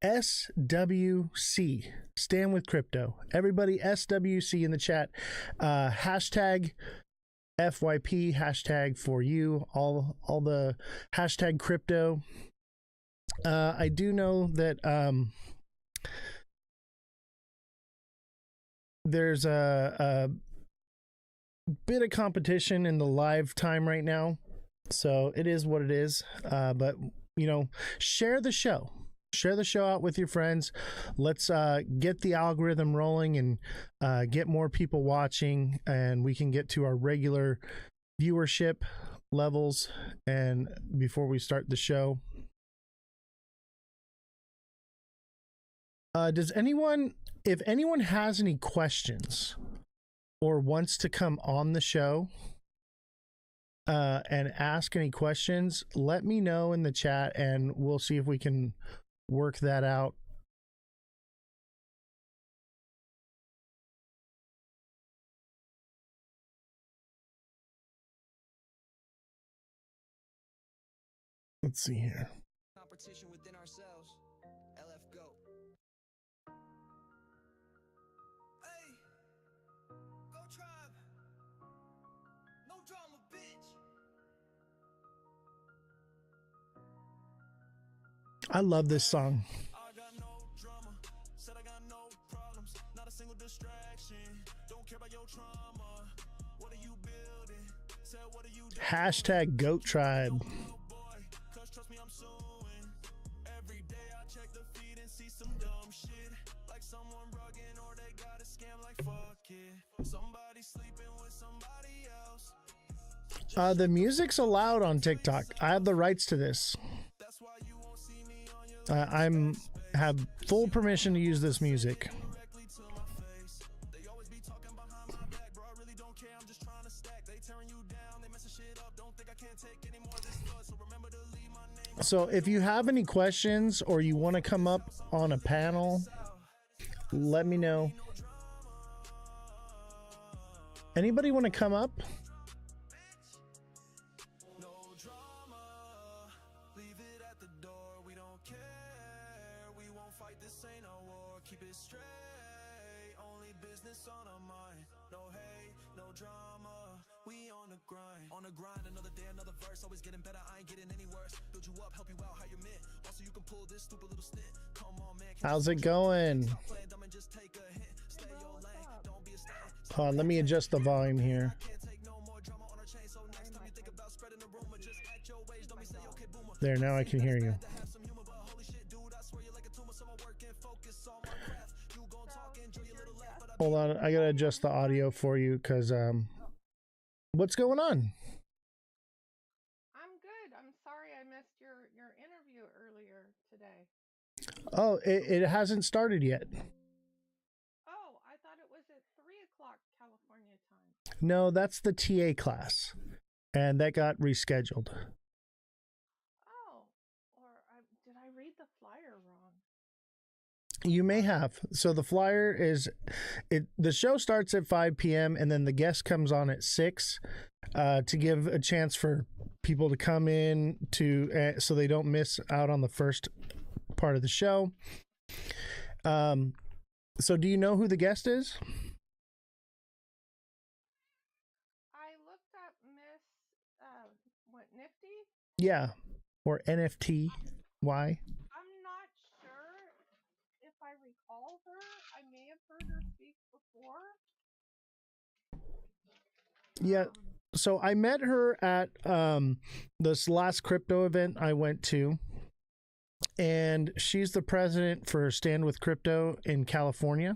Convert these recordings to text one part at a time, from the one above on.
SWC. Stand with Crypto. Everybody, SWC in the chat. Hashtag FYP, hashtag for you, all the hashtag crypto. I do know that there's a bit of competition in the live time right now, so it is what it is. But you know, share the show out with your friends. Let's get the algorithm rolling and get more people watching, and we can get to our regular viewership levels. And before we start the show, if anyone has any questions or wants to come on the show and ask any questions, let me know in the chat and we'll see if we can work that out. Let's see here. Competition within ourselves. LF Goat. Hey, Go Tribe. No drama, bitch. I love this song. I got no drama. Said I got no problems. Not a single distraction. Don't care about your trauma. What are you building? Said what are you doing? Hashtag Goat Tribe. Trust me, I'm suing. Every day I check the feed and see some dumb shit. Like someone rugging or they got a scam like fuck it. Somebody sleeping with somebody else. The music's allowed on TikTok. I have the rights to this. That's why you won't see me on your I'm have full permission to use this music. directly to my face. They always be talking behind my back, bro. I really don't care. I'm just trying to stack. They tearing you down, they messing shit up. Don't think I can't take any more of this blood. So remember to leave my name. So if you have any questions or you want to come up on a panel, let me know. Anybody want to come up? No drama. Leave it at the door. We don't care. We won't fight. This ain't a war. Keep it straight. Only business on our mind. No hate, no drama. We on the grind. On the grind, another day, another verse. Always getting better. I ain't getting any worse. Build you up, help you out how you're meant. Also, you can pull this stupid little stint. Come on, man. How's it going? Play dumb and just take a hit. Stay your lane. Don't be a stain. Hold on, let me adjust the volume here. Can't take no more drama on our chain. So next time you think about spreading the rumor, just act your ways. Don't be say okay, boomer. There, now I can hear you. To have some humor, but holy shit, dude, I swear you're like a tumor. So I'm working, focus on my craft. You gon' talk, enjoy your little laugh, but I Hold on, I gotta adjust the audio for you because what's going on? I'm good. I'm sorry I missed your interview earlier today. Oh, it hasn't started yet. Oh, I thought it was at 3 o'clock California time. No, that's the TA class, and that got rescheduled. Oh, did I read the flyer wrong? You may have. So the flyer is, the show starts at 5 p.m. and then the guest comes on at 6 to give a chance for people to come in to so they don't miss out on the first part of the show. So do you know who the guest is? I looked up Miss, Nifty? Yeah, or NFT. Why? I'm not sure if I recall her. I may have heard her speak before. Yeah. So I met her at this last crypto event I went to, and she's the president for Stand with Crypto in California.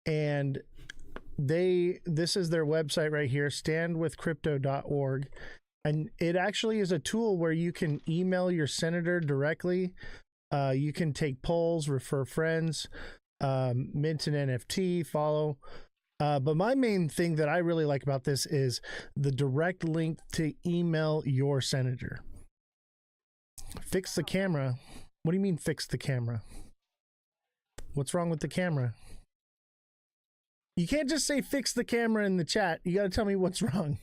And this is their website right here, standwithcrypto.org. And it actually is a tool where you can email your senator directly. You can take polls, refer friends, mint an NFT, follow. But my main thing that I really like about this is the direct link to email your senator. Fix the camera. What do you mean fix the camera? What's wrong with the camera? You can't just say fix the camera in the chat. You got to tell me what's wrong.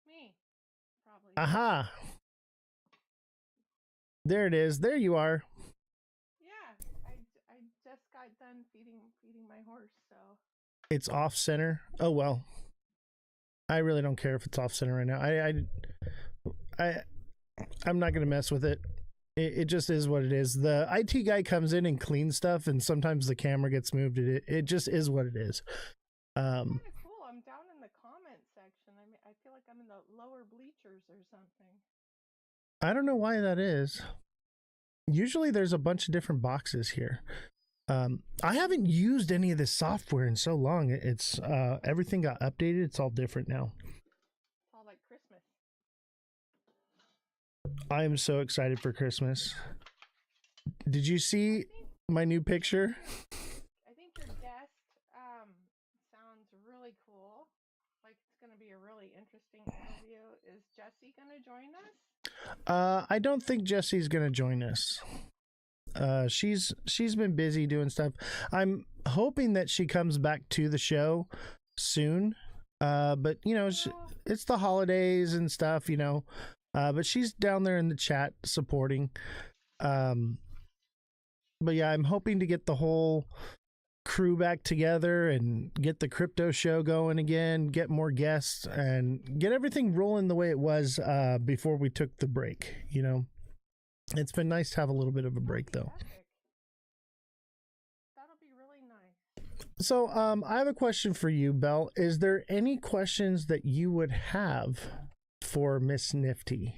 Me, probably. Aha. There it is. There you are. Yeah, I just got done feeding my horse, so. It's off center. Oh well. I really don't care if it's off center right now. I'm not gonna mess with it. It just is what it is. The IT guy comes in and cleans stuff, and sometimes the camera gets moved. It just is what it is. Kind of cool. I'm down in the comment section. I mean, I feel like I'm in the lower bleachers or something. I don't know why that is. Usually there's a bunch of different boxes here. I haven't used any of this software in so long. It's everything got updated. It's all different now. It's all like Christmas. I am so excited for Christmas. Did you see my new picture? I think your guest sounds really cool. Like it's going to be a really interesting interview. Is Jessie going to join us? I don't think Jessie's gonna join us. She's been busy doing stuff. I'm hoping that she comes back to the show soon. But you know, it's the holidays and stuff, you know. But she's down there in the chat supporting. But yeah, I'm hoping to get the whole crew back together and get the crypto show going again, get more guests, and get everything rolling the way it was before we took the break, you know. It's been nice to have a little bit of a break though. That'll be really nice. So I have a question for you, Belle. Is there any questions that you would have for Miss Nifty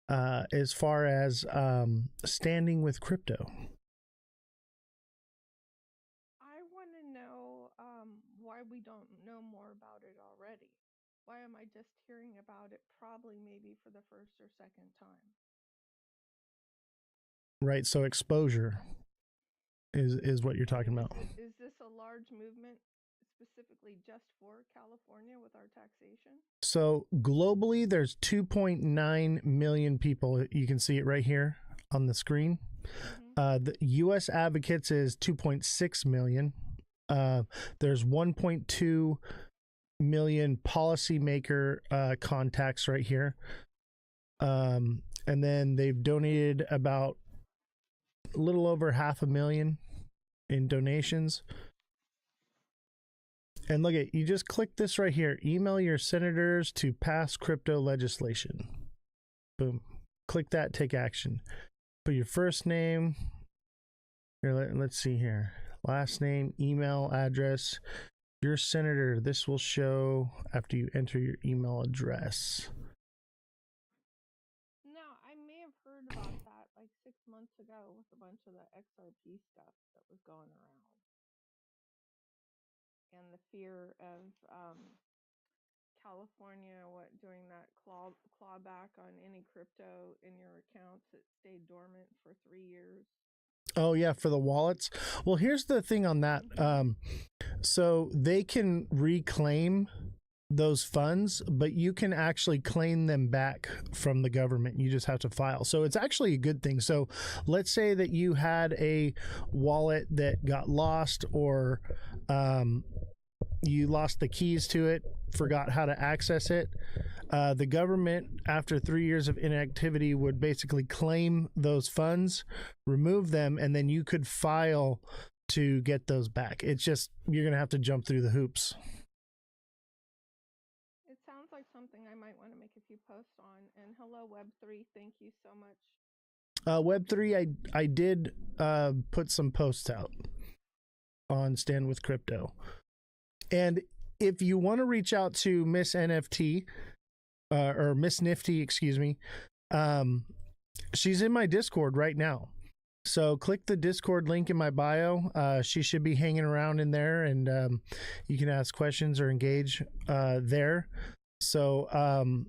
as far as standing with crypto? I want to know why we don't know more about it already. Why am I just hearing about it probably maybe for the first or second time? Right, so exposure is what you're talking about. Is this a large movement specifically just for California with our taxation? So globally, there's 2.9 million people. You can see it right here on the screen. The U.S. advocates is 2.6 million. There's 1.2 million policymaker contacts right here. And then they've donated about a little over 500,000 in donations. And look at, you just click this right here. Email your senators to pass crypto legislation. Boom. Click that, take action. Put your first name. Here, let's see here. Last name, email address. Your senator. This will show after you enter your email address. Now, I may have heard about that like 6 months ago with a bunch of the XRP stuff that was going around. And the fear of California doing that clawback on any crypto in your accounts that stayed dormant for 3 years. Oh yeah, for the wallets. Well, here's the thing on that. So they can reclaim those funds, but you can actually claim them back from the government. You just have to file. So it's actually a good thing. So let's say that you had a wallet that got lost, or you lost the keys to it, forgot how to access it. The government, after 3 years of inactivity, would basically claim those funds, remove them, and then you could file to get those back. It's just, you're going to have to jump through the hoops. It sounds like something I might want to make a few posts on. And hello, Web3. Thank you so much. Web3, I did put some posts out on Stand with Crypto. And if you want to reach out to Miss NFT, or Miss Nifty, excuse me, she's in my Discord right now. So click the Discord link in my bio. She should be hanging around in there, and you can ask questions or engage there. So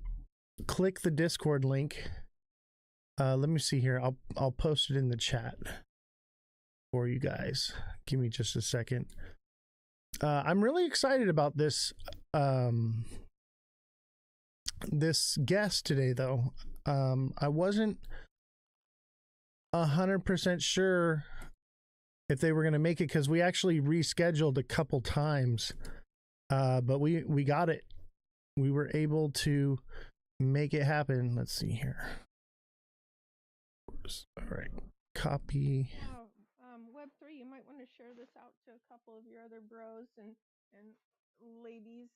click the Discord link. Let me see here. I'll post it in the chat for you guys. Give me just a second. I'm really excited about this this guest today, though. I wasn't 100% sure if they were going to make it, because we actually rescheduled a couple times, but we got it. We were able to make it happen. Let's see here. All right. Copy. Yeah, Web3, you might want to share this out to a couple of your other bros and ladies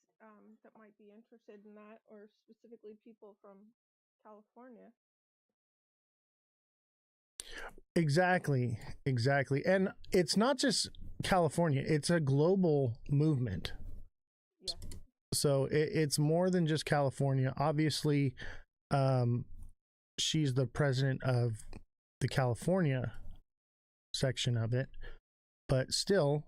that might be interested in that, or specifically people from California. Exactly. And it's not just California, it's a global movement. Yeah. So it's more than just California. Obviously, she's the president of the California section of it, but still,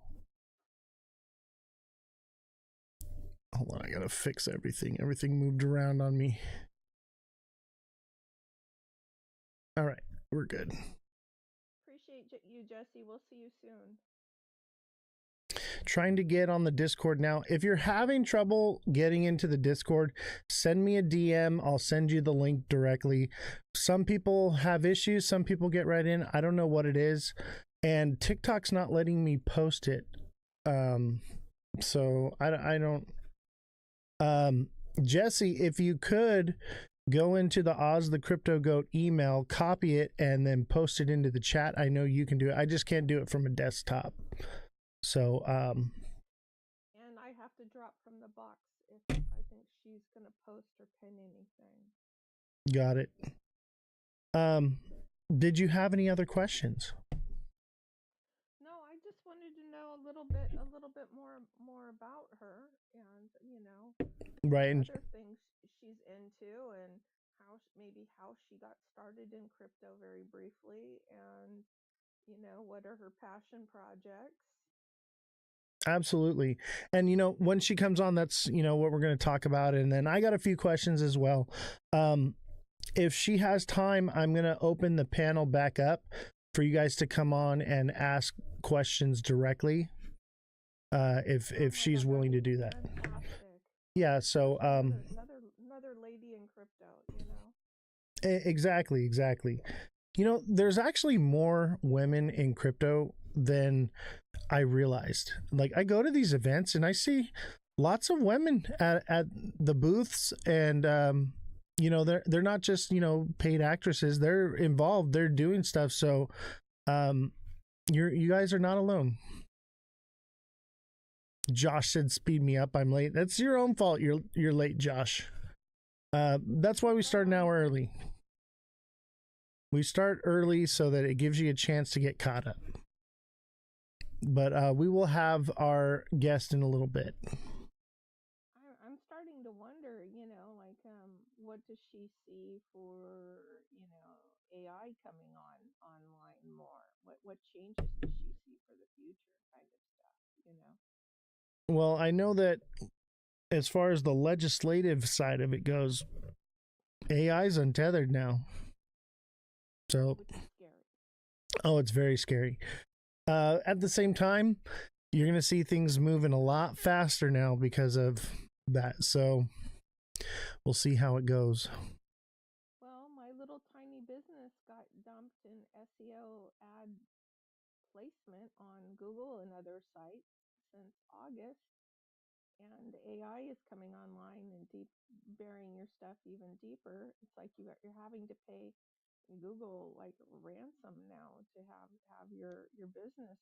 hold on, I gotta fix everything. Everything moved around on me. All right, we're good. Appreciate you, Jesse. We'll see you soon. Trying to get on the Discord now. If you're having trouble getting into the Discord, send me a DM. I'll send you the link directly. Some people have issues. Some people get right in. I don't know what it is. And TikTok's not letting me post it. So I don't. Jesse, if you could go into the Ozthecryptogoat email, copy it, and then post it into the chat. I know you can do it. I just can't do it from a desktop. So, and I have to drop from the box if I think she's going to post or pin anything. Got it. Did you have any other questions? No, I just wanted to know a little bit more about her, and Right. other things she's into, and how she got started in crypto very briefly, and what are her passion projects. Absolutely. And when she comes on, that's what we're going to talk about. And then I got a few questions as well. If she has time, I'm going to open the panel back up for you guys to come on and ask questions directly. If she's willing to do that. Fantastic. Yeah, so another lady in crypto, Exactly. There's actually more women in crypto than I realized. Like, I go to these events and I see lots of women at the booths, and they're not just paid actresses. They're involved. They're doing stuff. So you guys are not alone. Josh said, "Speed me up. I'm late." That's your own fault. You're late, Josh. That's why we start an hour early. We start early so that it gives you a chance to get caught up. But we will have our guest in a little bit. I'm starting to wonder, what does she see for, AI coming online more? What changes does she see for the future kind of stuff, Well, I know that as far as the legislative side of it goes, AI is untethered now. So, which is scary. Oh, it's very scary. At the same time, you're going to see things moving a lot faster now because of that. So we'll see how it goes. Well, my little tiny business got dumped in SEO ad placement on Google and other sites since August. And AI is coming online and burying your stuff even deeper. It's like you're having to pay Google like ransom now to have your business,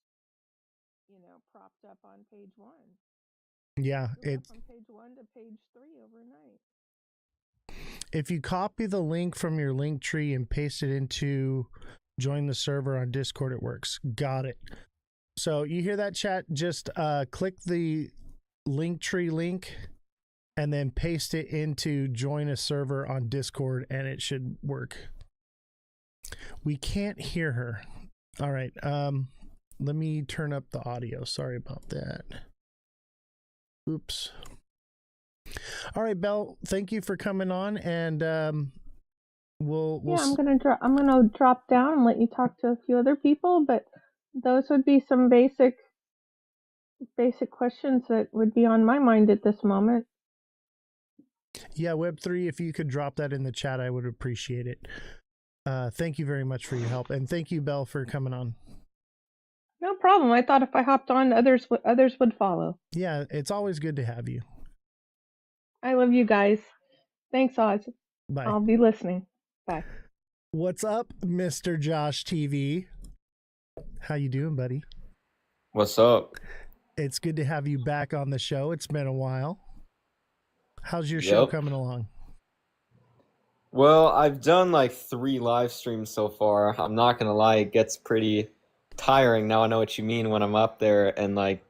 propped up on page 1. Yeah, it's from page 1 to page 3 overnight. If you copy the link from your link tree and paste it into join the server on Discord, it works. Got it. So you hear that, chat? Just click the link tree link and then paste it into join a server on Discord, and it should work. We can't hear her. All right. Let me turn up the audio. Sorry about that. Oops. All right, Belle, thank you for coming on, and we'll I'm gonna drop down and let you talk to a few other people, but those would be some basic questions that would be on my mind at this moment. Yeah, Web3, if you could drop that in the chat, I would appreciate it. Thank you very much for your help, and thank you, Belle, for coming on. No problem. I thought if I hopped on, others would follow. Yeah, it's always good to have you. I love you guys. Thanks, Oz. Bye. I'll be listening. Bye. What's up, Mr. Josh TV? How you doing, buddy? What's up? It's good to have you back on the show. It's been a while. How's your show Yep. coming along? Well, I've done like 3 live streams so far. I'm not gonna lie, it gets pretty tiring. Now I know what you mean when I'm up there and like,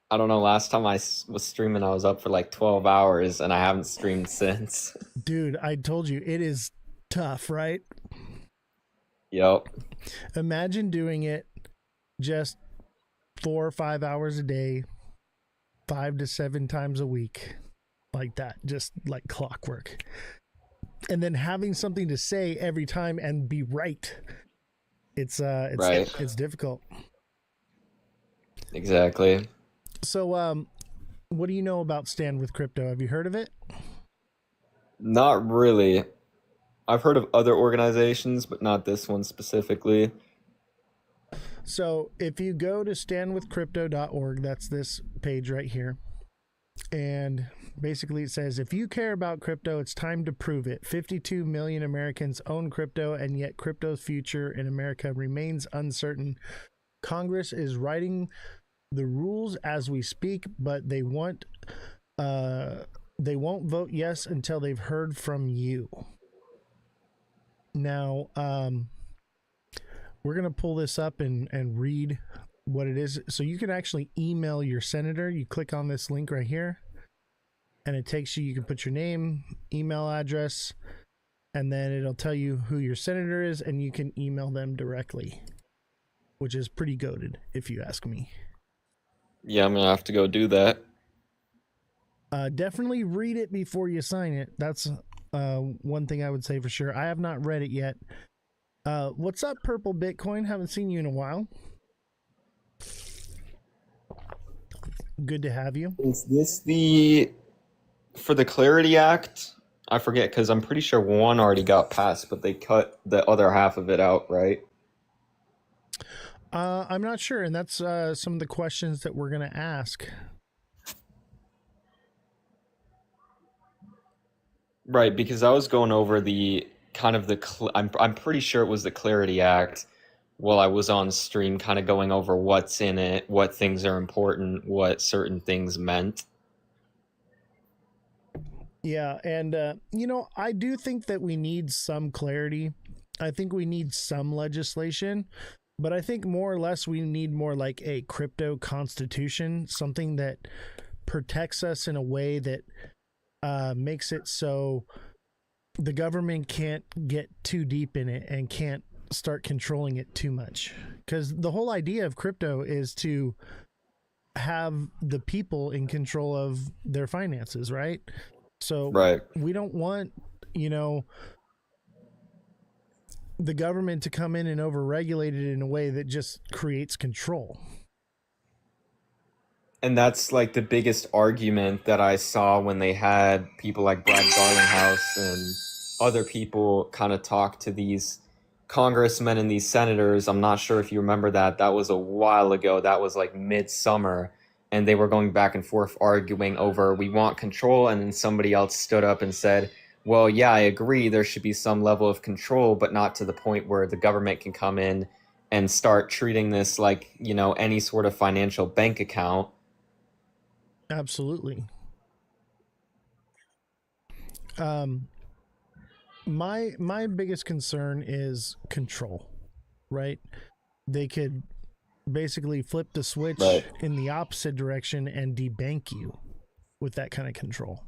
I don't know, last time was streaming, I was up for like 12 hours and I haven't streamed since. Dude, I told you, it is tough, right? Yep. Imagine doing it just 4 or 5 hours a day, 5 to 7 times a week, like that, just like clockwork. And then having something to say every time and be right. Right. It's difficult. Exactly. So, what do you know about Stand with Crypto? Have you heard of it? Not really. I've heard of other organizations, but not this one specifically. So, if you go to standwithcrypto.org, that's this page right here. And basically it says, if you care about crypto, it's time to prove it. 52 million Americans own crypto, and yet crypto's future in America remains uncertain. Congress is writing the rules as we speak, but they won't vote yes until they've heard from you. Now, we're going to pull this up and read what it is. So you can actually email your senator. You click on this link right here and it takes you can put your name, email address, and then it'll tell you who your senator is, and you can email them directly, which is pretty goated if you ask me. Yeah, I'm gonna have to go do that. Definitely read it before you sign it. That's one thing I would say for sure. I have not read it yet. What's up, Purple Bitcoin? Haven't seen you in a while. Good to have you. Is this for the Clarity Act? I forget because I'm pretty sure one already got passed, but they cut the other half of it out, right? I'm not sure, and that's some of the questions that we're going to ask. Right, because I was going over I'm pretty sure it was the Clarity Act while I was on stream, kind of going over what's in it, what things are important, what certain things meant. Yeah, and I do think that we need some clarity. I think we need some legislation, but I think more or less we need more like a crypto constitution, something that protects us in a way that makes it so the government can't get too deep in it and can't start controlling it too much. Because the whole idea of crypto is to have the people in control of their finances, right? So Right. we don't want, the government to come in and overregulate it in a way that just creates control. And that's like the biggest argument that I saw when they had people like Brad Garlinghouse and other people kind of talk to these congressmen and these senators. I'm not sure if you remember that. That was a while ago. That was like midsummer. And they were going back and forth arguing over, we want control. And then somebody else stood up and said, well, yeah, I agree. There should be some level of control, but not to the point where the government can come in and start treating this like, any sort of financial bank account. Absolutely. My biggest concern is control, right? They could basically flip the switch Right. in the opposite direction and debank you with that kind of control.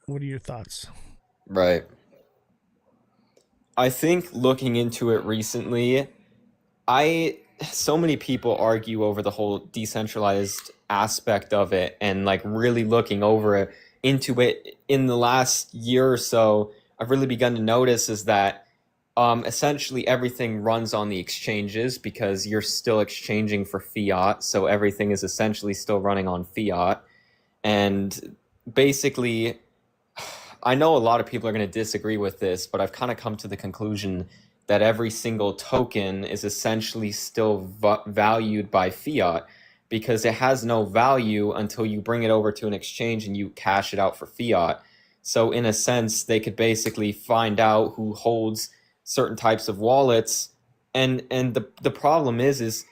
What are your thoughts? Right. I think looking into it recently, so many people argue over the whole decentralized aspect of it, and like really looking into it in the last year or so, I've really begun to notice is that essentially everything runs on the exchanges because you're still exchanging for fiat, so everything is essentially still running on fiat. And basically, I know a lot of people are going to disagree with this, but I've kind of come to the conclusion that every single token is essentially still valued by fiat because it has no value until you bring it over to an exchange and you cash it out for fiat. So in a sense, they could basically find out who holds certain types of wallets. And the problem is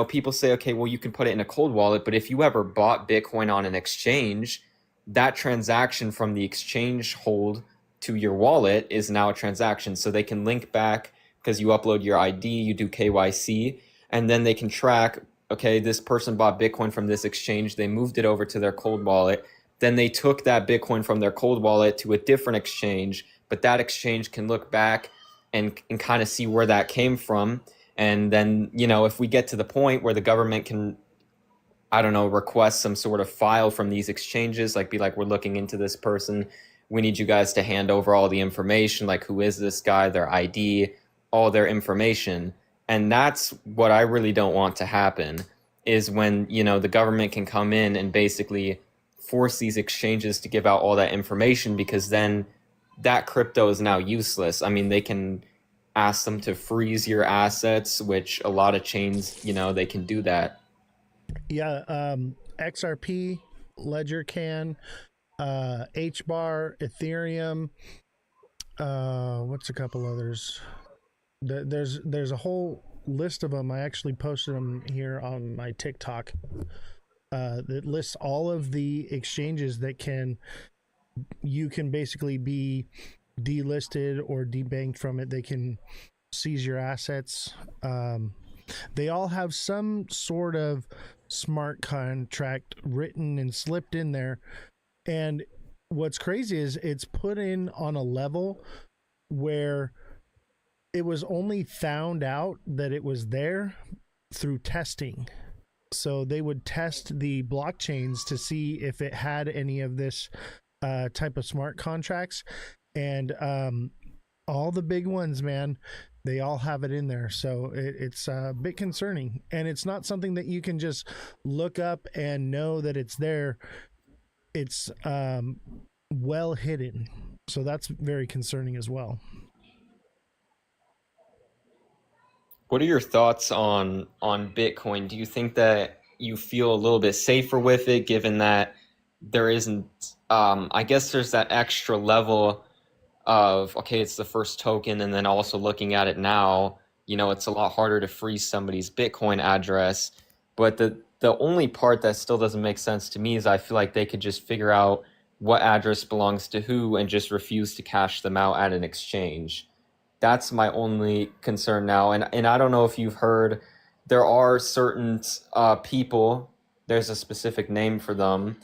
people say, okay, well, you can put it in a cold wallet, but if you ever bought Bitcoin on an exchange, that transaction from the exchange hold to your wallet is now a transaction. So they can link back because you upload your ID, you do KYC, and then they can track, okay, this person bought Bitcoin from this exchange, they moved it over to their cold wallet, then they took that Bitcoin from their cold wallet to a different exchange, but that exchange can look back and kind of see where that came from. And then, if we get to the point where the government can, I don't know, request some sort of file from these exchanges, like be like, we're looking into this person. We need you guys to hand over all the information, like who is this guy, their ID, all their information. And that's what I really don't want to happen, is when, the government can come in and basically force these exchanges to give out all that information, because then that crypto is now useless. I mean, they can ask them to freeze your assets, which a lot of chains, they can do that. Yeah, XRP, Ledger can, HBAR, Ethereum. What's a couple others? There's a whole list of them. I actually posted them here on my TikTok. That lists all of the exchanges that you can basically be delisted or debanked from it. They can seize your assets. They all have some sort of smart contract written and slipped in there. And what's crazy is it's put in on a level where it was only found out that it was there through testing. So they would test the blockchains to see if it had any of this type of smart contracts. And all the big ones, man, they all have it in there. So it's a bit concerning. And it's not something that you can just look up and know that it's there. It's well hidden. So that's very concerning as well. What are your thoughts on Bitcoin? Do you think that you feel a little bit safer with it, given that there isn't, I guess there's that extra level of, okay, it's the first token, and then also looking at it now, it's a lot harder to freeze somebody's Bitcoin address. But the only part that still doesn't make sense to me is I feel like they could just figure out what address belongs to who and just refuse to cash them out at an exchange. That's my only concern now. And I don't know if you've heard, there are certain people, there's a specific name for them,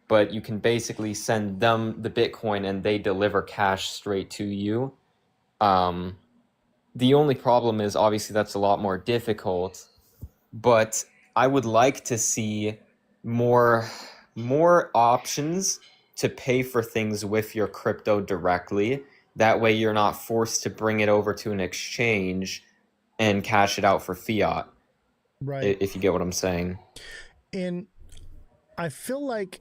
but you can basically send them the Bitcoin and they deliver cash straight to you. The only problem is obviously that's a lot more difficult, but I would like to see more options to pay for things with your crypto directly. That way you're not forced to bring it over to an exchange and cash it out for fiat. Right. If you get what I'm saying. And I feel like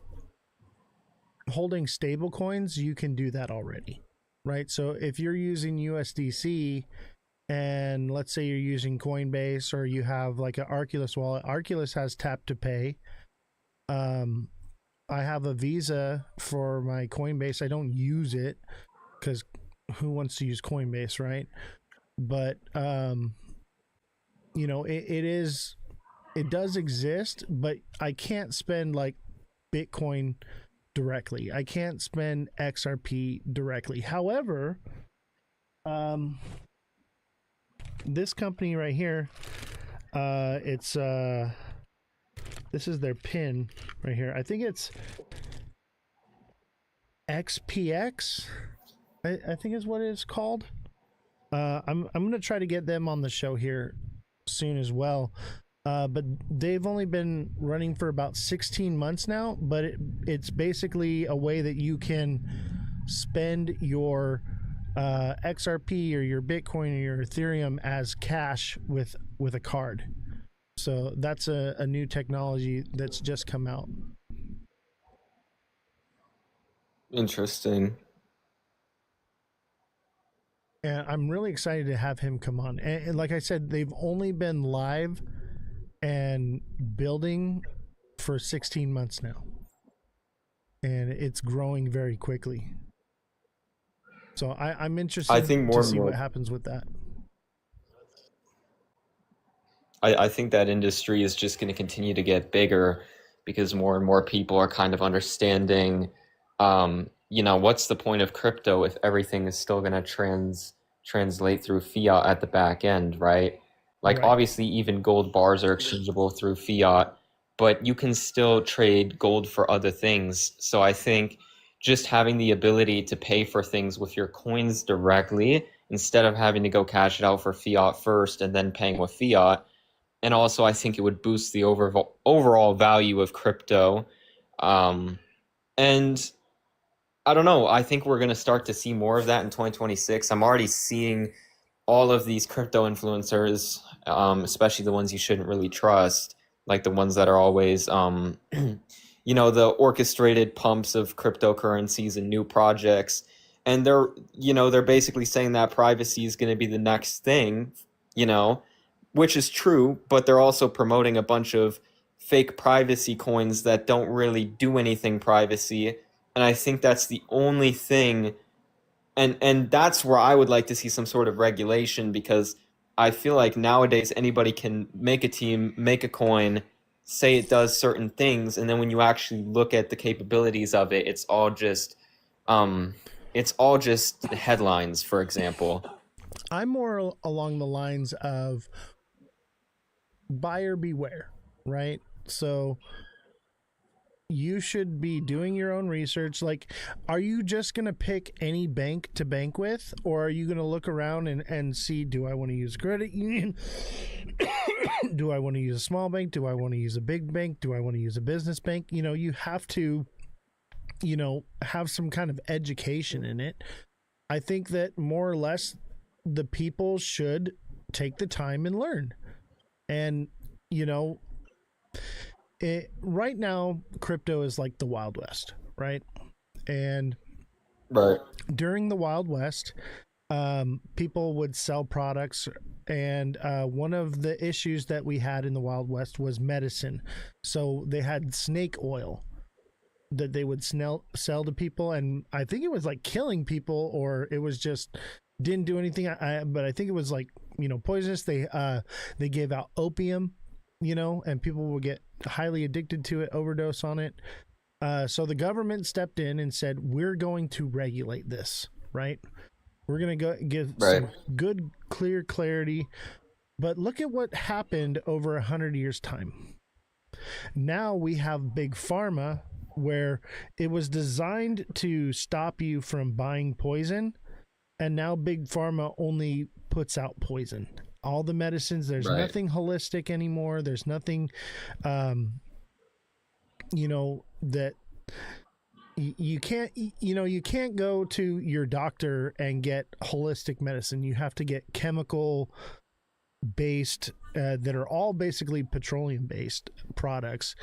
holding stable coins, you can do that already, right? So if you're using USDC and let's say you're using Coinbase or you have like an Arculus wallet, Arculus has tap to pay. I have a Visa for my Coinbase. I don't use it because who wants to use Coinbase, right? But it does exist, but I can't spend like Bitcoin directly. I can't spend XRP directly. However, this company right here, this is their pin right here. I think it's XPX. I think is what it's called. I'm gonna try to get them on the show here soon as well. But they've only been running for about 16 months now. But it's basically a way that you can spend your XRP or your Bitcoin or your Ethereum as cash with a card. So that's a new technology that's just come out. Interesting. And I'm really excited to have him come on. And like I said, they've only been live and building for 16 months now. And it's growing very quickly. So I'm interested I think more to and see more, what happens with that. I think that industry is just going to continue to get bigger because more and more people are kind of understanding, what's the point of crypto if everything is still going to translate through fiat at the back end, right? Like Right. obviously even gold bars are exchangeable through fiat, but you can still trade gold for other things. So I think just having the ability to pay for things with your coins directly instead of having to go cash it out for fiat first and then paying with fiat. And also, I think it would boost the overall value of crypto. Um, and I don't know. I think we're going to start to see more of that in 2026. I'm already seeing all of these crypto influencers, especially the ones you shouldn't really trust, like the ones that are always, the orchestrated pumps of cryptocurrencies and new projects. And they're basically saying that privacy is going to be the next thing, you know, which is true, but they're also promoting a bunch of fake privacy coins that don't really do anything privacy. And I think that's the only thing, and that's where I would like to see some sort of regulation, because I feel like nowadays anybody can make a team, make a coin, say it does certain things, and then when you actually look at the capabilities of it, um it's all just headlines, for example. I'm more along the lines of buyer beware, right? So you should be doing your own research. Like, are you just going to pick any bank to bank with? Or are you going to look around and see, do I want to use a credit union? Do I want to use a small bank? Do I want to use a big bank? Do I want to use a business bank? You have to, have some kind of education in it. I think that more or less the people should take the time and learn. And, right now, crypto is like the Wild West, right? And Right. during the Wild West, people would sell products. And one of the issues that we had in the Wild West was medicine. So they had snake oil that they would sell to people. And I think it was like killing people, or it was just didn't do anything. But I think it was like, poisonous. They gave out opium, and people would get highly addicted to it, overdose on it. So the government stepped in and said, we're going to regulate this, right? We're going to go give Right. some good, clear clarity. But look at what happened over 100 years' time. Now we have big pharma, where it was designed to stop you from buying poison. And now big pharma only puts out poison. All the medicines, there's Right. nothing holistic anymore. There's nothing, that you can't, you can't go to your doctor and get holistic medicine. You have to get chemical based, that are all basically petroleum based products,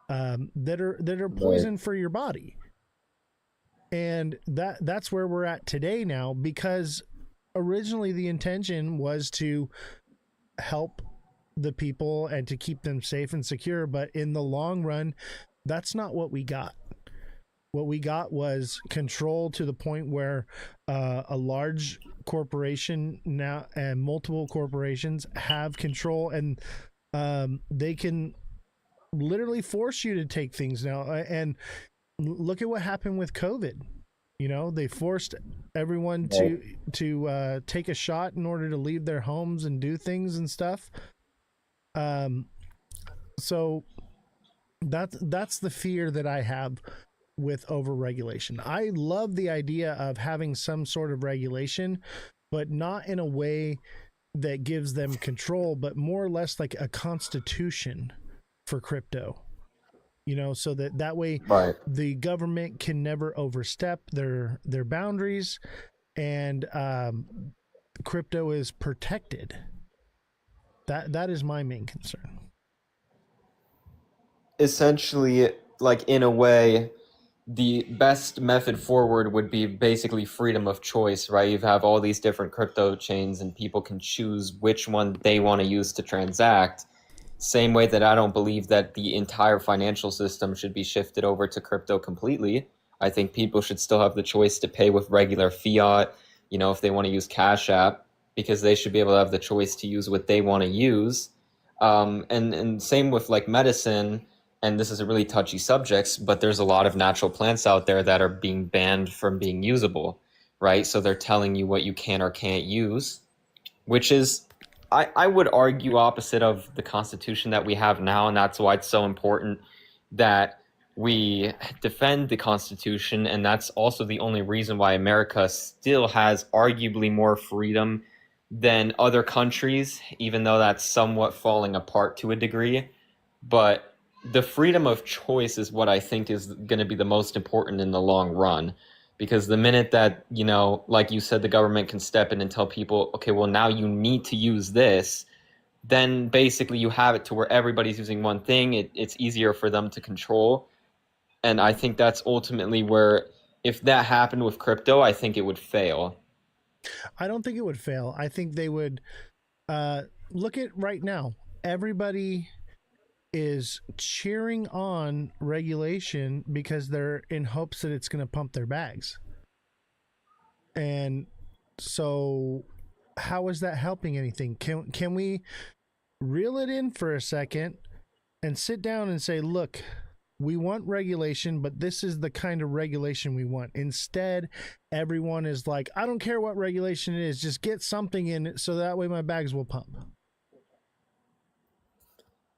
that are poison for your body. And that's where we're at today now, because originally the intention was to help the people and to keep them safe and secure, but in the long run, that's not what we got. What we got was control, to the point where a large corporation now and multiple corporations have control, and they can literally force you to take things now. And look at what happened with COVID. They forced everyone to take a shot in order to leave their homes and do things and stuff. So that's the fear that I have with overregulation. I love the idea of having some sort of regulation, but not in a way that gives them control, but more or less like a constitution for crypto. So that way, Right. the government can never overstep their boundaries, and crypto is protected. That is my main concern. Essentially, like in a way, the best method forward would be basically freedom of choice, right? You have all these different crypto chains and people can choose which one they want to use to transact. Same way that I don't believe that the entire financial system should be shifted over to crypto completely. I think people should still have the choice to pay with regular fiat, if they want to use Cash App, because they should be able to have the choice to use what they want to use. And same with like medicine, and this is a really touchy subject, but there's a lot of natural plants out there that are being banned from being usable, right? So they're telling you what you can or can't use, which is, I would argue, opposite of the Constitution that we have now, and that's why it's so important that we defend the Constitution, and that's also the only reason why America still has arguably more freedom than other countries, even though that's somewhat falling apart to a degree. But the freedom of choice is what I think is going to be the most important in the long run. Because the minute that, like you said, the government can step in and tell people, okay, well, now you need to use this, then basically you have it to where everybody's using one thing. It's easier for them to control. And I think that's ultimately where, if that happened with crypto, I think it would fail. I don't think it would fail. I think they would look at right now. Everybody is cheering on regulation because they're in hopes that it's going to pump their bags. And so how is that helping anything? Can we reel it in for a second and sit down and say, look, we want regulation, but this is the kind of regulation we want. Instead, everyone is like, I don't care what regulation it is, just get something in it so that way my bags will pump.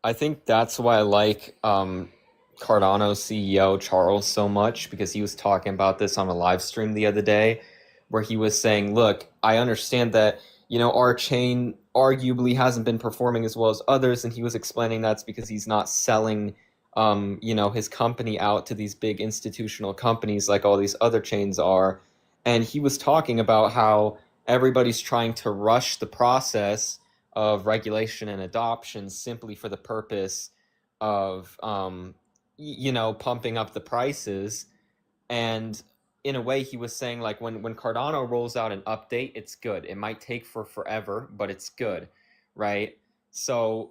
I think that's why I like Cardano's CEO Charles so much, because he was talking about this on a live stream the other day, where he was saying, "Look, I understand that our chain arguably hasn't been performing as well as others," and he was explaining that's because he's not selling, his company out to these big institutional companies like all these other chains are, and he was talking about how everybody's trying to rush the process of regulation and adoption simply for the purpose of pumping up the prices. And in a way, he was saying, like, when Cardano rolls out an update, it's good. It might take for forever, but it's good, right? So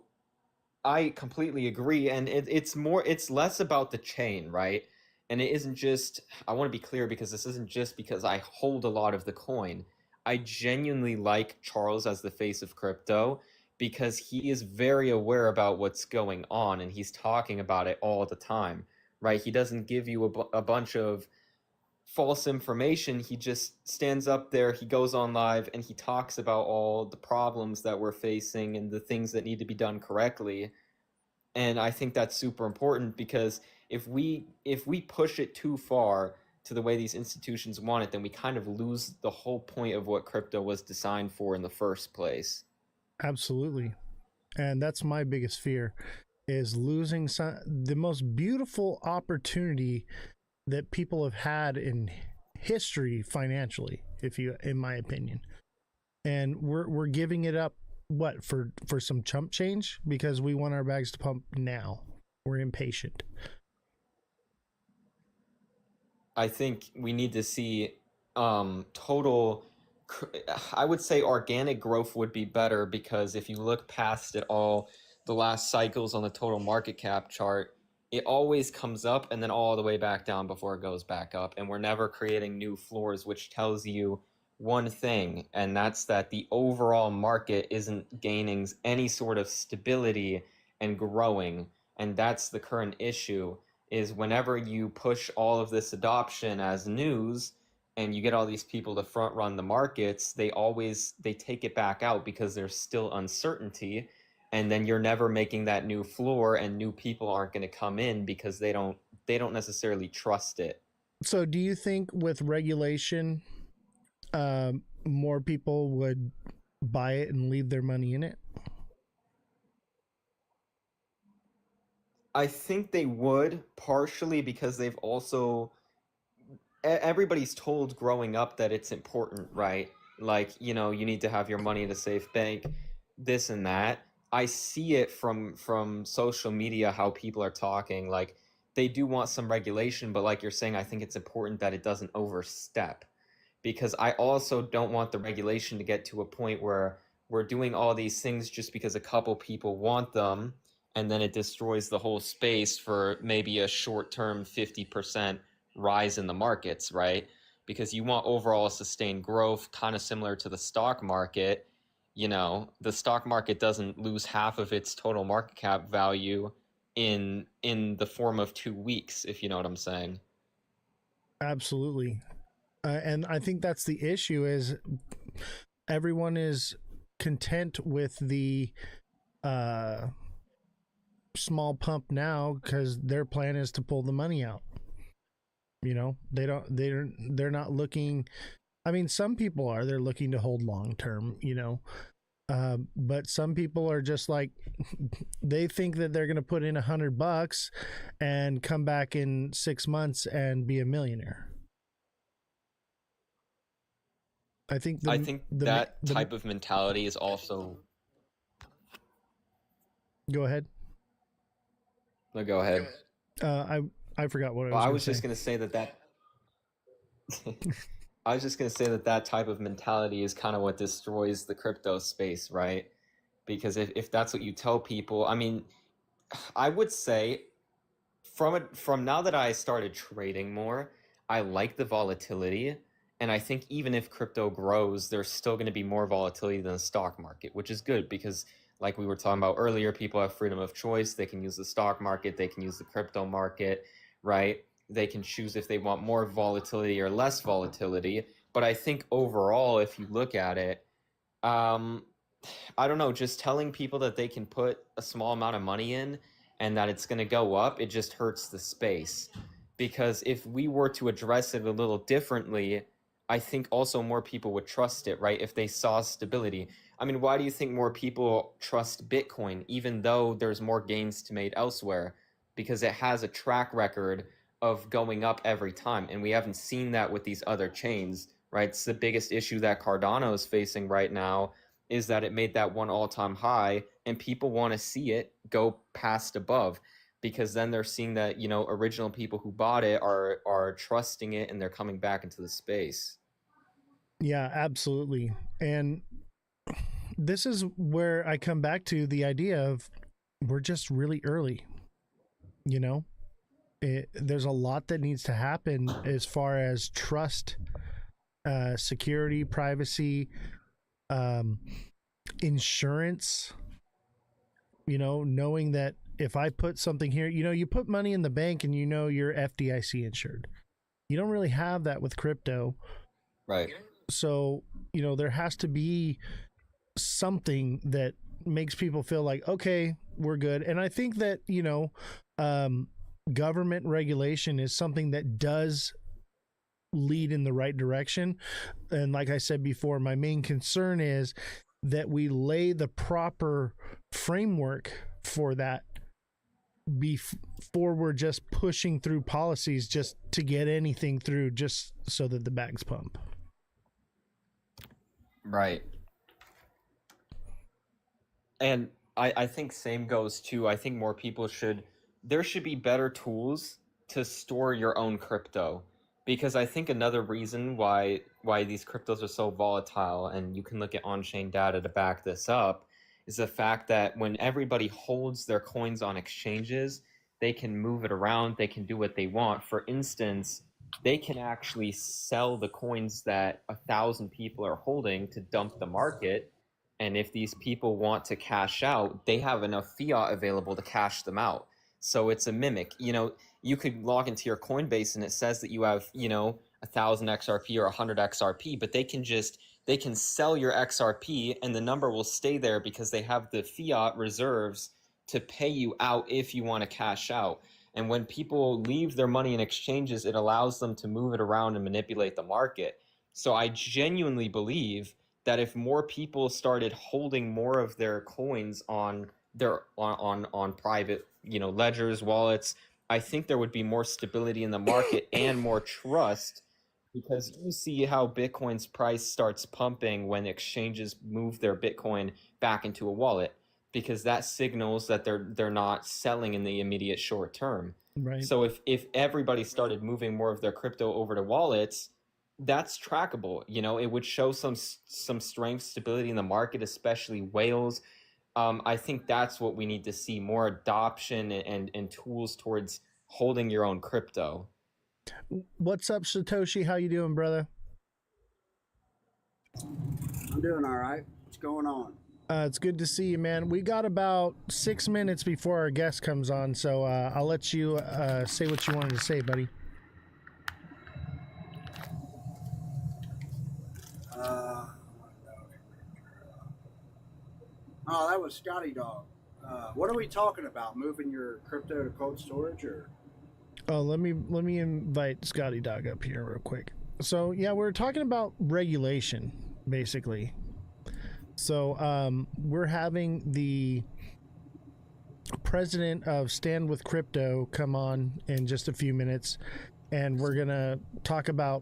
I completely agree, and it's less about the chain, right? And it isn't just, I want to be clear, because this isn't just because I hold a lot of the coin. I genuinely like Charles as the face of crypto because he is very aware about what's going on, and he's talking about it all the time, right? He doesn't give you a bunch of false information. He just stands up there, he goes on live, and he talks about all the problems that we're facing and the things that need to be done correctly. And I think that's super important, because if we push it too far to the way these institutions want it, then we kind of lose the whole point of what crypto was designed for in the first place. Absolutely. And that's my biggest fear, is losing the most beautiful opportunity that people have had in history financially, in my opinion. And we're giving it up, what, for some chump change, because we want our bags to pump now. We're impatient. I think we need to see total, I would say organic growth would be better, because if you look past it all, the last cycles on the total market cap chart, it always comes up and then all the way back down before it goes back up. And we're never creating new floors, which tells you one thing, and that's that the overall market isn't gaining any sort of stability and growing. And that's the current issue, is whenever you push all of this adoption as news and you get all these people to front run the markets, they take it back out because there's still uncertainty, and then you're never making that new floor, and new people aren't going to come in because they don't necessarily trust it. So do you think with regulation, more people would buy it and leave their money in it? I think they would, partially because they've also, everybody's told growing up that it's important, right? Like, you need to have your money in a safe bank, this and that. I see it from social media, how people are talking, like they do want some regulation, but like you're saying, I think it's important that it doesn't overstep, because I also don't want the regulation to get to a point where we're doing all these things just because a couple people want them, and then it destroys the whole space for maybe a short-term 50% rise in the markets, right? Because you want overall sustained growth, kind of similar to the stock market. the stock market doesn't lose half of its total market cap value in the form of 2 weeks, if you know what I'm saying. Absolutely. And I think that's the issue is everyone is content with the uh, small pump now because their plan is to pull the money out. They're not looking. I mean, some people are. They're looking to hold long term. But some people are just like they think that they're going to put in $100 and come back in 6 months and be a millionaire. I think that type of mentality is also. Go ahead. No, go ahead. I forgot what I was just going to say that. I was just going to say that type of mentality is kind of what destroys the crypto space, right? Because if that's what you tell people, I mean, I would say from now that I started trading more, I like the volatility. And I think even if crypto grows, there's still going to be more volatility than the stock market, which is good because, like we were talking about earlier, people have freedom of choice. They can use the stock market, they can use the crypto market, right? They can choose if they want more volatility or less volatility. But I think overall, if you look at it, um, I don't know, just telling people that they can put a small amount of money in and that it's going to go up, it just hurts the space. Because if we were to address it a little differently, I think also more people would trust it, right? If they saw stability. I mean, why do you think more people trust Bitcoin, even though there's more gains to made elsewhere? Because it has a track record of going up every time. And we haven't seen that with these other chains, right? It's the biggest issue that Cardano is facing right now is that it made that one all-time high and people want to see it go past above because then they're seeing that original people who bought it are trusting it and they're coming back into the space. Yeah, absolutely. And this is where I come back to the idea of we're just really early. There's a lot that needs to happen as far as trust, security, privacy, insurance, knowing that if I put something here, you put money in the bank and you're FDIC insured. You don't really have that with crypto. Right. So, there has to be something that makes people feel like, okay, we're good. And I think that, government regulation is something that does lead in the right direction. And like I said before, my main concern is that we lay the proper framework for that before we're just pushing through policies just to get anything through just so that the bags pump. Right. And I think same goes too. I think more people there should be better tools to store your own crypto. Because I think another reason why these cryptos are so volatile, and you can look at on-chain data to back this up, is the fact that when everybody holds their coins on exchanges, they can move it around, they can do what they want. For instance, they can actually sell the coins that 1,000 people are holding to dump the market. And if these people want to cash out, they have enough fiat available to cash them out. So it's a mimic. You could log into your Coinbase and it says that you have, 1,000 XRP or 100 XRP, but they can sell your XRP and the number will stay there because they have the fiat reserves to pay you out if you want to cash out. And when people leave their money in exchanges, it allows them to move it around and manipulate the market. So I genuinely believe that if more people started holding more of their coins on their on private, ledgers, wallets, I think there would be more stability in the market and more trust, because you see how Bitcoin's price starts pumping when exchanges move their Bitcoin back into a wallet, because that signals that they're not selling in the immediate short term. Right. So if everybody started moving more of their crypto over to wallets, that's trackable. It would show some strength, stability in the market, especially whales. I think that's what we need to see, more adoption and tools towards holding your own crypto. What's up, Satoshi? How you doing, brother? I'm doing all right. What's going on? It's good to see you, man. We got about 6 minutes before our guest comes on, so I'll let you say what you wanted to say, buddy. Oh, that was Scotty Dog. What are we talking about? Moving your crypto to cold storage, or? Oh, let me invite Scotty Dog up here real quick. So yeah, we're talking about regulation, basically. So we're having the president of Stand with Crypto come on in just a few minutes, and we're gonna talk about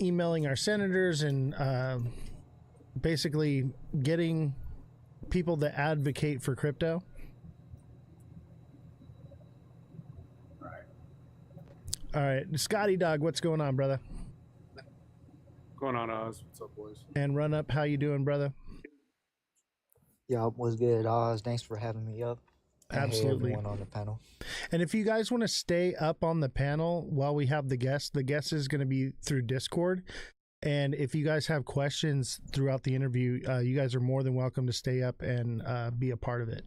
emailing our senators and basically getting people that advocate for crypto. All right, Scotty Dog, what's going on, brother? Going on, Oz? What's up, boys? And Run Up, how you doing, brother? Yeah, what's good, Oz? Thanks for having me up. And Absolutely. Hey, everyone on the panel. And if you guys want to stay up on the panel while we have the guest is going to be through Discord. And if you guys have questions throughout the interview, you guys are more than welcome to stay up and be a part of it.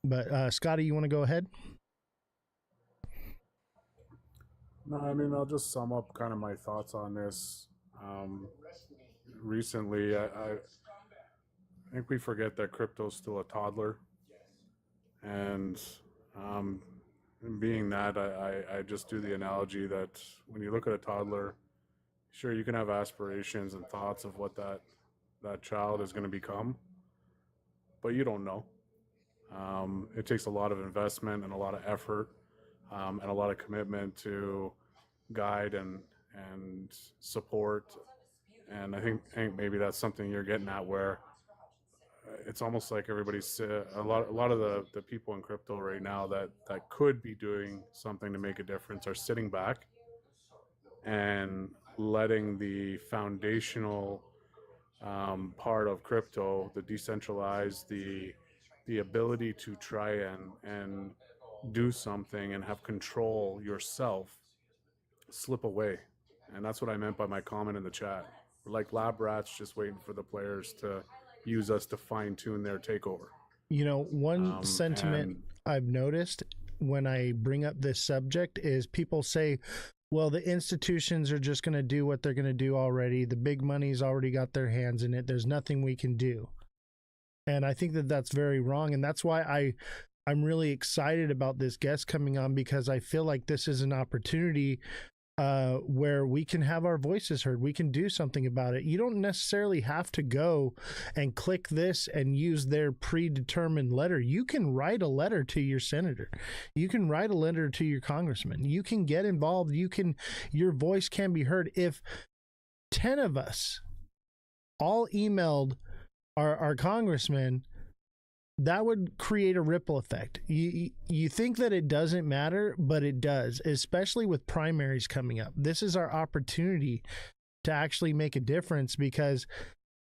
But Scotty, you want to go ahead? No, I mean, I'll just sum up kind of my thoughts on this. Recently, I think we forget that crypto's still a toddler. And being that, I just do the analogy that when you look at a toddler, sure, you can have aspirations and thoughts of what that child is going to become, but you don't know. It takes a lot of investment and a lot of effort and a lot of commitment to guide and support. And I think maybe that's something you're getting at, where it's almost like everybody's a lot of the people in crypto right now that could be doing something to make a difference are sitting back and letting the foundational part of crypto, the decentralized, the ability to try and do something and have control yourself, slip away. And that's what I meant by my comment in the chat. We're like lab rats just waiting for the players to use us to fine-tune their takeover. You know, one sentiment I've noticed when I bring up this subject is people say, well, the institutions are just going to do what they're going to do already. The big money's already got their hands in it. There's nothing we can do. And I think that that's very wrong. And that's why I'm really excited about this guest coming on, because I feel like this is an opportunity where we can have our voices heard. We can do something about it. You don't necessarily have to go and click this and use their predetermined letter. You can write a letter to your senator. You can write a letter to your congressman. You can get involved. Your voice can be heard. If 10 of us all emailed our congressman, that would create a ripple effect. You think that it doesn't matter, but it does, especially with primaries coming up. This is our opportunity to actually make a difference, because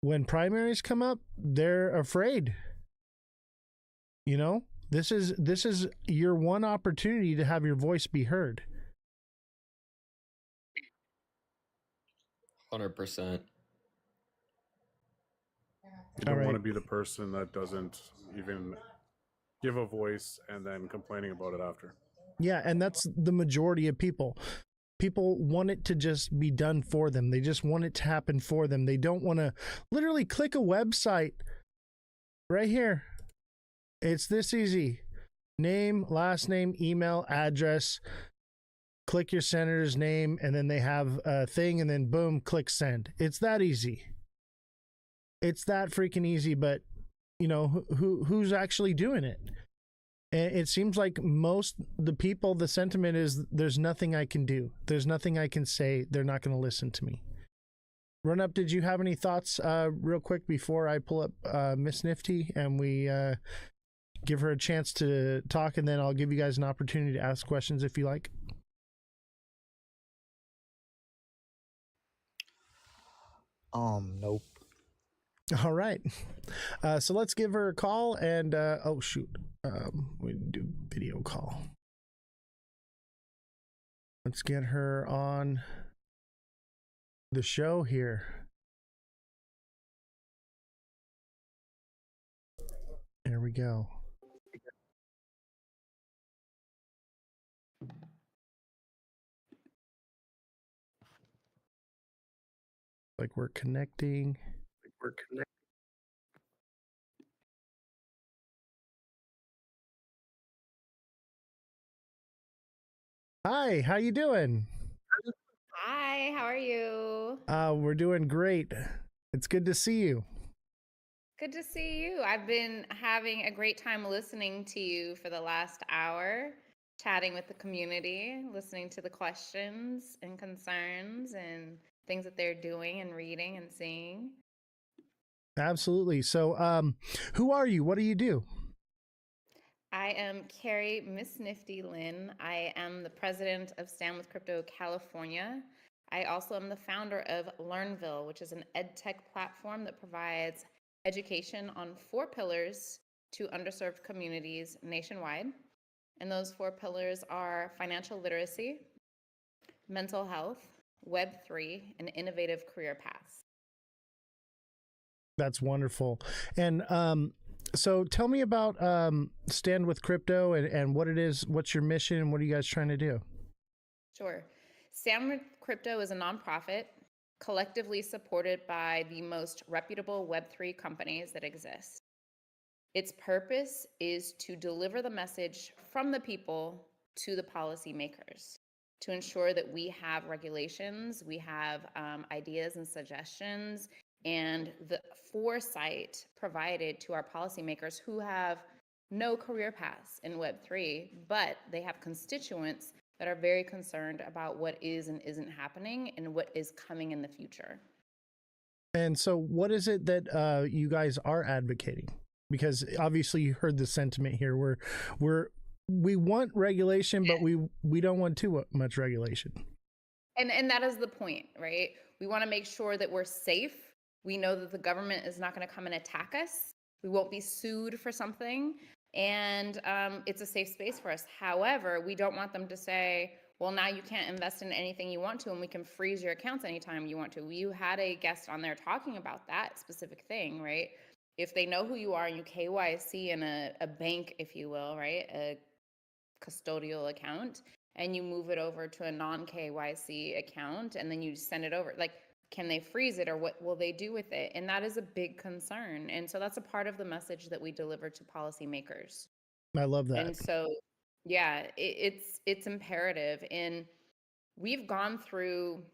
when primaries come up, they're afraid. You know, this is your one opportunity to have your voice be heard. 100%. You don't want to be the person that doesn't even give a voice and then complaining about it after. Yeah, and that's the majority of people. People want it to just be done for them. They just want it to happen for them. They don't want to literally click a website right here. It's this easy. Name, last name, email, address. Click your senator's name, and then they have a thing, and then boom, click send. It's that easy. It's that freaking easy, but you know, who's actually doing it? And it seems like most the people, the sentiment is there's nothing I can do. There's nothing I can say. They're not going to listen to me. Run Up, did you have any thoughts real quick before I pull up Miss Nifty and we give her a chance to talk, and then I'll give you guys an opportunity to ask questions if you like? Nope. All right. So let's give her a call, and oh shoot, we do video call. Let's get her on the show here. There we go. Like we're connecting. Hi, how you doing? Hi, how are you? We're doing great. It's good to see you. Good to see you. I've been having a great time listening to you for the last hour, chatting with the community, listening to the questions and concerns and things that they're doing and reading and seeing. Absolutely. So, who are you? What do you do? I am Carrie Miss Nifty Lynn. I am the president of Stand with Crypto California. I also am the founder of Learnville, which is an ed tech platform that provides education on 4 pillars to underserved communities nationwide. And those 4 pillars are financial literacy, mental health, Web3, and innovative career paths. That's wonderful. And so tell me about Stand with Crypto and what it is, what's your mission, and what are you guys trying to do? Sure. Stand with Crypto is a nonprofit collectively supported by the most reputable Web3 companies that exist. Its purpose is to deliver the message from the people to the policymakers to ensure that we have regulations, we have ideas and suggestions, and the foresight provided to our policymakers who have no career paths in Web3, but they have constituents that are very concerned about what is and isn't happening and what is coming in the future. And so what is it that you guys are advocating? Because obviously you heard the sentiment here. We want regulation, but we don't want too much regulation. And that is the point, right? We want to make sure that we're safe. We know that the government is not going to come and attack us. We won't be sued for something. And it's a safe space for us. However, we don't want them to say, well, now you can't invest in anything you want to, and we can freeze your accounts anytime you want to. You had a guest on there talking about that specific thing, right? If they know who you are and you KYC in a bank, if you will, right? A custodial account, and you move it over to a non-KYC account, and then you send it over, like, can they freeze it, or what will they do with it? And that is a big concern. And so that's a part of the message that we deliver to policymakers. I love that. And so, yeah, it's imperative. And we've gone through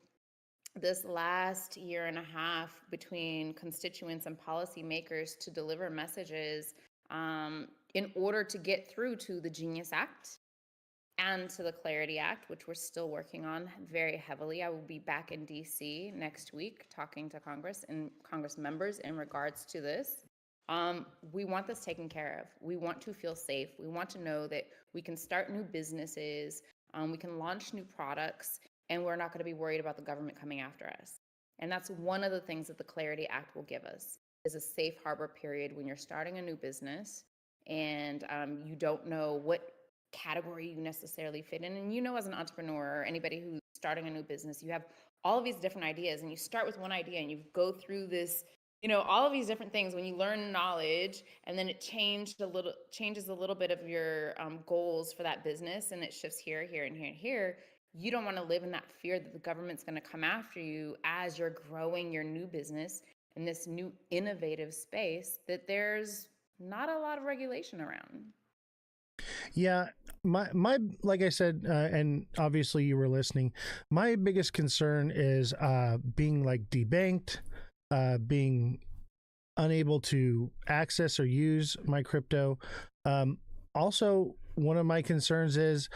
this last year and a half between constituents and policymakers to deliver messages in order to get through to the Genius Act and to the Clarity Act, which we're still working on very heavily. I will be back in DC next week talking to Congress and Congress members in regards to this. We want this taken care of. We want to feel safe. We want to know that we can start new businesses, we can launch new products, and we're not going to be worried about the government coming after us. And that's one of the things that the Clarity Act will give us, is a safe harbor period when you're starting a new business and you don't know what category you necessarily fit in. And you know, as an entrepreneur or anybody who's starting a new business, you have all of these different ideas, and you start with one idea and you go through this, you know, all of these different things when you learn knowledge, and then it changes a little bit of your goals for that business, and it shifts here, here, and here, and here. You don't want to live in that fear that the government's going to come after you as you're growing your new business in this new innovative space that there's not a lot of regulation around. Yeah, my like I said, and obviously you were listening. My biggest concern is being like debanked, being unable to access or use my crypto. Also, one of my concerns is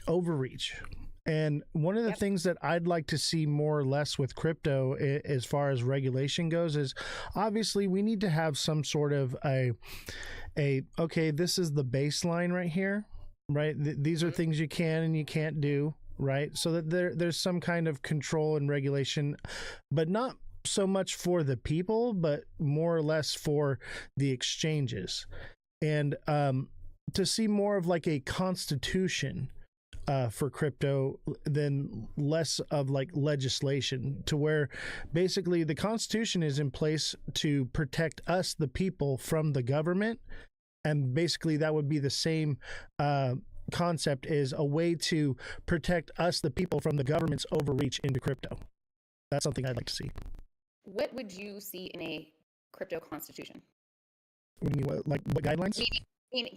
overreach. And one of the things that I'd like to see more or less with crypto, as far as regulation goes, is obviously we need to have some sort of okay, this is the baseline right here, right? These are things you can and you can't do, right? So that there's some kind of control and regulation, but not so much for the people, but more or less for the exchanges. And to see more of like a constitution for crypto than less of like legislation, to where basically the Constitution is in place to protect us, the people, from the government. And basically that would be the same concept, is a way to protect us, the people, from the government's overreach into crypto. That's something I'd like to see. What would you see in a crypto constitution? What do you mean? What guidelines?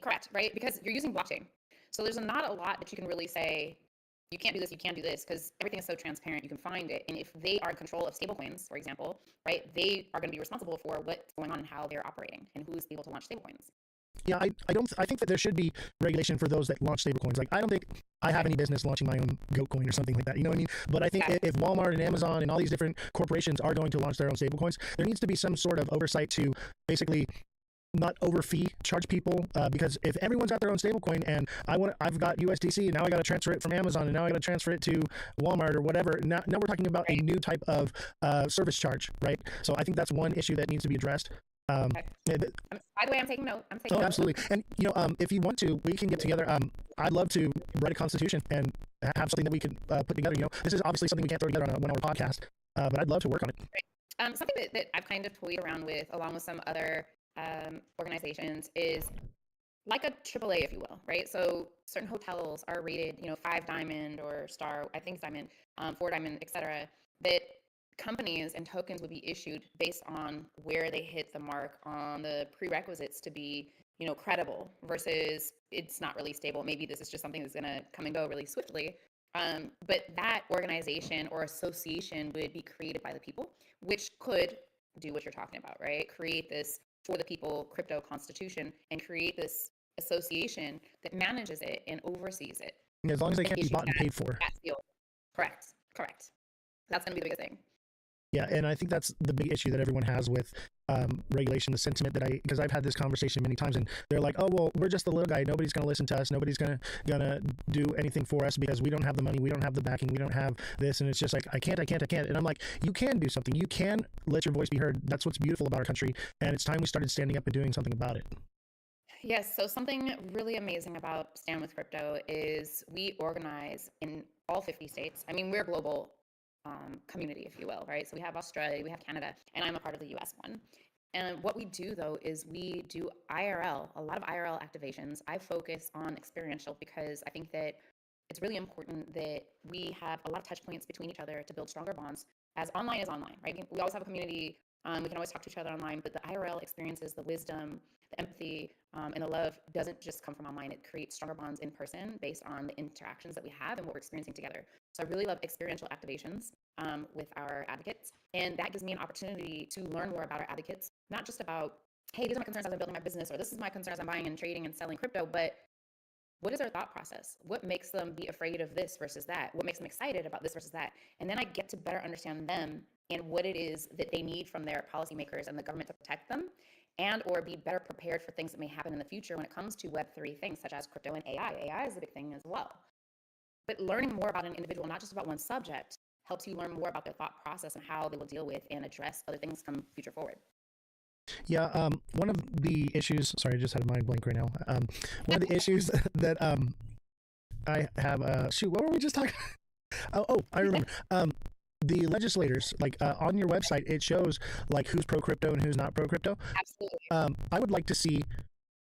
Correct, right? Because you're using blockchain. So there's not a lot that you can really say, you can't do this, you can't do this, because everything is so transparent. You can find it. And if they are in control of stablecoins, for example, right, they are going to be responsible for what's going on and how they're operating and who's able to launch stablecoins. Yeah, I think that there should be regulation for those that launch stablecoins. Like, I don't think I have any business launching my own goat coin or something like that. You know what I mean? But I think if Walmart and Amazon and all these different corporations are going to launch their own stablecoins, there needs to be some sort of oversight to basically not charge people, because if everyone's got their own stablecoin and I've got USDC and now I got to transfer it from Amazon and now I got to transfer it to Walmart or whatever. Now we're talking about a new type of service charge, right? So I think that's one issue that needs to be addressed. By the way, I'm taking note. Absolutely. And if you want to, we can get together. I'd love to write a constitution and have something that we can put together. This is obviously something we can't throw together on a 1 hour podcast, but I'd love to work on it. Right. Something that I've kind of toyed around with, along with some other organizations, is like a AAA, if you will, right? So certain hotels are rated, 5 diamond or star, I think it's diamond, 4 diamond, etc. That companies and tokens would be issued based on where they hit the mark on the prerequisites to be, credible, versus it's not really stable. Maybe this is just something that's going to come and go really swiftly. But that organization or association would be created by the people, which could do what you're talking about, right? Create this for the people crypto constitution and create this association that manages it and oversees it. As long as they can't be bought and paid for. Correct. That's going to be the biggest thing. Yeah, and I think that's the big issue that everyone has with regulation, the sentiment because I've had this conversation many times, and they're like, oh, well, we're just the little guy. Nobody's going to listen to us. Nobody's gonna do anything for us because we don't have the money. We don't have the backing. We don't have this. And it's just like, I can't. And I'm like, you can do something. You can let your voice be heard. That's what's beautiful about our country. And it's time we started standing up and doing something about it. Yes. So something really amazing about Stand With Crypto is we organize in all 50 states. I mean, we're global community, if you will, right? So we have Australia, we have Canada, and I'm a part of the US one. And what we do, though, is we do IRL, a lot of IRL activations. I focus on experiential because I think that it's really important that we have a lot of touch points between each other to build stronger bonds, as online is online, right? We always have a community. We can always talk to each other online, but the IRL experiences, the wisdom, the empathy, and the love doesn't just come from online. It creates stronger bonds in person based on the interactions that we have and what we're experiencing together. So I really love experiential activations with our advocates. And that gives me an opportunity to learn more about our advocates, not just about, hey, these are my concerns as I'm building my business, or this is my concerns I'm buying and trading and selling crypto, but what is their thought process? What makes them be afraid of this versus that? What makes them excited about this versus that? And then I get to better understand them and what it is that they need from their policymakers and the government to protect them, and or be better prepared for things that may happen in the future when it comes to Web3 things such as crypto and AI. AI is a big thing as well. But learning more about an individual, not just about one subject, helps you learn more about their thought process and how they will deal with and address other things come future forward. Yeah, one of the issues, sorry, I just had a mind blank right now. One of the issues that I have, what were we just talking about? Oh, I remember. The legislators, like on your website, it shows like who's pro crypto and who's not pro crypto. Absolutely. I would like to see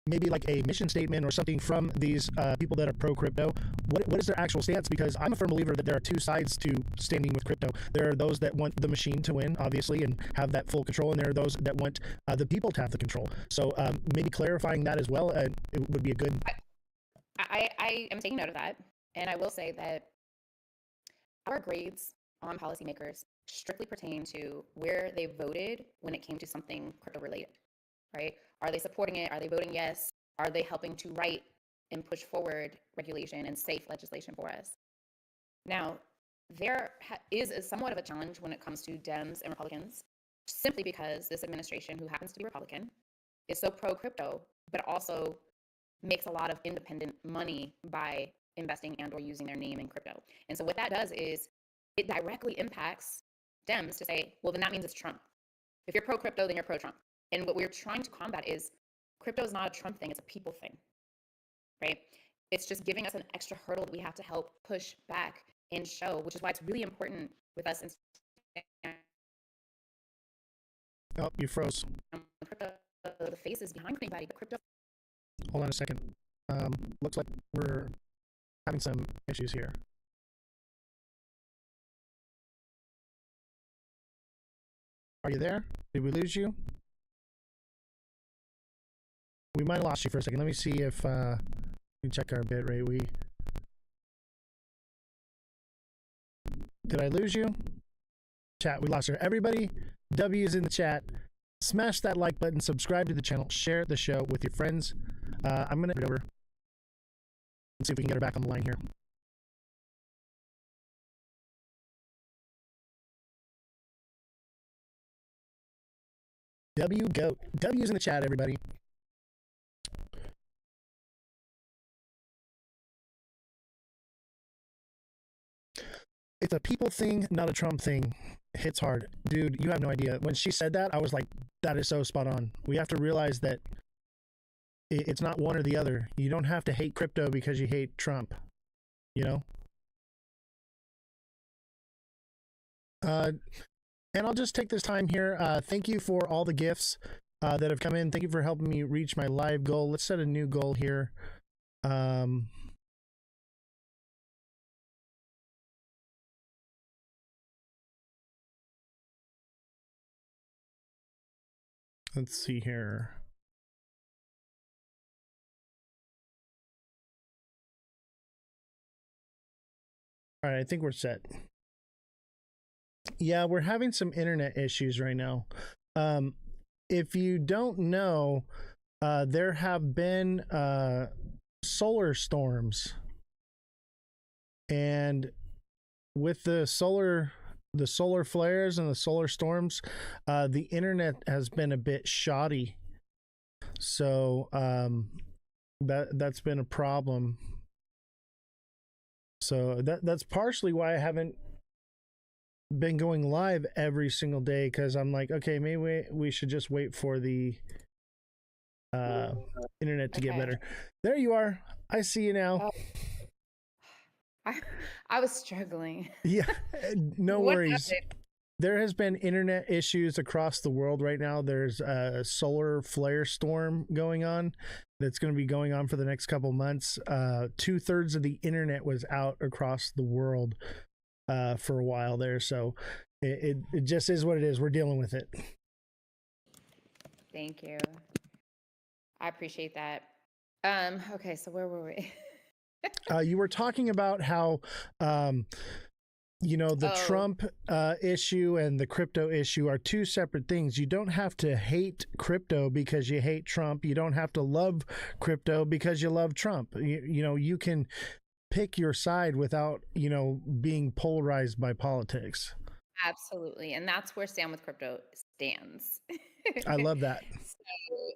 maybe like a mission statement or something from these people that are pro crypto. What is their actual stance? Because I'm a firm believer that there are two sides to standing with crypto. There are those that want the machine to win, obviously, and have that full control, and there are those that want the people to have the control. So maybe clarifying that as well, it would be a good. I am taking note of that, and I will say that our grades on policymakers strictly pertain to where they voted when it came to something crypto related, right? Are they supporting it? Are they voting yes? Are they helping to write and push forward regulation and safe legislation for us? Now, there is somewhat of a challenge when it comes to Dems and Republicans, simply because this administration, who happens to be Republican, is so pro crypto, but also makes a lot of independent money by investing and or using their name in crypto. And so what that does is it directly impacts Dems to say, well, then that means it's Trump. If you're pro crypto, then you're pro Trump. And what we're trying to combat is crypto is not a Trump thing, it's a people thing, right? it's just giving us an extra hurdle that we have to help push back and show, which is why it's really important with us in Oh, you froze. crypto, the faces behind anybody, the crypto. Hold on a second. Looks like we're having some issues here. Are you there? Did we lose you? We might have lost you for a second. Let me see if we check our bit rate. Did I lose you? Chat, we lost her. Everybody, W's in the chat. Smash that like button, subscribe to the channel, share the show with your friends. I'm gonna head over and see if we can get her back on the line here. Goat. W's in the chat, everybody. It's a people thing, not a Trump thing. Hits hard. Dude, you have no idea. When she said that, I was like, that is so spot on. We have to realize that it's not one or the other. You don't have to hate crypto because you hate Trump. You know? And I'll just take this time here. Thank you for all the gifts that have come in. Thank you for helping me reach my live goal. Let's set a new goal here. Let's see here. All right, I think we're set. Yeah, we're having some internet issues right now. If you don't know, there have been solar storms, and with the solar flares and the solar storms, the internet has been a bit shoddy. So that's been a problem. So that's partially why I haven't been going live every single day, because I'm like, okay, maybe we should just wait for the internet to get better. There you are. I see you now. I was struggling. Yeah, no worries. There has been internet issues across the world right now. There's a solar flare storm going on that's going to be going on for the next couple months. 2/3 of the internet was out across the world for a while there. So it just is what it is. We're dealing with it. Thank you. I appreciate that. Okay, so where were we? You were talking about how the Trump issue and the crypto issue are two separate things. You don't have to hate crypto because you hate Trump. You don't have to love crypto because you love Trump. You can pick your side without, being polarized by politics. Absolutely. And that's where Stand with Crypto stands. I love that. So,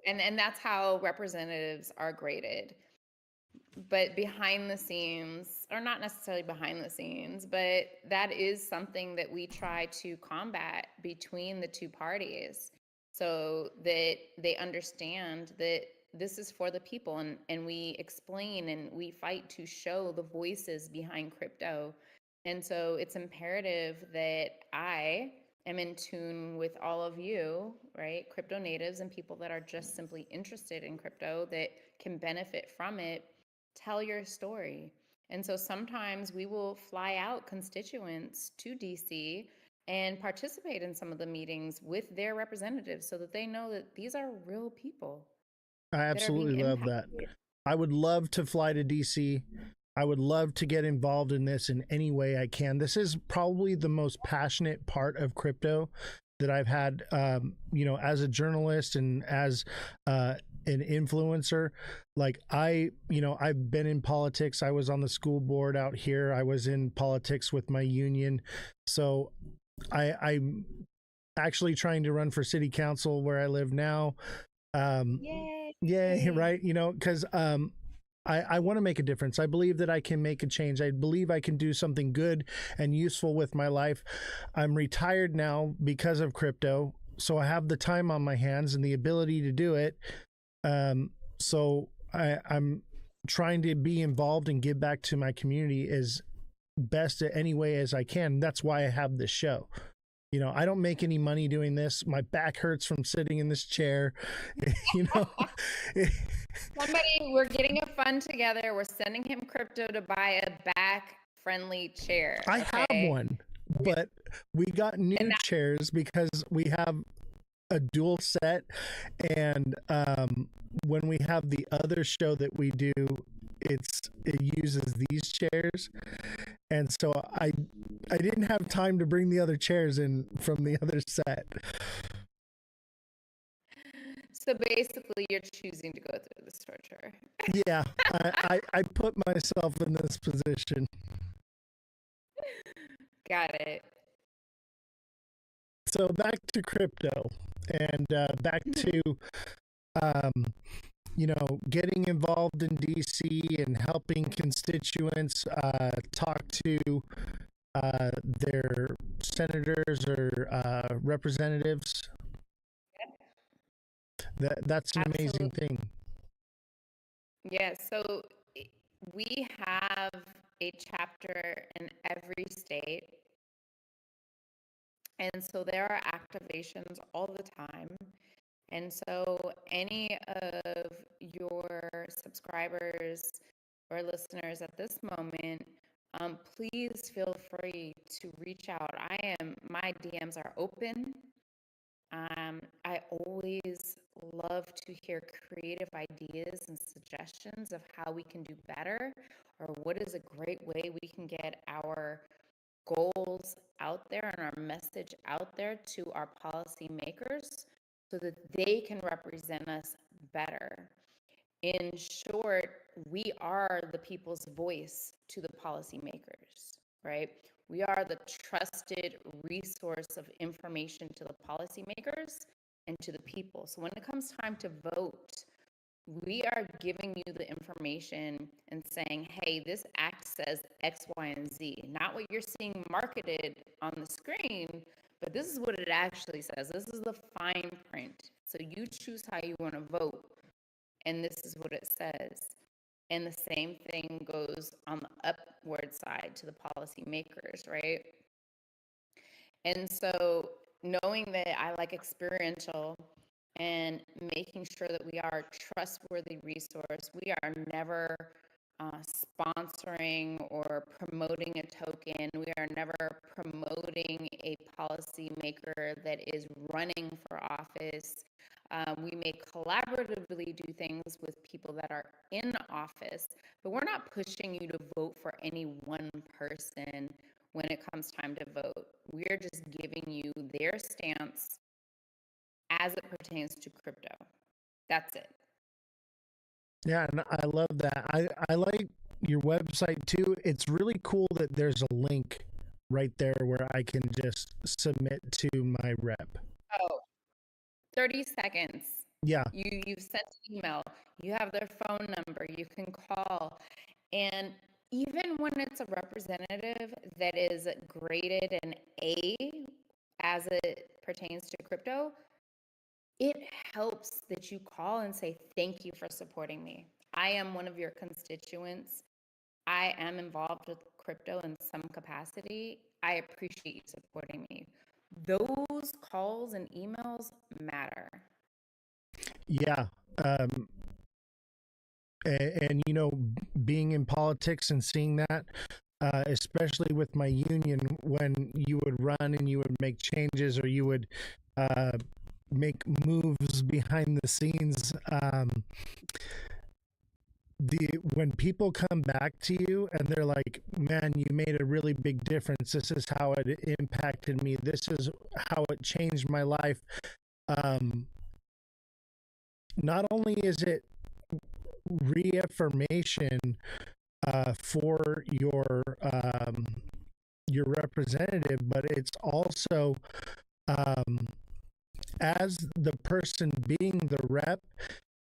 and that's how representatives are graded. But behind the scenes, or not necessarily behind the scenes, but that is something that we try to combat between the two parties so that they understand that this is for the people, and we explain and we fight to show the voices behind crypto. And so it's imperative that I am in tune with all of you, right? Crypto natives and people that are just simply interested in crypto that can benefit from it. Tell your story. And so sometimes we will fly out constituents to DC and participate in some of the meetings with their representatives so that they know that these are real people. I absolutely love that. I would love to fly to DC. I would love to get involved in this in any way I can. This is probably the most passionate part of crypto that I've had, as a journalist and as an influencer. Like I've been in politics. I was on the school board out here. I was in politics with my union. So I'm actually trying to run for city council where I live now. Yay, right? Because I want to make a difference. I believe that I can make a change. I believe I can do something good and useful with my life. I'm retired now because of crypto, so I have the time on my hands and the ability to do it. So I'm trying to be involved and give back to my community as best in any way as I can. That's why I have this show. You know, I don't make any money doing this. My back hurts from sitting in this chair. You know, Somebody, we're getting a fund together. We're sending him crypto to buy a back-friendly chair. I have one, but we got new chairs because we have a dual set, and when we have the other show that we do, it uses these chairs, and so I didn't have time to bring the other chairs in from the other set. So basically, you're choosing to go through this torture. Yeah, I put myself in this position. Got it. So back to crypto, and back to you know, getting involved in DC and helping constituents talk to their senators or representatives. That's an amazing thing. Yeah, so we have a chapter in every state. And so there are activations all the time. And so any of your subscribers or listeners at this moment, please feel free to reach out. My DMs are open. I always love to hear creative ideas and suggestions of how we can do better, or what is a great way we can get our goals out there and our message out there to our policymakers so that they can represent us better. In short, we are the people's voice to the policymakers, right? We are the trusted resource of information to the policymakers and to the people. So when it comes time to vote, we are giving you the information and saying, hey, this act says X, Y, and Z. Not what you're seeing marketed on the screen, but this is what it actually says. This is the fine print. So you choose how you want to vote, and this is what it says. And the same thing goes on the upward side to the policymakers, right? And so knowing that I like experiential and making sure that we are a trustworthy resource, we are never sponsoring or promoting a token. We are never promoting a policymaker that is running for office. We may collaboratively do things with people that are in office, but we're not pushing you to vote for any one person when it comes time to vote. We're just giving you their stance as it pertains to crypto. That's it. Yeah, and I love that. I like your website too. It's really cool that there's a link right there where I can just submit to my rep. Oh, 30 seconds. Yeah. You've sent an email. You have their phone number. You can call. And even when it's a representative that is graded an A as it pertains to crypto, it helps that you call and say, thank you for supporting me. I am one of your constituents. I am involved with crypto in some capacity. I appreciate you supporting me. Those calls and emails matter. Yeah. And you know, being in politics and seeing that, especially with my union, when you would run and you would make changes or you would make moves behind the scenes, when people come back to you and they're like, man, you made a really big difference, this is how it impacted me, this is how it changed my life, not only is it reaffirmation for your representative, but it's also as the person being the rep,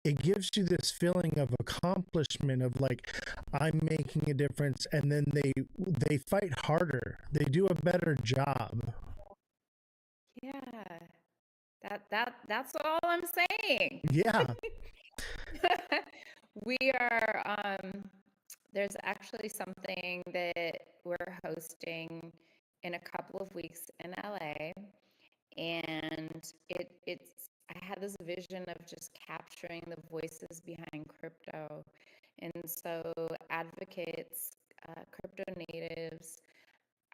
it gives you this feeling of accomplishment of like, I'm making a difference, and then they fight harder, they do a better job. Yeah, that's all I'm saying. Yeah. We are, there's actually something that we're hosting in a couple of weeks in LA. And I had this vision of just capturing the voices behind crypto. And so advocates, crypto natives,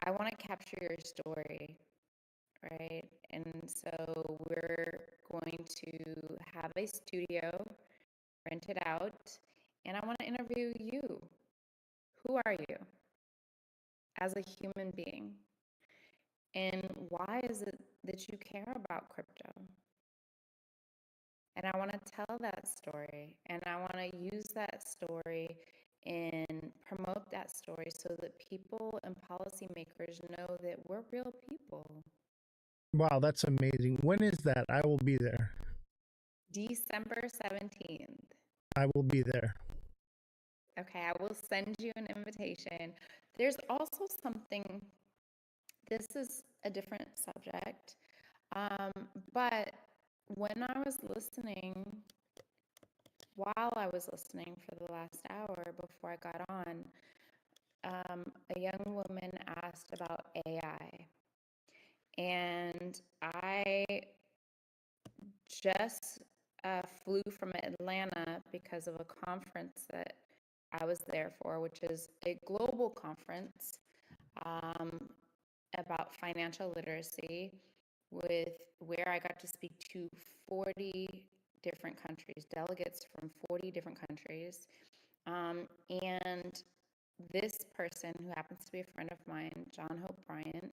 I want to capture your story, right? And so we're going to have a studio rented out, and I want to interview you. Who are you as a human being? And why is it that you care about crypto? And I want to tell that story, and I want to use that story and promote that story so that people and policymakers know that we're real people. Wow, that's amazing. When is that? I will be there. December 17th. I will be there. Okay, I will send you an invitation. There's also something, this is a different subject, but when I was listening, while I was listening for the last hour before I got on, a young woman asked about AI. And I just flew from Atlanta because of a conference that I was there for, which is a global conference um, about financial literacy, with where I got to speak to 40 different countries, delegates from 40 different countries. And this person, who happens to be a friend of mine, John Hope Bryant,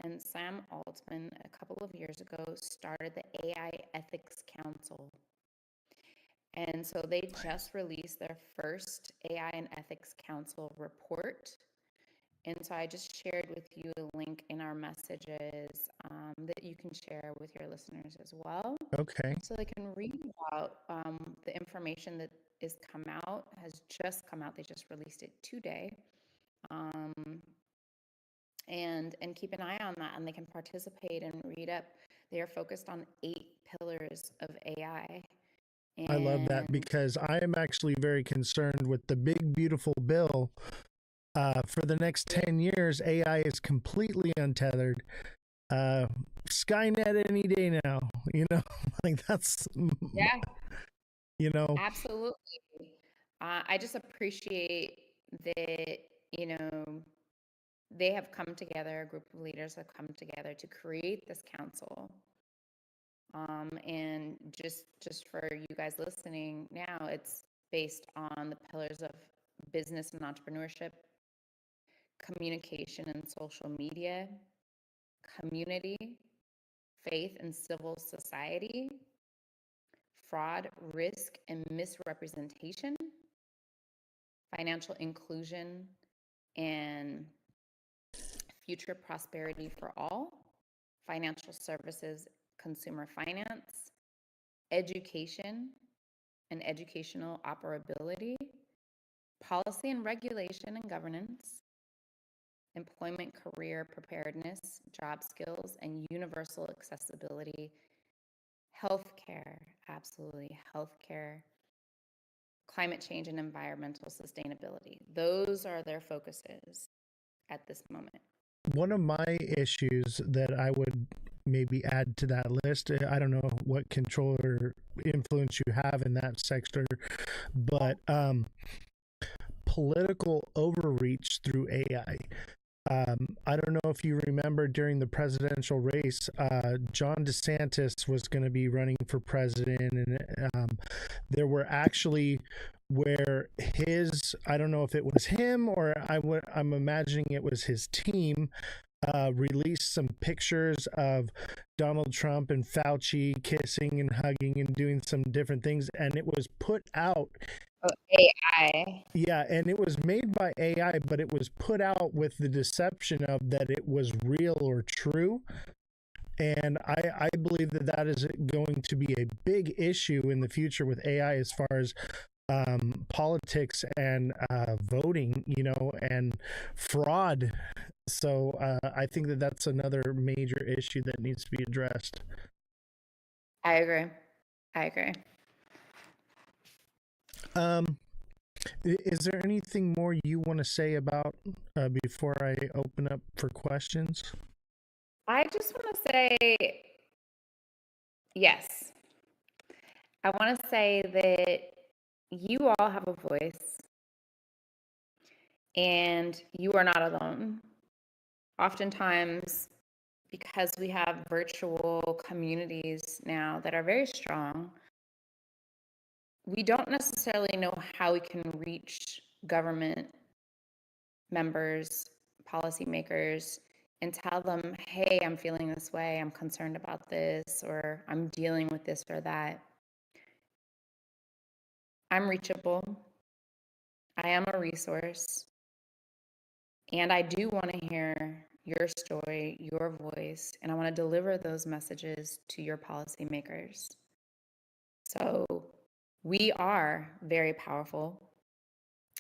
and Sam Altman, a couple of years ago, started the AI Ethics Council. And so they just released their first AI and Ethics Council report. And so I just shared with you a link in our messages that you can share with your listeners as well. Okay. So they can read about the information that has just come out. They just released it today. And keep an eye on that, and they can participate and read up. They are focused on 8 pillars of AI. I love that, And because I am actually very concerned with the big, beautiful bill. For the next 10 years, AI is completely untethered. Skynet any day now, like that's, yeah, absolutely. absolutely. I just appreciate that, you know, they have come together, a group of leaders have come together to create this council. And just for you guys listening now, it's based on the pillars of business and entrepreneurship, communication and social media, community, faith and civil society, fraud, risk, and misrepresentation, financial inclusion, and future prosperity for all, financial services, consumer finance, education and educational operability, policy and regulation and governance, employment career preparedness, job skills, and universal accessibility, healthcare, absolutely, healthcare, climate change and environmental sustainability. Those are their focuses at this moment. One of my issues that I would maybe add to that list, I don't know what control or influence you have in that sector, but political overreach through AI. I don't know if you remember, during the presidential race, John DeSantis was going to be running for president, and there were actually where I don't know if it was him or I'm imagining it was his team, released some pictures of Donald Trump and Fauci kissing and hugging and doing some different things, and it was put out. Oh, AI. Yeah, and it was made by AI, but it was put out with the deception of that it was real or true. And I believe that is going to be a big issue in the future with AI, as far as politics and voting, and fraud. So I think that that's another major issue that needs to be addressed. I agree. Um, is there anything more you want to say about before I open up for questions? I just want to say yes. I want to say that you all have a voice and you are not alone. Oftentimes, because we have virtual communities now that are very strong, we don't necessarily know how we can reach government members, policymakers, and tell them, hey, I'm feeling this way, I'm concerned about this, or I'm dealing with this or that. I'm reachable. I am a resource. And I do want to hear your story, your voice, and I want to deliver those messages to your policymakers. So we are very powerful.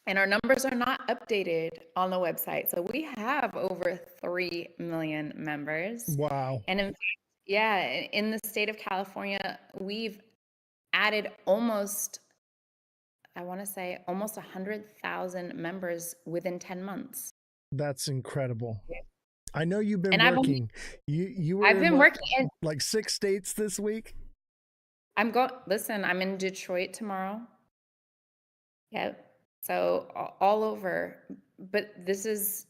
And our numbers are not updated on the website. So we have over 3 million members. Wow. And in fact, yeah, in the state of California, we've added almost, I want to say, almost 100,000 members within 10 months. That's incredible. I know you've been And working. You were I've been working in like 6 states this week. Listen, I'm in Detroit tomorrow. Yep. So all over. But this is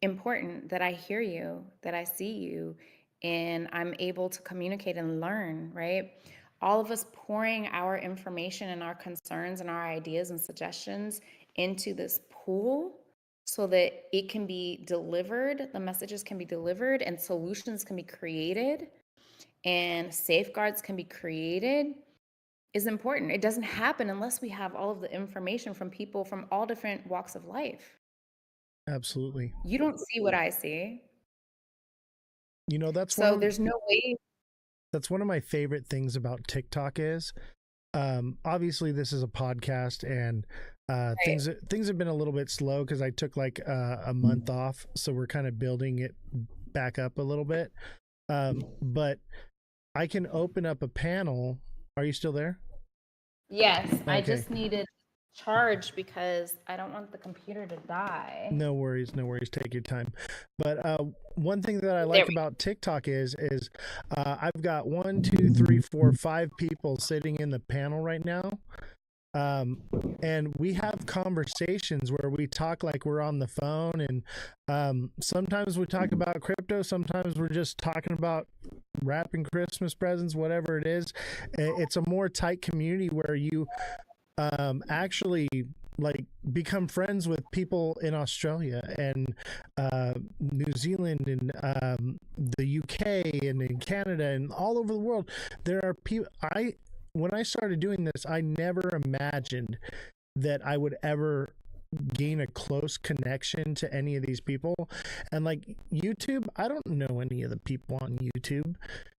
important that I hear you, that I see you, and I'm able to communicate and learn, right? All of us pouring our information and our concerns and our ideas and suggestions into this pool so that it can be delivered, the messages can be delivered, and solutions can be created, and safeguards can be created is important. It doesn't happen unless we have all of the information from people from all different walks of life. Absolutely. You don't see what I see. You know, that's there's no way. That's one of my favorite things about TikTok is obviously this is a podcast and Right. things have been a little bit slow because I took like a month off, so we're kind of building it back up a little bit. But I can open up a panel. Are you still there? Yes, I Okay. just needed charge because I don't want the computer to die. No worries, no worries. Take your time. But one thing that I There like we about TikTok is I've got 1, 2, 3, 4, 5 people sitting in the panel right now. And we have conversations where we talk like we're on the phone, and sometimes we talk about crypto, sometimes we're just talking about wrapping Christmas presents, whatever it is. It's a more tight community where you actually like become friends with people in Australia and New Zealand and the UK and in Canada and all over the world. There are people. When I started doing this, I never imagined that I would ever gain a close connection to any of these people. And like YouTube, I don't know any of the people on YouTube.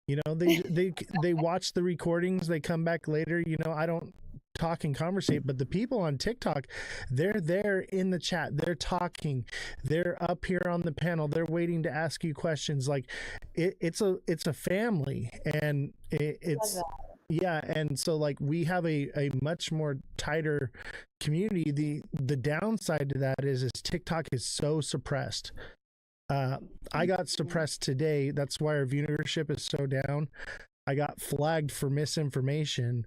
You know, they watch the recordings, they come back later. You know, I don't talk and conversate, but the people on TikTok, they're there in the chat, they're talking, they're up here on the panel, they're waiting to ask you questions. Like it's a family, and it's yeah. And so like we have a much more tighter community. The downside to that is TikTok is so suppressed. I got suppressed today. That's why our viewership is so down. I got flagged for misinformation.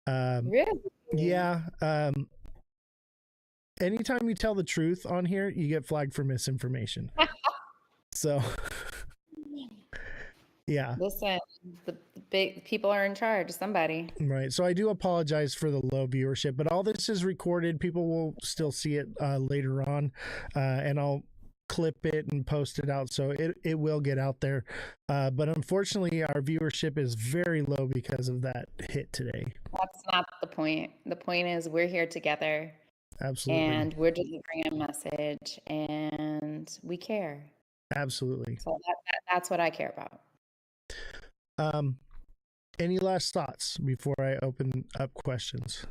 Really? Yeah. Anytime you tell the truth on here, you get flagged for misinformation. So, yeah. Listen, the big people are in charge. Somebody. Right. So I do apologize for the low viewership, but all this is recorded. People will still see it later on, and I'll clip it and post it out, so it will get out there. But unfortunately, our viewership is very low because of that hit today. That's not the point. The point is we're here together. Absolutely. And we're delivering a message, and we care. Absolutely. So that's what I care about. Any last thoughts before I open up questions?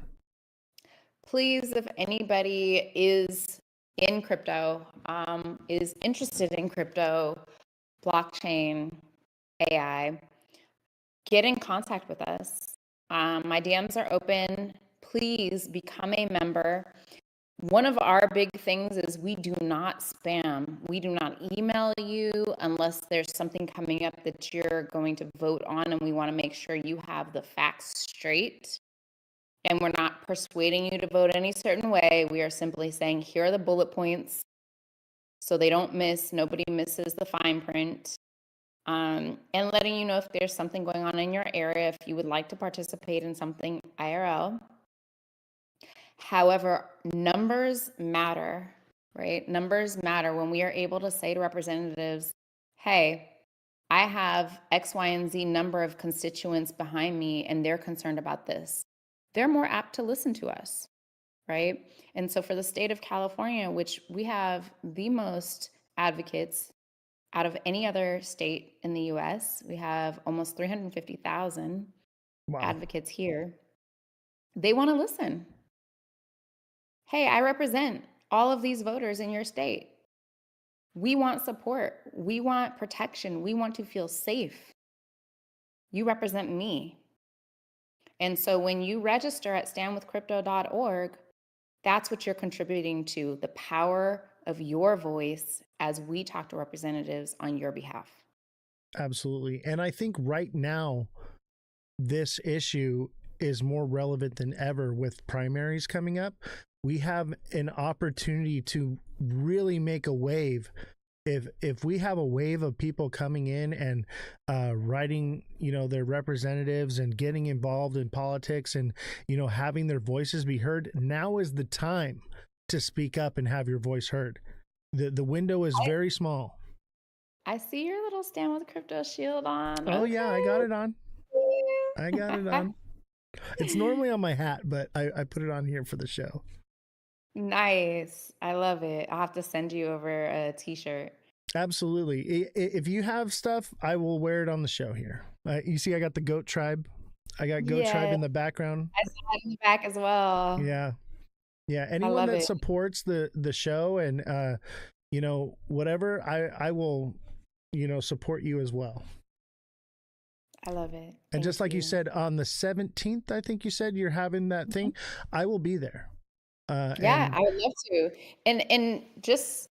Please, if anybody is in crypto, is interested in crypto, blockchain, AI, get in contact with us. My DMs are open. please become a member. One of our big things is we do not spam. We do not email you unless there's something coming up that you're going to vote on, and we want to make sure you have the facts straight. And we're not persuading you to vote any certain way. We are simply saying, here are the bullet points so they don't miss, nobody misses the fine print. And letting you know if there's something going on in your area, if you would like to participate in something IRL. However, numbers matter, right? Numbers matter when we are able to say to representatives, hey, I have X, Y, and Z number of constituents behind me, and they're concerned about this. They're more apt to listen to us, right? And so for the state of California, which we have the most advocates out of any other state in the US, we have almost 350,000 advocates here. They want to listen. Hey, I represent all of these voters in your state. We want support. We want protection. We want to feel safe. You represent me. And so when you register at standwithcrypto.org, that's what you're contributing to, the power of your voice as we talk to representatives on your behalf. Absolutely. And I think right now, this issue is more relevant than ever with primaries coming up. We have an opportunity to really make a wave. If we have a wave of people coming in and writing, their representatives and getting involved in politics and, having their voices be heard, now is the time to speak up and have your voice heard. The window is very small. I see your little Stand with Crypto shield on. Oh, yeah, I got it on. I got it on. It's normally on my hat, but I put it on here for the show. Nice. I love it. I'll have to send you over a t-shirt. Absolutely. If you have stuff, I will wear it on the show here. You see, I got the Goat Tribe. I got Goat Tribe in the background. I saw it in the back as well. Yeah. Yeah. Anyone that supports the show and, whatever, I will, support you as well. I love it. And just like you said, on the 17th, I think you said you're having that thing. I will be there. Yeah, I would love to. And just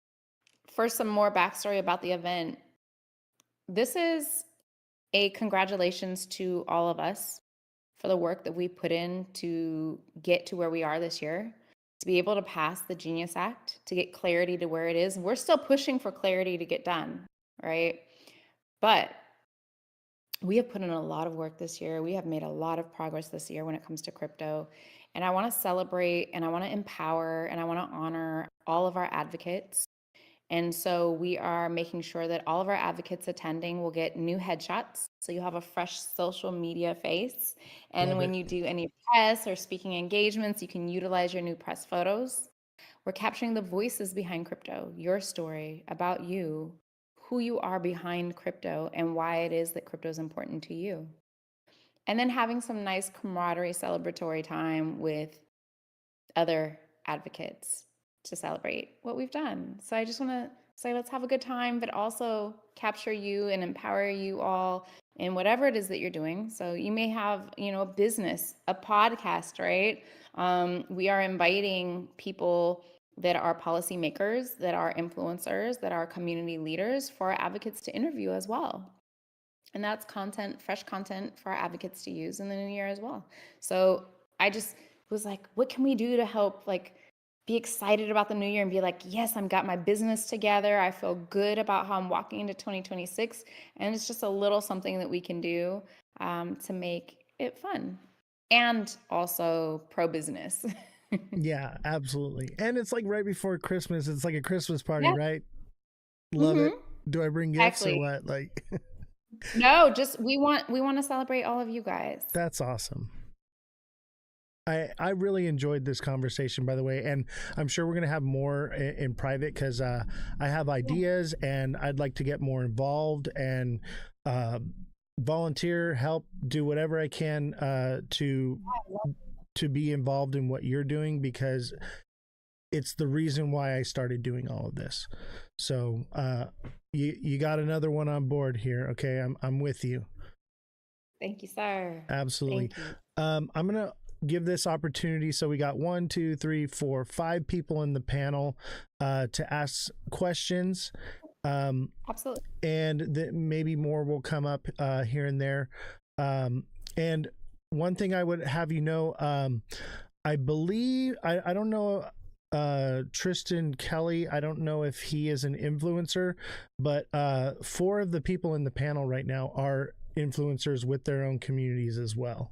for some more backstory about the event, this is a congratulations to all of us for the work that we put in to get to where we are this year, to be able to pass the Genius Act, to get clarity to where it is. We're still pushing for clarity to get done, right? But we have put in a lot of work this year. We have made a lot of progress this year when it comes to crypto. And I want to celebrate and I want to empower and I want to honor all of our advocates. And so we are making sure that all of our advocates attending will get new headshots. So you have a fresh social media face. And when you do any press or speaking engagements, you can utilize your new press photos. We're capturing the voices behind crypto, your story about you, who you are behind crypto, and why it is that crypto is important to you. And then having some nice camaraderie celebratory time with other advocates to celebrate what we've done. So I just want to say, let's have a good time, but also capture you and empower you all in whatever it is that you're doing. So you may have, a business, a podcast, right? We are inviting people that are policymakers, that are influencers, that are community leaders for our advocates to interview as well. And that's content, fresh content for our advocates to use in the new year as well. So I just was like, what can we do to help be excited about the new year and be like, yes, I've got my business together. I feel good about how I'm walking into 2026. And it's just a little something that we can do to make it fun and also pro-business. Yeah, absolutely. And it's like right before Christmas. It's like a Christmas party, right? Love it. Do I bring gifts or what? No, just we want to celebrate all of you guys. That's awesome. I really enjoyed this conversation, by the way, and I'm sure we're going to have more in private because I have ideas and I'd like to get more involved and volunteer, help, do whatever I can to be involved in what you're doing, because it's the reason why I started doing all of this. So you got another one on board here. Okay, I'm with you. Thank you, sir. Absolutely. Thank you. I'm gonna give this opportunity. So we got 1, 2, 3, 4, 5 people in the panel to ask questions. Absolutely. And maybe more will come up here and there. And one thing I would have you know, I believe, I don't know, Tristan Kelly, I don't know if he is an influencer, but 4 of the people in the panel right now are influencers with their own communities as well.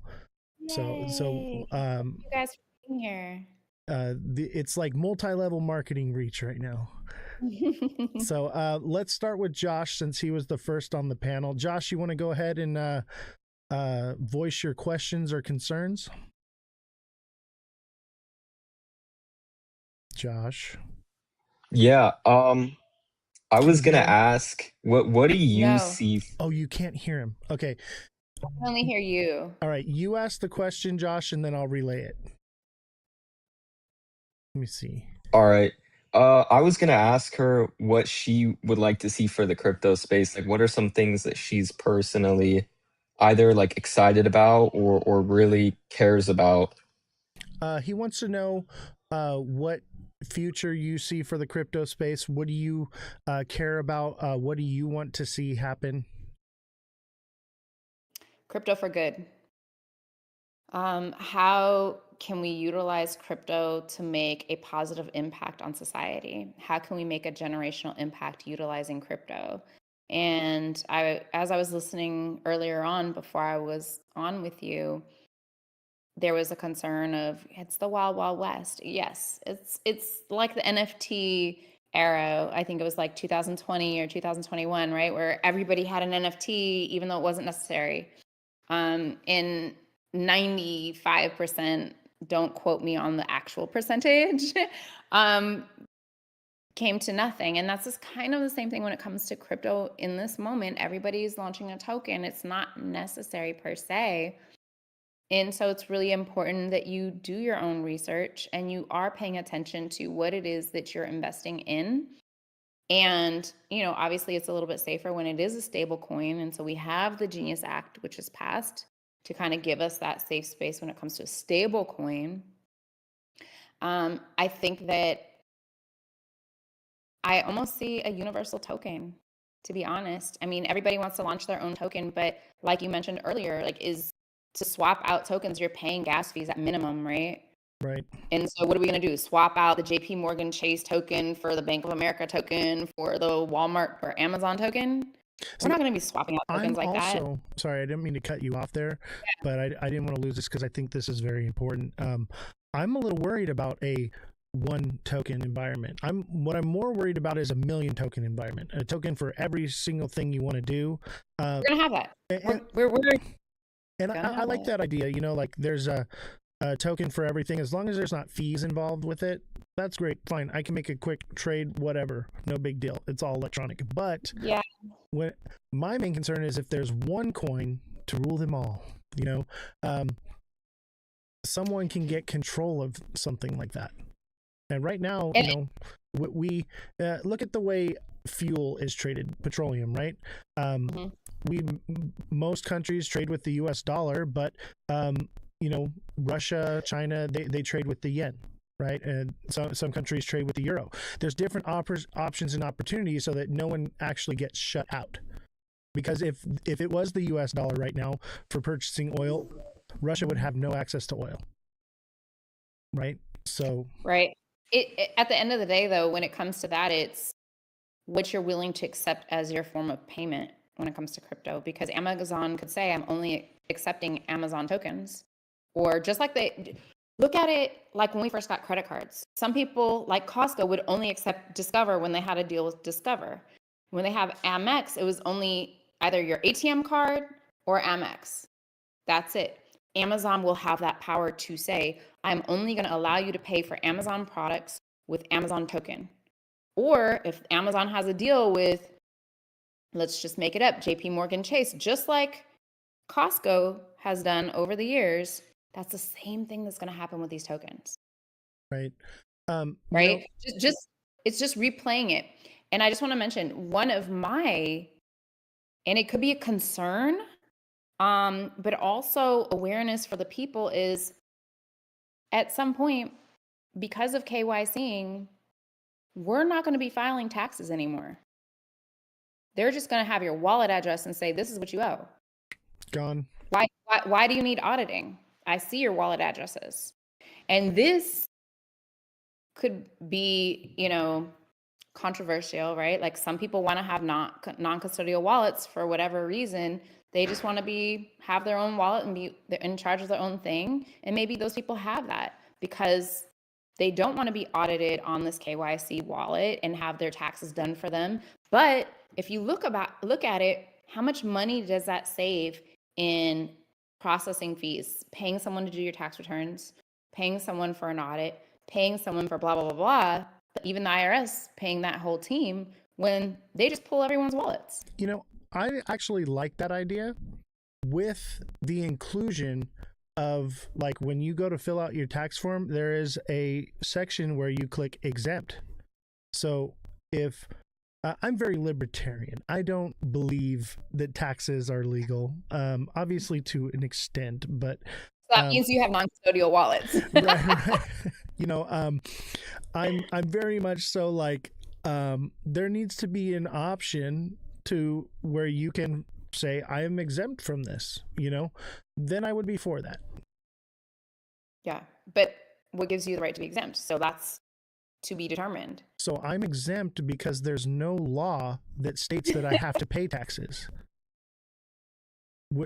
Yay. So you guys for being here. it's like multi-level marketing reach right now. So let's start with Josh, since he was the first on the panel. Josh, you want to go ahead and voice your questions or concerns? Josh. Yeah. I was Can you gonna hear him? ask, what do you No. see? Oh, you can't hear him. Okay. I can only hear you. All right. You ask the question, Josh, and then I'll relay it. Let me see. All right. I was gonna ask her what she would like to see for the crypto space. Like, what are some things that she's personally either like excited about or really cares about? He wants to know what future you see for the crypto space. What do you care about? What do you want to see happen? Crypto for good. How can we utilize crypto to make a positive impact on society? How can we make a generational impact utilizing crypto? And as I was listening earlier on, before I was on with you, there was a concern of it's the wild, wild west. Yes, it's like the NFT era. I think it was like 2020 or 2021, right? Where everybody had an NFT, even though it wasn't necessary. And 95%, don't quote me on the actual percentage, came to nothing. And that's just kind of the same thing when it comes to crypto in this moment. Everybody's launching a token. It's not necessary per se. And so it's really important that you do your own research and you are paying attention to what it is that you're investing in. And, obviously it's a little bit safer when it is a stable coin. And so we have the Genius Act, which is passed to kind of give us that safe space when it comes to a stable coin. I think that I almost see a universal token, to be honest. I mean, everybody wants to launch their own token, but like you mentioned earlier, is to swap out tokens, you're paying gas fees at minimum, right? Right. And so what are we going to do? Swap out the JP Morgan Chase token for the Bank of America token, for the Walmart or Amazon token? We're not going to be swapping out tokens like that. Sorry, I didn't mean to cut you off there, but I didn't want to lose this because I think this is very important. I'm a little worried about a one token environment. What I'm more worried about is a million token environment, a token for every single thing you want to do. We're going to have that. And I like that idea. There's a token for everything. As long as there's not fees involved with it, that's great. Fine. I can make a quick trade, whatever. No big deal. It's all electronic. But yeah, my main concern is if there's one coin to rule them all, someone can get control of something like that. And right now, we look at the way fuel is traded, petroleum, right? Most countries trade with the US dollar, but Russia, China, they trade with the yen, right? And some countries trade with the euro. There's different options and opportunities so that no one actually gets shut out. Because if it was the US dollar right now for purchasing oil, Russia would have no access to oil, right? So right. At the end of the day, though, when it comes to that, it's what you're willing to accept as your form of payment when it comes to crypto. Because Amazon could say, I'm only accepting Amazon tokens. Or just like look at it like when we first got credit cards. Some people, like Costco, would only accept Discover when they had a deal with Discover. When they have Amex, it was only either your ATM card or Amex. That's it. Amazon will have that power to say, I'm only going to allow you to pay for Amazon products with Amazon token. Or if Amazon has a deal with, let's just make it up, JP Morgan Chase, just like Costco has done over the years, that's the same thing that's going to happen with these tokens. Right. Right. It's just replaying it. And I just want to mention one of and it could be a concern, but also awareness for the people is at some point, because of KYCing, we're not going to be filing taxes anymore. They're just going to have your wallet address and say, this is what you owe. Gone. Why do you need auditing? I see your wallet addresses. And this could be, controversial, right? Like some people want to have non-custodial wallets for whatever reason. They just want to have their own wallet and be in charge of their own thing. And maybe those people have that because they don't want to be audited on this KYC wallet and have their taxes done for them. But if you look at it, how much money does that save in processing fees, paying someone to do your tax returns, paying someone for an audit, paying someone for blah, blah, blah, blah, even the IRS paying that whole team when they just pull everyone's wallets. I actually like that idea with the inclusion of, like, when you go to fill out your tax form, there is a section where you click exempt. So if I'm very libertarian, I don't believe that taxes are legal, obviously to an extent, but so that means you have non-custodial wallets. right. I'm very much so like, there needs to be an option to where you can say, I am exempt from this, then I would be for that. Yeah. But what gives you the right to be exempt? So that's to be determined. So I'm exempt because there's no law that states that I have to pay taxes.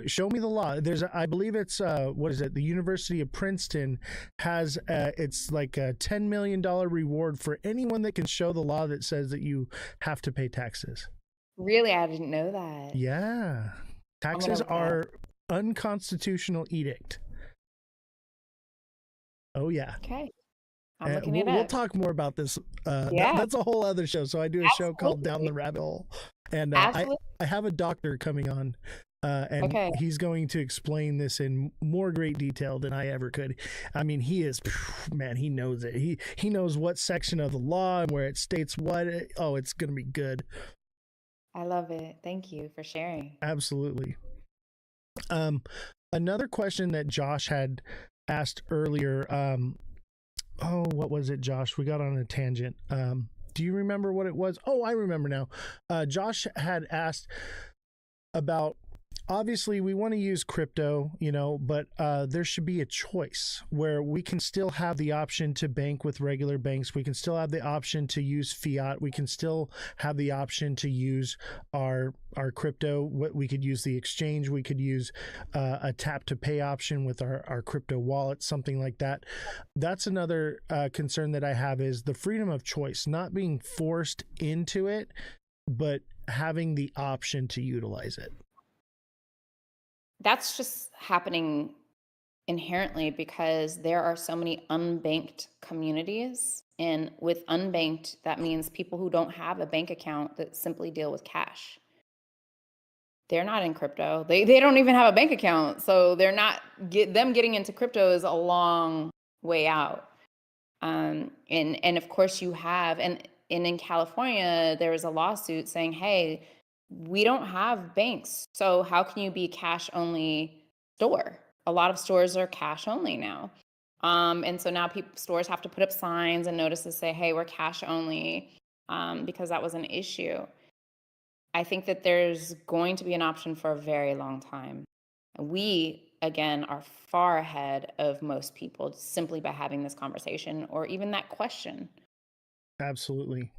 Show me the law. I believe it's what is it? The University of Princeton has it's like a $10 million reward for anyone that can show the law that says that you have to pay taxes. Really? I didn't know that. Yeah. Taxes are unconstitutional edict. Oh yeah. Okay. I'm looking it up. We'll talk more about this. That's a whole other show. So I do a show called Down the Rabbit Hole, and I have a doctor coming on. And he's going to explain this in more great detail than I ever could. I mean, he knows it. He knows what section of the law and where it states what. It's going to be good. I love it. Thank you for sharing. Absolutely. Another question that Josh had asked earlier. What was it, Josh? We got on a tangent. Do you remember what it was? Oh, I remember now. Josh had asked about, obviously we want to use crypto, but there should be a choice where we can still have the option to bank with regular banks. We can still have the option to use fiat. We can still have the option to use our crypto. We could use the exchange. We could use a tap to pay option with our crypto wallet, something like that. That's another concern that I have, is the freedom of choice, not being forced into it, but having the option to utilize it. That's just happening inherently because there are so many unbanked communities. And with unbanked, that means people who don't have a bank account that simply deal with cash. They're not in crypto. They don't even have a bank account. So they're not them getting into crypto is a long way out. And of course you have, and in California, there was a lawsuit saying, hey, we don't have banks. So how can you be cash only store? A lot of stores are cash only now. And so now stores have to put up signs and notices say, hey, we're cash only, because that was an issue. I think that there's going to be an option for a very long time. We, again, are far ahead of most people simply by having this conversation or even that question. Absolutely.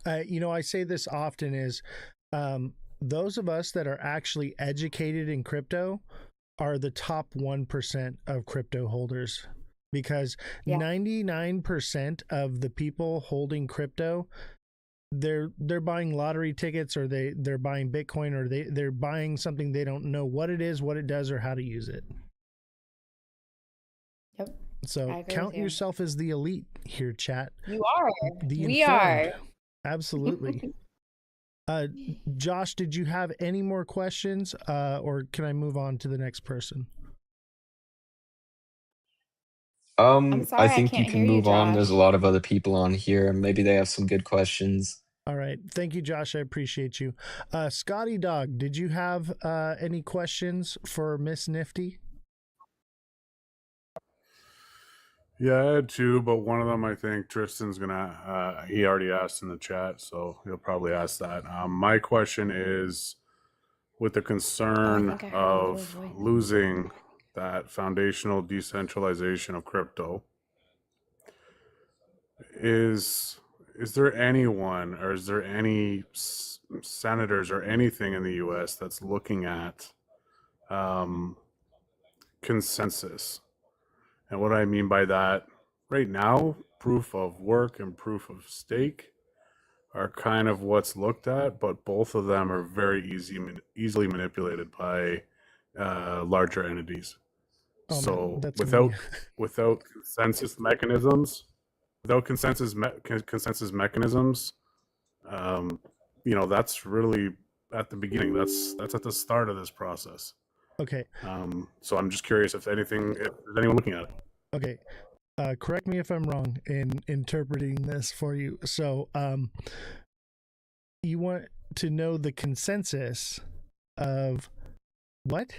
I say this often is, those of us that are actually educated in crypto are the top 1% of crypto holders, because 99% of the people holding crypto, they're buying lottery tickets, or they're buying Bitcoin, or they're buying something they don't know what it is, what it does, or how to use it. Yep. So count yourself as the elite here, chat. You are. We are. Absolutely. Josh, did you have any more questions, or can I move on to the next person? I'm sorry, I think you can move on. There's a lot of other people on here. Maybe they have some good questions. All right. Thank you, Josh. I appreciate you. Scotty Dog, did you have any questions for Miss Nifty? Yeah, I had two, but one of them I think Tristan's gonna. He already asked in the chat, so he'll probably ask that. My question is, with the Oh, I concern think I heard a little of voice. losing that foundational decentralization of crypto, is there anyone or is there any senators or anything in the U.S. that's looking at um, consensus? And what I mean by that, right now, proof of work and proof of stake are kind of what's looked at, but both of them are very easily manipulated by larger entities. Oh man, So that's gonna be without consensus mechanisms, consensus mechanisms, um, that's really at the beginning. That's at the start of this process. okay. So I'm just curious if there's anyone looking at it. Okay. Correct me if I'm wrong in interpreting this for you. So, you want to know the consensus of what?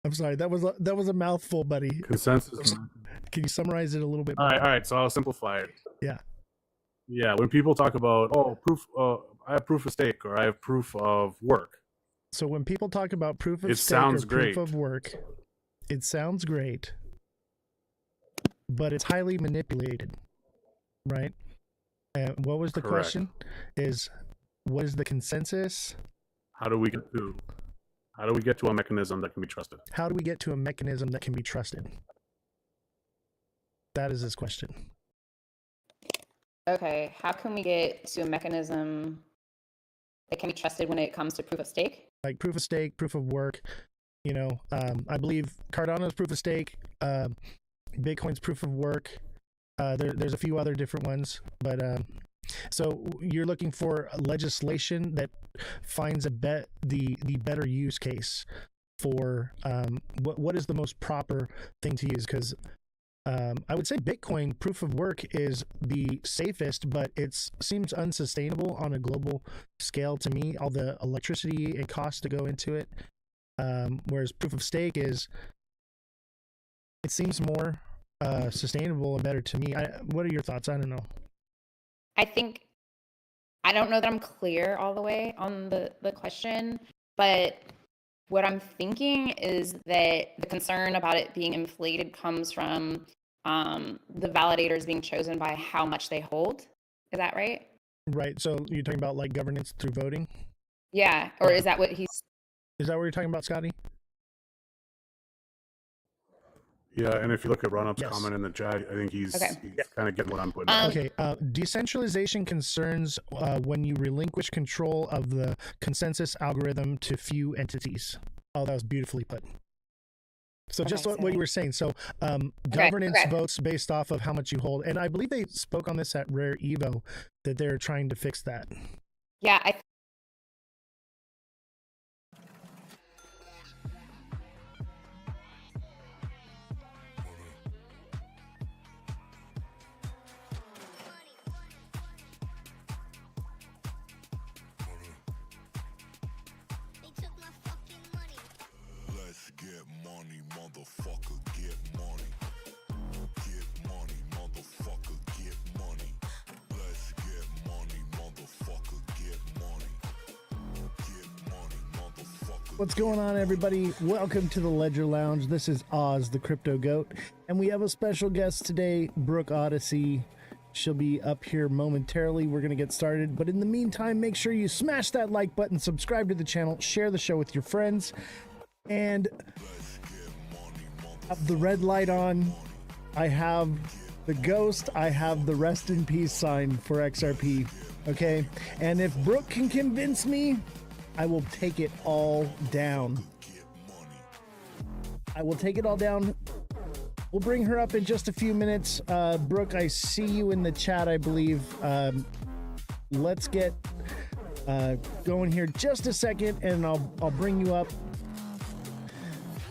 I'm sorry, that was a mouthful, buddy. Consensus. Can you summarize it a little bit All more? right. So I'll simplify it. Yeah. Yeah. When people talk about proof, I have proof of stake or I have proof of work. So when people talk about proof of It stake or sounds proof great. of work, it sounds great, but it's highly manipulated, right? And what was the Correct. question? What is the consensus? How do we get to a mechanism that can be trusted? How do we get to a mechanism that can be trusted? That is his question. Okay, how can we get to a mechanism that can be trusted when it comes to proof of stake? Like proof of stake, proof of work. I believe Cardano's proof of stake, Bitcoin's proof of work. There's a few other different ones, but so you're looking for legislation that finds the better use case for what is the most proper thing to use, because I would say Bitcoin proof of work is the safest, but it seems unsustainable on a global scale to me, all the electricity and costs to go into it. Whereas proof of stake it seems more sustainable and better to me. What are your thoughts? I don't know. I don't know that I'm clear all the way on the question, but what I'm thinking is that the concern about it being inflated comes from the validators being chosen by how much they hold. Is that right? Right. So you're talking about like governance through voting? Yeah. Or Yeah. is that what he's... Is that what you're talking about, Scotty? Yeah, and if you look at Ronup's Yes. comment in the chat, I think he's Okay. kind of getting what I'm putting out. Okay. Decentralization concerns when you relinquish control of the consensus algorithm to few entities. Oh, that was beautifully put. So Okay, just what so- you were saying. So governance votes based off of how much you hold. And I believe they spoke on this at Rare Evo, that they're trying to fix that. Yeah, Let's get money, motherfucker, get money. Get money, motherfucker, get money. Let's get money, motherfucker, get money. Get money, motherfucker. What's going on, everybody? Welcome to the Ledger Lounge. This is Oz, the Crypto Goat, and we have a special guest today, Brooke Odyssey. She'll be up here momentarily. We're going to get started, but in the meantime, make sure you smash that like button, subscribe to the channel, share the show with your friends, and have the red light on. I have the ghost. I have the rest in peace sign for XRP. Okay, and if Brooke can convince me, I will take it all down. I will take it all down. We'll bring her up in just a few minutes. Brooke, I see you in the chat, I believe. Let's get going here just a second, and I'll bring you up.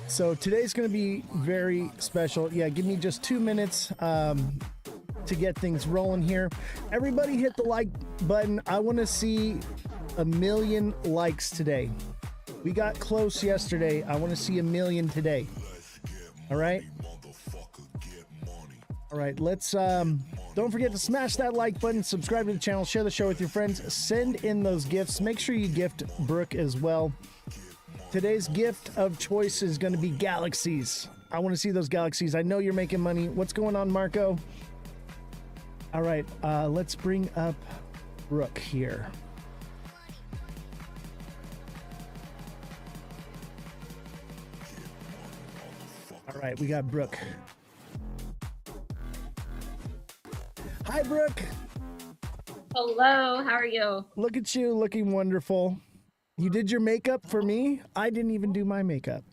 So today's going to be very special. Yeah, give me just 2 minutes to get things rolling here. Everybody hit the like button. I want to see 1 million likes today. We got close yesterday. I want to see 1 million today. All right? All right, let's don't forget to smash that like button, subscribe to the channel, share the show with your friends, send in those gifts. Make sure you gift Brooke as well. Today's gift of choice is going to be galaxies. I want to see those galaxies. I know you're making money. What's going on, Marco? All right, let's bring up Brooke here. All right, we got Brooke. Hi, Brooke. Hello, how are you? Look at you, looking wonderful. You did your makeup for me? I didn't even do my makeup.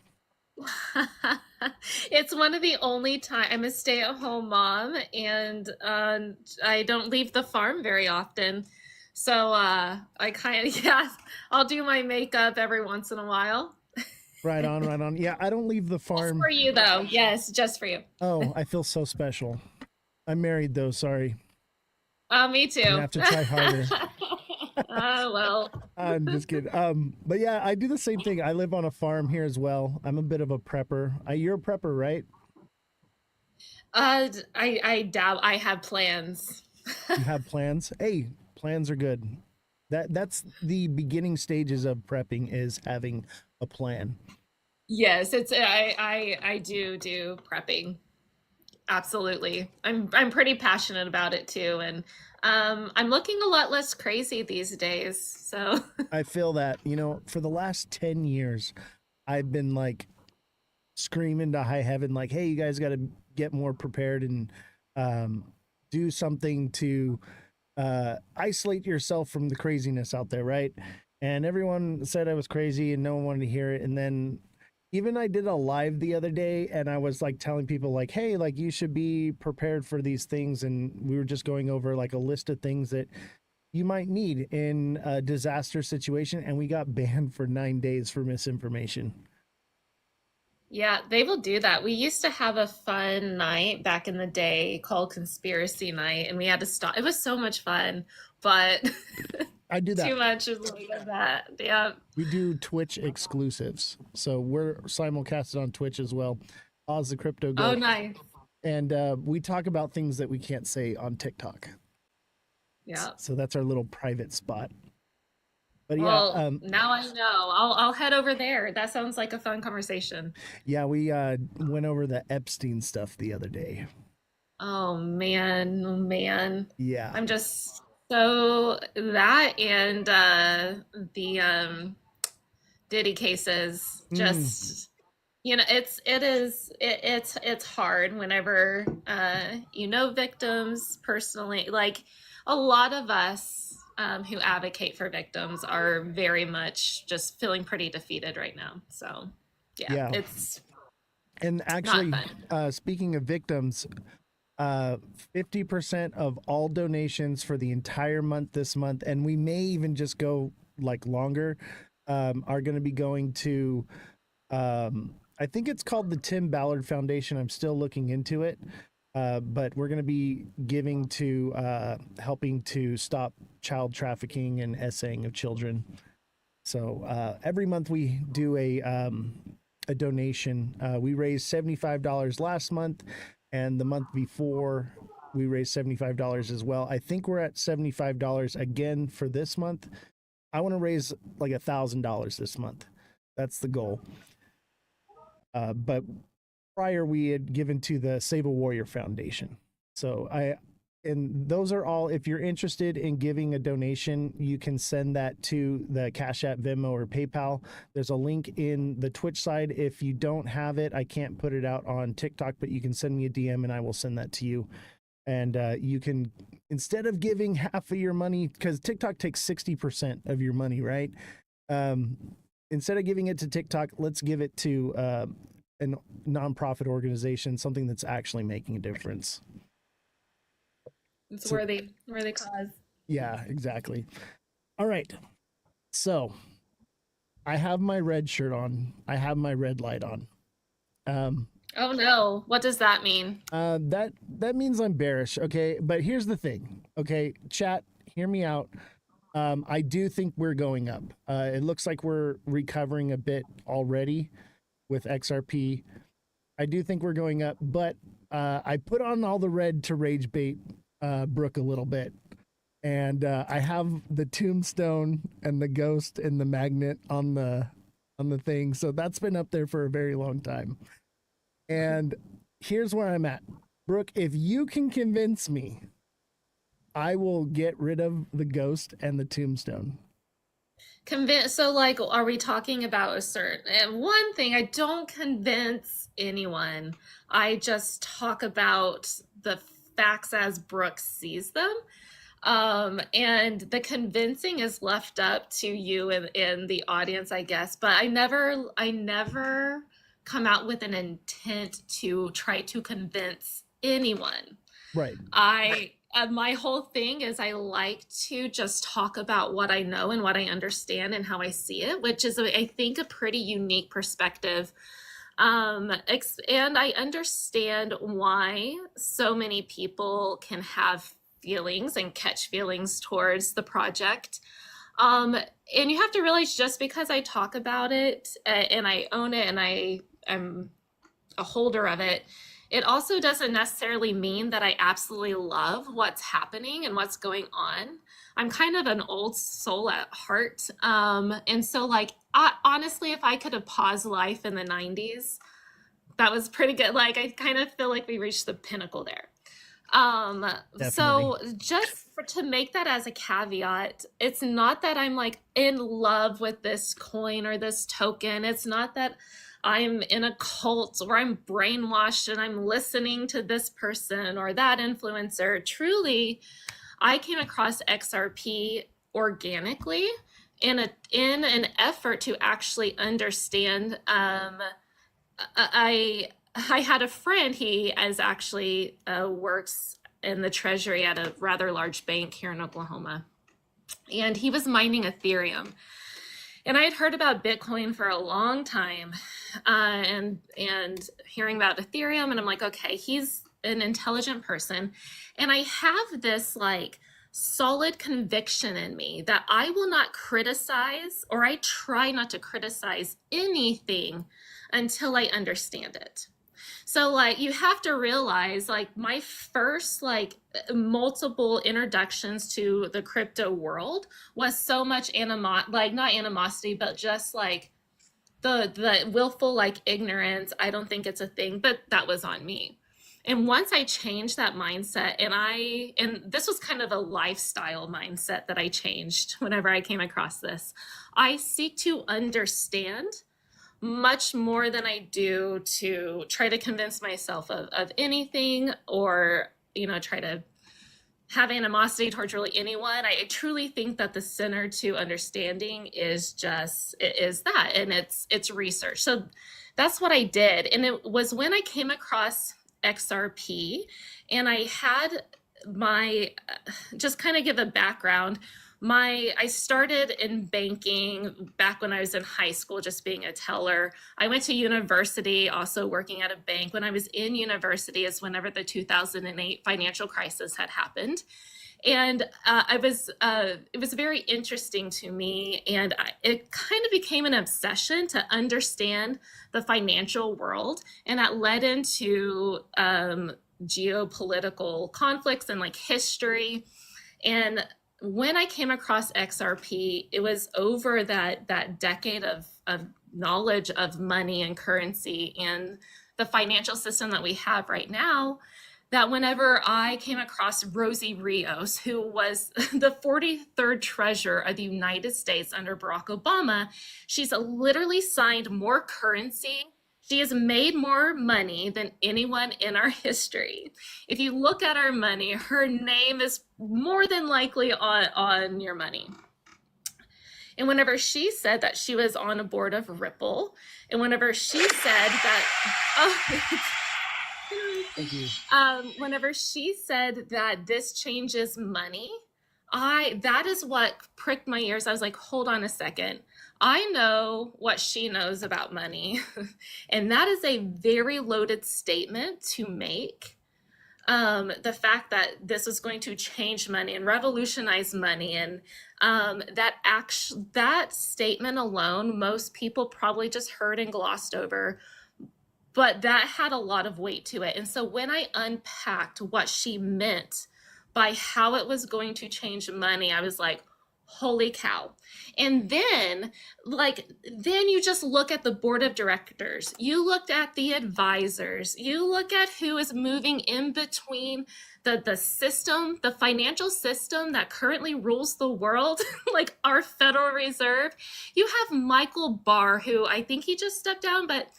It's one of the only time I'm a stay-at-home mom, and I don't leave the farm very often. So I kind of yeah, I'll do my makeup every once in a while. Right on, right on. Yeah, I don't leave the Just farm. for you though. Yes, just for you. Oh, I feel so special. I'm married though, sorry. Me too. I have to try harder. Well. I'm just kidding. But yeah, I do the same thing. I live on a farm here as well. I'm a bit of a prepper. You're a prepper, right? I doubt I have plans. You have plans? Hey, plans are good. That's the beginning stages of prepping, is having a plan. Yes, it's I do prepping. Absolutely. I'm pretty passionate about it too, and I'm looking a lot less crazy these days. So I feel that, you know, for the last 10 years, I've been like screaming to high heaven, like, hey, you guys got to get more prepared and do something to isolate yourself from the craziness out there, right? And everyone said I was crazy and no one wanted to hear it. And then even I did a live the other day and I was like telling people like, hey, like you should be prepared for these things. And we were just going over like a list of things that you might need in a disaster situation. And we got banned for 9 days for misinformation. yeah, they will do that. We used to have a fun night back in the day called Conspiracy Night, and we had to stop. It was so much fun, but I do that. too much is like that. Yeah. We do Twitch exclusives. So we're simulcasted on Twitch as well. Ozthecryptogoat. Oh, nice. And we talk about things that we can't say on TikTok. Yeah. So that's our little private spot. But yeah, Well, now I know. I'll head over there. That sounds like a fun conversation. yeah, we went over the Epstein stuff the other day. Oh man, oh man. Yeah. I'm just so that and the Diddy cases just you know it's hard whenever you know victims personally, like a lot of us who advocate for victims are very much just feeling pretty defeated right now. So yeah. It's And actually, not fun. Speaking of victims, 50% of all donations for the entire month this month, and we may even just go like longer, are going to be going to, I think it's called the Tim Ballard Foundation. I'm still looking into it. But we're going to be giving to helping to stop child trafficking and essaying of children. So every month we do a donation. We raised $75 last month, and the month before we raised $75 as well. I think we're at $75 again for this month. I want to raise like $1,000 this month. That's the goal. But prior we had given to the Save a Warrior Foundation. So and those are all, if you're interested in giving a donation, you can send that to the Cash App, Venmo, or PayPal. There's a link in the Twitch side. If you don't have it, I can't put it out on TikTok, but you can send me a DM and I will send that to you. And you can, instead of giving half of your money, because TikTok takes 60% of your money, right? Instead of giving it to TikTok, let's give it to a nonprofit organization, something that's actually making a difference. It's worthy cause. Yeah, exactly. All right. So I have my red shirt on. I have my red light on. Oh no, what does that mean? That means I'm bearish. Okay. But here's the thing. Okay. Chat, hear me out. I do think we're going up. It looks like we're recovering a bit already with XRP. I do think we're going up, but I put on all the red to rage bait Brooke a little bit. And I have the tombstone and the ghost and the magnet on the thing. So that's been up there for a very long time. And here's where I'm at. Brooke, if you can convince me, I will get rid of the ghost and the tombstone. So like, are we talking about a certain, and one thing, I don't convince anyone. I just talk about the facts as Brooke sees them. And the convincing is left up to you in the audience, I guess. But I never come out with an intent to try to convince anyone. Right. My whole thing is I like to just talk about what I know and what I understand and how I see it, which is, I think, a pretty unique perspective. And I understand why so many people can have feelings and catch feelings towards the project. And you have to realize, just because I talk about it and I own it and I am a holder of it, it also doesn't necessarily mean that I absolutely love what's happening and what's going on. I'm kind of an old soul at heart. And so like, honestly, if I could have paused life in the 90s, that was pretty good. Like, I kind of feel like we reached the pinnacle there. So just to make that as a caveat, it's not that I'm like in love with this coin or this token. It's not that I'm in a cult or I'm brainwashed and I'm listening to this person or that influencer. Truly, I came across XRP organically in an effort to actually understand. I had a friend, he is actually works in the treasury at a rather large bank here in Oklahoma. And he was mining Ethereum. And I had heard about Bitcoin for a long time and hearing about Ethereum. And I'm like, okay, he's an intelligent person. And I have this like solid conviction in me that I will not criticize, or I try not to criticize anything until I understand it. So like, you have to realize, like, my first like multiple introductions to the crypto world was so much not animosity, but just like the willful like ignorance. I don't think it's a thing, but that was on me. And once I changed that mindset, and this was kind of a lifestyle mindset that I changed whenever I came across this, I seek to understand much more than I do to try to convince myself of anything, or, try to have animosity towards really anyone. I truly think that the center to understanding is that, and it's research. So that's what I did. And it was when I came across XRP, and I had just kind of give a background. I started in banking back when I was in high school, just being a teller. I went to university, also working at a bank. When I was in university is whenever the 2008 financial crisis had happened. And it was very interesting to me. And it kind of became an obsession to understand the financial world. And that led into geopolitical conflicts and like history. And when I came across XRP, it was over that decade of knowledge of money and currency and the financial system that we have right now, that whenever I came across Rosie Rios, who was the 43rd treasurer of the United States under Barack Obama, she's literally signed more currency. She has made more money than anyone in our history. If you look at our money, her name is more than likely on your money. And whenever she said that she was on a board of Ripple, and whenever she said that, Thank you. Whenever she said that this changes money, that is what pricked my ears. I was like, hold on a second. I know what she knows about money. And that is a very loaded statement to make. The fact that this is going to change money and revolutionize money, and that statement alone, most people probably just heard and glossed over. but that had a lot of weight to it. And so when I unpacked what she meant by how it was going to change money, I was like, holy cow. And then you just look at the board of directors, you looked at the advisors, you look at who is moving in between the system, the financial system that currently rules the world, like our Federal Reserve. You have Michael Barr, who I think he just stepped down, but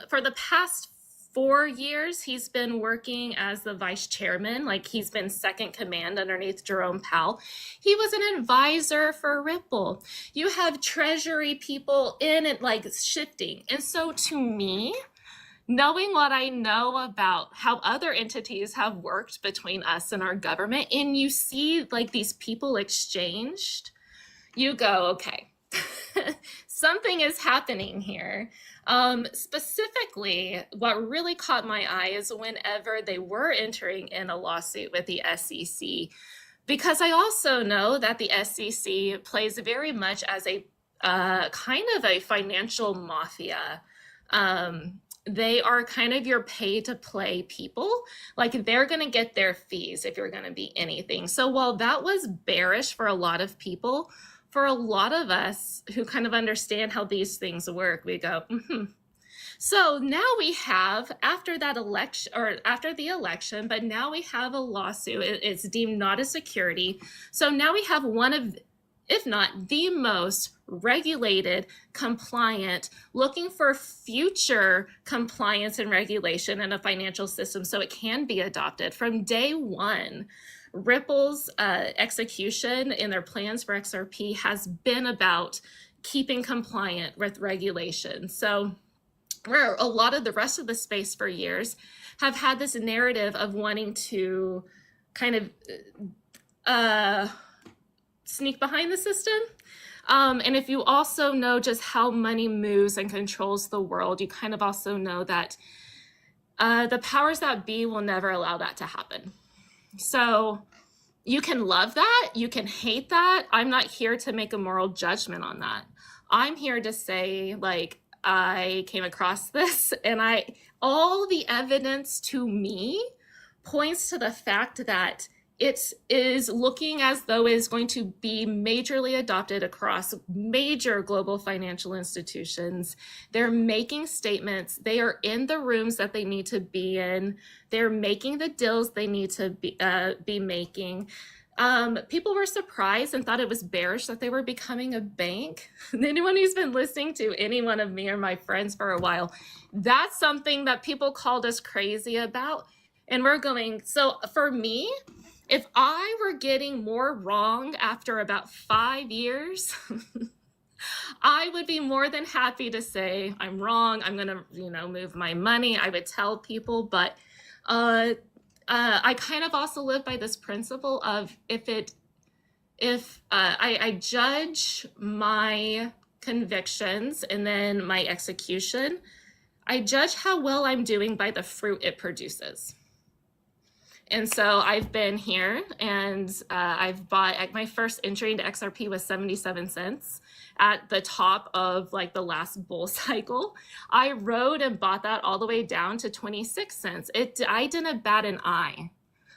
for the past 4 years, he's been working as the vice chairman, like he's been second command underneath Jerome Powell. He was an advisor for Ripple. You have treasury people in it, like shifting. And so to me, knowing what I know about how other entities have worked between us and our government, and you see like these people exchanged, you go, okay, something is happening here. Specifically, what really caught my eye is whenever they were entering in a lawsuit with the SEC, because I also know that the SEC plays very much as a kind of a financial mafia. They are kind of your pay to play people. Like they're going to get their fees if you're going to be anything. So while that was bearish for a lot of people, for a lot of us who kind of understand how these things work, we go, So now we have, after that election, or after the election, but now we have a lawsuit. It's deemed not a security. So now we have one of, if not the most regulated, compliant, looking for future compliance and regulation in a financial system so it can be adopted from day one. Ripple's execution in their plans for XRP has been about keeping compliant with regulation. So where a lot of the rest of the space for years have had this narrative of wanting to kind of sneak behind the system. And if you also know just how money moves and controls the world, you kind of also know that the powers that be will never allow that to happen. So you can love that, you can hate that. I'm not here to make a moral judgment on that. I'm here to say, like, I came across this and all the evidence to me points to the fact that it is looking as though it is going to be majorly adopted across major global financial institutions. They're making statements. They are in the rooms that they need to be in. They're making the deals they need to be making. People were surprised and thought it was bearish that they were becoming a bank. Anyone who's been listening to any one of me or my friends for a while, that's something that people called us crazy about. And we're going, so for me, if I were getting more wrong after about 5 years, I would be more than happy to say I'm wrong. I'm going to, move my money. I would tell people, but I kind of also live by this principle of if I judge my convictions and then my execution, I judge how well I'm doing by the fruit it produces. And so I've been here and I've bought, my first entry into XRP was 77 cents at the top of like the last bull cycle. I rode and bought that all the way down to 26 cents. I didn't bat an eye.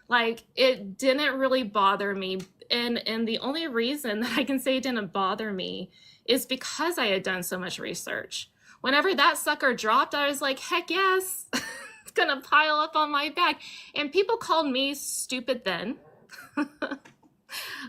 Like it didn't really bother me. And the only reason that I can say it didn't bother me is because I had done so much research. Whenever that sucker dropped, I was like, heck yes. Gonna pile up on my back, and people called me stupid then.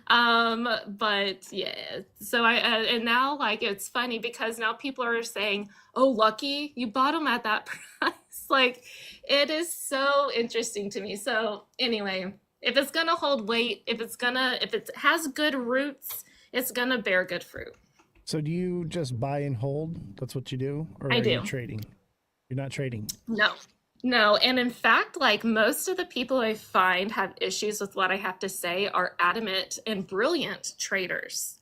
But yeah, so and now like it's funny because now people are saying, oh, lucky you bought them at that price. Like it is so interesting to me. So anyway, if it's gonna hold weight, if it has good roots, it's gonna bear good fruit. So do you just buy and hold? That's what you do? Or I are do. you trading? You're not trading? No, and in fact, like most of the people I find have issues with what I have to say are adamant and brilliant traders.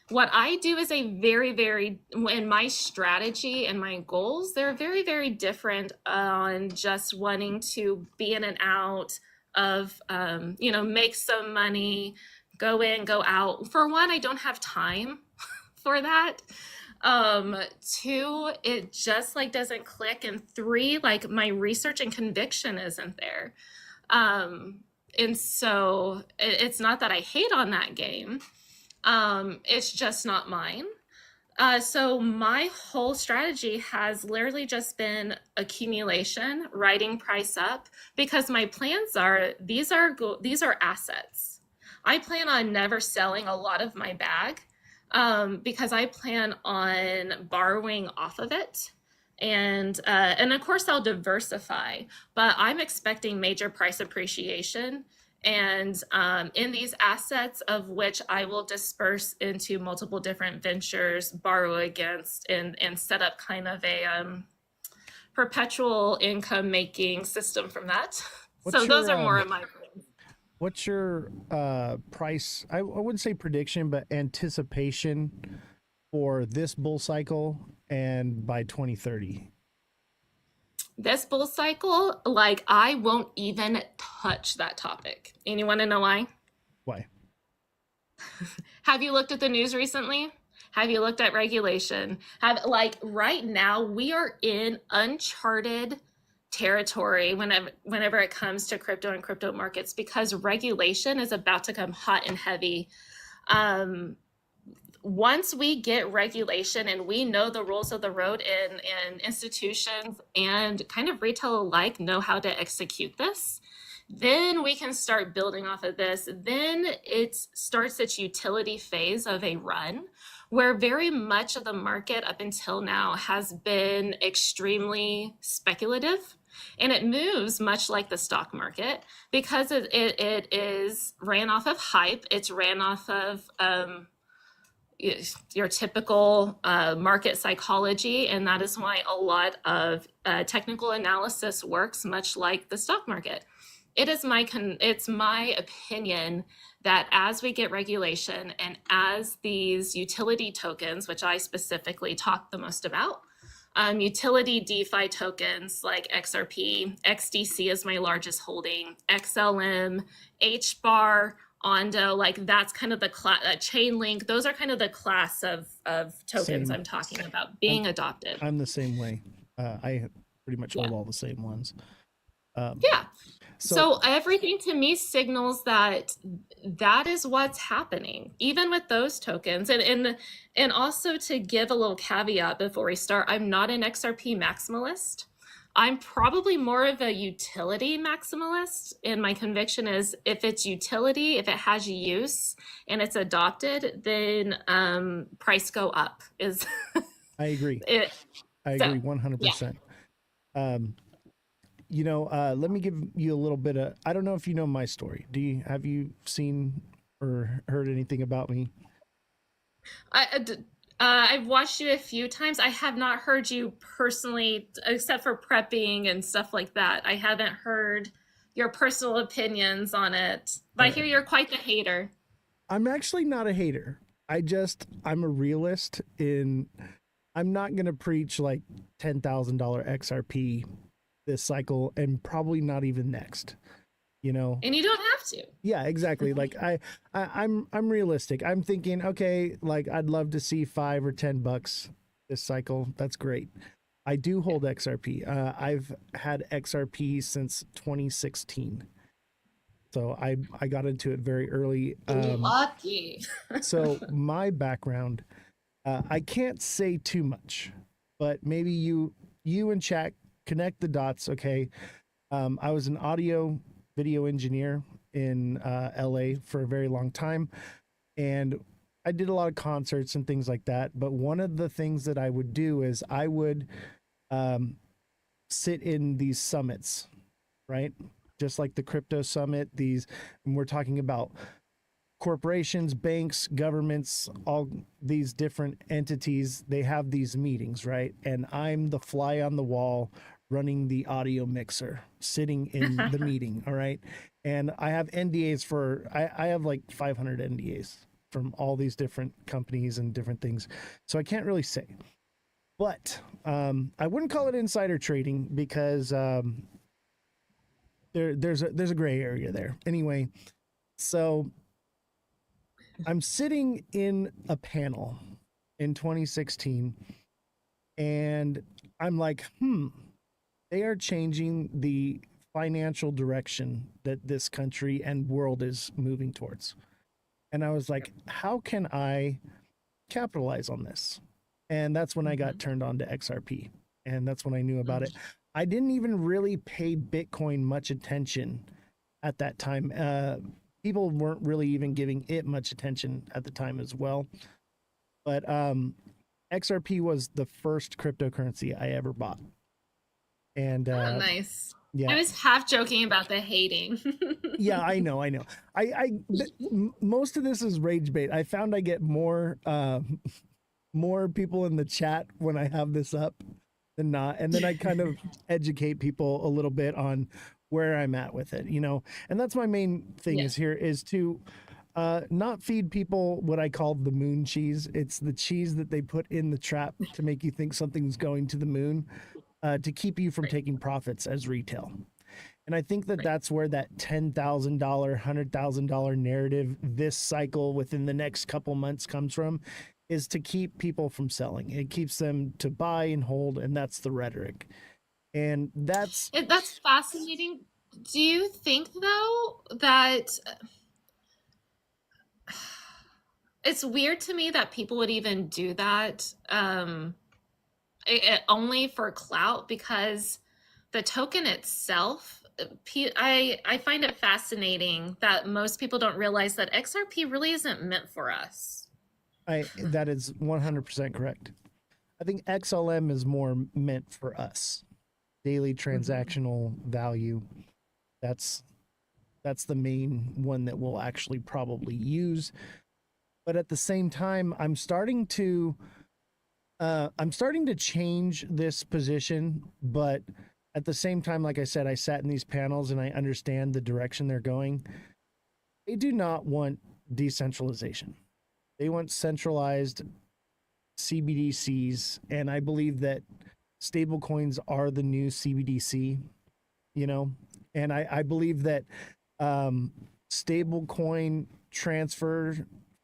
What I do is a in my strategy and my goals, they're very, very different on just wanting to be in and out of, make some money, go in, go out. For one, I don't have time for that. Two, it just like doesn't click. And three, like my research and conviction isn't there. And so it's not that I hate on that game. It's just not mine. So my whole strategy has literally just been accumulation, writing price up, because my plans are these are assets. I plan on never selling a lot of my bag, because I plan on borrowing off of it. And of course I'll diversify, but I'm expecting major price appreciation, and in these assets, of which I will disperse into multiple different ventures, borrow against, and set up kind of a perpetual income making system from that. So those are more of my plans. What's your price? I wouldn't say prediction, but anticipation for this bull cycle and by 2030? This bull cycle, like I won't even touch that topic. And you want to know why? Why? Have you looked at the news recently? Have you looked at regulation? Like right now we are in uncharted territory whenever it comes to crypto and crypto markets, because regulation is about to come hot and heavy. Once we get regulation and we know the rules of the road, and institutions and kind of retail alike know how to execute this, then we can start building off of this. Then it starts its utility phase of a run, where very much of the market up until now has been extremely speculative. And it moves much like the stock market, because it is ran off of hype. It's ran off of your typical market psychology, and that is why a lot of technical analysis works much like the stock market. It's my opinion that as we get regulation, and as these utility tokens, which I specifically talk the most about, utility DeFi tokens like XRP, XDC is my largest holding, XLM, HBAR, Ondo, like that's kind of the Chainlink. Those are kind of the class of tokens I'm talking about being adopted. I'm the same way. I pretty much hold all the same ones. Yeah. So everything to me signals that is what's happening, even with those tokens. And also, to give a little caveat before we start, I'm not an XRP maximalist. I'm probably more of a utility maximalist, and my conviction is if it's utility, if it has use and it's adopted, then price go up. I agree. I agree 100%. Yeah. Let me give you a little bit of, I don't know if you know my story. Have you seen or heard anything about me? I've watched you a few times. I have not heard you personally, except for prepping and stuff like that. I haven't heard your personal opinions on it. But I hear you're quite the hater. I'm actually not a hater. I'm a realist I'm not going to preach like $10,000 XRP this cycle, and probably not even next. And you don't have to. Yeah, exactly. Like I'm realistic. I'm thinking, okay, like I'd love to see $5 or $10 this cycle. That's great. I do hold XRP. I've had XRP since 2016. So I got into it very early. Lucky. So my background, I can't say too much, but maybe you and chat connect the dots. Okay. I was an audio video engineer in LA for a very long time, and I did a lot of concerts and things like that. But one of the things that I would do is I would sit in these summits, right? Just like the crypto summit, and we're talking about corporations, banks, governments, all these different entities. They have these meetings, right? And I'm the fly on the wall running the audio mixer, sitting in the meeting. All right. And I have NDAs I have like 500 NDAs from all these different companies and different things. So I can't really say, but I wouldn't call it insider trading, because there's a gray area there. Anyway, so I'm sitting in a panel, in 2016, and I'm like, they are changing the financial direction that this country and world is moving towards. And I was like, how can I capitalize on this? And that's when I got turned on to XRP. And that's when I knew about it. I didn't even really pay Bitcoin much attention at that time. People weren't really even giving it much attention at the time as well. But XRP was the first cryptocurrency I ever bought. And Oh, nice. yeah. I was half joking about the hating. Yeah, I know. Most of this is rage bait. I found I get more people in the chat when I have this up than not, and then I kind of educate people a little bit on where I'm at with it, and that's my main thing is to not feed people what I call the moon cheese. It's the cheese that they put in the trap to make you think something's going to the moon, to keep you from taking profits as retail. And I think that that's where that $10,000, $100,000 narrative this cycle within the next couple months comes from, is to keep people from selling. It keeps them to buy and hold, and that's the rhetoric. And that's fascinating. Do you think, though, that it's weird to me that people would even do that only for clout? Because the token itself, I find it fascinating that most people don't realize that XRP really isn't meant for us. That is 100% correct. I think XLM is more meant for us. Daily transactional value. That's the main one that we'll actually probably use. But at the same time, I'm starting to change this position, but at the same time, like I said, I sat in these panels and I understand the direction they're going. They do not want decentralization. They want centralized CBDCs, and I believe that stablecoins are the new CBDC, and I believe that stablecoin transfer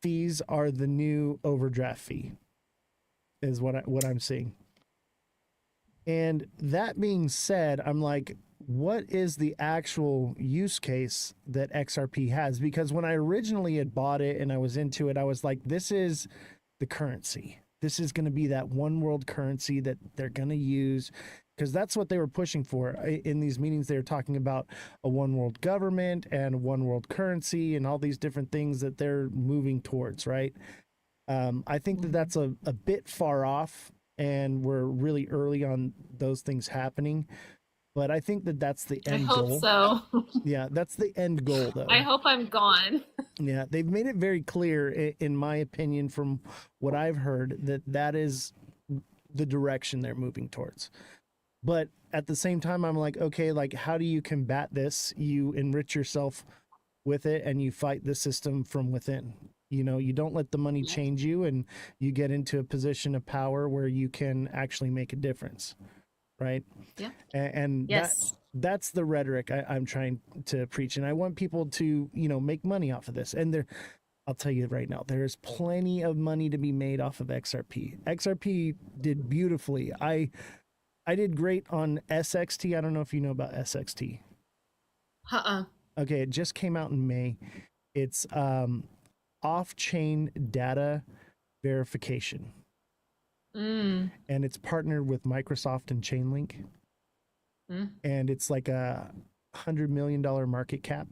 fees are the new overdraft fee, is what I'm seeing. And that being said, I'm like, what is the actual use case that XRP has? Because when I originally had bought it and I was into it, I was like, this is the currency. This is going to be that one world currency that they're going to use, because that's what they were pushing for. In these meetings, they were talking about a one world government and one world currency and all these different things that they're moving towards, right? I think that that's a bit far off, and we're really early on those things happening. But I think that that's the end goal. I hope so. Yeah, that's the end goal, though. I hope I'm gone. Yeah, they've made it very clear, in my opinion, from what I've heard, that is the direction they're moving towards. But at the same time, I'm like, okay, like, how do you combat this? You enrich yourself with it and you fight the system from within. You don't let the money change you, and you get into a position of power where you can actually make a difference. Right. Yeah. And yes, that's the rhetoric I'm trying to preach. And I want people to, make money off of this. And I'll tell you right now, there is plenty of money to be made off of XRP. XRP did beautifully. I did great on SXT. I don't know if you know about SXT. Okay. It just came out in May. It's off-chain data verification. And it's partnered with Microsoft and Chainlink. And it's like a $100 million market cap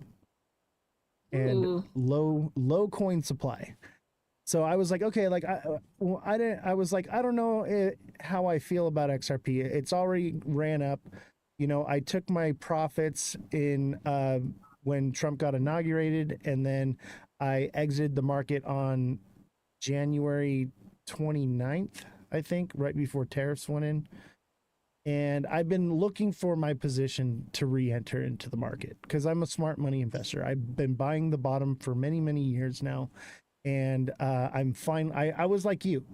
and low coin supply. So I was like, okay, like I don't know how I feel about XRP. It's already ran up. I took my profits in when Trump got inaugurated, and then I exited the market on January 29th, I think, right before tariffs went in. And I've been looking for my position to re-enter into the market because I'm a smart money investor. I've been buying the bottom for many, many years now. And I'm fine. I was like you.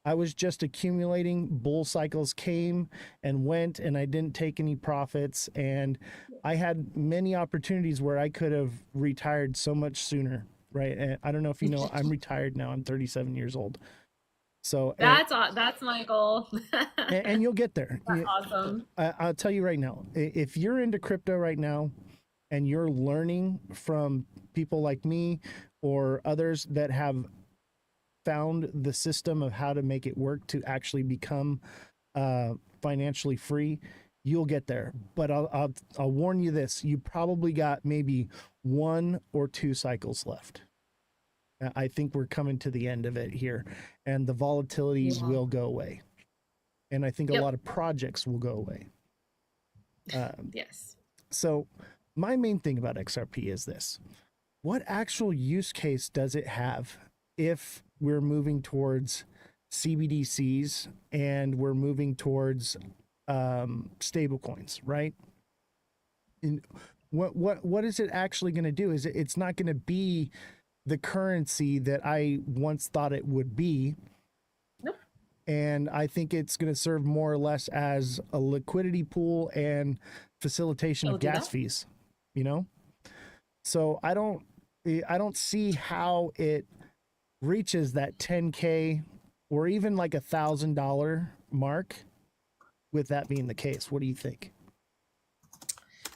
I was just accumulating. Bull cycles came and went, and I didn't take any profits. And I had many opportunities where I could have retired so much sooner, right? And I don't know if you know, I'm retired now. I'm 37 years old. So That's my goal. and you'll get there. That's awesome. I'll tell you right now, if you're into crypto right now and you're learning from people like me or others that have found the system of how to make it work to actually become financially free, you'll get there. But I'll warn you this: you probably got maybe 1 or 2 cycles left. I think we're coming to the end of it here, and the volatilities will go away, and I think a lot of projects will go away. Yes. So my main thing about XRP is this: what actual use case does it have if we're moving towards CBDCs and we're moving towards stable coins, right? And what is it actually going to do? It's not going to be the currency that I once thought it would be. Nope. And I think it's going to serve more or less as a liquidity pool and facilitation of gas fees, you know? So I don't see how it reaches that 10K or even like $1,000 mark with that being the case. What do you think?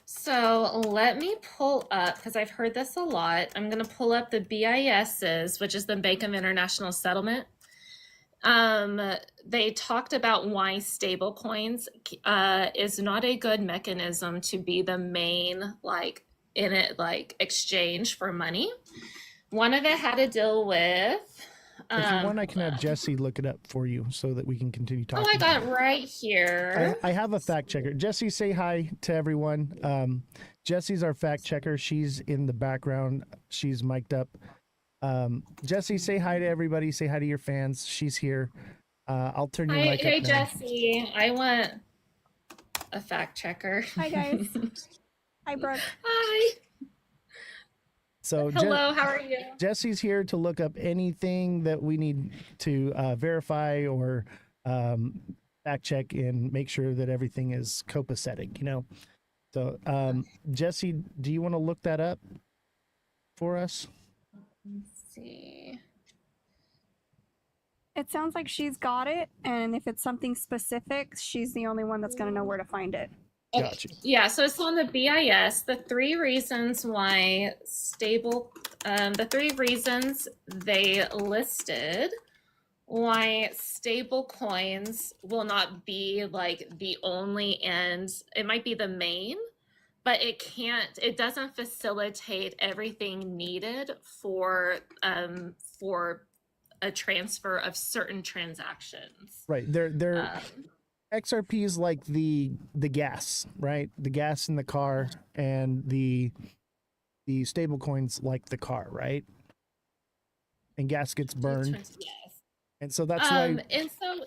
So let me pull up, because I've heard this a lot. I'm going to pull up the BISs, which is the Bank of International Settlement. They talked about why stablecoins is not a good mechanism to be the main exchange for money. One of it had to deal with. If you want, I can have Jesse look it up for you so that we can continue talking. Oh, I got it right here. I have a fact checker. Jesse, say hi to everyone. Jesse's our fact checker. She's in the background. She's mic'd up. Jesse, say hi to everybody. Say hi to your fans. She's here. I'll turn your mic up now. Hey, Jesse. I want a fact checker. Hi, guys. Hi, Brooke. Hi. So hello, how are you? Jesse's here to look up anything that we need to verify or fact check and make sure that everything is copacetic, you know? So Jesse, do you want to look that up for us? Let's see. It sounds like she's got it, and if it's something specific, she's the only one that's going to know where to find it. Okay. Gotcha. Yeah, so it's on the BIS. The 3 reasons why the 3 reasons they listed why stable coins will not be like the only end. It might be the main, but it doesn't facilitate everything needed for a transfer of certain transactions. Right. They're XRP is like the gas, right? The gas in the car, and the stable coins like the car, right? And gas gets burned. Yes. And so that's why. And so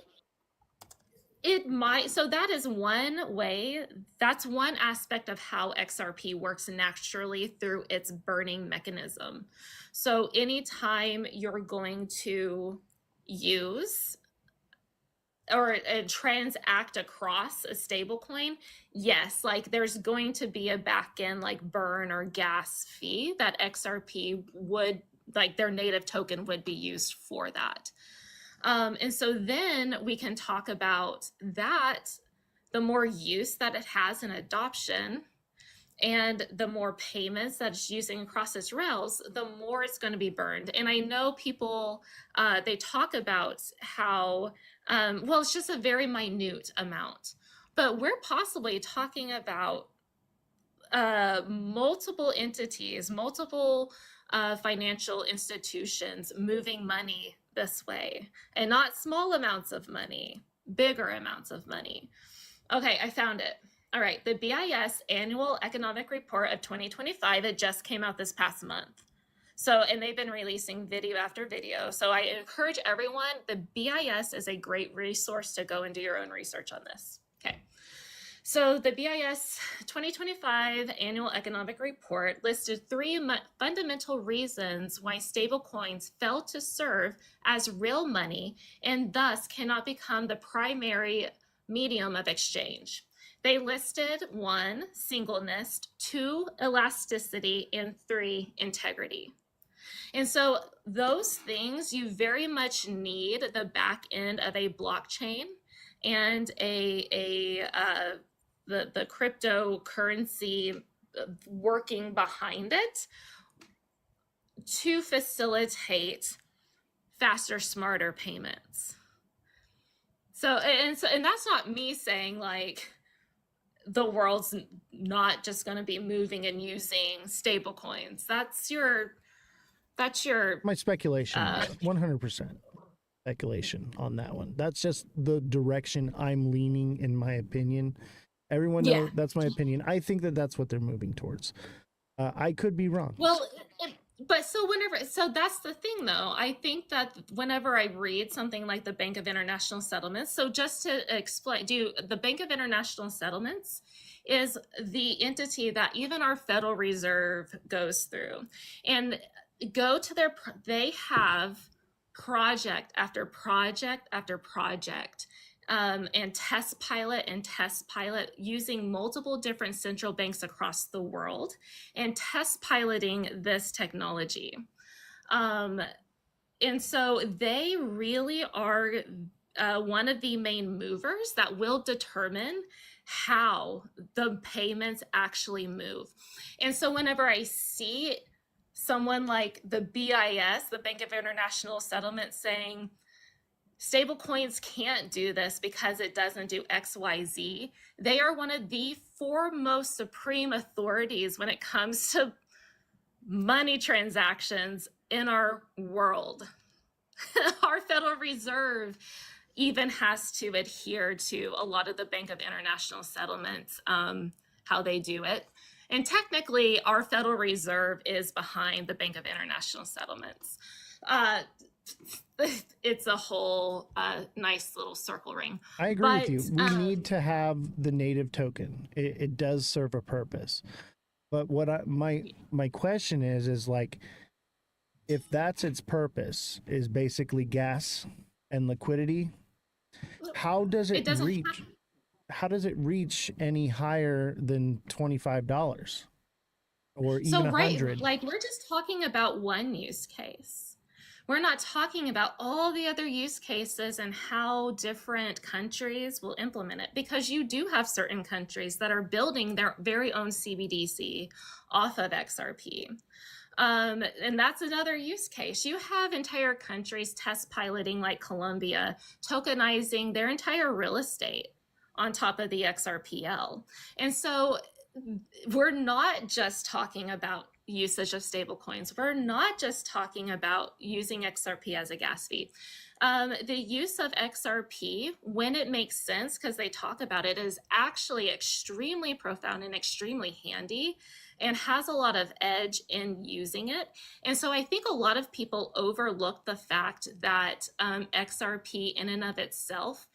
it might. So that is one way. That's one aspect of how XRP works naturally through its burning mechanism. So anytime you're going to use or transact across a stablecoin, yes, like there's going to be a back end like burn or gas fee that XRP would, like their native token would be used for that. And so then we can talk about that, the more use that it has in adoption and the more payments that it's using across its rails, the more it's going to be burned. And I know people, they talk about how, well, it's just a very minute amount, but we're possibly talking about multiple entities, multiple financial institutions moving money this way, and not small amounts of money, bigger amounts of money. Okay, I found it. All right, the BIS Annual Economic Report of 2025 that just came out this past month. So, and they've been releasing video after video. So I encourage everyone, the BIS is a great resource to go and do your own research on this. Okay. So the BIS 2025 Annual Economic Report listed 3 fundamental reasons why stablecoins fail to serve as real money and thus cannot become the primary medium of exchange. They listed 1, singleness, 2, elasticity, and 3, integrity. And so those things, you very much need the back end of a blockchain and the cryptocurrency working behind it to facilitate faster, smarter payments. So that's not me saying like the world's not just going to be moving and using stable coins. That's your My speculation, 100% speculation on that one. That's just the direction I'm leaning, in my opinion. Everyone knows that's my opinion. I think that that's what they're moving towards. I could be wrong. Well, but so that's the thing though. I think that whenever I read something like the Bank of International Settlements, so just to explain, the Bank of International Settlements is the entity that even our Federal Reserve goes through, and they have project after project after project, and test pilot using multiple different central banks across the world and test piloting this technology. And so they really are one of the main movers that will determine how the payments actually move. And so whenever I see someone like the BIS, the Bank of International Settlements, saying stablecoins can't do this because it doesn't do XYZ, they are one of the foremost supreme authorities when it comes to money transactions in our world. Our Federal Reserve even has to adhere to a lot of the Bank of International Settlements, how they do it. And technically, our Federal Reserve is behind the Bank of International Settlements. It's a whole nice little circle ring. I agree with you. We need to have the native token. It does serve a purpose. But what my question is like, if that's its purpose, is basically gas and liquidity, how does it reach? How does it reach any higher than $25 or even $100? Like, we're just talking about one use case. We're not talking about all the other use cases and how different countries will implement it, because you do have certain countries that are building their very own CBDC off of XRP. And that's another use case. You have entire countries test piloting, like Colombia, tokenizing their entire real estate on top of the XRPL. And so we're not just talking about usage of stablecoins. We're not just talking about using XRP as a gas fee. The use of XRP, when it makes sense, because they talk about it, is actually extremely profound and extremely handy and has a lot of edge in using it. And so I think a lot of people overlook the fact that XRP in and of itself,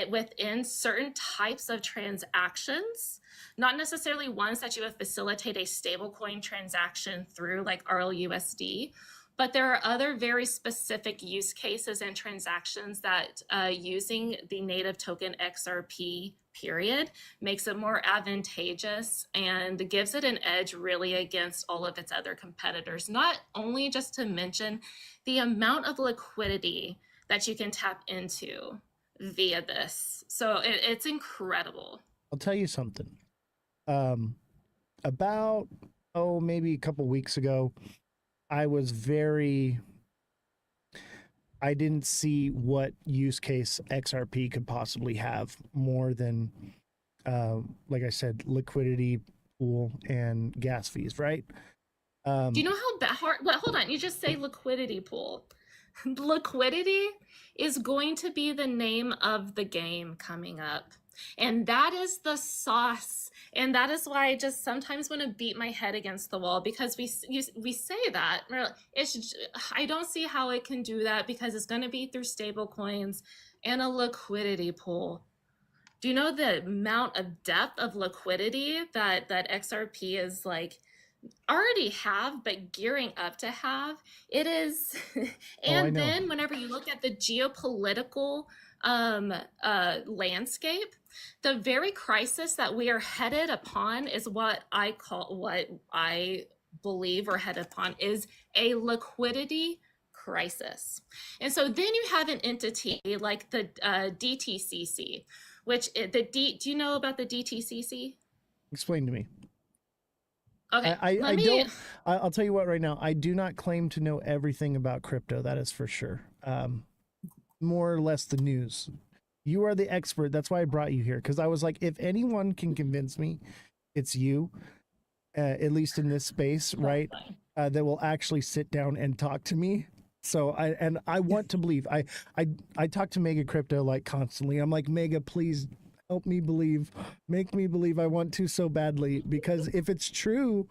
within certain types of transactions, not necessarily ones that you would facilitate a stablecoin transaction through, like RLUSD, but there are other very specific use cases and transactions that using the native token XRP period makes it more advantageous and gives it an edge really against all of its other competitors. Not only just to mention the amount of liquidity that you can tap into via this. So it's incredible. I'll tell you something. About, maybe a couple weeks ago, I didn't see what use case XRP could possibly have more than, like I said, liquidity pool and gas fees, right? Do you know how hard? Well, hold on. You just say liquidity pool. Liquidity is going to be the name of the game coming up. And that is the sauce. And that is why I just sometimes want to beat my head against the wall, because we say that. I don't see how it can do that, because it's going to be through stable coins and a liquidity pool. Do you know the amount of depth of liquidity that XRP is like already have, but gearing up to have? It is. And then whenever you look at the geopolitical landscape, the very crisis that we are headed upon is what I believe we're headed upon is a liquidity crisis. And so then you have an entity like the DTCC, which do you know about the DTCC? Explain to me. Okay, I don't. I'll tell you what. Right now, I do not claim to know everything about crypto. That is for sure. More or less the news. You are the expert. That's why I brought you here, because I was like, if anyone can convince me, it's you. At least in this space, right? That will actually sit down and talk to me. So I want to believe. I talk to Mega Crypto like constantly. I'm like, Mega, please help me believe. Make me believe. I want to so badly, because if it's true,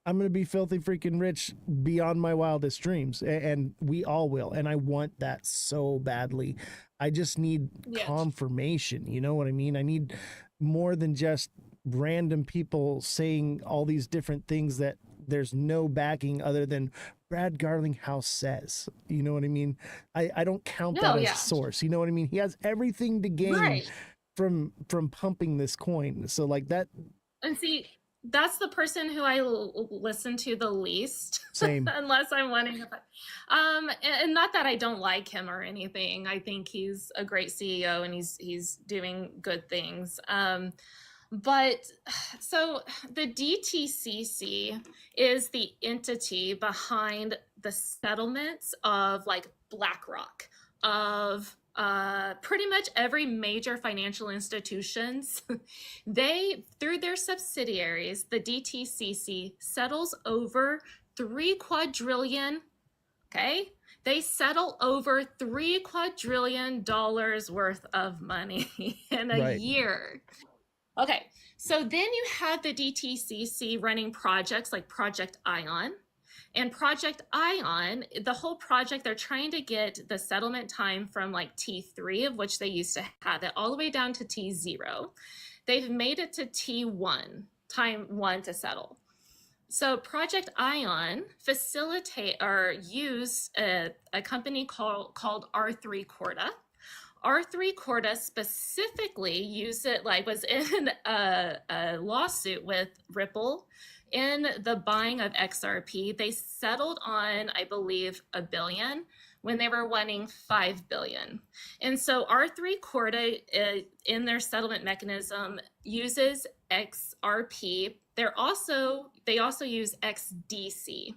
I'm going to be filthy freaking rich beyond my wildest dreams. And we all will. And I want that so badly. I just need confirmation. You know what I mean? I need more than just random people saying all these different things that there's no backing other than Brad Garlinghouse says. You know what I mean? I don't count that as a source. You know what I mean? He has everything to gain from pumping this coin. So like that. And see, that's the person who I listen to the least. Same. Unless I'm wanting to, and not that I don't like him or anything. I think he's a great CEO and he's doing good things. But so the DTCC is the entity behind the settlements of like BlackRock, of pretty much every major financial institutions. They, through their subsidiaries, the DTCC settles over 3 quadrillion. Okay, they settle over $3 quadrillion worth of money in a year. Okay, so then you have the DTCC running projects like Project Ion. And Project Ion, the whole project, they're trying to get the settlement time from like T3, of which they used to have it, all the way down to T0. They've made it to T1, time 1 to settle. So Project Ion facilitate or use a company called R3 Corda. R3 Corda specifically used it, like was in a lawsuit with Ripple in the buying of XRP. They settled on, I believe, $1 billion when they were wanting $5 billion. And so R3 Corda in their settlement mechanism uses XRP. They also use XDC.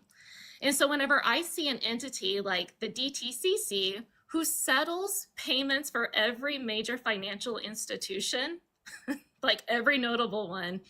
And so whenever I see an entity like the DTCC, who settles payments for every major financial institution, like every notable one,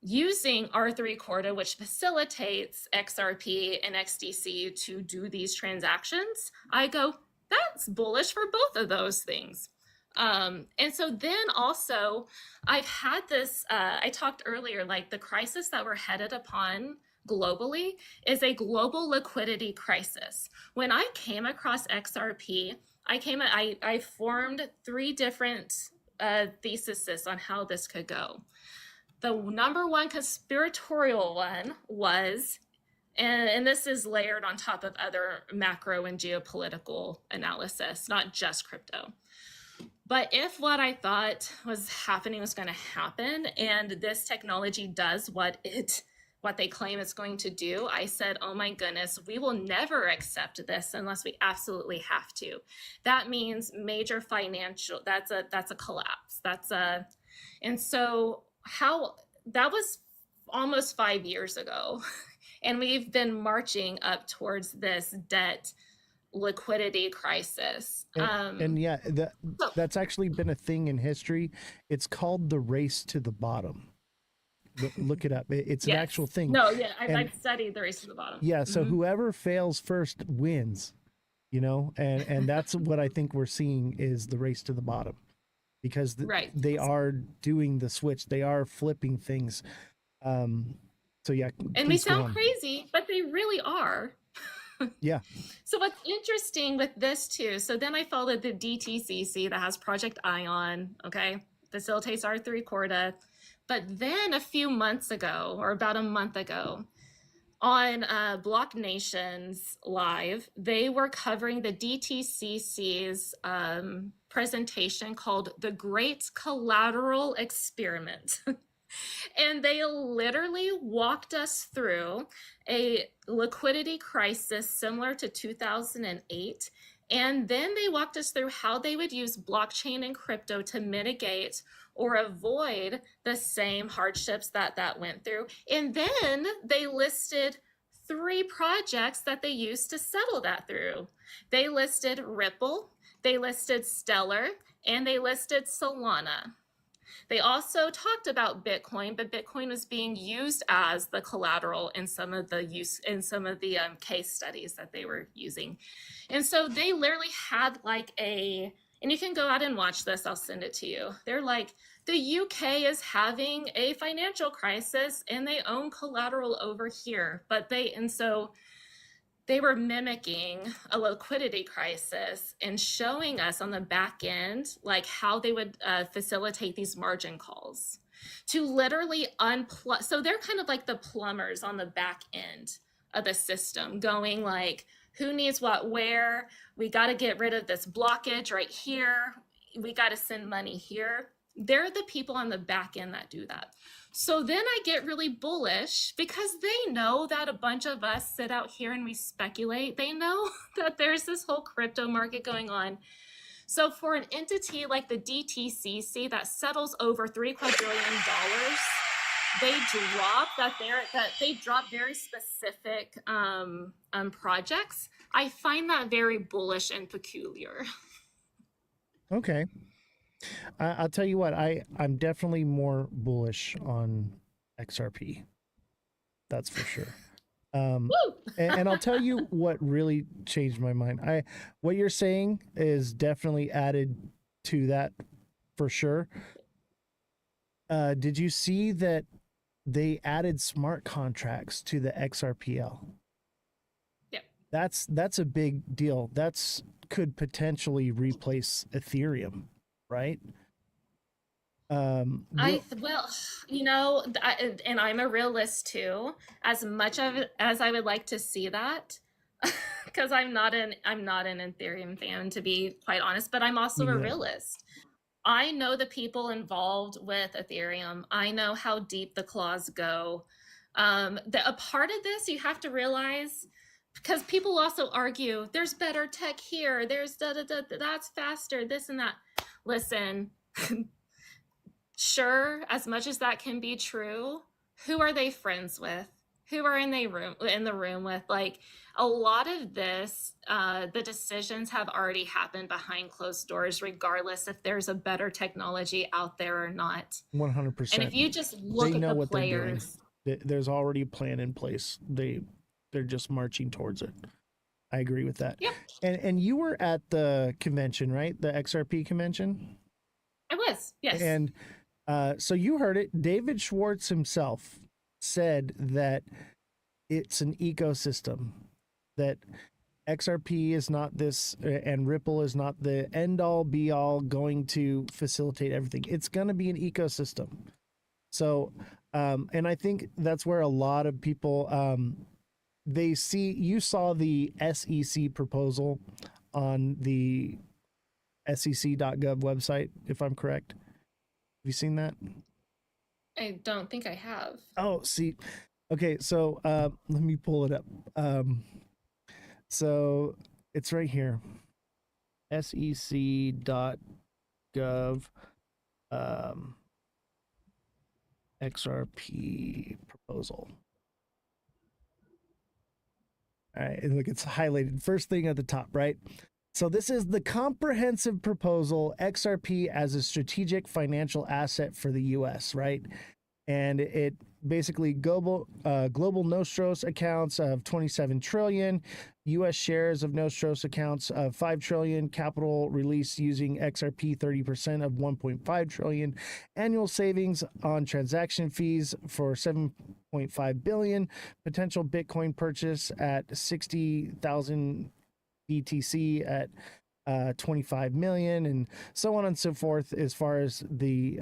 using R3 Corda, which facilitates XRP and XDC to do these transactions, I go, that's bullish for both of those things. And so then also, I've had this, I talked earlier, like the crisis that we're headed upon globally is a global liquidity crisis. When I came across XRP, I formed 3 different theses on how this could go. The number one conspiratorial one was, and this is layered on top of other macro and geopolitical analysis, not just crypto. But if what I thought was happening was going to happen, and this technology does what they claim it's going to do, I said, oh my goodness, we will never accept this unless we absolutely have to. That means major financial, that's a collapse. And so that was almost 5 years ago. And we've been marching up towards this debt liquidity crisis. And yeah, that's actually been a thing in history. It's called the race to the bottom. Look it up. It's an actual thing. No, yeah, I've studied the race to the bottom. Yeah, so whoever fails first wins, you know, and that's what I think we're seeing is the race to the bottom, because they are doing the switch. They are flipping things. So yeah. And we sound crazy, but they really are. Yeah. So what's interesting with this too, so then I followed the DTCC that has Project Ion, okay, facilitates R3 Corda. But then a few months ago, or about a month ago, on Block Nations Live, they were covering the DTCC's presentation called The Great Collateral Experiment. And they literally walked us through a liquidity crisis similar to 2008. And then they walked us through how they would use blockchain and crypto to mitigate or avoid the same hardships that went through. And then they listed 3 projects that they used to settle that through. They listed Ripple, they listed Stellar, and they listed Solana. They also talked about Bitcoin, but Bitcoin was being used as the collateral in some of the case studies that they were using. And so they literally had like and you can go out and watch this, I'll send it to you. They're like, the UK is having a financial crisis and they own collateral over here. So they were mimicking a liquidity crisis and showing us on the back end like how they would facilitate these margin calls to literally unplug. So they're kind of like the plumbers on the back end of the system, going like, who needs what where? We got to get rid of this blockage right here. We got to send money here. They're the people on the back end that do that. So then I get really bullish because they know that a bunch of us sit out here and we speculate. They know that there's this whole crypto market going on. So for an entity like the DTCC that settles over $3 quadrillion, they drop very specific projects. I find that very bullish and peculiar. Okay. I'll tell you what, I'm definitely more bullish on XRP. That's for sure. And I'll tell you what really changed my mind. What you're saying is definitely added to that for sure. Did you see that they added smart contracts to the XRPL? Yep. That's a big deal. Could potentially replace Ethereum, right? And I'm a realist too. As much of it as I would like to see that, because I'm not an Ethereum fan, to be quite honest, but I'm also a realist. I know the people involved with Ethereum. I know how deep the claws go. A part of this you have to realize, because people also argue there's better tech here, there's that's faster, this and that. Listen, sure, as much as that can be true, who are they friends with? Who are in the room with? Like, a lot of this, the decisions have already happened behind closed doors, regardless if there's a better technology out there or not. 100%. And if you just look at the players, there's already a plan in place. They're just marching towards it. I agree with that. Yep. And you were at the convention, right? The XRP convention? I was, yes. And so you heard it. David Schwartz himself said that it's an ecosystem, that XRP is not this, and Ripple is not the end all be all going to facilitate everything. It's going to be an ecosystem. So, and I think that's where a lot of people, you saw the SEC proposal on the sec.gov website, if I'm correct. Have you seen that? I don't think I have. Oh, see. Okay, so let me pull it up. So it's right here. sec.gov XRP proposal. All right, and look, it's highlighted. First thing at the top, right? So this is the comprehensive proposal, XRP as a strategic financial asset for the U.S., right? And it basically global Nostros accounts of 27 trillion, U.S. shares of Nostros accounts of 5 trillion, capital release using XRP 30% of 1.5 trillion, annual savings on transaction fees for 7.5 billion, potential Bitcoin purchase at 60,000 BTC at 25 million, and so on and so forth as far as the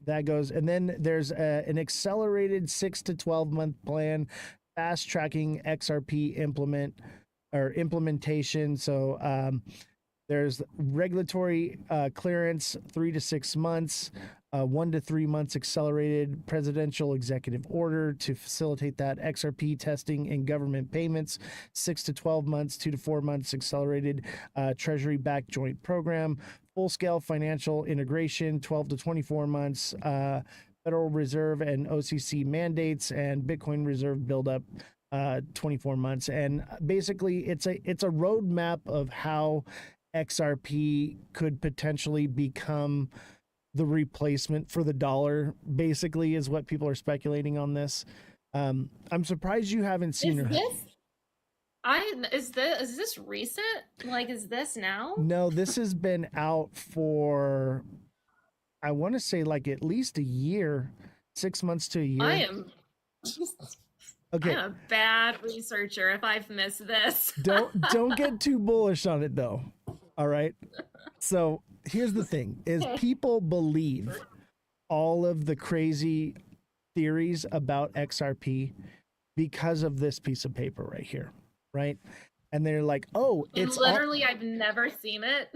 that goes. And then there's an accelerated 6 to 12 month plan, fast tracking XRP implementation. So there's regulatory clearance 3 to 6 months. 1 to 3 months accelerated presidential executive order to facilitate that. XRP testing and government payments, 6 to 12 months, 2 to 4 months accelerated treasury backed joint program. Full scale financial integration, 12 to 24 months. Federal Reserve and OCC mandates and Bitcoin reserve buildup, 24 months. And basically, it's a roadmap of how XRP could potentially become the replacement for the dollar, basically, is what people are speculating on this. I'm surprised you haven't seen her. Is this recent? Like, is this now? No, this has been out for, I want to say, like at least a year, 6 months to a year. I am okay. I'm a bad researcher if I've missed this. Don't get too bullish on it though. All right. So here's the thing: is people believe all of the crazy theories about XRP because of this piece of paper right here, right? And they're like, "Oh, it's literally I've never seen it."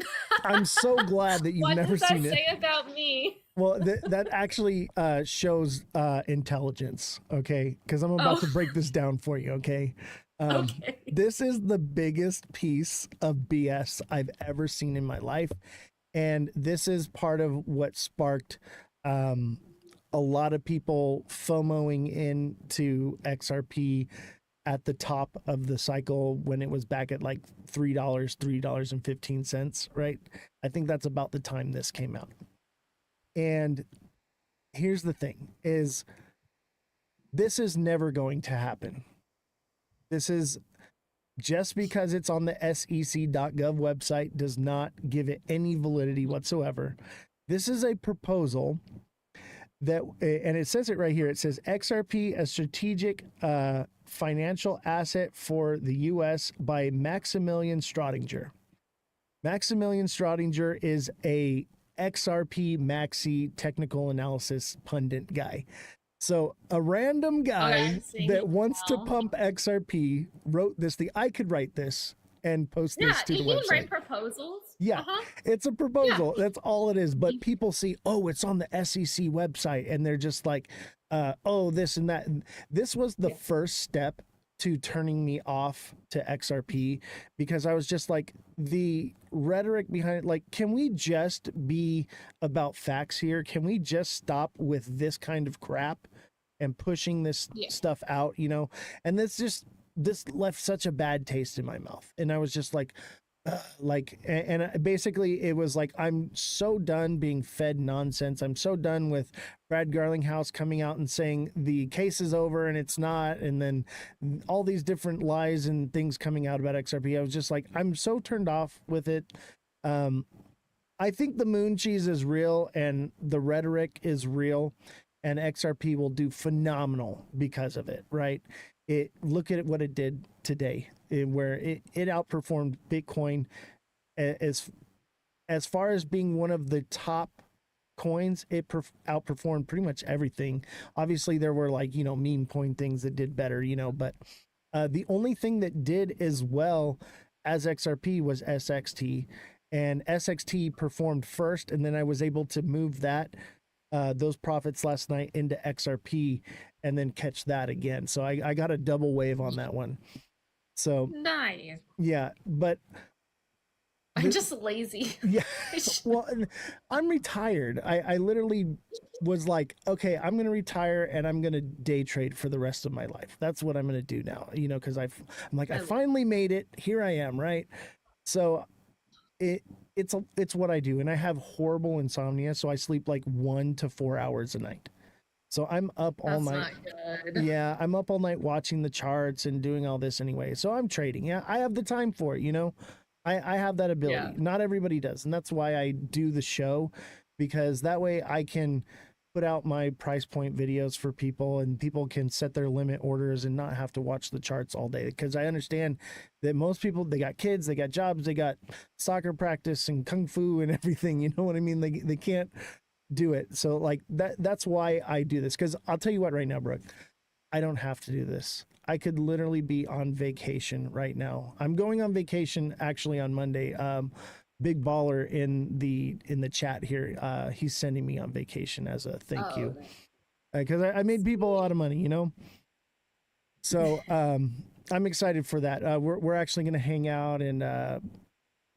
I'm so glad that you've never seen it. What does that say about me? Well, that actually shows intelligence, okay? Because I'm about to break this down for you, okay? Okay. This is the biggest piece of BS I've ever seen in my life. And this is part of what sparked a lot of people FOMOing into XRP at the top of the cycle when it was back at like $3.15, right? I think that's about the time this came out. And here's the thing is this is never going to happen. This is just because it's on the sec.gov website does not give it any validity whatsoever. This is a proposal that, and it says it right here. It says XRP, a strategic financial asset for the U.S. by Maximilian Strodinger. Maximilian Strodinger is a XRP maxi technical analysis pundit guy. So a random guy that wants to pump XRP wrote this thing. I could write this and post this to the website. Yeah, he write proposals. Yeah, it's a proposal. Yeah. That's all it is. But people see, oh, it's on the SEC website, and they're just like, oh, this and that. And this was the first step to turning me off to XRP because I was just like, the rhetoric behind it, like, can we just be about facts here? Can we just stop with this kind of crap and pushing this stuff out, you know? And this left such a bad taste in my mouth. And I was just like, and basically it was like, I'm so done being fed nonsense. I'm so done with Brad Garlinghouse coming out and saying the case is over and it's not. And then all these different lies and things coming out about XRP. I was just like, I'm so turned off with it. I think the moon cheese is real and the rhetoric is real, and XRP will do phenomenal because of it. Right. Look at what it did today, where it outperformed Bitcoin as far as being one of the top coins. It outperformed pretty much everything. Obviously, there were like, meme coin things that did better, but the only thing that did as well as XRP was SXT, and SXT performed first, and then I was able to move those profits last night into XRP and then catch that again. So I got a double wave on that one. So nice. Yeah, but I'm just lazy. Yeah. Well, I'm retired. I literally was like, okay, I'm going to retire and I'm going to day trade for the rest of my life. That's what I'm going to do now, because I'm like, I finally made it. Here I am, right? So it's what I do, and I have horrible insomnia, so I sleep like 1 to 4 hours a night. So I'm up all night. Not good. Yeah, I'm up all night watching the charts and doing all this anyway. So I'm trading. Yeah, I have the time for it, I have that ability. Yeah. Not everybody does, and that's why I do the show, because that way I can put out my price point videos for people, and people can set their limit orders and not have to watch the charts all day. Because I understand that most people, they got kids, they got jobs, they got soccer practice and kung fu and everything. You know what I mean? They can't do it. So like that's why I do this. Because I'll tell you what, right now, Brooke, I don't have to do this. I could literally be on vacation right now. I'm going on vacation actually on Monday. Big Baller in the chat here. He's sending me on vacation as a thank you because I made people a lot of money, you know. So I'm excited for that. We're actually going to hang out and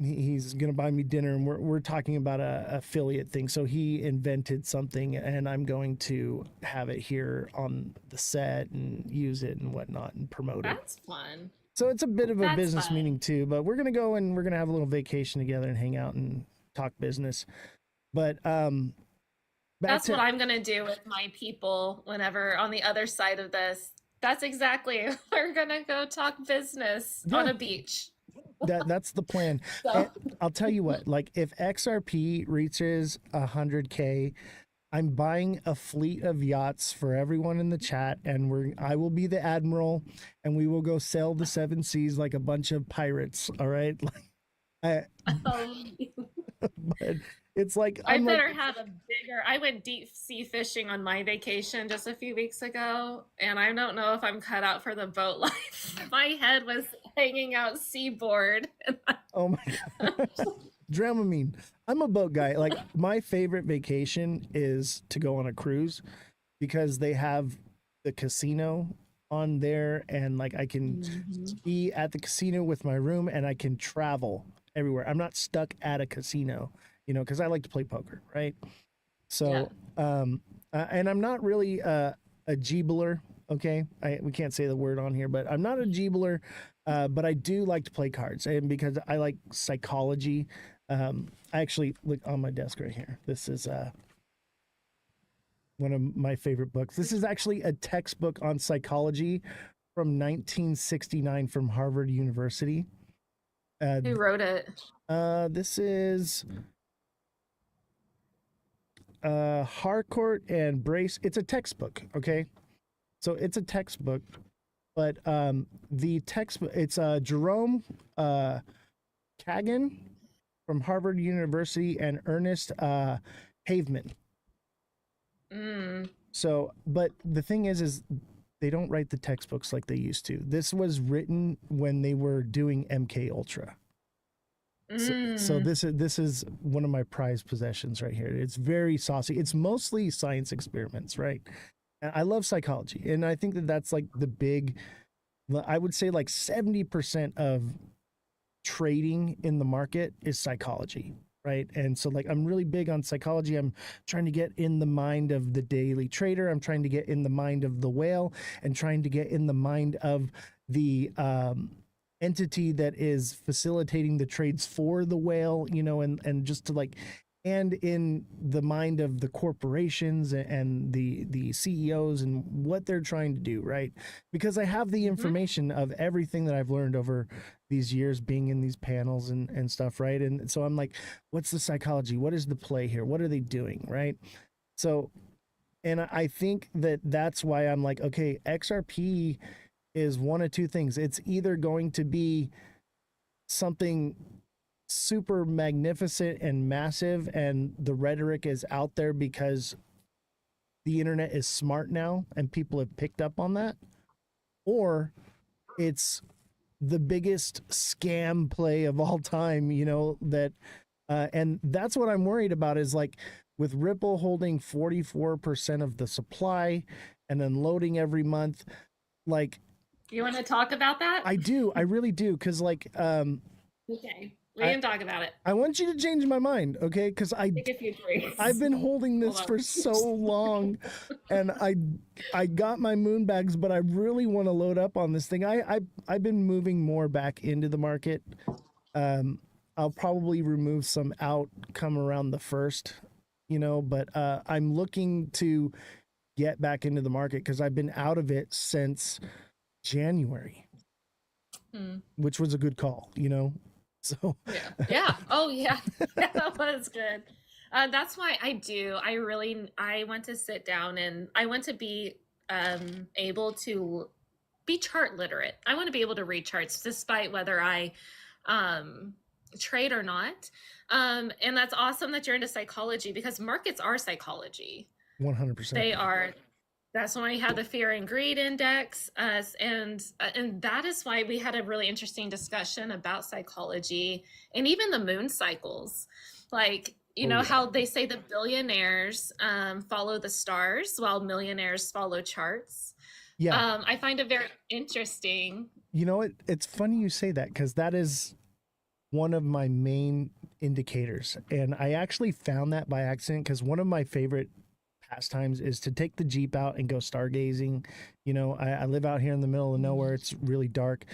he's going to buy me dinner and we're talking about a affiliate thing. So he invented something and I'm going to have it here on the set and use it and whatnot and promote it. That's fun. So it's a bit of a That's business fun. meeting too, but we're going to go and we're going to have a little vacation together and hang out and talk business. But that's what I'm going to do with my people whenever on the other side of this. That's exactly. We're going to go talk business on a beach. That's the plan. So. I'll tell you what, like if XRP reaches 100K, I'm buying a fleet of yachts for everyone in the chat, and I will be the admiral, and we will go sail the seven seas like a bunch of pirates. All right, but it's like I better have a bigger. I went deep sea fishing on my vacation just a few weeks ago, and I don't know if I'm cut out for the boat life. My head was hanging out seaboard. Oh my god. Dramamine. I'm a boat guy. Like my favorite vacation is to go on a cruise because they have the casino on there and like I can be at the casino with my room and I can travel everywhere. I'm not stuck at a casino, you know, because I like to play poker, right? So and I'm not really a gambler, okay? We can't say the word on here, but I'm not a gambler, but I do like to play cards and because I like psychology. I actually look on my desk right here. This is one of my favorite books. This is actually a textbook on psychology from 1969 from Harvard University. Who wrote it? This is Harcourt and Brace. It's a textbook, okay? So it's a textbook, but the textbook, it's Jerome Kagan from Harvard University and Ernest Haveman. So, but the thing is they don't write the textbooks like they used to. This was written when they were doing MK Ultra. So this is one of my prized possessions right here. It's very saucy. It's mostly science experiments, right? And I love psychology, and I think that that's like the big. I would say like 70% of trading in the market is psychology, right? And so like I'm really big on psychology. I'm trying to get in the mind of the daily trader. I'm trying to get in the mind of the whale and trying to get in the mind of the entity that is facilitating the trades for the whale, you know, and just to like and in the mind of the corporations and the CEOs and what they're trying to do, right? Because I have the information of everything that I've learned over these years being in these panels and stuff, right? And so I'm like, what's the psychology? What is the play here? What are they doing, right? So, and I think that that's why I'm like, okay, XRP is one of two things. It's either going to be something super magnificent and massive and the rhetoric is out there because the internet is smart now and people have picked up on that, or it's the biggest scam play of all time, you know, that and that's what I'm worried about is like with Ripple holding 44% of the supply and then loading every month. Like, you want to talk about that? I do. I really do. Cause like, okay. We can talk about it. I want you to change my mind, okay? Because I've been holding this for so long, and I got my moon bags, but I really want to load up on this thing. I've been moving more back into the market. I'll probably remove some out come around the first, you know, but I'm looking to get back into the market because I've been out of it since January, which was a good call, you know. So yeah. Oh yeah. That was good. That's why I want to sit down and I want to be able to be chart literate. I want to be able to read charts despite whether I trade or not. And that's awesome that you're into psychology because markets are psychology. 100%. They are. That's when we had the fear and greed index, and that is why we had a really interesting discussion about psychology and even the moon cycles. Like, you Oh know yeah. how they say the billionaires follow the stars while millionaires follow charts. Yeah. I find it very interesting. You know what? It's funny you say that because that is one of my main indicators. And I actually found that by accident because one of my favorite pastimes is to take the Jeep out and go stargazing. You know, I live out here in the middle of nowhere. It's really dark.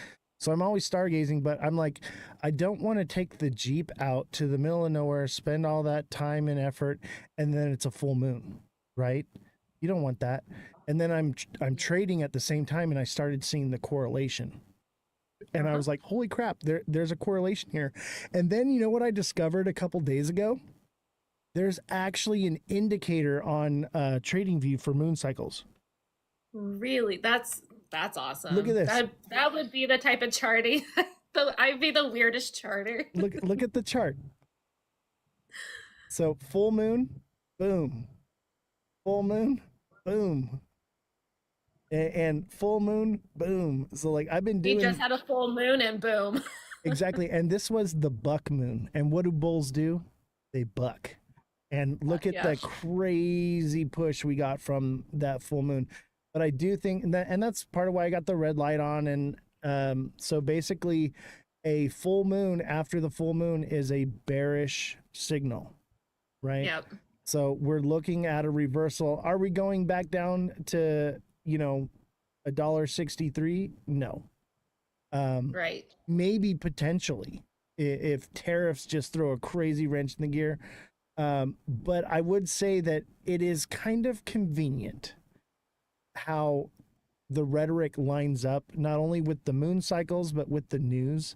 So I'm always stargazing, but I'm like, I don't want to take the Jeep out to the middle of nowhere, spend all that time and effort, and then it's a full moon, right? You don't want that. And then I'm trading at the same time, and I started seeing the correlation. And I was like, holy crap, there's a correlation here. And then you know what I discovered a couple days ago? There's actually an indicator on TradingView for moon cycles. Really, that's awesome. Look at this. That would be the type of charting. I'd be the weirdest charter. Look at the chart. So full moon, boom. Full moon, boom. And full moon, boom. So like I've been doing. You just had a full moon and boom. Exactly. And this was the buck moon. And what do bulls do? They buck. And look at the crazy push we got from that full moon. But I do think and that's part of why I got the red light on. And so basically a full moon after the full moon is a bearish signal, right? Yep. So we're looking at a reversal. Are we going back down to, you know, $1.63? No. Right. Maybe potentially if tariffs just throw a crazy wrench in the gear. But I would say that it is kind of convenient how the rhetoric lines up, not only with the moon cycles, but with the news.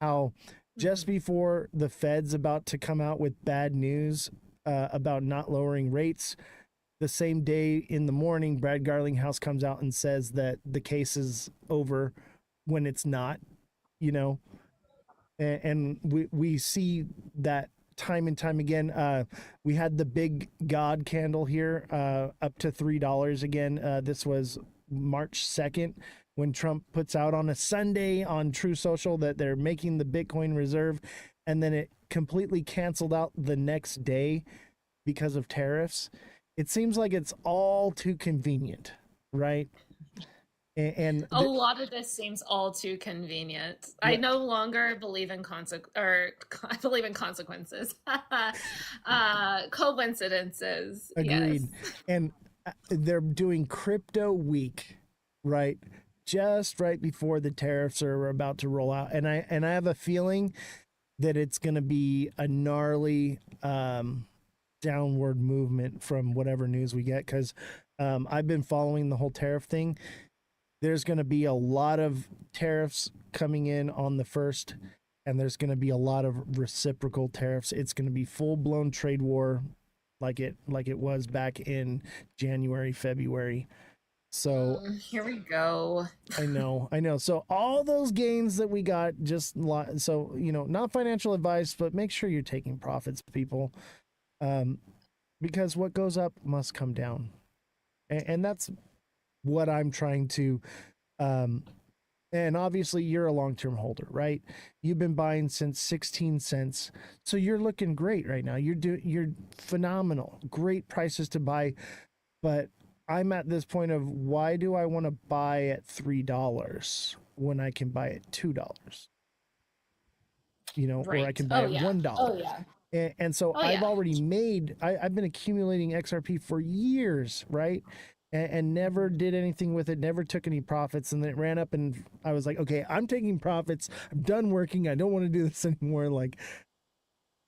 How just before the Fed's about to come out with bad news about not lowering rates, the same day in the morning, Brad Garlinghouse comes out and says that the case is over when it's not, you know, and we see that time and time again. We had the big God candle here, up to $3 again. This was March 2nd when Trump puts out on a Sunday on True Social that they're making the Bitcoin reserve, and then it completely canceled out the next day because of tariffs. It seems like it's all too convenient, right? And a lot of this seems all too convenient. Yeah. I no longer believe in I believe in consequences. Coincidences. Agreed. Yes. And they're doing crypto week, right? Just right before the tariffs are about to roll out. And I have a feeling that it's going to be a gnarly downward movement from whatever news we get, because I've been following the whole tariff thing. There's going to be a lot of tariffs coming in on the 1st, and there's going to be a lot of reciprocal tariffs. It's going to be full-blown trade war like it was back in January, February. So here we go. I know. So all those gains that we got, so, you know, not financial advice, but make sure you're taking profits, people. Because what goes up must come down. And that's what I'm trying to, and obviously you're a long-term holder, right? You've been buying since 16 cents. So you're looking great right now. You're phenomenal. Great prices to buy. But I'm at this point of, why do I want to buy at $3 when I can buy at $2? You know, right. Or I can buy at $1. Oh yeah. And so I've already I've been accumulating XRP for years, right? And never did anything with it, never took any profits. And then it ran up and I was like, okay, I'm taking profits. I'm done working. I don't want to do this anymore. Like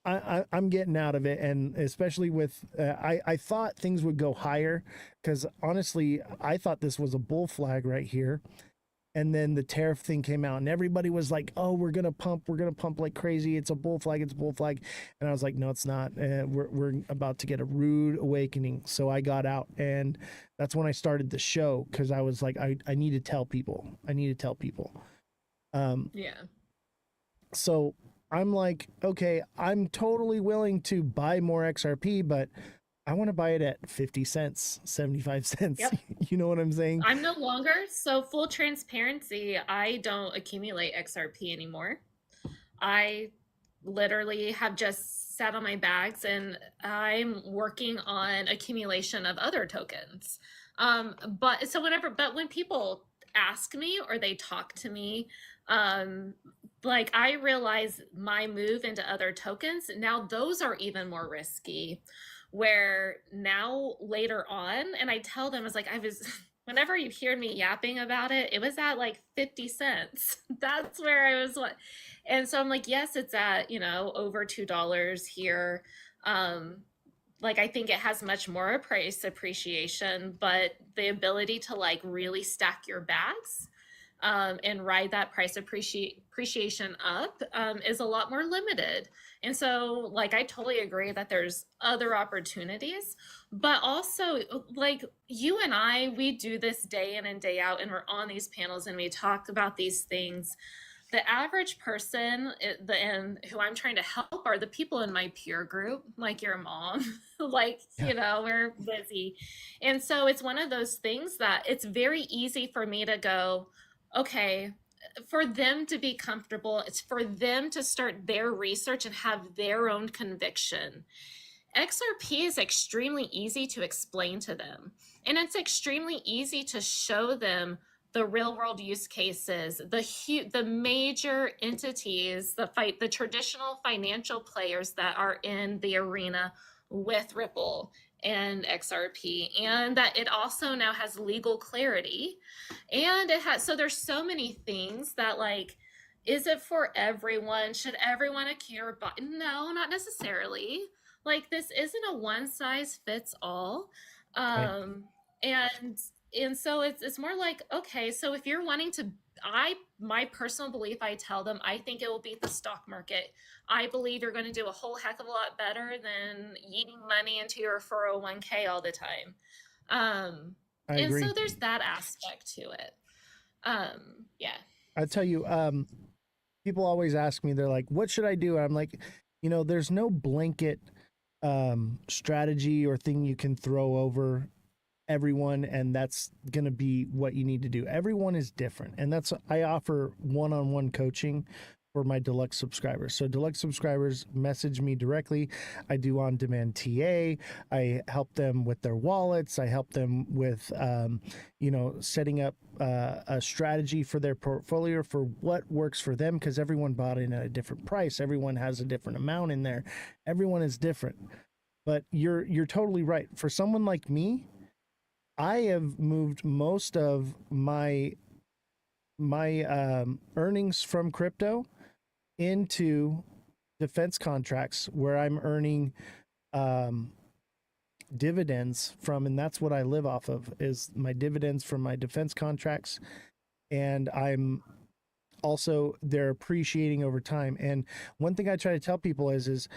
I'm getting out of it. And especially with, I thought things would go higher because honestly, I thought this was a bull flag right here. And then the tariff thing came out and everybody was like, oh, we're going to pump like crazy. It's a bull flag. And I was like, no, it's not. We're about to get a rude awakening. So I got out, and that's when I started the show. Cause I was like, I need to tell people. Yeah. So I'm like, okay, I'm totally willing to buy more XRP, but I want to buy it at 50 cents, 75 cents. Yep. You know what I'm saying? I'm no longer, so full transparency, I don't accumulate XRP anymore. I literally have just sat on my bags and I'm working on accumulation of other tokens. But when people ask me or they talk to me, like I realize my move into other tokens, now those are even more risky. Where now later on, and I tell them, it's like whenever you hear me yapping about it, it was at like 50 cents. That's where I was. And so I'm like, yes, it's at, over $2 here. Like I think it has much more price appreciation, but the ability to like really stack your bags and ride that price appreciation up is a lot more limited. And so, like, I totally agree that there's other opportunities, but also, like, you and I, we do this day in and day out, and we're on these panels and we talk about these things. The average person and who I'm trying to help are the people in my peer group, like your mom. Like, we're busy. And so it's one of those things that it's very easy for me to go, okay, for them to be comfortable, it's for them to start their research and have their own conviction. XRP is extremely easy to explain to them, and it's extremely easy to show them the real world use cases, the major entities, the traditional financial players that are in the arena with Ripple and XRP, and that it also now has legal clarity. And so there's so many things that, like, is it for everyone? Should everyone accrue? No, not necessarily. Like, this isn't a one size fits all. And so it's more like, okay, so if you're wanting to, my personal belief, I tell them, I think it will beat the stock market. I believe you're going to do a whole heck of a lot better than eating money into your 401k all the time. I agree. So there's that aspect to it. Yeah. I tell you, people always ask me, they're like, what should I do? And I'm like, there's no blanket strategy or thing you can throw over everyone, and that's going to be what you need to do. Everyone is different, and I offer one-on-one coaching for my deluxe subscribers. So deluxe subscribers message me directly. I do on-demand TA. I help them with their wallets. I help them with setting up a strategy for their portfolio for what works for them, because everyone bought in at a different price. Everyone has a different amount in there. Everyone is different. But you're totally right. For someone like me, I have moved most of my earnings from crypto into defense contracts, where I'm earning dividends from, and that's what I live off of, is my dividends from my defense contracts. And I'm also, they're appreciating over time. And one thing I try to tell people is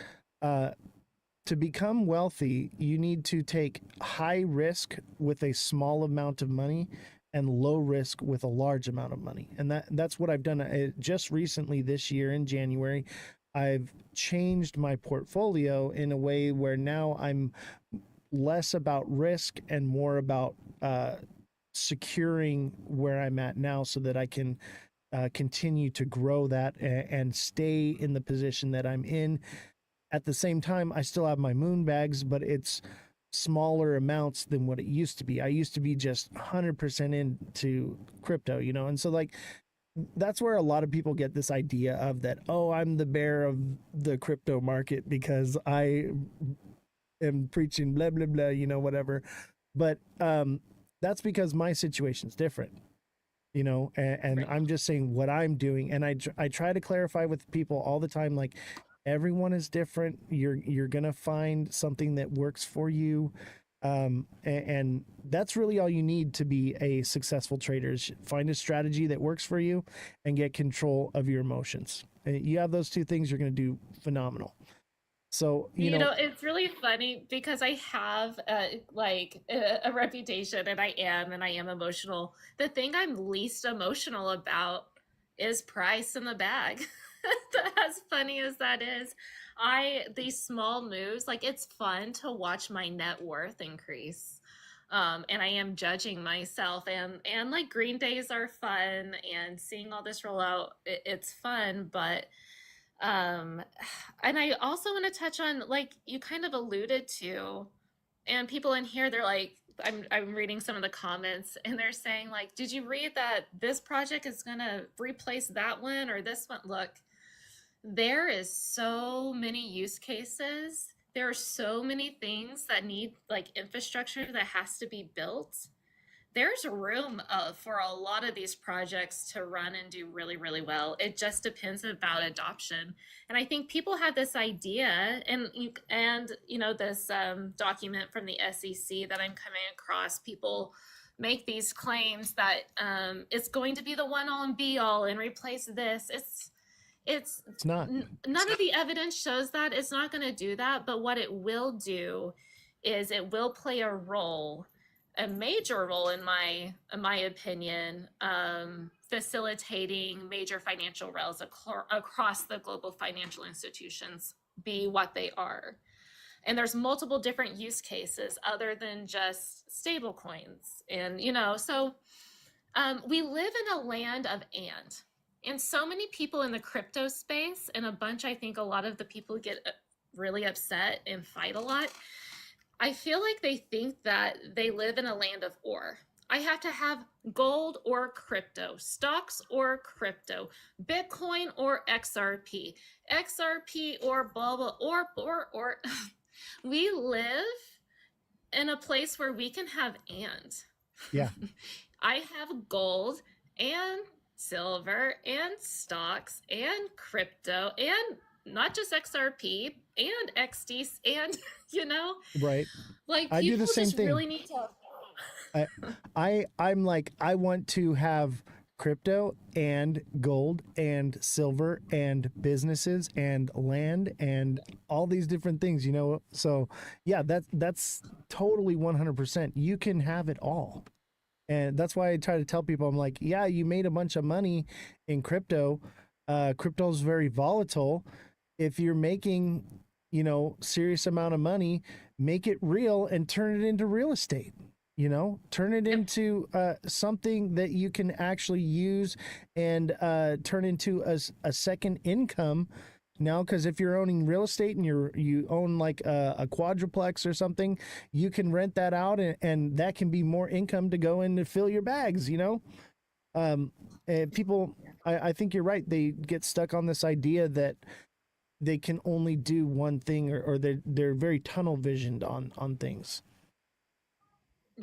to become wealthy, you need to take high risk with a small amount of money and low risk with a large amount of money. And that's what I've done. Just recently this year in January, I've changed my portfolio in a way where now I'm less about risk and more about securing where I'm at now, so that I can continue to grow that and stay in the position that I'm in. At the same time, I still have my moon bags, but it's smaller amounts than what it used to be. I used to be just 100% into crypto, and so, like, that's where a lot of people get this idea of that, oh, I'm the bear of the crypto market because I am preaching blah, blah, blah, whatever. But that's because my situation's different, and right. I'm just saying what I'm doing. And I try to clarify with people all the time, like, everyone is different. You're gonna find something that works for you, and that's really all you need to be a successful trader. Is find a strategy that works for you and get control of your emotions. And you have those two things, you're gonna do phenomenal. So you know, it's really funny because I have a reputation, and I am emotional. The thing I'm least emotional about is price in the bag. As funny as that is, these small moves, like it's fun to watch my net worth increase. And I am judging myself, and like green days are fun, and seeing all this roll out, it's fun, but um and I also want to touch on, like you kind of alluded to, and people in here, they're like, I'm reading some of the comments, and they're saying like, did you read that this project is going to replace that one or this one? Look, there is so many use cases. There are so many things that need like infrastructure that has to be built. There's room for a lot of these projects to run and do really, really well. It just depends about adoption. And I think people have this idea, and this document from the SEC that I'm coming across, people make these claims that it's going to be the one all and be all and replace this. It's not. None of the evidence shows that. It's not going to do that. But what it will do is it will play a role, a major role in my opinion, facilitating major financial rails across the global financial institutions be what they are. And there's multiple different use cases other than just stable coins. And, so we live in a land of and so many people in the crypto space, and I think a lot of the people get really upset and fight a lot. I feel like they think that they live in a land of or. I have to have gold or crypto, stocks or crypto, Bitcoin or XRP, XRP or blah, blah, or. We live in a place where we can have and. Yeah. I have gold and silver and stocks and crypto and not just XRP and XD and Right. like I do people the same just thing. really need to. I'm like, I want to have crypto and gold and silver and businesses and land and all these different things, so yeah, that's totally 100%. You can have it all. And that's why I try to tell people, I'm like, yeah, you made a bunch of money in crypto. Crypto's very volatile. If you're making, serious amount of money, make it real and turn it into real estate. Turn it into something that you can actually use and turn into a second income. Now, because if you're owning real estate and you own like a quadruplex or something, you can rent that out, and that can be more income to go in to fill your bags. And people, I think you're right. They get stuck on this idea that they can only do one thing, or they're very tunnel visioned on things.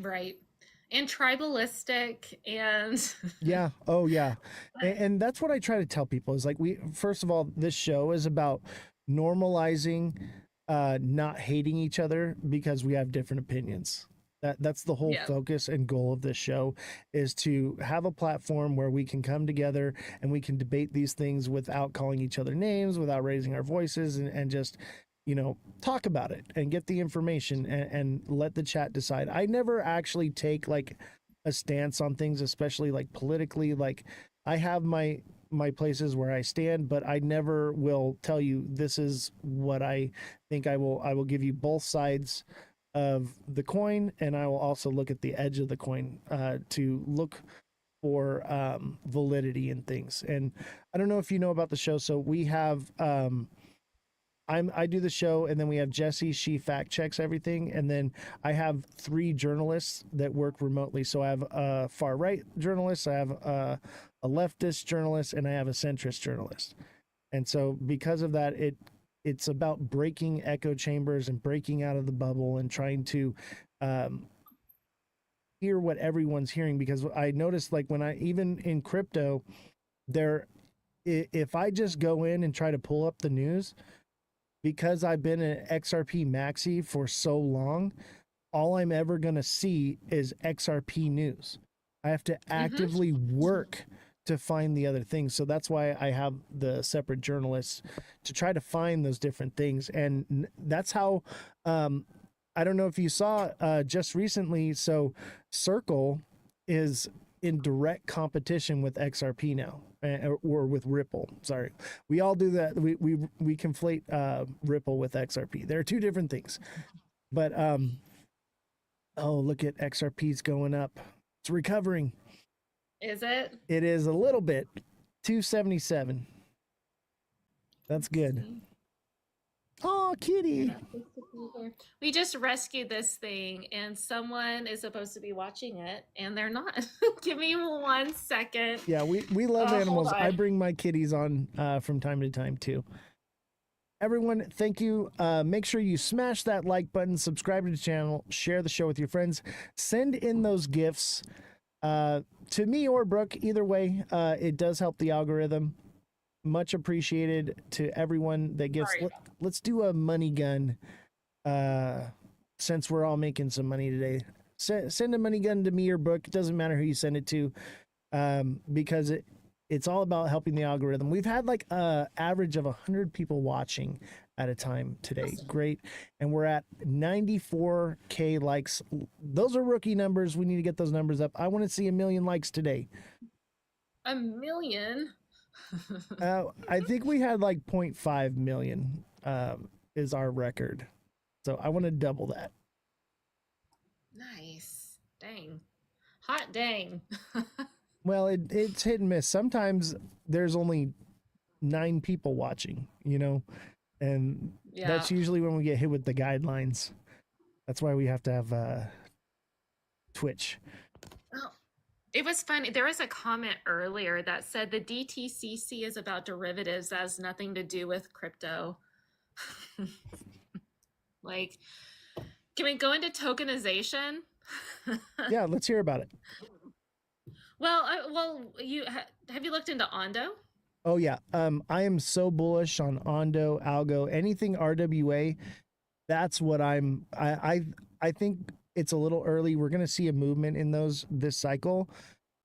Right. And tribalistic and yeah. Oh yeah. And that's what I try to tell people is like, first of all, this show is about normalizing not hating each other because we have different opinions. That's the whole focus and goal of this show, is to have a platform where we can come together and we can debate these things without calling each other names, without raising our voices, and just talk about it and get the information and let the chat decide. I never actually take like a stance on things, especially like politically. Like, I have my places where I stand, but I never will tell you this is what I think. I will give you both sides of the coin, and I will also look at the edge of the coin to look for validity in things. And I don't know if you know about the show, so we have I do the show, and then we have Jessie. She fact checks everything, and then I have 3 journalists that work remotely. So I have a far right journalist, I have a leftist journalist, and I have a centrist journalist. And so because of that, it's about breaking echo chambers and breaking out of the bubble and trying to hear what everyone's hearing. Because I noticed, like, when even in crypto, if I just go in and try to pull up the news, because I've been an XRP maxi for so long, all I'm ever going to see is XRP news. I have to actively work to find the other things. So that's why I have the separate journalists to try to find those different things. And that's how, I don't know if you saw just recently, so Circle is in direct competition with XRP now, or with Ripple. Sorry, we all do that. We conflate Ripple with XRP. They're two different things. But oh, look at XRP's going up. It's recovering. Is it? It is a little bit. 277. That's good. Oh, kitty. We just rescued this thing, and someone is supposed to be watching it, and they're not. Give me 1 second. Yeah, we love animals. hold on. I bring my kitties on from time to time too. Everyone, thank you. Make sure you smash that like button, subscribe to the channel, share the show with your friends, send in those gifts to me or Brooke. Either way, it does help the algorithm. Much appreciated to everyone that gets. Let's do a money gun. Since we're all making some money today, send a money gun to me or Brooke. It doesn't matter who you send it to, because it's all about helping the algorithm. We've had like a average of 100 people watching at a time today. Great. And we're at 94K likes. Those are rookie numbers. We need to get those numbers up. I want to see 1 million likes today. 1 million? I think we had like 0.5 million is our record. So I want to double that. Nice. Dang. Hot dang. Well, it's hit and miss. Sometimes there's only 9 people watching, and that's usually when we get hit with the guidelines. That's why we have to have Twitch. Oh, it was funny. There was a comment earlier that said the DTCC is about derivatives. That has nothing to do with crypto. Like, can we go into tokenization? Yeah, let's hear about it. Well, have you looked into Ondo? Oh yeah, I am so bullish on Ondo, Algo, anything RWA. That's what I think it's a little early. We're going to see a movement in those this cycle,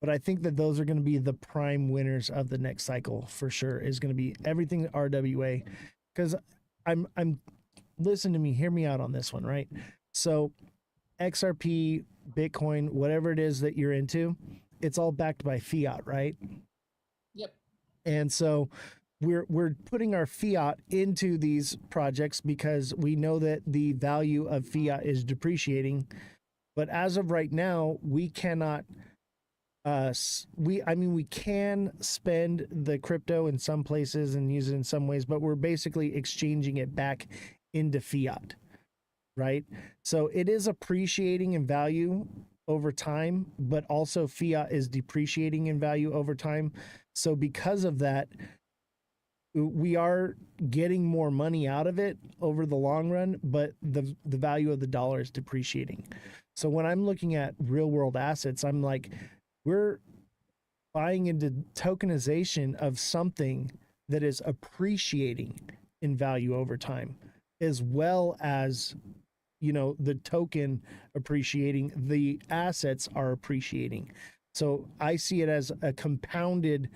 but I think that those are going to be the prime winners of the next cycle for sure. Is going to be everything RWA, because I'm listen to me, hear me out on this one, right? So XRP, Bitcoin, whatever it is that you're into, it's all backed by fiat, right? Yep. And so we're putting our fiat into these projects because we know that the value of fiat is depreciating. But as of right now, we cannot we can spend the crypto in some places and use it in some ways, but we're basically exchanging it back into fiat, right? So it is appreciating in value over time, but also fiat is depreciating in value over time. So because of that, we are getting more money out of it over the long run, but the value of the dollar is depreciating. So when I'm looking at real world assets, I'm like, we're buying into tokenization of something that is appreciating in value over time, as well as, the token appreciating, the assets are appreciating. So I see it as a compounded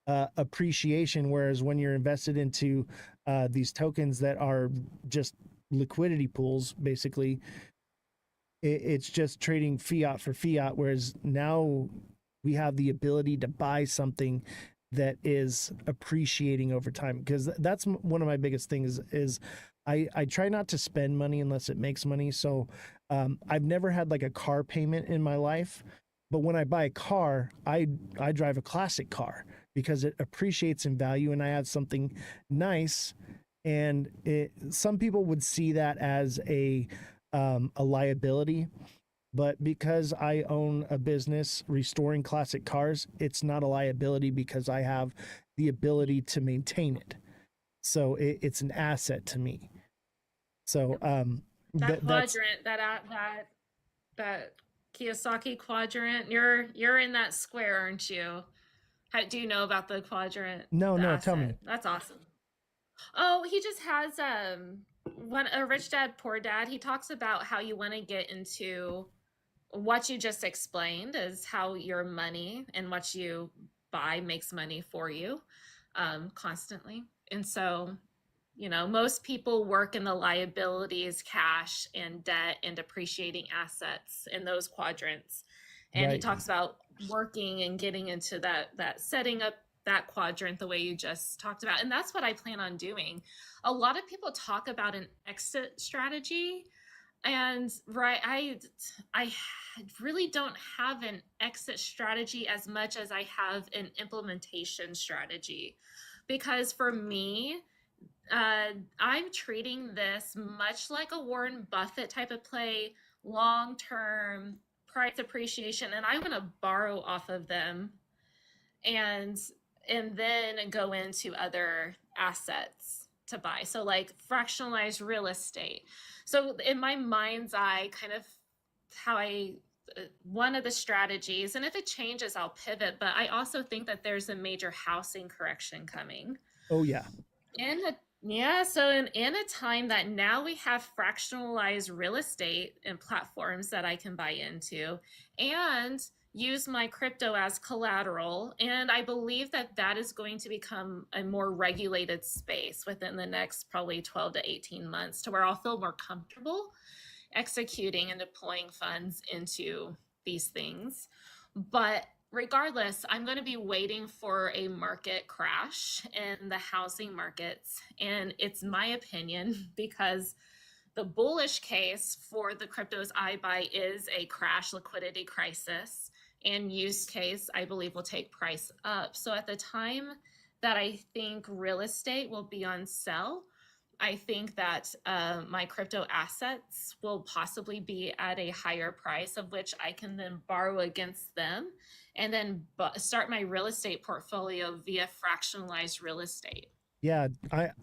appreciation, whereas when you're invested into these tokens that are just liquidity pools, basically, it's just trading fiat for fiat, whereas now we have the ability to buy something that is appreciating over time. Because that's one of my biggest things is I try not to spend money unless it makes money. So I've never had like a car payment in my life, but when I buy a car, I drive a classic car because it appreciates in value and I have something nice. And some people would see that as a liability, but because I own a business restoring classic cars, it's not a liability because I have the ability to maintain it. So it's an asset to me. So that quadrant, that Kiyosaki quadrant, you're in that square, aren't you? Do you know about the quadrant? No, tell me. That's awesome. Oh, he just has a Rich Dad Poor Dad. He talks about how you want to get into what you just explained, is how your money and what you buy makes money for you constantly. And so, most people work in the liabilities, cash and debt and depreciating assets in those quadrants. And He talks about working and getting into that setting up that quadrant the way you just talked about. And that's what I plan on doing. A lot of people talk about an exit strategy, and right, I really don't have an exit strategy as much as I have an implementation strategy, because for me, I'm treating this much like a Warren Buffett type of play, long term price appreciation, and I'm going to borrow off of them and then go into other assets to buy. So like fractionalized real estate. So in my mind's eye, kind of how I one of the strategies, and if it changes, I'll pivot. But I also think that there's a major housing correction coming. Oh yeah. So in a time that now we have fractionalized real estate and platforms that I can buy into and use my crypto as collateral, and I believe that that is going to become a more regulated space within the next probably 12 to 18 months, to where I'll feel more comfortable executing and deploying funds into these things. But regardless, I'm going to be waiting for a market crash in the housing markets. And it's my opinion, because the bullish case for the cryptos I buy is a crash liquidity crisis, and use case, I believe, will take price up. So at the time that I think real estate will be on sale, I think that my crypto assets will possibly be at a higher price, of which I can then borrow against them and then start my real estate portfolio via fractionalized real estate. Yeah,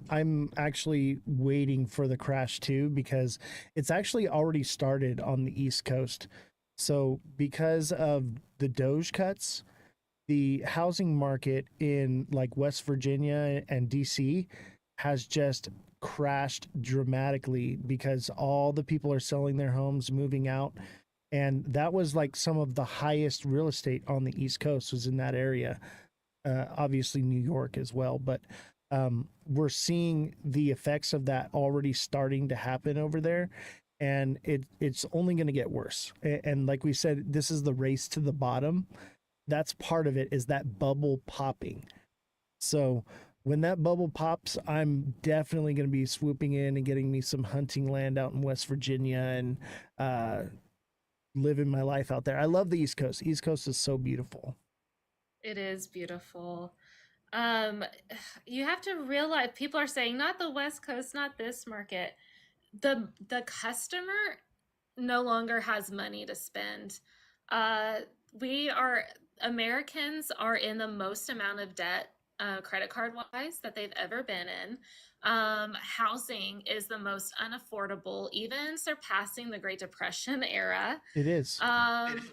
I'm actually waiting for the crash too, because it's actually already started on the East Coast. So because of the Doge cuts, the housing market in like West Virginia and DC has just crashed dramatically, because all the people are selling their homes, moving out. And that was like some of the highest real estate on the East Coast was in that area. Obviously New York as well, but we're seeing the effects of that already starting to happen over there, and it's only going to get worse. And like we said, this is the race to the bottom. That's part of it, is that bubble popping. So when that bubble pops, I'm definitely going to be swooping in and getting me some hunting land out in West Virginia and living my life out there. I love the East Coast. East Coast is so beautiful. It is beautiful. You have to realize, people are saying not the West Coast, not this market. The customer no longer has money to spend. Americans are in the most amount of debt, credit card wise, that they've ever been in. Housing is the most unaffordable, even surpassing the Great Depression era. It is.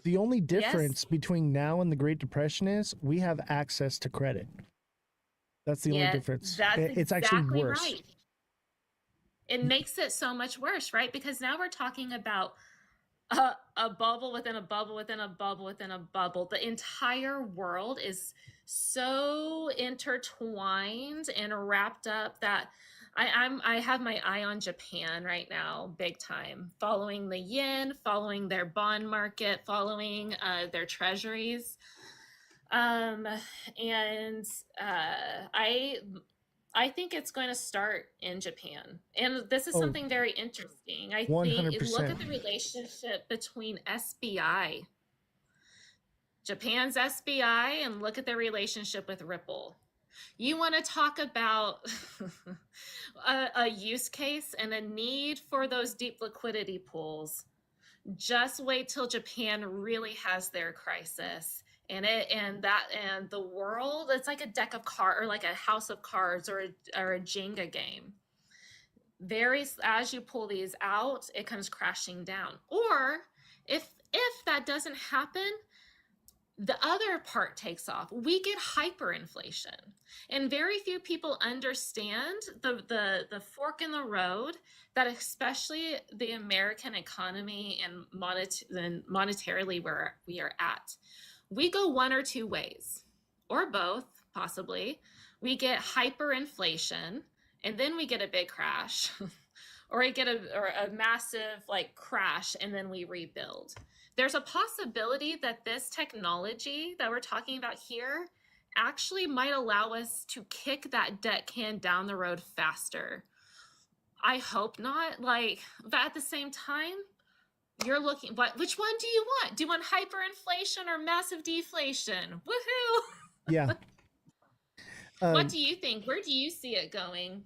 The only difference between now and the Great Depression is we have access to credit. That's the only difference. It's actually worse. Right. It makes it so much worse, right? Because now we're talking about a bubble within a bubble within a bubble within a bubble. The entire world is so intertwined and wrapped up that I have my eye on Japan right now, big time, following the yen, following their bond market, following their treasuries. I think it's going to start in Japan. And this is something very interesting. I 100%. Think, look at the relationship between SBI, Japan's SBI, and look at their relationship with Ripple. You want to talk about a use case and a need for those deep liquidity pools. Just wait till Japan really has their crisis. And the world, it's like a deck of cards, or like a house of cards, or a Jenga game. As you pull these out, it comes crashing down. Or if that doesn't happen, the other part takes off. We get hyperinflation, and very few people understand the fork in the road that especially the American economy and monetarily where we are at. We go one or two ways, or both, possibly. We get hyperinflation, and then we get a big crash, or we get a massive like crash and then we rebuild. There's a possibility that this technology that we're talking about here actually might allow us to kick that debt can down the road faster. I hope not. Like, but at the same time, you're looking, which one do you want? Do you want hyperinflation or massive deflation? Woohoo! Yeah. What do you think? Where do you see it going?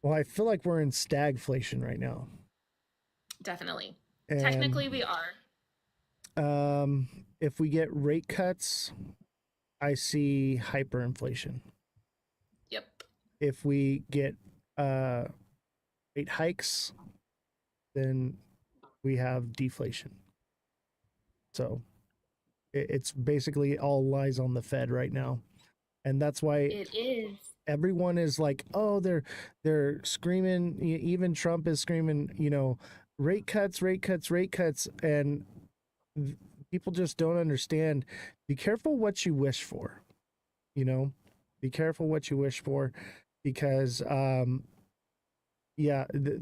Well, I feel like we're in stagflation right now. Definitely. And, technically, we are. If we get rate cuts, I see hyperinflation. Yep. If we get rate hikes, then we have deflation. So it's basically all lies on the Fed right now. And that's why it is. Everyone is like, oh, they're screaming. Even Trump is screaming, rate cuts, rate cuts, rate cuts. And people just don't understand. Be careful what you wish for, be careful what you wish for, because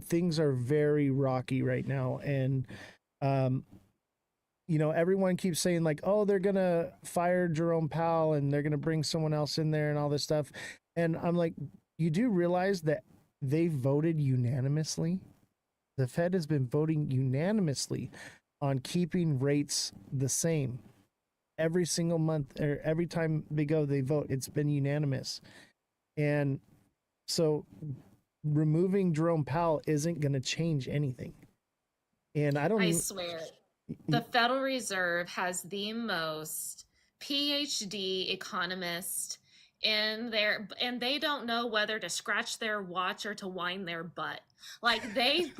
things are very rocky right now. And everyone keeps saying like, oh, they're gonna fire Jerome Powell and they're gonna bring someone else in there and all this stuff. And I'm like, you do realize that they voted unanimously? The Fed has been voting unanimously on keeping rates the same every single month, or every time they vote. It's been unanimous. And so removing Jerome Powell isn't going to change anything. And I swear, the Federal Reserve has the most PhD economist in there, and they don't know whether to scratch their watch or to wind their butt. Like they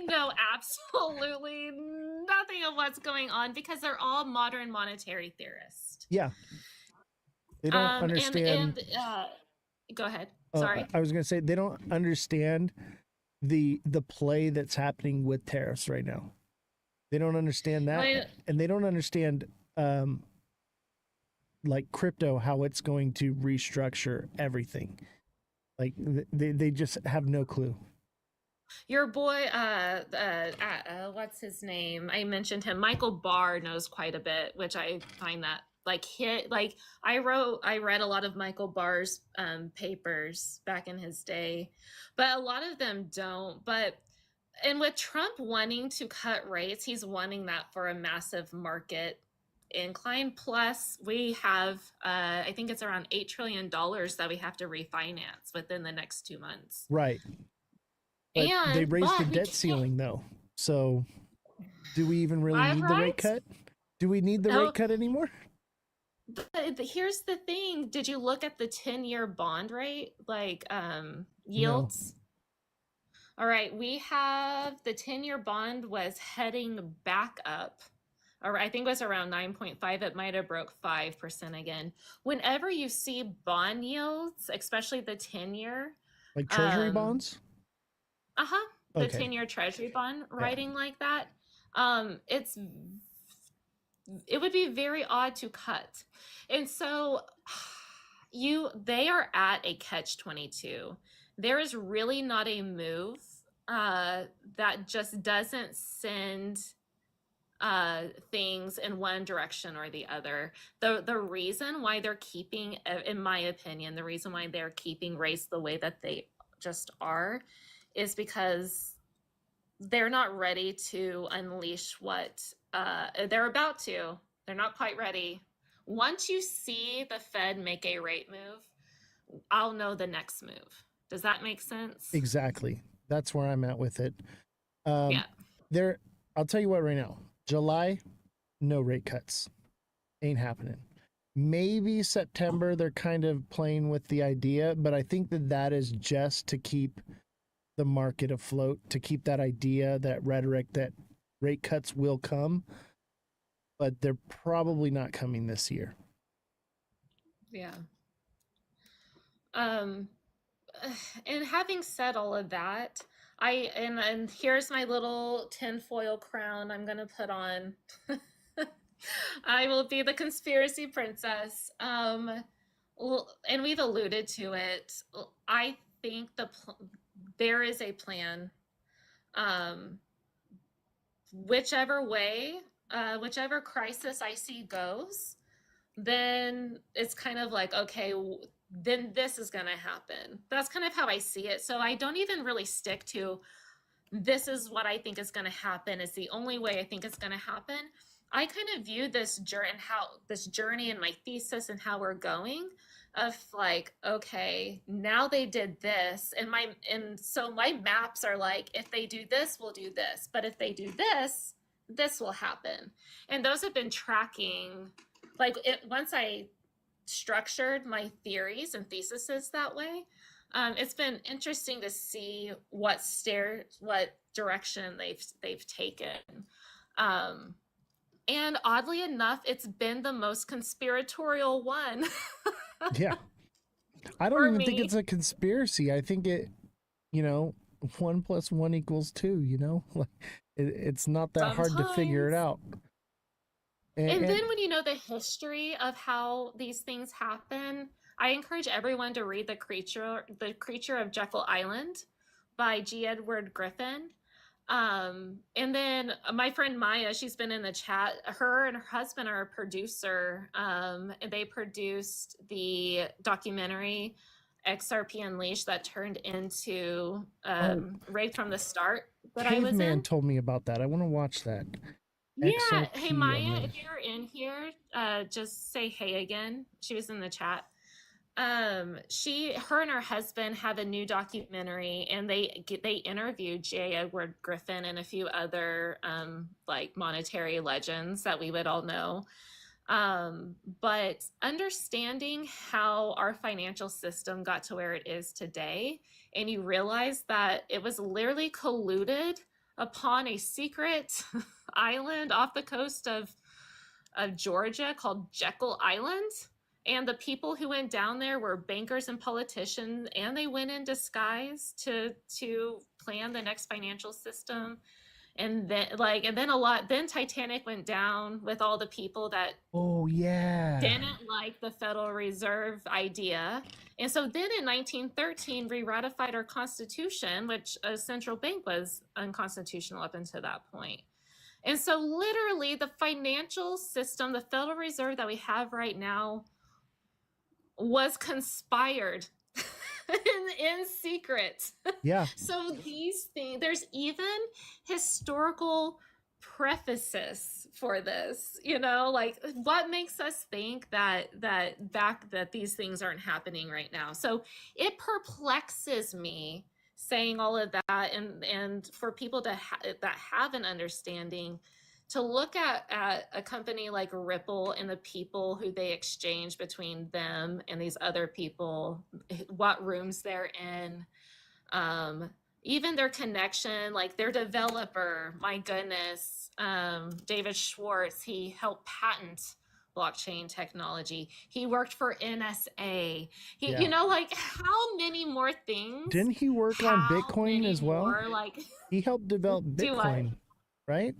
know absolutely nothing of what's going on, because they're all modern monetary theorists. Yeah. They don't understand. Go ahead. Sorry. I was going to say, they don't understand the play that's happening with tariffs right now. They don't understand that. And they don't understand like crypto, how it's going to restructure everything. Like they just have no clue. Your boy, what's his name? I mentioned him. Michael Barr knows quite a bit, which I find that I read a lot of Michael Barr's papers back in his day, but a lot of them don't. And with Trump wanting to cut rates, he's wanting that for a massive market incline. Plus, we have, I think it's around $8 trillion that we have to refinance within the next 2 months. Right. But they raised the debt ceiling, though. So do we even really need the rate cut? Do we need the rate cut anymore? But here's the thing. Did you look at the 10-year bond rate, yields? No. All right. We have the 10-year bond was heading back up. Or I think it was around 9.5. It might have broke 5% again. Whenever you see bond yields, especially the 10-year. Like treasury bonds? The 10-year treasury bond writing like that. It would be very odd to cut. And so they are at a catch-22. There is really not a move that just doesn't send things in one direction or the other. The reason why they're keeping, in my opinion, the reason why they're keeping rates the way that they just are is because they're not ready to unleash what they're about to. They're not quite ready. Once you see the Fed make a rate move, I'll know the next move. Does that make sense? Exactly. That's where I'm at with it. Yeah. I'll tell you what right now. July, no rate cuts. Ain't happening. Maybe September, they're kind of playing with the idea, but I think that is just to keep the market afloat, to keep that idea, that rhetoric that rate cuts will come, but they're probably not coming this year. Yeah. And having said all of that, and here's my little tinfoil crown I'm gonna put on. I will be the conspiracy princess. And we've alluded to it. I think there is a plan Whichever way, whichever crisis I see goes, then it's kind of like, okay, then this is going to happen. That's kind of how I see it. So I don't even really stick to this is what I think is going to happen. It's the only way I think it's going to happen. I kind of view this journey and my thesis and how we're going of like, okay, now they did this, and so my maps are like, if they do this, we'll do this, but if they do this, this will happen. And those have been tracking, like once I structured my theories and theses that way, it's been interesting to see what direction they've taken. And oddly enough, it's been the most conspiratorial one. Yeah. I don't even think it's a conspiracy. I think it, 1 + 1 = 2, like it's not that hard to figure it out. And then when you know the history of how these things happen, I encourage everyone to read The Creature of Jekyll Island by G. Edward Griffin. And then my friend Maya, she's been in the chat. Her and her husband are a producer. And they produced the documentary XRP Unleashed that turned into Right from the Start that I was in. Caveman told me about that. I want to watch that. Yeah. XRP Hey, Maya, Unleashed. if you're in here, just say hey again. She was in the chat. Her and her husband have a new documentary, and they interviewed J. Edward Griffin and a few other like monetary legends that we would all know. But understanding how our financial system got to where it is today, and you realize that it was literally colluded upon a secret island off the coast of Georgia called Jekyll Island. And the people who went down there were bankers and politicians, and they went in disguise to plan the next financial system. And then Titanic went down with all the people that didn't like the Federal Reserve idea. And so then in 1913, we ratified our Constitution, which a central bank was unconstitutional up until that point. And so literally the financial system, the Federal Reserve that we have right now, was conspired in secret. Yeah. So these things, there's even historical prefaces for this, like what makes us think that these things aren't happening right now. So it perplexes me saying all of that, and for people that have an understanding, to look at a company like Ripple and the people who they exchange between them and these other people, what rooms they're in, even their connection, like their developer, my goodness, David Schwartz, he helped patent blockchain technology. He worked for NSA. Like how many more things? Didn't he work on Bitcoin as well? He helped develop Bitcoin, right?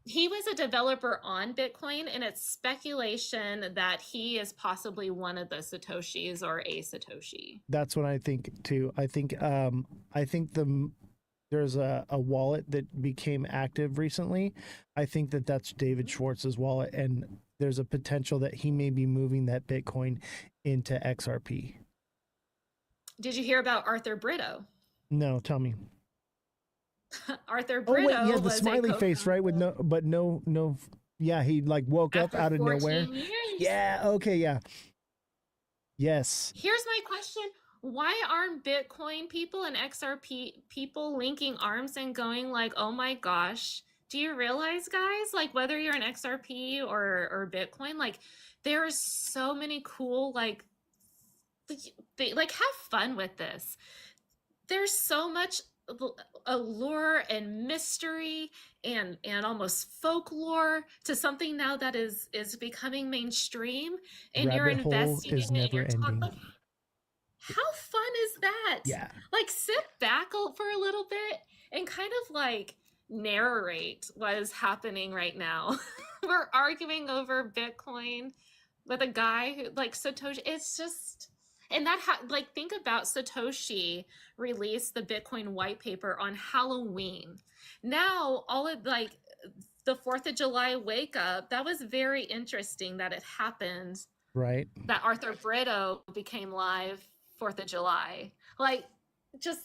He was a developer on Bitcoin, and it's speculation that he is possibly one of the Satoshis or a Satoshi. That's what I think too. I think there's a wallet that became active recently. I think that's David Schwartz's wallet, and there's a potential that he may be moving that Bitcoin into XRP. Did you hear about Arthur Brito? No, tell me. Arthur Brito. Oh wait, yeah, the smiley face, right? With no. Yeah, he like woke up out of nowhere. Years. Yeah. Okay. Yeah. Yes. Here's my question: why aren't Bitcoin people and XRP people linking arms and going like, "Oh my gosh, do you realize, guys? Like, whether you're an XRP or Bitcoin, like, there are so many cool like have fun with this. There's so much allure and mystery and almost folklore to something now that is becoming mainstream, and you're investing in it. You're talking, like, how fun is that? Yeah. Like, sit back for a little bit and kind of like narrate what is happening right now. We're arguing over Bitcoin with a guy who like Satoshi. And that like think about Satoshi released the Bitcoin white paper on Halloween. Now all of like the 4th of July wake up, that was very interesting that it happened. Right. That Arthur Brito became live 4th of July. Like just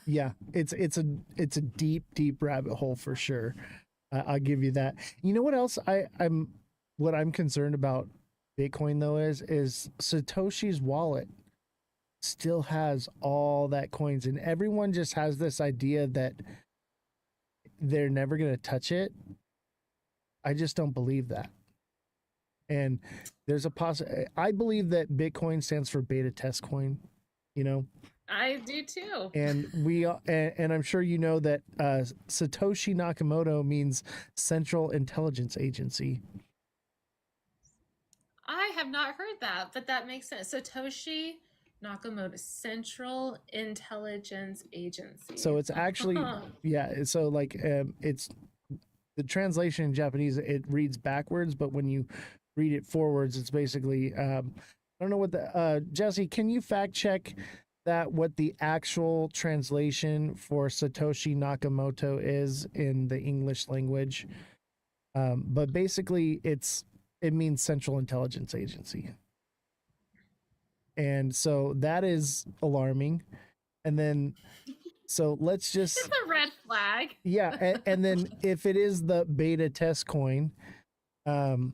Yeah, it's a deep rabbit hole for sure. I'll give you that. You know what else I'm concerned about Bitcoin though is Satoshi's wallet still has all that coins, and everyone just has this idea that they're never going to touch it. I just don't believe that. And there's I believe that Bitcoin stands for beta test coin, you know. I do too. And and I'm sure you know that Satoshi Nakamoto means Central Intelligence Agency. I have not heard that, but that makes sense. Satoshi Nakamoto, Central Intelligence Agency. So it's actually yeah. So like it's the translation in Japanese. It reads backwards, but when you read it forwards, it's basically I don't know what the Jesse. Can you fact check that what the actual translation for Satoshi Nakamoto is in the English language? But basically, it means Central Intelligence Agency. And so that is alarming. And then, so let's just. It's a red flag. Yeah. And then if it is the beta test coin, and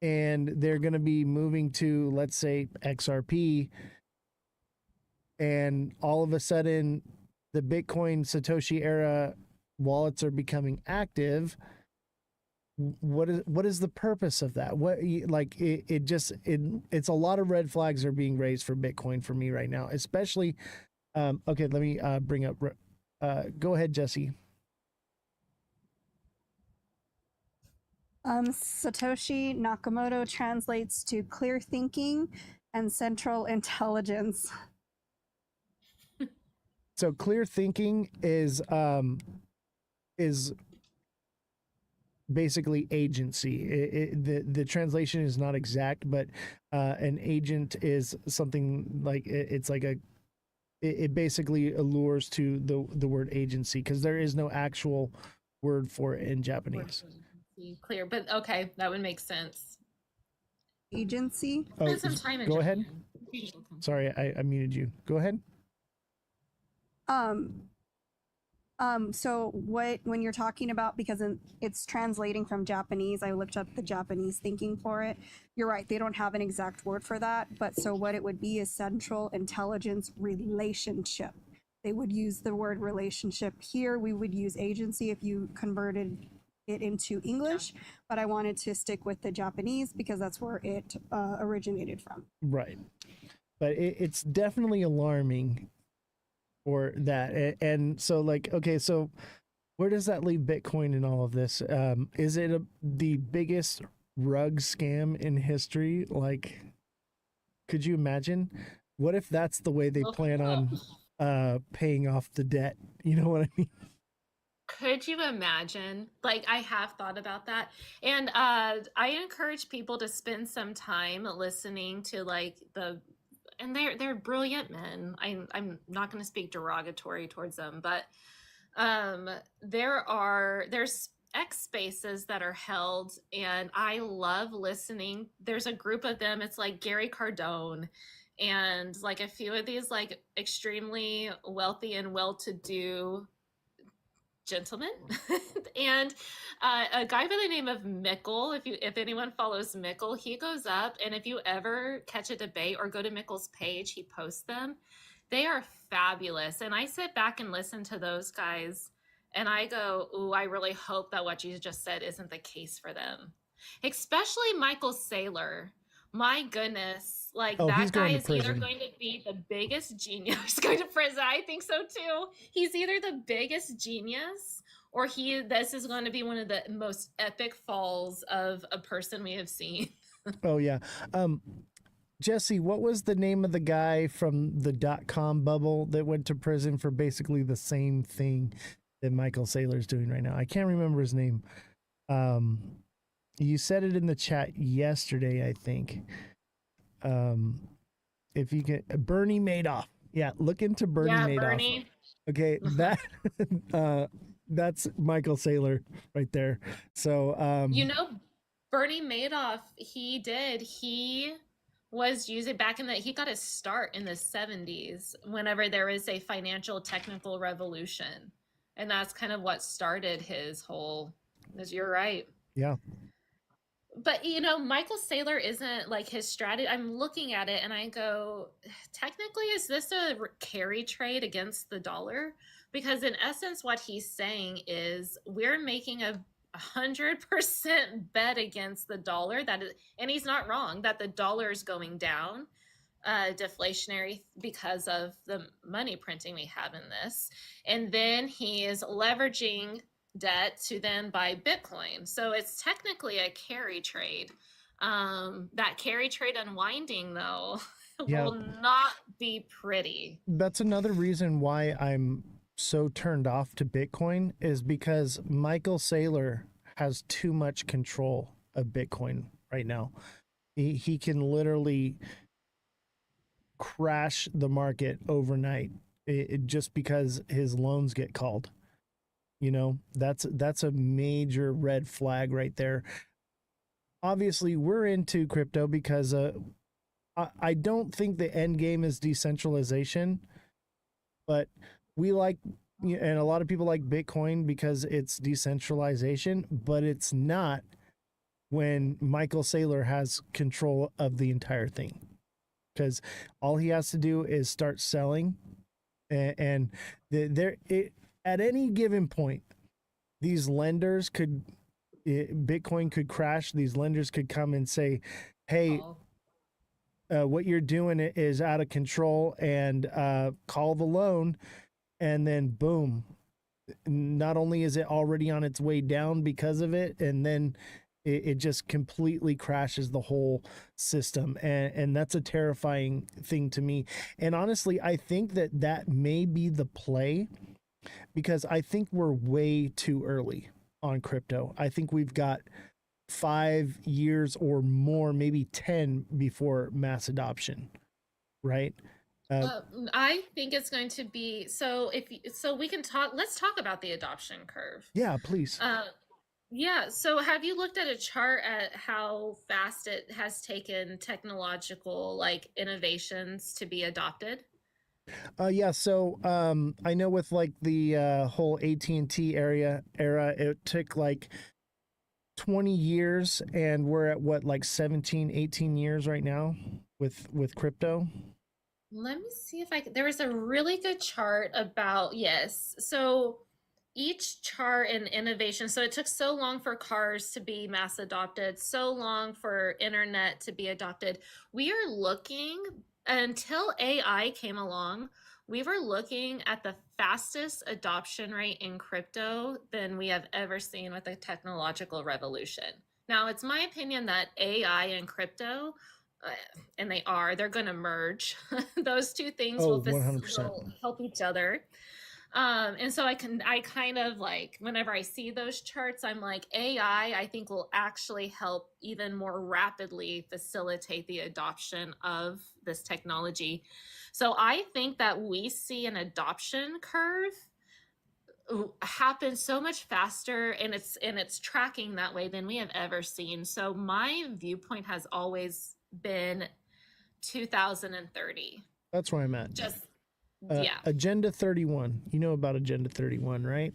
they're going to be moving to, let's say, XRP, and all of a sudden the Bitcoin Satoshi era wallets are becoming active, what is the purpose of that? What like it's a lot of red flags are being raised for Bitcoin for me right now, especially okay, let me bring up go ahead, Jesse. Satoshi Nakamoto translates to clear thinking and central intelligence. So clear thinking is basically agency. The translation is not exact, but an agent is something like it's like it basically allures to the word agency, because there is no actual word for it in Japanese. Clear, but okay, that would make sense. Agency. Oh, Spend some time in go Japan. ahead. Sorry, I muted you. Go ahead. So when you're talking about, because it's translating from Japanese, I looked up the Japanese thinking for it. You're right, they don't have an exact word for that, but so what it would be is central intelligence relationship. They would use the word relationship here. We would use agency if you converted it into English, but I wanted to stick with the Japanese because that's where it originated from. Right. But it's definitely alarming for that. And so like, okay, so where does that leave Bitcoin in all of this? Is it the biggest rug scam in history? Like, could you imagine? What if that's the way they plan on paying off the debt? You know what I mean? Could you imagine? Like, I have thought about that. And I encourage people to spend some time listening to like and they're brilliant men. I'm not going to speak derogatory towards them, but there's X spaces that are held, and I love listening. There's a group of them. It's like Gary Cardone and like a few of these like extremely wealthy and well-to-do gentlemen and a guy by the name of Mickle. If anyone follows Mickle, he goes up, and if you ever catch a debate or go to Mickle's page, he posts them. They are fabulous, and I sit back and listen to those guys, and I go, ooh, I really hope that what you just said isn't the case for them, especially Michael Saylor. My goodness, like that guy is either going to be the biggest genius. He's going to prison. I think so too. He's either the biggest genius, or this is going to be one of the most epic falls of a person we have seen. Oh yeah. Jesse, what was the name of the guy from the .com bubble that went to prison for basically the same thing that Michael Saylor's doing right now? I can't remember his name. You said it in the chat yesterday, I think. If you can, Bernie Madoff. Yeah, look into Bernie Yeah, Madoff. Bernie. Okay, that's Michael Saylor right there. So You know, Bernie Madoff, he was using back in he got his start in the 70s whenever there was a financial technical revolution. And that's kind of what started his whole, as you're right. yeah, But Michael Saylor isn't like his strategy. I'm looking at it and I go, technically, is this a carry trade against the dollar? Because in essence, what he's saying is we're making a 100% bet against the dollar and he's not wrong that the dollar is going down, deflationary because of the money printing we have in this, and then he is leveraging debt to then buy Bitcoin. So it's technically a carry trade. That carry trade unwinding, though, yeah. will not be pretty. That's another reason why I'm so turned off to Bitcoin is because Michael Saylor has too much control of Bitcoin right now. He can literally crash the market overnight just because his loans get called. That's a major red flag right there. Obviously, we're into crypto because I don't think the end game is decentralization, but we like, and a lot of people like Bitcoin because it's decentralization, but it's not when Michael Saylor has control of the entire thing. Because all he has to do is start selling, and at any given point, these lenders Bitcoin could crash. These lenders could come and say, "Hey, what you're doing is out of control," and call the loan, and then boom. Not only is it already on its way down because of it, and then it just completely crashes the whole system. And that's a terrifying thing to me. And honestly, I think that may be the play because I think we're way too early on crypto. I think we've got 5 years or more, maybe 10 before mass adoption, right? I think it's going to be so we can talk. Let's talk about the adoption curve. Yeah, please. Yeah. So have you looked at a chart at how fast it has taken technological innovations to be adopted? Yeah. So I know with the whole AT&T era, it took 20 years, and we're at what, 17, 18 years right now with crypto. Let me see if there was a really good chart about, yes. So each chart and innovation, so it took so long for cars to be mass adopted, so long for internet to be adopted. We are looking, until AI came along, we were looking at the fastest adoption rate in crypto than we have ever seen with a technological revolution. Now, it's my opinion that AI and crypto, and they're going to merge. Those two things will 100%. help each other. And so I kind of whenever I see those charts, I'm like, AI, I think will actually help even more rapidly facilitate the adoption of this technology. So I think that we see an adoption curve happen so much faster, and it's tracking that way than we have ever seen. So my viewpoint has always been 2030. That's where I'm at. Just yeah. Agenda 31. You know about Agenda 31, right?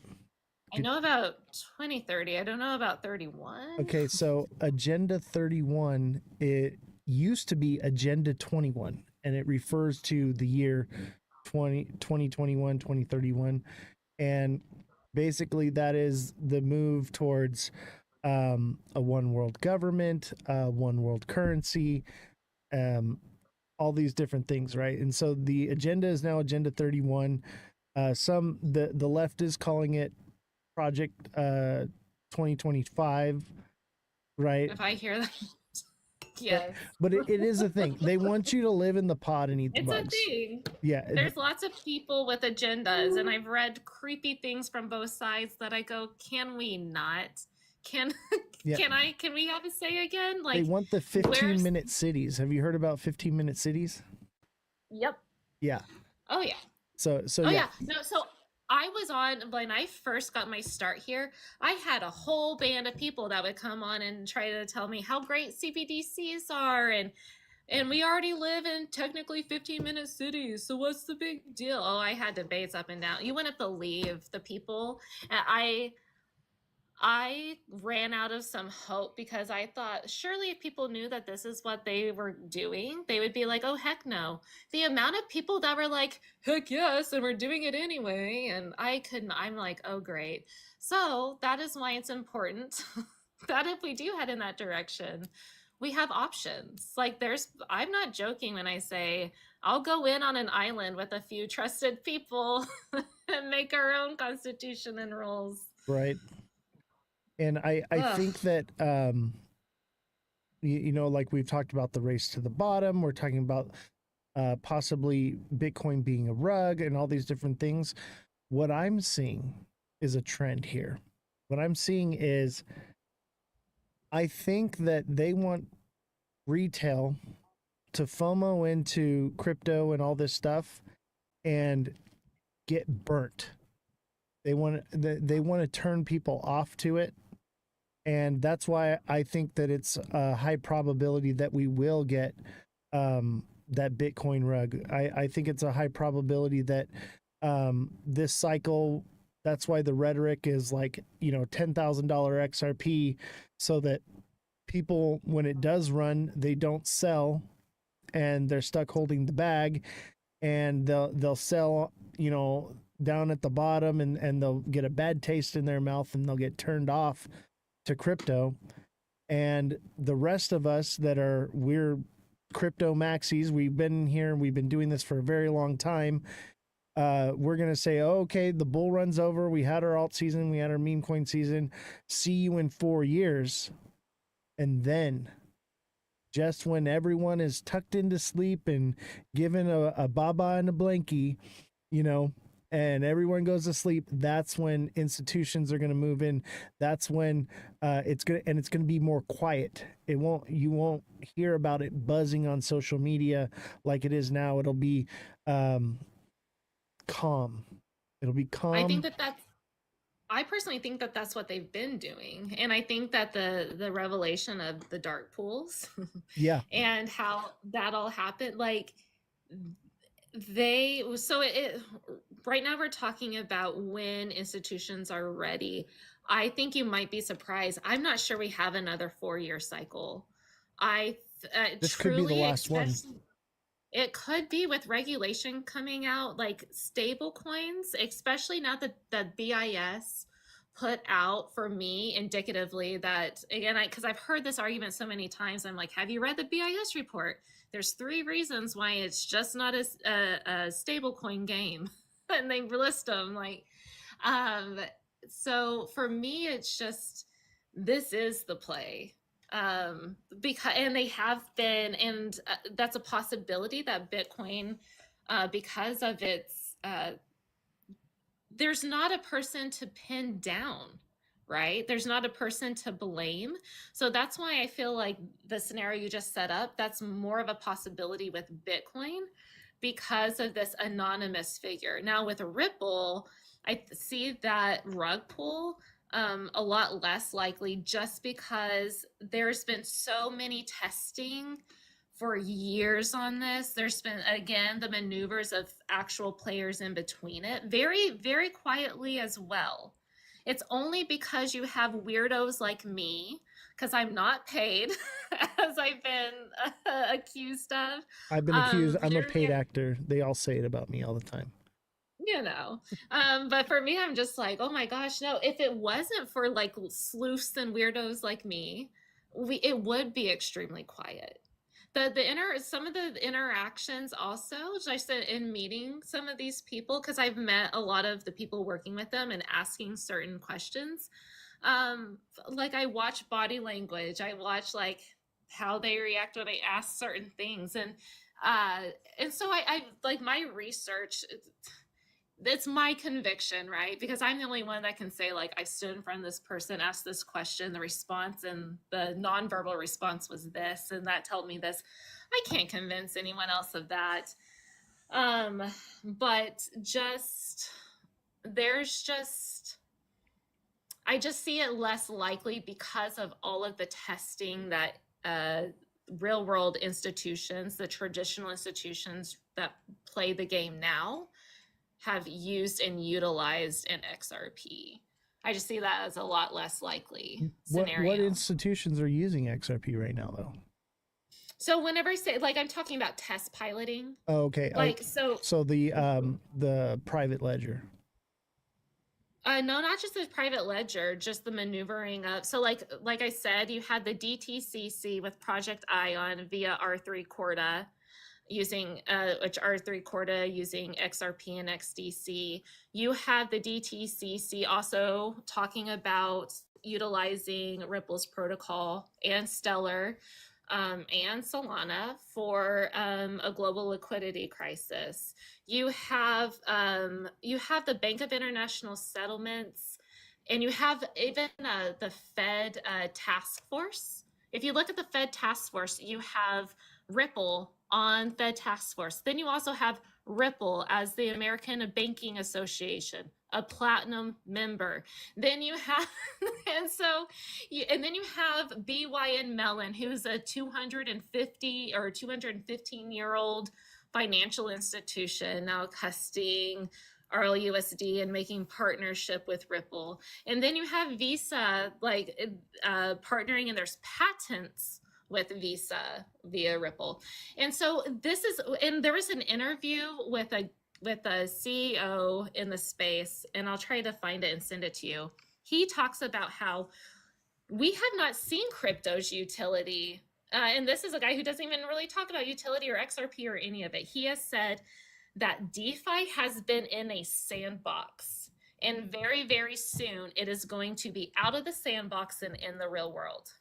I know about 2030. I don't know about 31. Okay, so Agenda 31, it used to be Agenda 21, and it refers to the year 2021, 2031. And basically that is the move towards a one world government, one world currency, all these different things, right? And so the agenda is now Agenda 31. The left is calling it Project 2025, right? If I hear that, yes. But it is a thing. They want you to live in the pod and eat the bugs. It's a thing. Yeah. There's lots of people with agendas, and I've read creepy things from both sides that I go, can we not? Yeah. Can we have a say again? They Like, want the where's 15-minute cities. Have you heard about 15-minute cities? Yep. Yeah. Oh yeah. So Oh yeah. yeah. No, so I was on when I first got my start here, I had a whole band of people that would come on and try to tell me how great CBDCs are, and we already live in technically 15-minute cities, so what's the big deal? Oh, I had debates up and down. You wouldn't believe the people. I ran out of some hope because I thought surely if people knew that this is what they were doing, they would be like, oh, heck no. The amount of people that were like, heck yes, and we're doing it anyway. And I'm like, oh, great. So that is why it's important that if we do head in that direction, we have options. Like I'm not joking when I say I'll go in on an island with a few trusted people and make our own constitution and rules. Right. And I think that you know, like we've talked about the race to the bottom, we're talking about possibly Bitcoin being a rug and all these different things. What I'm seeing is a trend here. What I'm seeing is I think that they want retail to FOMO into crypto and all this stuff and get burnt. They want to turn people off to it. And that's why I think that it's a high probability that we will get that Bitcoin rug. I think it's a high probability that this cycle, that's why the rhetoric is like, you know, $10,000 XRP, so that people, when it does run, they don't sell and they're stuck holding the bag, and they'll sell, you know, down at the bottom, and they'll get a bad taste in their mouth and they'll get turned off to crypto. And the rest of us we're crypto maxis, we've been here, we've been doing this for a very long time, we're going to say, oh, okay, the bull run's over, we had our alt season, we had our meme coin season, see you in 4 years. And then just when everyone is tucked into sleep and given a baba and a blankie, you know, and everyone goes to sleep, that's when institutions are going to move in. That's when it's going to be more quiet. You won't hear about it buzzing on social media like it is now. It'll be calm. It'll be calm. I personally think that that's what they've been doing, and I think that the revelation of the dark pools, yeah, and how that all happened, like right now we're talking about when institutions are ready. I think you might be surprised. I'm not sure we have another 4-year cycle. This truly could be the last one. It could be, with regulation coming out, like stable coins, especially now that the BIS put out, for me, indicatively, that, again, because I've heard this argument so many times, I'm like, have you read the BIS report? There's 3 reasons why it's just not a stable coin game. And they list them, like, so for me, it's just, this is the play. Because, and they have been, and that's a possibility that Bitcoin, because of its there's not a person to pin down, right? There's not a person to blame. So that's why I feel like the scenario you just set up, that's more of a possibility with Bitcoin because of this anonymous figure. Now with Ripple, I see that rug pull a lot less likely, just because there's been so many testing for years on this. There's been, again, the maneuvers of actual players in between it, very, very quietly as well. It's only because you have weirdos like me, because I'm not paid, as I've been accused of. I've been accused. I'm a paid actor. They all say it about me all the time. You know, but for me, I'm just like, oh my gosh, no, if it wasn't for like sleuths and weirdos like me, it would be extremely quiet. Some of the interactions also, just in meeting some of these people, because I've met a lot of the people working with them and asking certain questions. Like, I watch body language, I watch like how they react when I ask certain things, and so I like, my research, it's my conviction, right? Because I'm the only one that can say, like, I stood in front of this person, asked this question, the response and the nonverbal response was this, and that told me this. I can't convince anyone else of that. But just, there's just, I just see it less likely because of all of the testing that real world institutions, the traditional institutions that play the game now, have used and utilized in XRP. I just see that as a lot less likely scenario. What institutions are using XRP right now, though? So whenever I say, like, I'm talking about test piloting. Oh, okay. Like, so the private ledger. No, not just the private ledger, just the maneuvering of. So like I said, you had the DTCC with Project Ion via R3 Corda, using which R3 Corda using XRP and XDC. You have the DTCC also talking about utilizing Ripple's protocol and Stellar and Solana for a global liquidity crisis. You have the Bank of International Settlements, and you have even the Fed task force. If you look at the Fed task force, you have Ripple on Fed task force. Then you also have Ripple as the American Banking Association, a platinum member. Then you have, and then you have BYN Mellon, who's a 250 or 215-year-old financial institution now custodying RLUSD and making partnership with Ripple. And then you have Visa, like partnering, and there's patents with Visa via Ripple. And so there was an interview with a CEO in the space, and I'll try to find it and send it to you. He talks about how we have not seen crypto's utility. And this is a guy who doesn't even really talk about utility or XRP or any of it. He has said that DeFi has been in a sandbox, and very, very soon it is going to be out of the sandbox and in the real world.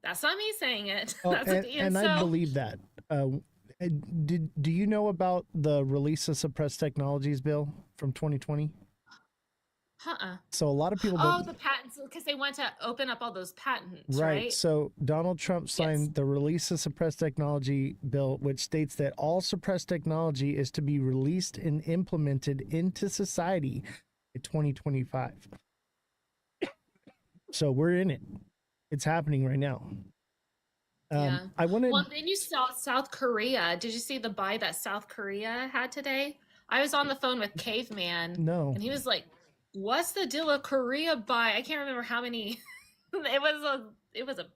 That's not me saying it. And I believe that. Do you know about the release of suppressed technologies bill from 2020? So a lot of people don't. Oh, the patents, because they want to open up all those patents, right? So Donald Trump signed the release of suppressed technology bill, which states that all suppressed technology is to be released and implemented into society in 2025. So we're in it. It's happening right now. I wanted. Well, then you saw South Korea. Did you see the buy that South Korea had today? I was on the phone with Caveman. No. And he was like, "What's the deal with Korea buy?" I can't remember how many. it was a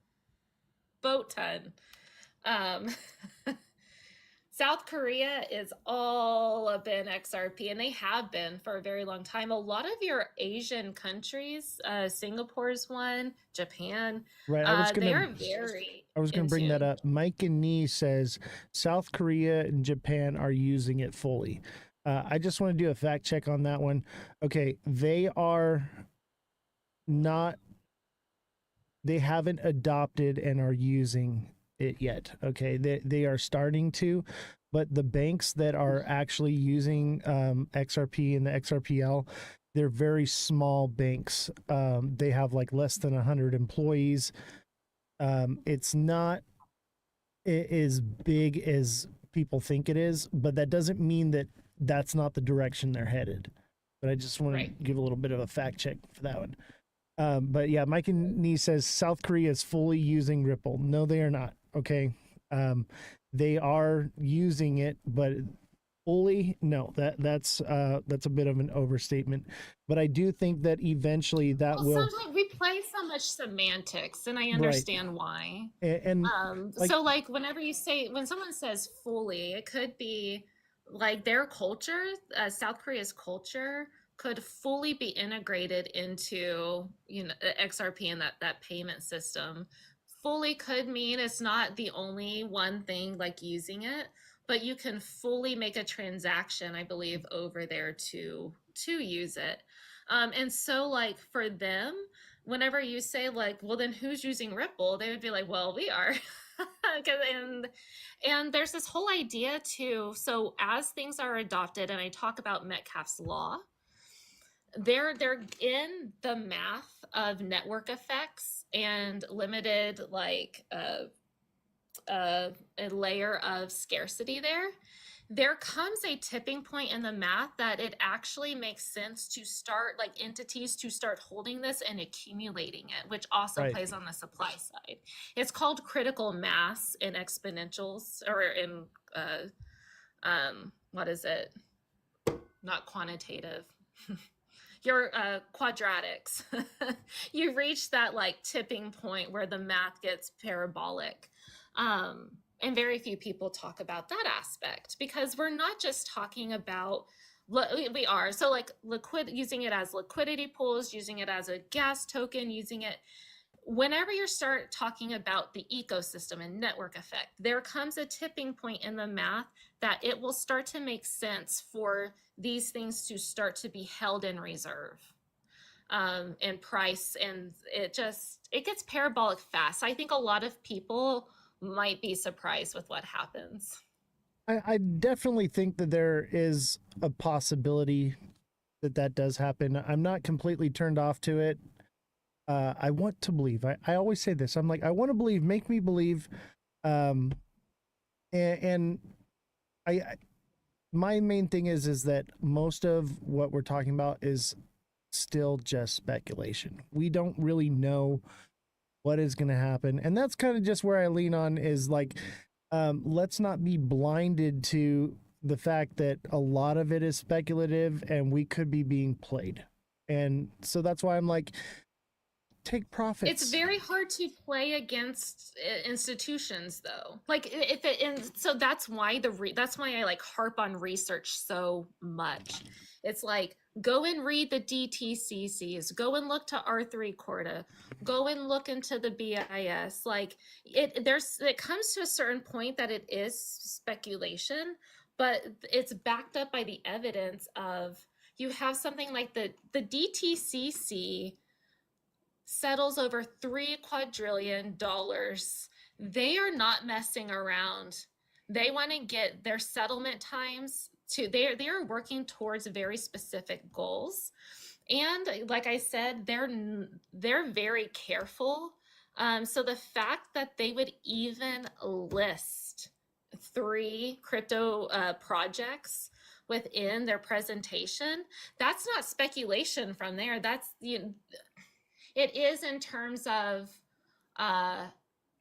boat ton. South Korea is all up in XRP, and they have been for a very long time. A lot of your Asian countries, Singapore's one, Japan, right? I was going to bring that up. Mike and Nee says South Korea and Japan are using it fully. I just want to do a fact check on that one. Okay, they are not. They haven't adopted and are using it yet. Okay, they are starting to, but the banks that are actually using XRP and the XRPL, they're very small banks. They have like less than 100 employees. It's not as big as people think it is, but that doesn't mean that that's not the direction they're headed. But I just want to give a little bit of a fact check for that one. But yeah, Mike and Nee says South Korea is fully using Ripple. No, they are not. Okay. They are using it, but fully, no, that's a bit of an overstatement. But I do think that eventually that will. Sometimes we play so much semantics, and I understand why. And so like when someone says fully, it could be like their culture, South Korea's culture could fully be integrated into, XRP and that payment system. Fully could mean it's not the only one thing like using it, but you can fully make a transaction, I believe, over there to use it. And so like for them, whenever you say like, well, then who's using Ripple? They would be like, well, we are. and there's this whole idea too. So as things are adopted, and I talk about Metcalfe's law, they're in the math of network effects and limited, like a layer of scarcity there comes a tipping point in the math that it actually makes sense to start, like, entities to start holding this and accumulating it, which also Right. plays on the supply side. It's called critical mass in exponentials, or in what is it? Not quantitative. Your quadratics. You reach that, like, tipping point where the math gets parabolic. And very few people talk about that aspect, because we're not just talking about, we are, so like using it as liquidity pools, using it as a gas token, using it whenever you start talking about the ecosystem and network effect, there comes a tipping point in the math that it will start to make sense for these things to start to be held in reserve and price, and it gets parabolic fast. I think a lot of people might be surprised with what happens. I definitely think that there is a possibility that does happen. I'm not completely turned off to it. I want to believe. I always say this. I'm like, I want to believe. Make me believe. And my main thing is that most of what we're talking about is still just speculation. We don't really know what is going to happen, and that's kind of just where I lean on, is like, let's not be blinded to the fact that a lot of it is speculative and we could be being played. And so that's why I'm like, take profits. It's very hard to play against institutions, though. Like, if it, and so that's why that's why I like harp on research so much. It's like, go and read the DTCCs, go and look to R3 Corda, go and look into the BIS. Like, it comes to a certain point that it is speculation, but it's backed up by the evidence of, you have something like the DTCC settles over $3 quadrillion. They are not messing around. They want to get their settlement times to, they are working towards very specific goals. And like I said, they're very careful. So the fact that they would even list 3 crypto projects within their presentation, that's not speculation from there. That's, it is in terms of,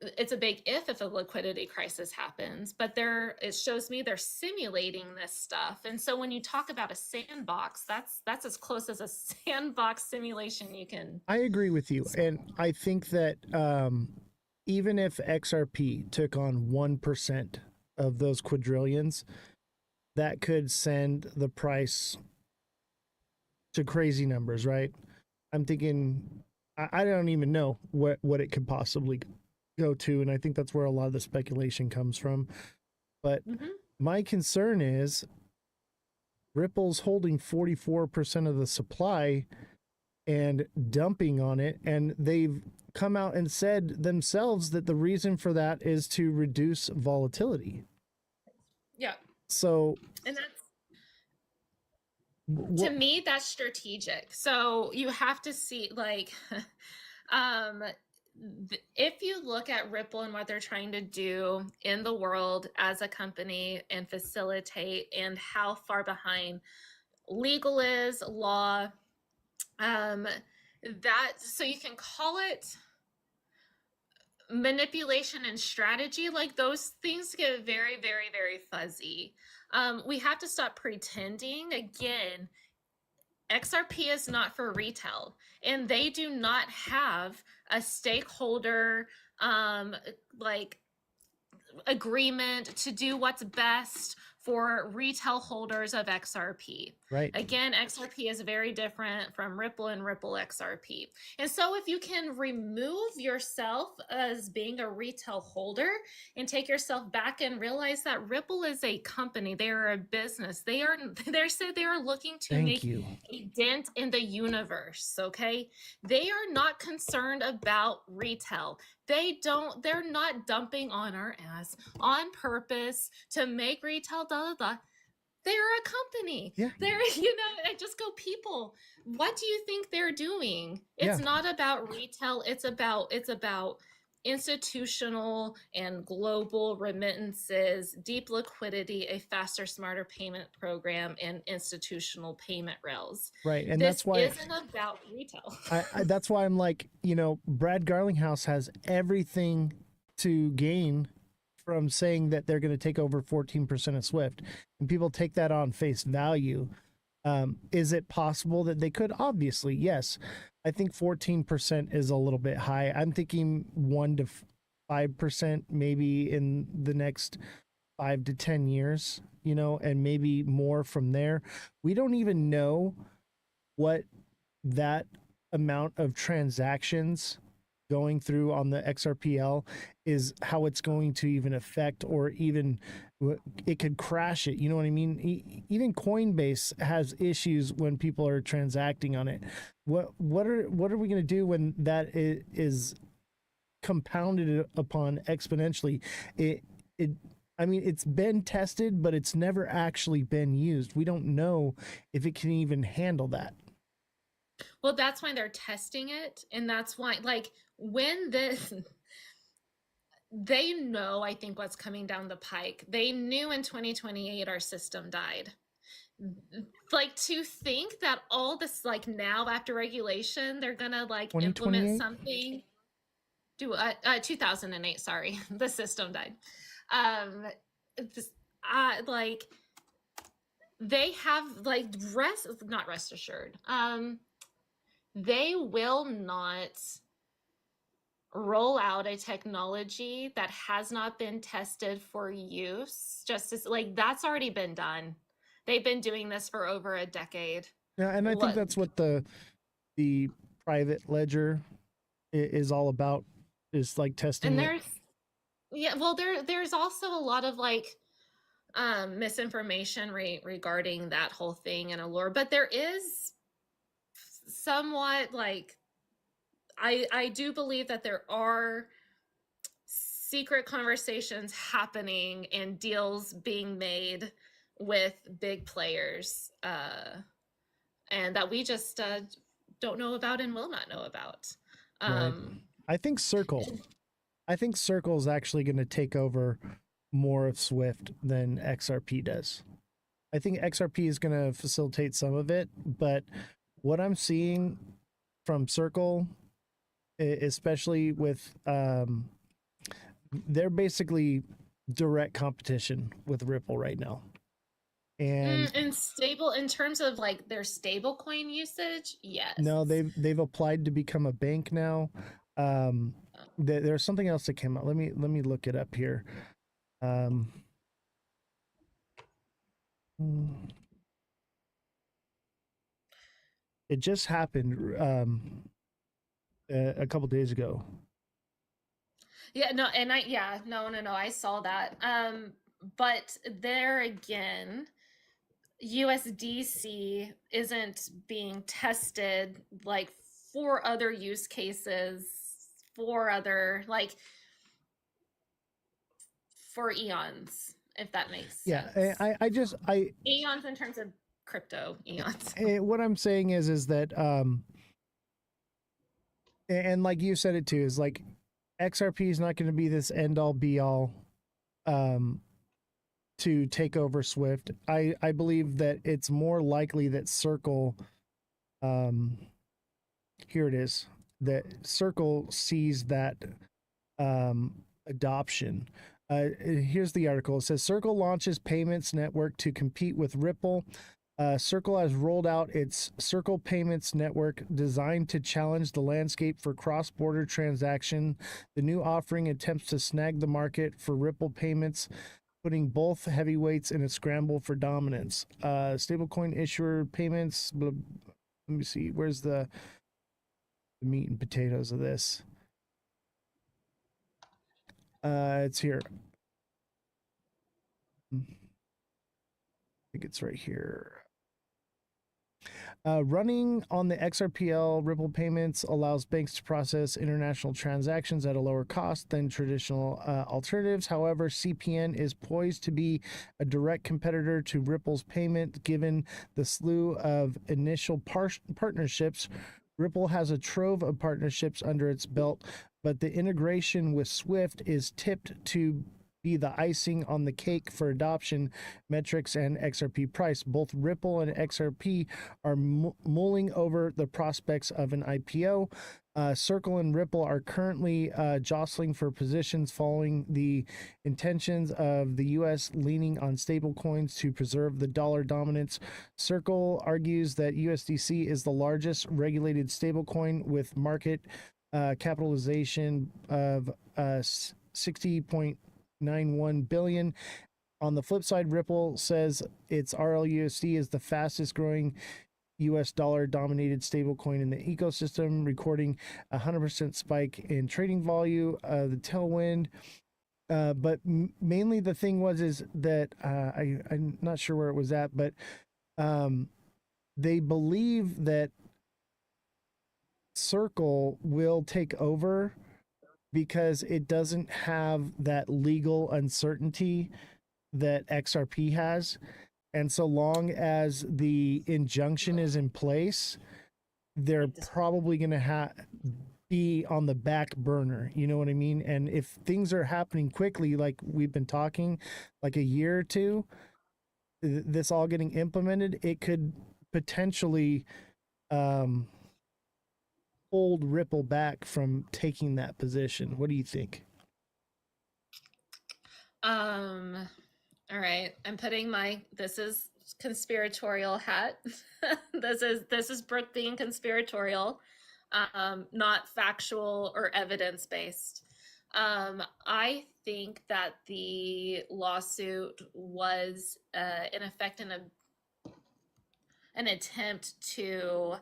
it's a big if a liquidity crisis happens, but it shows me they're simulating this stuff. And so when you talk about a sandbox, that's as close as a sandbox simulation you can. I agree with you. And I think that even if XRP took on 1% of those quadrillions, that could send the price to crazy numbers, right? I'm thinking, I don't even know what it could possibly go to, and I think that's where a lot of the speculation comes from. But my concern is Ripple's holding 44% of the supply and dumping on it, and they've come out and said themselves that the reason for that is to reduce volatility. Yeah. So, and that's, to me, that's strategic. So you have to see, like, if you look at Ripple and what they're trying to do in the world as a company and facilitate, and how far behind legal is, law, so you can call it manipulation and strategy. Like, those things get very, very, very fuzzy. We have to stop pretending. Again, XRP is not for retail, and they do not have a stakeholder like agreement to do what's best for retail holders of XRP. Right. Again, XRP is very different from Ripple and Ripple XRP. And so if you can remove yourself as being a retail holder and take yourself back and realize that Ripple is a company, they are a business. They said they are looking to make a dent in the universe, okay? They are not concerned about retail. they're not dumping on our ass on purpose to make retail they're a company. Yeah. They're, I just go, people, what do you think they're doing? It's not about retail. It's about institutional and global remittances, deep liquidity, a faster, smarter payment program, and institutional payment rails. Right. And this that's why isn't about retail. that's why I'm like, Brad Garlinghouse has everything to gain from saying that they're going to take over 14% of Swift, and people take that on face value. Is it possible that they could? Obviously, yes. I think 14% is a little bit high. I'm thinking 1 to 5% maybe in the next 5 to 10 years, and maybe more from there. We don't even know what that amount of transactions going through on the XRPL is, how it's going to even affect, or even it could crash it. You know what I mean? Even Coinbase has issues when people are transacting on it. What are we going to do when that is compounded upon exponentially? I mean, it's been tested, but it's never actually been used. We don't know if it can even handle that. Well, that's why they're testing it. And that's why, like, when this, they know, I think, what's coming down the pike. They knew in 2028 our system died. Like, to think that all this, like, now after regulation, they're gonna like implement something. 2008, sorry, the system died. Like, they have, like, not rest assured. They will not roll out a technology that has not been tested for use. Just as, like, that's already been done. They've been doing this for over a decade. Yeah, and I think that's what the private ledger is all about, is like testing. And there's also a lot of, like, misinformation regarding that whole thing and Allure, but there is somewhat, like, I do believe that there are secret conversations happening and deals being made with big players, and that we just don't know about and will not know about. Right. I think Circle is actually going to take over more of Swift than XRP does. I think XRP is going to facilitate some of it, but what I'm seeing from Circle, especially with they're basically direct competition with Ripple right now. And stable, in terms of, like, their stable coin usage, yes. No, they've applied to become a bank now. There's something else that came out. Let me look it up here. It just happened a couple days ago. Yeah, no, and no, I saw that. But there again, USDC isn't being tested, like, for other use cases, for other, like, for eons, if that makes sense. Yeah, I just eons in terms of crypto eons. What I'm saying is that and like you said it too, is like XRP is not going to be this end all be all to take over Swift. I believe that it's more likely that Circle, here it is, that Circle sees that adoption. Here's the article. It says Circle launches payments network to compete with Ripple. Circle has rolled out its Circle Payments Network designed to challenge the landscape for cross-border transaction. The new offering attempts to snag the market for Ripple payments, putting both heavyweights in a scramble for dominance. Stablecoin issuer payments. Let me see. Where's the meat and potatoes of this? It's here. I think it's right here. Running on the XRPL, Ripple payments allows banks to process international transactions at a lower cost than traditional alternatives. However, CPN is poised to be a direct competitor to Ripple's payment given the slew of initial partnerships. Ripple has a trove of partnerships under its belt, but the integration with Swift is tipped to be the icing on the cake for adoption metrics and XRP price. Both Ripple and XRP are mulling over the prospects of an IPO. Circle and Ripple are currently jostling for positions following the intentions of the U.S. leaning on stablecoins to preserve the dollar dominance. Circle argues that USDC is the largest regulated stablecoin with market capitalization of 60.91 billion. On the flip side, Ripple says its RLUSD is the fastest growing US dollar dominated stablecoin in the ecosystem, recording a 100% spike in trading volume. The tailwind, but mainly the thing is that I'm not sure where it was at, but they believe that Circle will take over because it doesn't have that legal uncertainty that XRP has. And so long as the injunction is in place, they're probably going to be on the back burner. You know what I mean? And if things are happening quickly, like we've been talking, like a year or two, this all getting implemented, it could potentially hold Ripple back from taking that position. What do you think? All right, I'm putting this is conspiratorial hat. this is Brooke being conspiratorial, not factual or evidence based. I think that the lawsuit was in effect an attempt to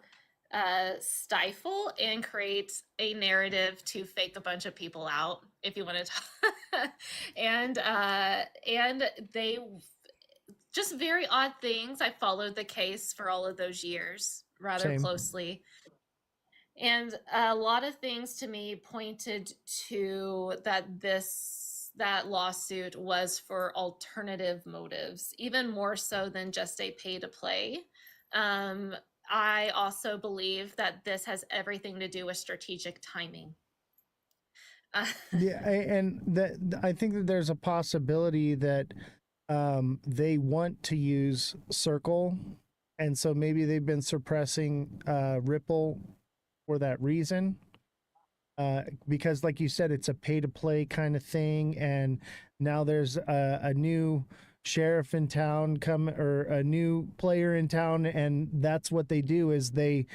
stifle and create a narrative to fake a bunch of people out, if you want to talk. and they just very odd things. I followed the case for all of those years rather closely, and a lot of things to me pointed to that lawsuit was for alternative motives, even more so than just a pay to play. I also believe that this has everything to do with strategic timing. Yeah, and that I think that there's a possibility that they want to use Circle, and so maybe they've been suppressing Ripple for that reason. Because, like you said, it's a pay-to-play kind of thing, and now there's a new sheriff in town or a new player in town, and that's what they do is they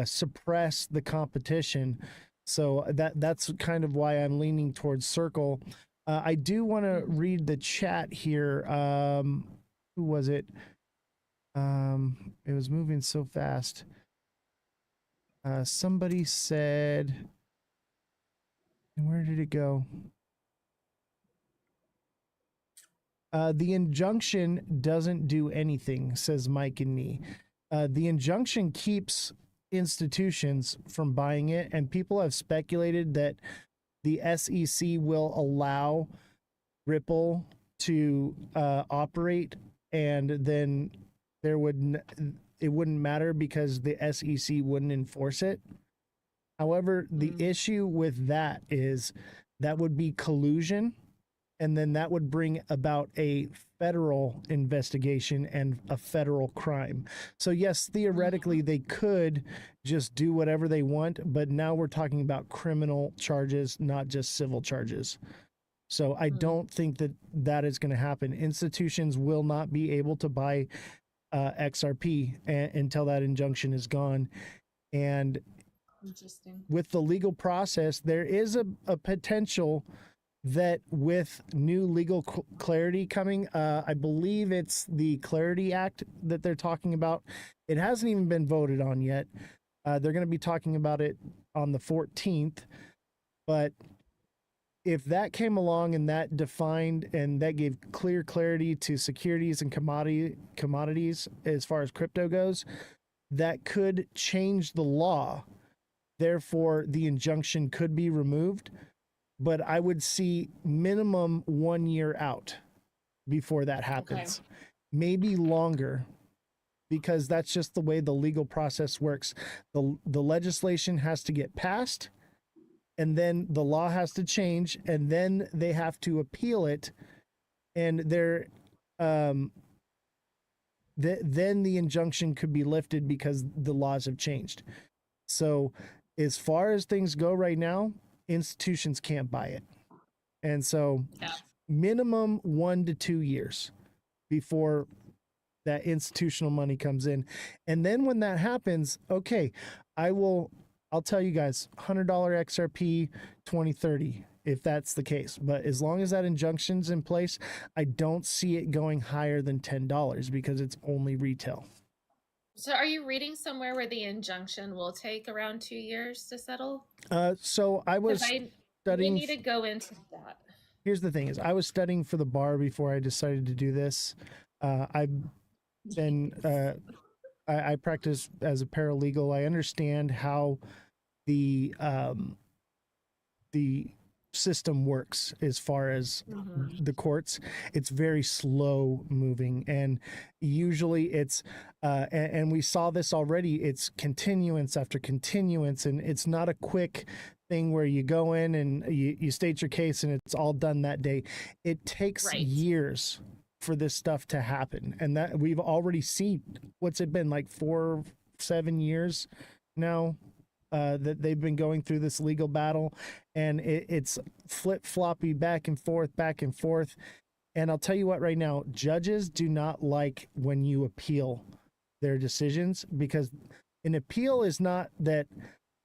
suppress the competition. So that's kind of why I'm leaning towards Circle. I do want to read the chat here. Who was it? It was moving so fast. Somebody said, where did it go? The injunction doesn't do anything, says Mike and Me. The injunction keeps institutions from buying it, and people have speculated that the SEC will allow Ripple to operate, and then it wouldn't matter because the SEC wouldn't enforce it. However, the issue with that is that would be collusion, and then that would bring about a federal investigation and a federal crime. So yes, theoretically they could just do whatever they want, but now we're talking about criminal charges, not just civil charges. So I don't think that is going to happen. Institutions will not be able to buy XRP until that injunction is gone. And interesting. With the legal process, there is a potential that with new legal clarity coming, I believe it's the Clarity Act that they're talking about. It hasn't even been voted on yet. They're going to be talking about it on the 14th. But if that came along and that defined and that gave clear clarity to securities and commodities as far as crypto goes, that could change the law. Therefore, the injunction could be removed, but I would see minimum 1 year out before that happens. Okay. Maybe longer, because that's just the way the legal process works. The legislation has to get passed, and then the law has to change, and then they have to appeal it, and then the injunction could be lifted because the laws have changed. So as far as things go right now, institutions can't buy it. And so minimum 1 to 2 years before that institutional money comes in. And then when that happens, okay, I'll tell you guys $100 XRP 2030 if that's the case. But as long as that injunction's in place, I don't see it going higher than $10 because it's only retail. So are you reading somewhere where the injunction will take around 2 years to settle? So I was studying. We need to go into that. Here's the thing: is I was studying for the bar before I decided to do this. I've been I practice as a paralegal. I understand how the system works as far as the courts. It's very slow moving, and usually it's and we saw this already, it's continuance after continuance, and it's not a quick thing where you go in and you state your case and it's all done that day. It takes years for this stuff to happen, and that we've already seen. What's it been, like 4-7 years now that they've been going through this legal battle, and it's flip-floppy back and forth. And I'll tell you what, right now, judges do not like when you appeal their decisions, because an appeal is not that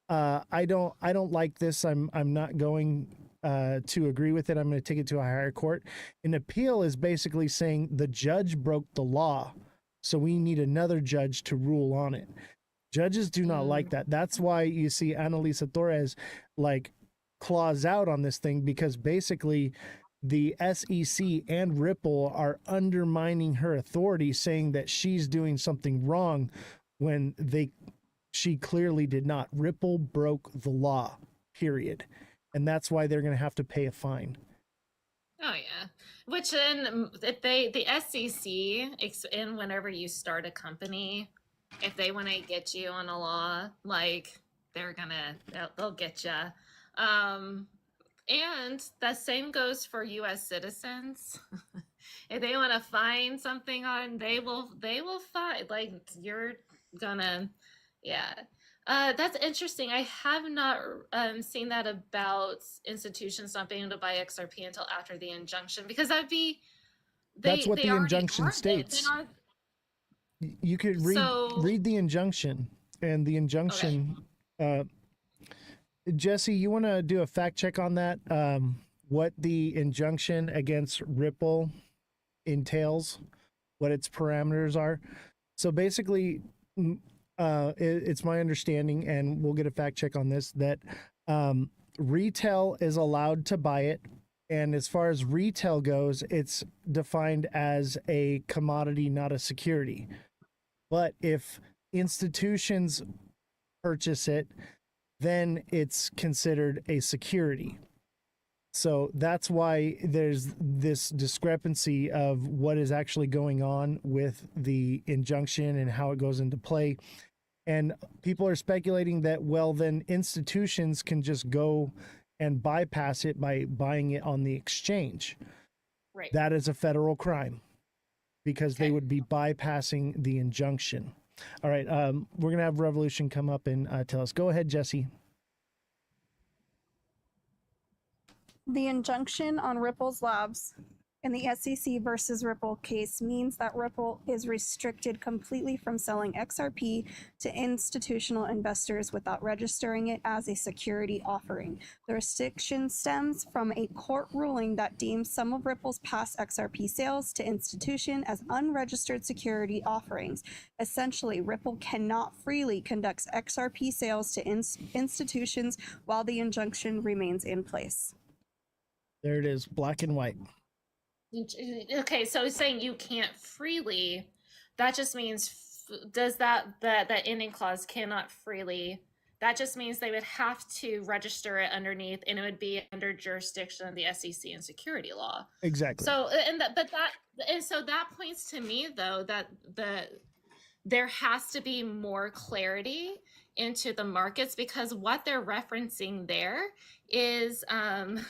I don't like this, I'm not going to agree with it, I'm going to take it to a higher court. An appeal is basically saying the judge broke the law, so we need another judge to rule on it. Judges do not like that. That's why you see Annalisa Torres like claws out on this thing, because basically the SEC and Ripple are undermining her authority, saying that she's doing something wrong when she clearly did not. Ripple broke the law, period. And that's why they're going to have to pay a fine. Oh yeah. Which then if the SEC, and whenever you start a company, if they want to get you on a law, like they'll get you. And the same goes for U.S. citizens. If they want to find something on, they will find, like, you're gonna, yeah. That's interesting. I have not seen that about institutions not being able to buy XRP until after the injunction, because that's what the injunction states. You could read the injunction, and the injunction. Okay. Jesse, you want to do a fact check on that? What the injunction against Ripple entails, what its parameters are. So basically, it's my understanding, and we'll get a fact check on this, that retail is allowed to buy it. And as far as retail goes, it's defined as a commodity, not a security. But if institutions purchase it, then it's considered a security. So that's why there's this discrepancy of what is actually going on with the injunction and how it goes into play. And people are speculating that, well, then institutions can just go and bypass it by buying it on the exchange. Right. That is a federal crime, because they would be bypassing the injunction. All right, we're going to have Revolution come up and tell us. Go ahead, Jesse. The injunction on Ripple's Labs in the SEC versus Ripple case means that Ripple is restricted completely from selling XRP to institutional investors without registering it as a security offering. The restriction stems from a court ruling that deems some of Ripple's past XRP sales to institution as unregistered security offerings. Essentially, Ripple cannot freely conduct XRP sales to institutions while the injunction remains in place. There it is, black and white. Okay, so saying you can't freely, that just means does that ending clause cannot freely, that just means they would have to register it underneath, and it would be under jurisdiction of the SEC and security law. Exactly. So, so that points to me though that there has to be more clarity into the markets, because what they're referencing there is and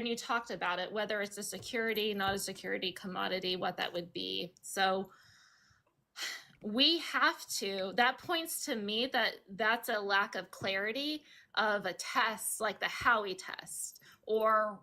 you talked about it, whether it's a security, not a security, commodity, what that would be. So we have to, that points to me that that's a lack of clarity of a test like the Howey test, or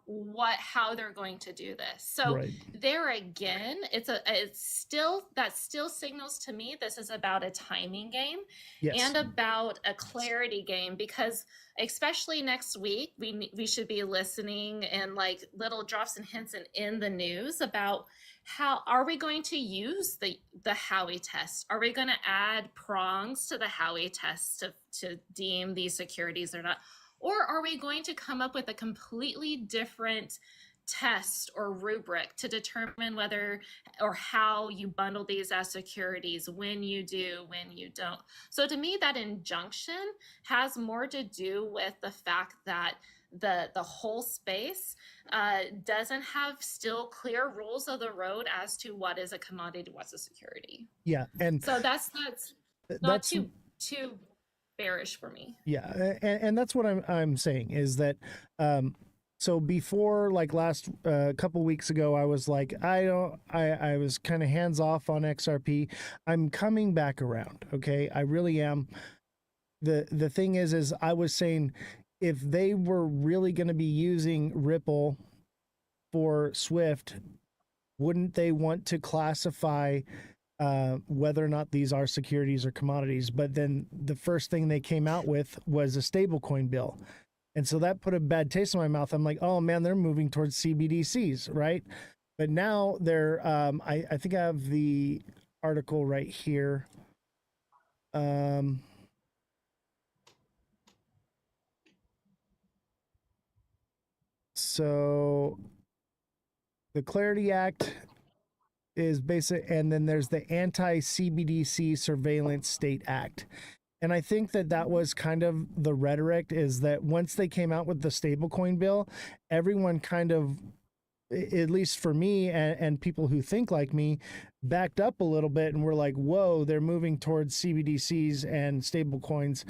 how they're going to do this. So Right. there again, that still signals to me this is about a timing game. Yes. And about a clarity game, because especially next week, we should be listening and like little drops and hints in the news about how are we going to use the Howey test? Are we going to add prongs to the Howey test to deem these securities or not? Or are we going to come up with a completely different test or rubric to determine whether or how you bundle these as securities, when you do, when you don't? So to me, that injunction has more to do with the fact that the whole space doesn't have still clear rules of the road as to what is a commodity, what's a security. Yeah, and so that's not too bearish for me. Yeah, and that's what I'm saying is that so before, like last couple weeks ago, I was like, I was kind of hands off on XRP. I'm coming back around. Okay, I really am. The thing is I was saying, if they were really going to be using Ripple for Swift, wouldn't they want to classify whether or not these are securities or commodities? But then the first thing they came out with was a stablecoin bill. And so that put a bad taste in my mouth. I'm like, oh man, they're moving towards CBDCs, right? But now they're, I think I have the article right here. So the Clarity Act is basic, and then there's the Anti-CBDC Surveillance State Act. And I think that was kind of the rhetoric, is that once they came out with the stablecoin bill, everyone kind of, at least for me and people who think like me, backed up a little bit and were like, whoa, they're moving towards CBDCs and stablecoins.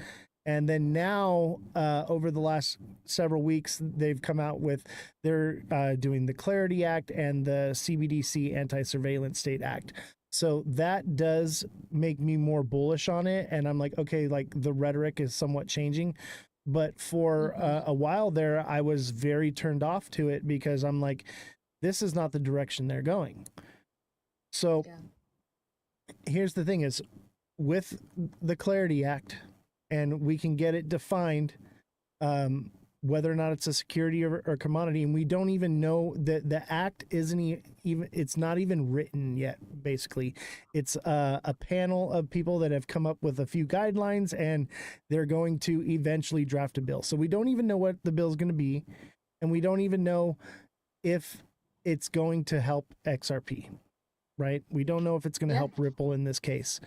And then now, over the last several weeks, they've come out with, they're doing the Clarity Act and the CBDC Anti-Surveillance State Act. So that does make me more bullish on it. And I'm like, okay, like the rhetoric is somewhat changing. But for a while there, I was very turned off to it, because I'm like, this is not the direction they're going. So here's the thing is, with the Clarity Act, and we can get it defined, whether or not it's a security or commodity. And we don't even know that the act isn't even, it's not even written yet, basically. It's a panel of people that have come up with a few guidelines, and they're going to eventually draft a bill. So we don't even know what the bill is going to be. And we don't even know if it's going to help XRP, right? We don't know if it's going to help Ripple in this case.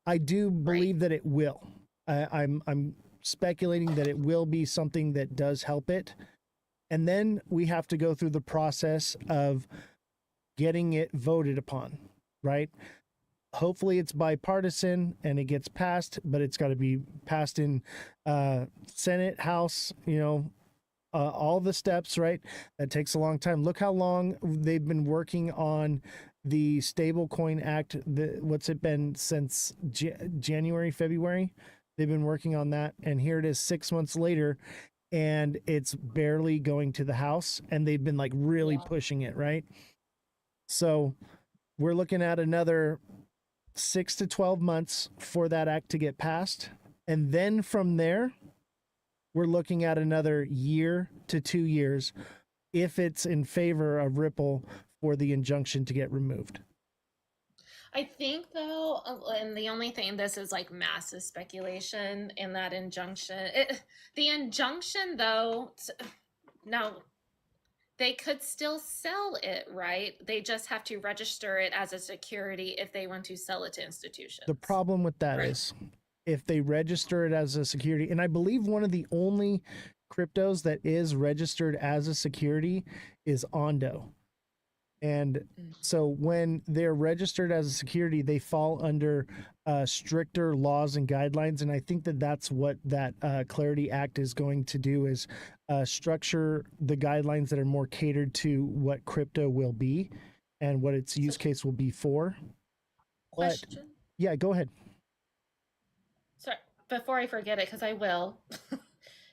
I do believe that it will. I'm speculating that it will be something that does help it. And then we have to go through the process of getting it voted upon, right? Hopefully it's bipartisan and it gets passed, but it's got to be passed in Senate, House, all the steps, right? That takes a long time. Look how long they've been working on the Stablecoin Act. What's it been since January, February? They've been working on that, and here it is 6 months later, and it's barely going to the House, and they've been like really pushing it, right? So we're looking at another 6 to 12 months for that act to get passed. And then from there, we're looking at another year to 2 years if it's in favor of Ripple for the injunction to get removed. I think though, and the only thing, this is like massive speculation in that injunction. The injunction though, now they could still sell it, right? They just have to register it as a security if they want to sell it to institutions. The problem with that Right. is if they register it as a security, and I believe one of the only cryptos that is registered as a security is Ondo. And so when they're registered as a security, they fall under stricter laws and guidelines. And I think that that's what that Clarity Act is going to do, is structure the guidelines that are more catered to what crypto will be and what its use case will be for. Question? But yeah, go ahead. Sorry, before I forget it, because I will.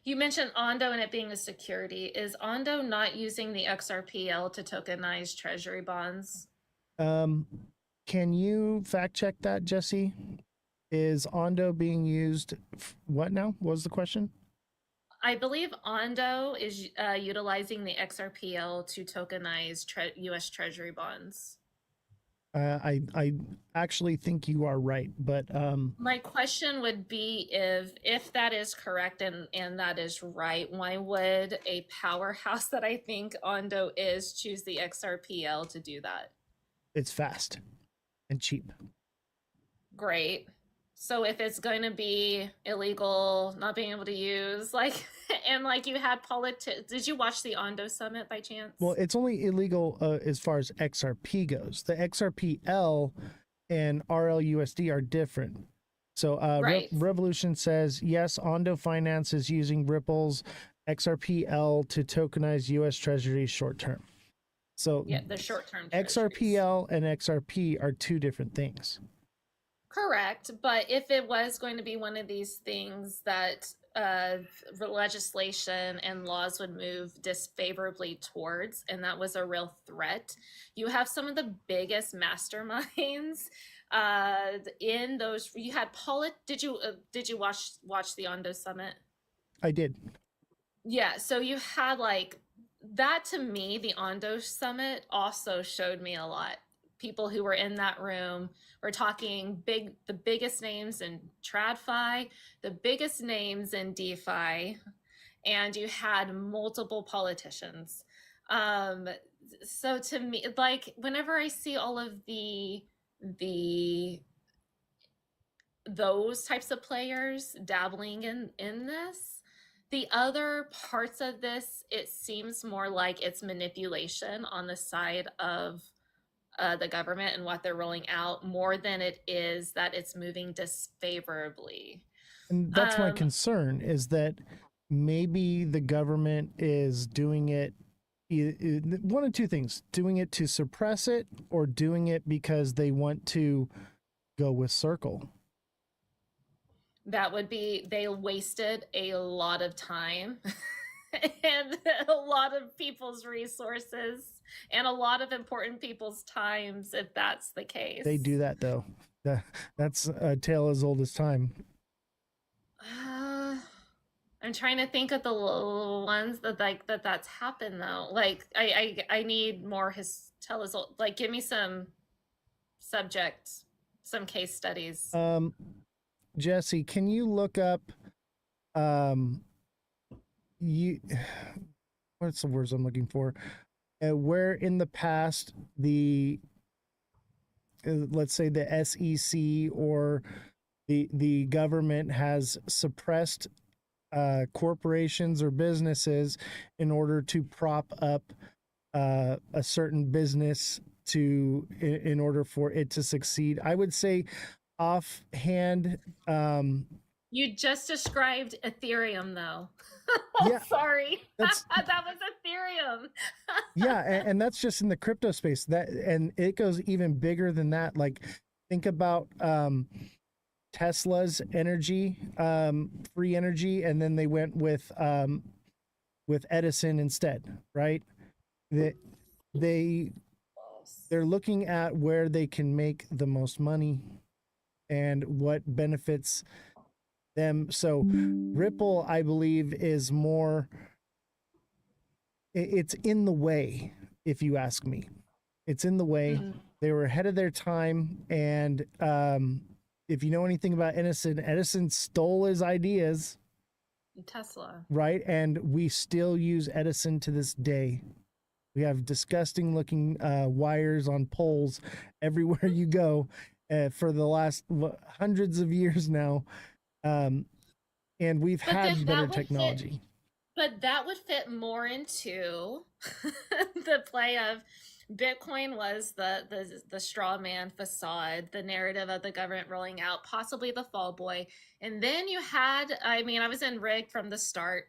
You mentioned Ondo and it being a security. Is Ondo not using the XRPL to tokenize treasury bonds? Can you fact check that, Jesse? Is Ondo being used? What now? What was the question? I believe Ondo is utilizing the XRPL to tokenize U.S. Treasury bonds. I actually think you are right, but my question would be if that is correct and that is right, why would a powerhouse that I think Ondo is choose the XRPL to do that? It's fast and cheap. Great. So if it's going to be illegal, not being able to use, like, and like you had politics, did you watch the Ondo summit by chance? Well, it's only illegal as far as XRP goes. The XRPL and RLUSD are different. So right. Revolution says, yes, Ondo Finance is using Ripple's XRPL to tokenize U.S. Treasuries short term. So yeah, the short term XRPL and XRP are two different things. Correct, but if it was going to be one of these things that legislation and laws would move disfavorably towards, and that was a real threat, you have some of the biggest masterminds in those. You had did you watch the Ondo Summit? I did. Yeah, so you had like that. To me, the Ondo Summit also showed me a lot. People who were in that room were talking the biggest names in TradFi, the biggest names in DeFi, and you had multiple politicians. So to me, like whenever I see all of those types of players dabbling in this, the other parts of this, it seems more like it's manipulation on the side of the government and what they're rolling out, more than it is that it's moving disfavorably. And that's my concern, is that maybe the government is doing it, one of two things, doing it to suppress it or doing it because they want to go with Circle. That would be, they wasted a lot of time and a lot of people's resources and a lot of important people's times if that's the case. They do that though. That's a tale as old as time. I'm trying to think of the ones that like that's happened though. Like I need more tell us, like give me some subjects, some case studies. Jesse, can you look up what's the words I'm looking for? Where in the past the let's say the SEC or the government has suppressed corporations or businesses in order to prop up a certain business in order for it to succeed. I would say offhand, you just described Ethereum though. Yeah, sorry. That was Ethereum. Yeah, and that's just in the crypto space. And it goes even bigger than that. Like think about Tesla's energy, free energy, and then they went with Edison instead, right? They're looking at where they can make the most money and what benefits them. So Ripple, I believe, is more, it's in the way, if you ask me. It's in the way. Mm-hmm. They were ahead of their time, and if you know anything about Edison stole his ideas. Tesla. Right, and we still use Edison to this day. We have disgusting looking wires on poles everywhere you go for the last hundreds of years now. And we've But then had better technology. But that would fit more into the play of Bitcoin was the straw man facade, the narrative of the government rolling out, possibly the fall boy. And then you had, I mean, I was in rig from the start.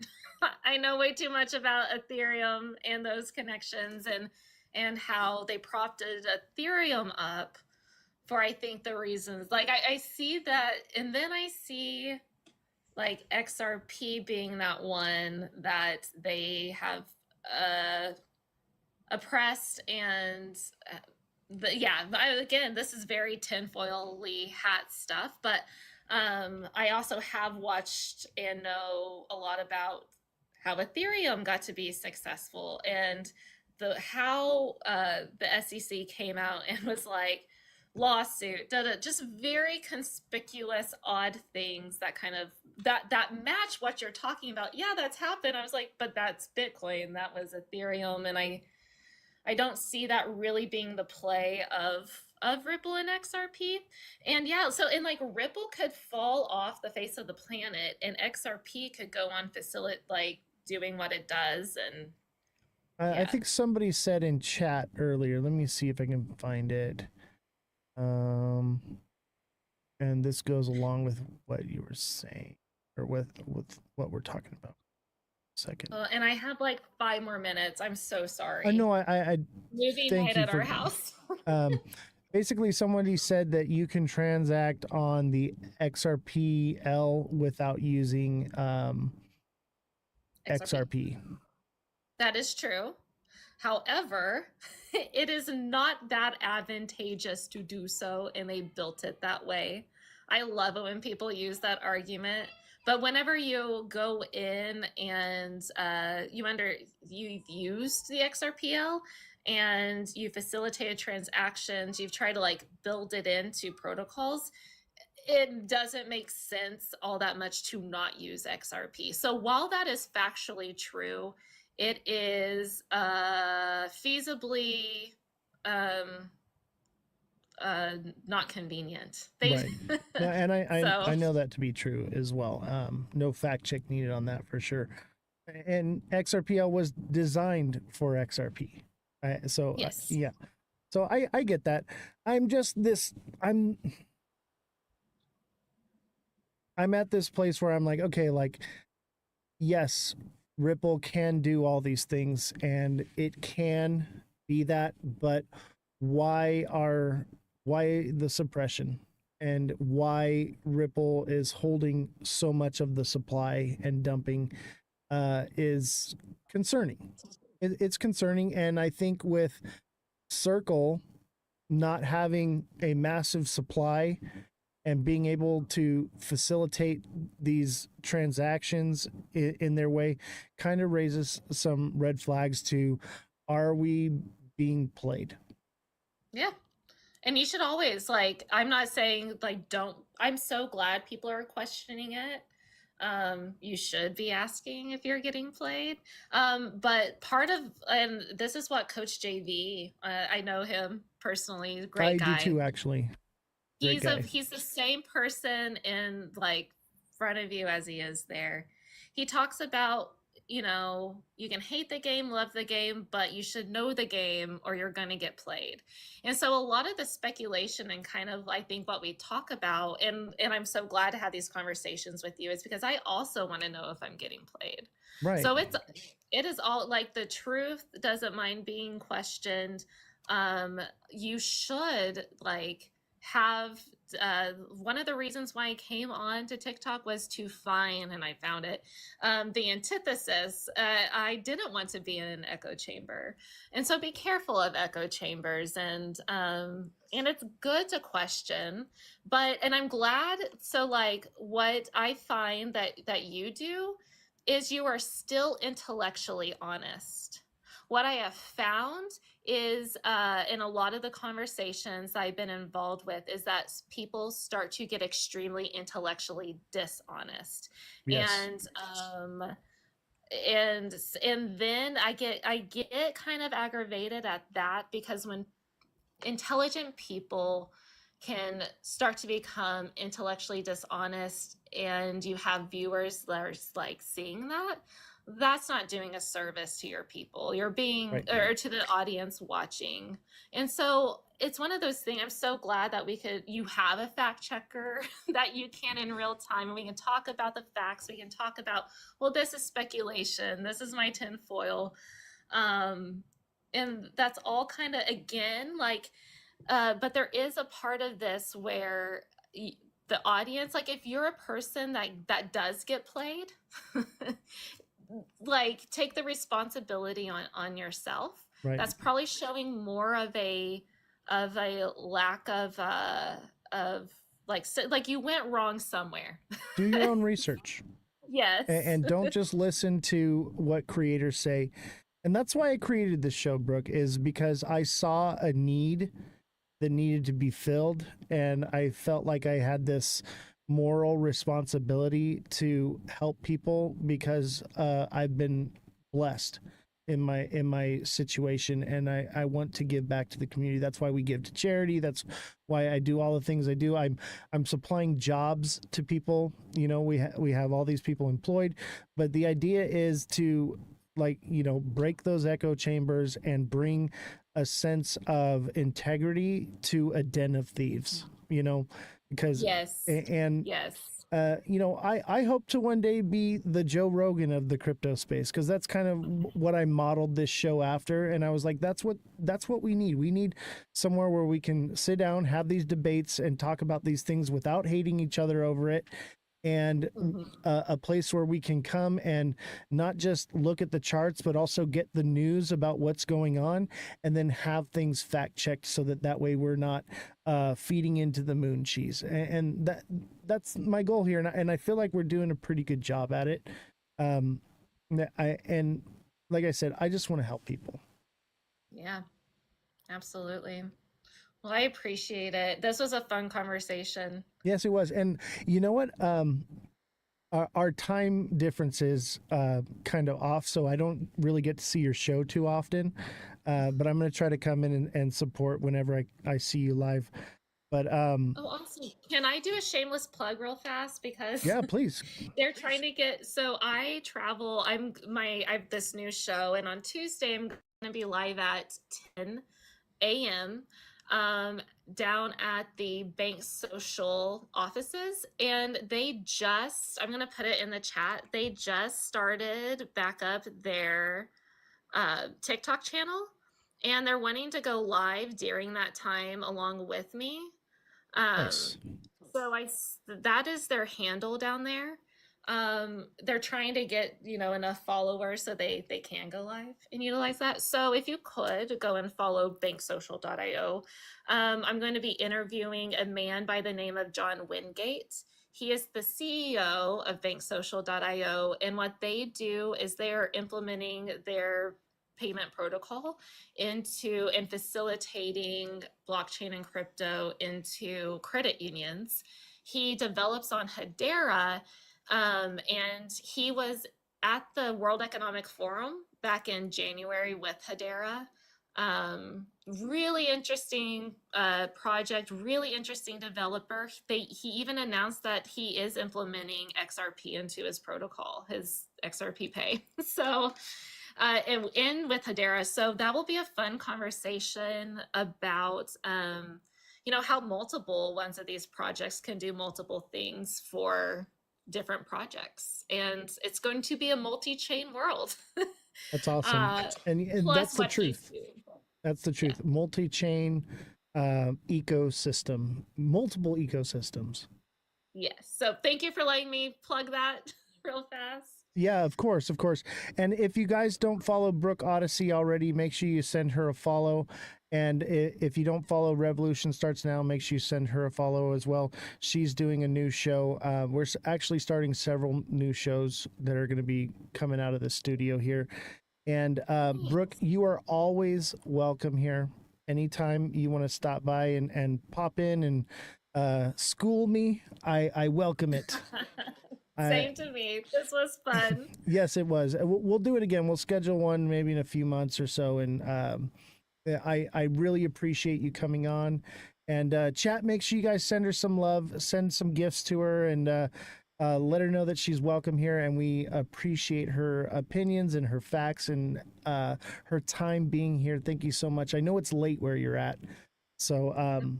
I know way too much about Ethereum and those connections and how they propped Ethereum up for, I think, the reasons. Like I see that, and then I see like XRP being that one that they have oppressed and yeah, again, this is very tinfoily hat stuff, but I also have watched and know a lot about how Ethereum got to be successful and how the SEC came out and was like lawsuit, just very conspicuous, odd things that kind of that match what you're talking about. Yeah, that's happened. I was like, but that's Bitcoin, that was Ethereum, and I don't see that really being the play of Ripple and XRP. And yeah, so and like Ripple could fall off the face of the planet and XRP could go on facilitate like doing what it does. And I think somebody said in chat earlier, let me see if I can find it. And this goes along with what you were saying or with what we're talking about. Second. And I have like 5 more minutes. I'm so sorry. I know. I movie night at our house. Basically, somebody said that you can transact on the XRPL without using XRP. That is true. However, it is not that advantageous to do so, and they built it that way. I love it when people use that argument. But whenever you go in and you've used the XRPL and you facilitated transactions, you've tried to like build it into protocols, it doesn't make sense all that much to not use XRP. So while that is factually true, it is feasibly not convenient. Right. And I know that to be true as well. No fact check needed on that for sure. And XRPL was designed for XRP. So yes. Yeah. So I get that. I'm at this place where I'm like, okay, like, yes, Ripple can do all these things and it can be that, but why the suppression and why Ripple is holding so much of the supply and dumping is concerning. It's concerning. And I think with Circle not having a massive supply and being able to facilitate these transactions in their way kind of raises some red flags to, are we being played? Yeah. And you should always, like, I'm not saying like don't, I'm so glad people are questioning it. You should be asking if you're getting played. But part of, and this is what Coach JV, I know him personally, great guy. I do too, actually. He's the same person in like front of you as he is there. He talks about, you know, you can hate the game, love the game, but you should know the game or you're going to get played. And so a lot of the speculation and kind of, I think what we talk about, and I'm so glad to have these conversations with you, is because I also want to know if I'm getting played. Right. So it is all like the truth doesn't mind being questioned. You should like have one of the reasons why I came on to TikTok was to find, and I found it, the antithesis. I didn't want to be in an echo chamber, and so be careful of echo chambers, and it's good to question, and I'm glad. So like what I find that you do is you are still intellectually honest. What I have found is in a lot of the conversations I've been involved with is that people start to get extremely intellectually dishonest. Yes. And and then I get kind of aggravated at that, because when intelligent people can start to become intellectually dishonest and you have viewers that are like seeing that, that's not doing a service to your people. You're being, Right. or to the audience watching. And so it's one of those things. I'm so glad that you have a fact checker that you can in real time, and we can talk about the facts. We can talk about, well, this is speculation, this is my tinfoil. And that's all kind of, again, like, but there is a part of this where the audience, like if you're a person that does get played, like take the responsibility on yourself. Right. That's probably showing more of a lack of like you went wrong somewhere. Do your own research. Yes. And don't just listen to what creators say. And that's why I created this show, Brooke, is because I saw a need that needed to be filled, and I felt like I had this moral responsibility to help people because I've been blessed in my situation, and I want to give back to the community. That's why we give to charity. That's why I do all the things I do. I'm supplying jobs to people. You know, we have all these people employed, but the idea is to, like, you know, break those echo chambers and bring a sense of integrity to a den of thieves, you know, because yes. And yes. You know, I hope to one day be the Joe Rogan of the crypto space, because that's kind of what I modeled this show after. And I was like, that's what we need. We need somewhere where we can sit down, have these debates, and talk about these things without hating each other over it. And a place where we can come and not just look at the charts, but also get the news about what's going on, and then have things fact checked so that way we're not feeding into the moon cheese. And that's my goal here. And I feel like we're doing a pretty good job at it. And like I said, I just want to help people. Yeah, absolutely. Well, I appreciate it. This was a fun conversation. Yes, it was. And you know what? Our time difference is kind of off, so I don't really get to see your show too often. But I'm going to try to come in and support whenever I see you live. But oh, awesome. Can I do a shameless plug real fast? Because yeah, please. They're trying to get, so I travel. I have this new show, and on Tuesday I'm going to be live at 10 a.m. Down at the Bank Social offices, and I'm going to put it in the chat, they just started back up their TikTok channel, and they're wanting to go live during that time along with me. Nice. So that is their handle down there. They're trying to get, enough followers so they can go live and utilize that. So if you could go and follow banksocial.io. I'm going to be interviewing a man by the name of John Wingate. He is the CEO of banksocial.io, and what they do is they are implementing their payment protocol into and facilitating blockchain and crypto into credit unions. He develops on Hedera, and he was at the World Economic Forum back in January with Hedera. Really interesting project, really interesting developer. He even announced that he is implementing XRP into his protocol, his XRP Pay. So in with Hedera. So that will be a fun conversation about, how multiple ones of these projects can do multiple things for different projects. And it's going to be a multi-chain world. That's awesome. And that's the truth. That's the truth. Yeah. Multi-chain ecosystem, multiple ecosystems. Yes. So thank you for letting me plug that real fast. Yeah, of course, of course. And if you guys don't follow Brooke Odyssey already, make sure you send her a follow. And if you don't follow Revolution Starts Now, make sure you send her a follow as well. She's doing a new show. We're actually starting several new shows that are going to be coming out of the studio here. And Brooke, you are always welcome here. Anytime you want to stop by and pop in and school me, I welcome it. Same to me. This was fun. Yes, it was. We'll do it again. We'll schedule one maybe in a few months or so. And I really appreciate you coming on. And chat, make sure you guys send her some love, send some gifts to her, and let her know that she's welcome here. And we appreciate her opinions and her facts and her time being here. Thank you so much. I know it's late where you're at. So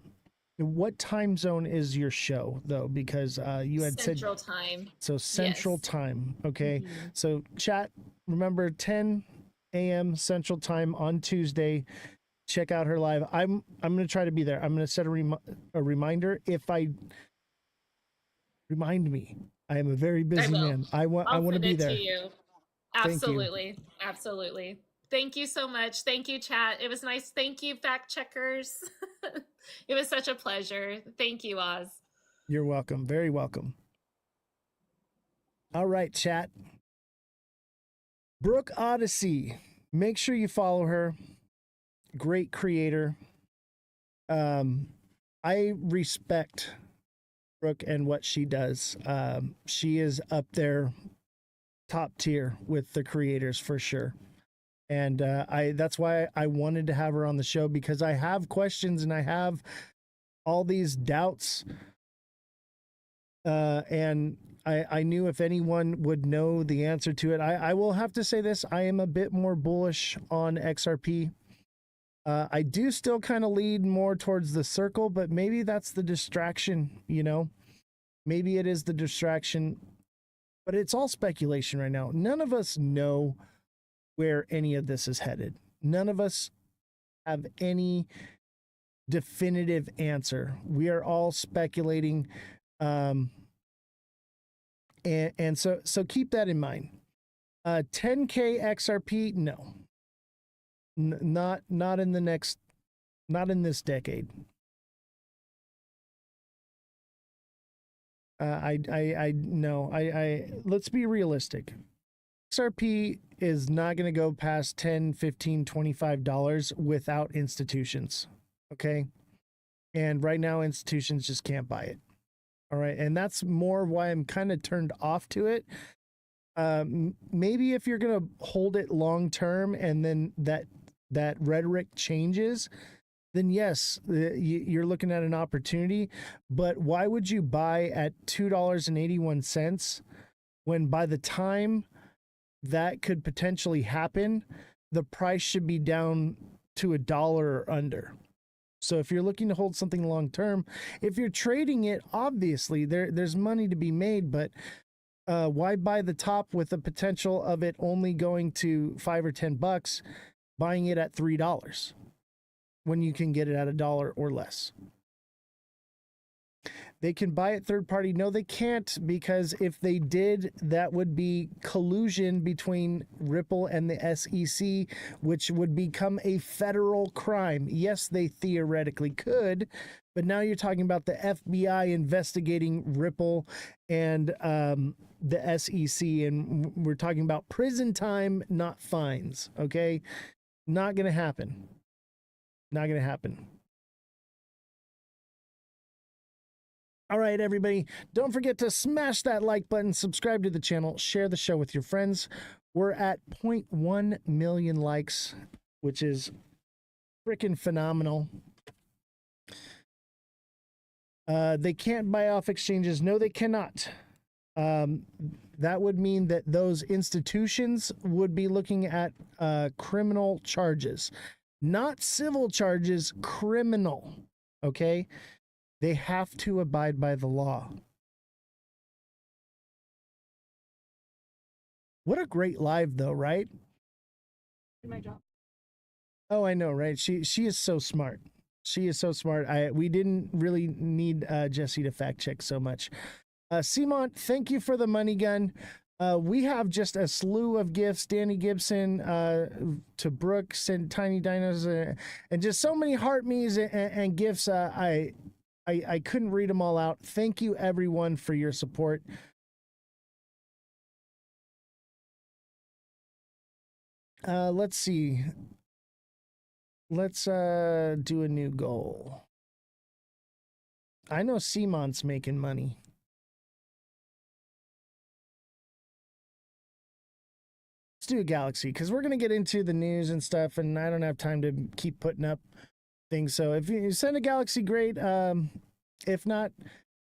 what time zone is your show, though? Because you had Central Time. So Central Yes. Time. Okay. Mhm. So chat, remember 10 a.m. Central Time on Tuesday. Check out her live. I'm going to try to be there. I'm going to set a reminder. If I remind me, I am a very busy man. I want to send be it there. to you. Thank you. Absolutely. Absolutely. Thank you so much. Thank you, chat. It was nice. Thank you, fact checkers. It was such a pleasure. Thank you, Oz. You're welcome. Very welcome. All right, chat. Brooke Odyssey. Make sure you follow her. Great creator. I respect Brooke and what she does. She is up there top tier with the creators for sure. And that's why I wanted to have her on the show, because I have questions and I have all these doubts. And I knew if anyone would know the answer to it. I will have to say this. I am a bit more bullish on XRP. I do still kind of lead more towards the circle, but maybe that's the distraction, you know? Maybe it is the distraction, but it's all speculation right now. None of us know where any of this is headed. None of us have any definitive answer. We are all speculating. And so keep that in mind. 10K XRP, no. Not in this decade. Let's be realistic. XRP is not going to go past $10, $15, $25 without institutions. Okay. And right now institutions just can't buy it. All right. And that's more why I'm kind of turned off to it. Maybe if you're going to hold it long term and then that rhetoric changes, then yes, you're looking at an opportunity. But why would you buy at $2.81 when by the time that could potentially happen, the price should be down to $1 or under? So if you're looking to hold something long term, if you're trading it, obviously there's money to be made, but why buy the top with the potential of it only going to $5 or $10, buying it at $3 when you can get it at $1 or less? They can buy it third party. No, they can't, because if they did, that would be collusion between Ripple and the SEC, which would become a federal crime. Yes, they theoretically could, but now you're talking about the FBI investigating Ripple and the SEC, and we're talking about prison time, not fines. Okay, not gonna happen. Not gonna happen. All right, everybody, don't forget to smash that like button, subscribe to the channel, share the show with your friends. We're at 0.1 million likes, which is freaking phenomenal. They can't buy off exchanges. No, they cannot. That would mean that those institutions would be looking at criminal charges, not civil charges, criminal. Okay? They have to abide by the law. What a great live, though, right? My job. Oh, I know, right? She is so smart. She is so smart. We didn't really need Jesse to fact check so much. Simon, thank you for the money gun. We have just a slew of gifts. Danny Gibson to Brooke sent Tiny Dinos and just so many heart me's and gifts. I couldn't read them all out. Thank you, everyone, for your support. Let's see. Let's do a new goal. I know Simon's making money. do a galaxy because we're going to get into the news and stuff, and I don't have time to keep putting up things. So if you send a galaxy, great. If not,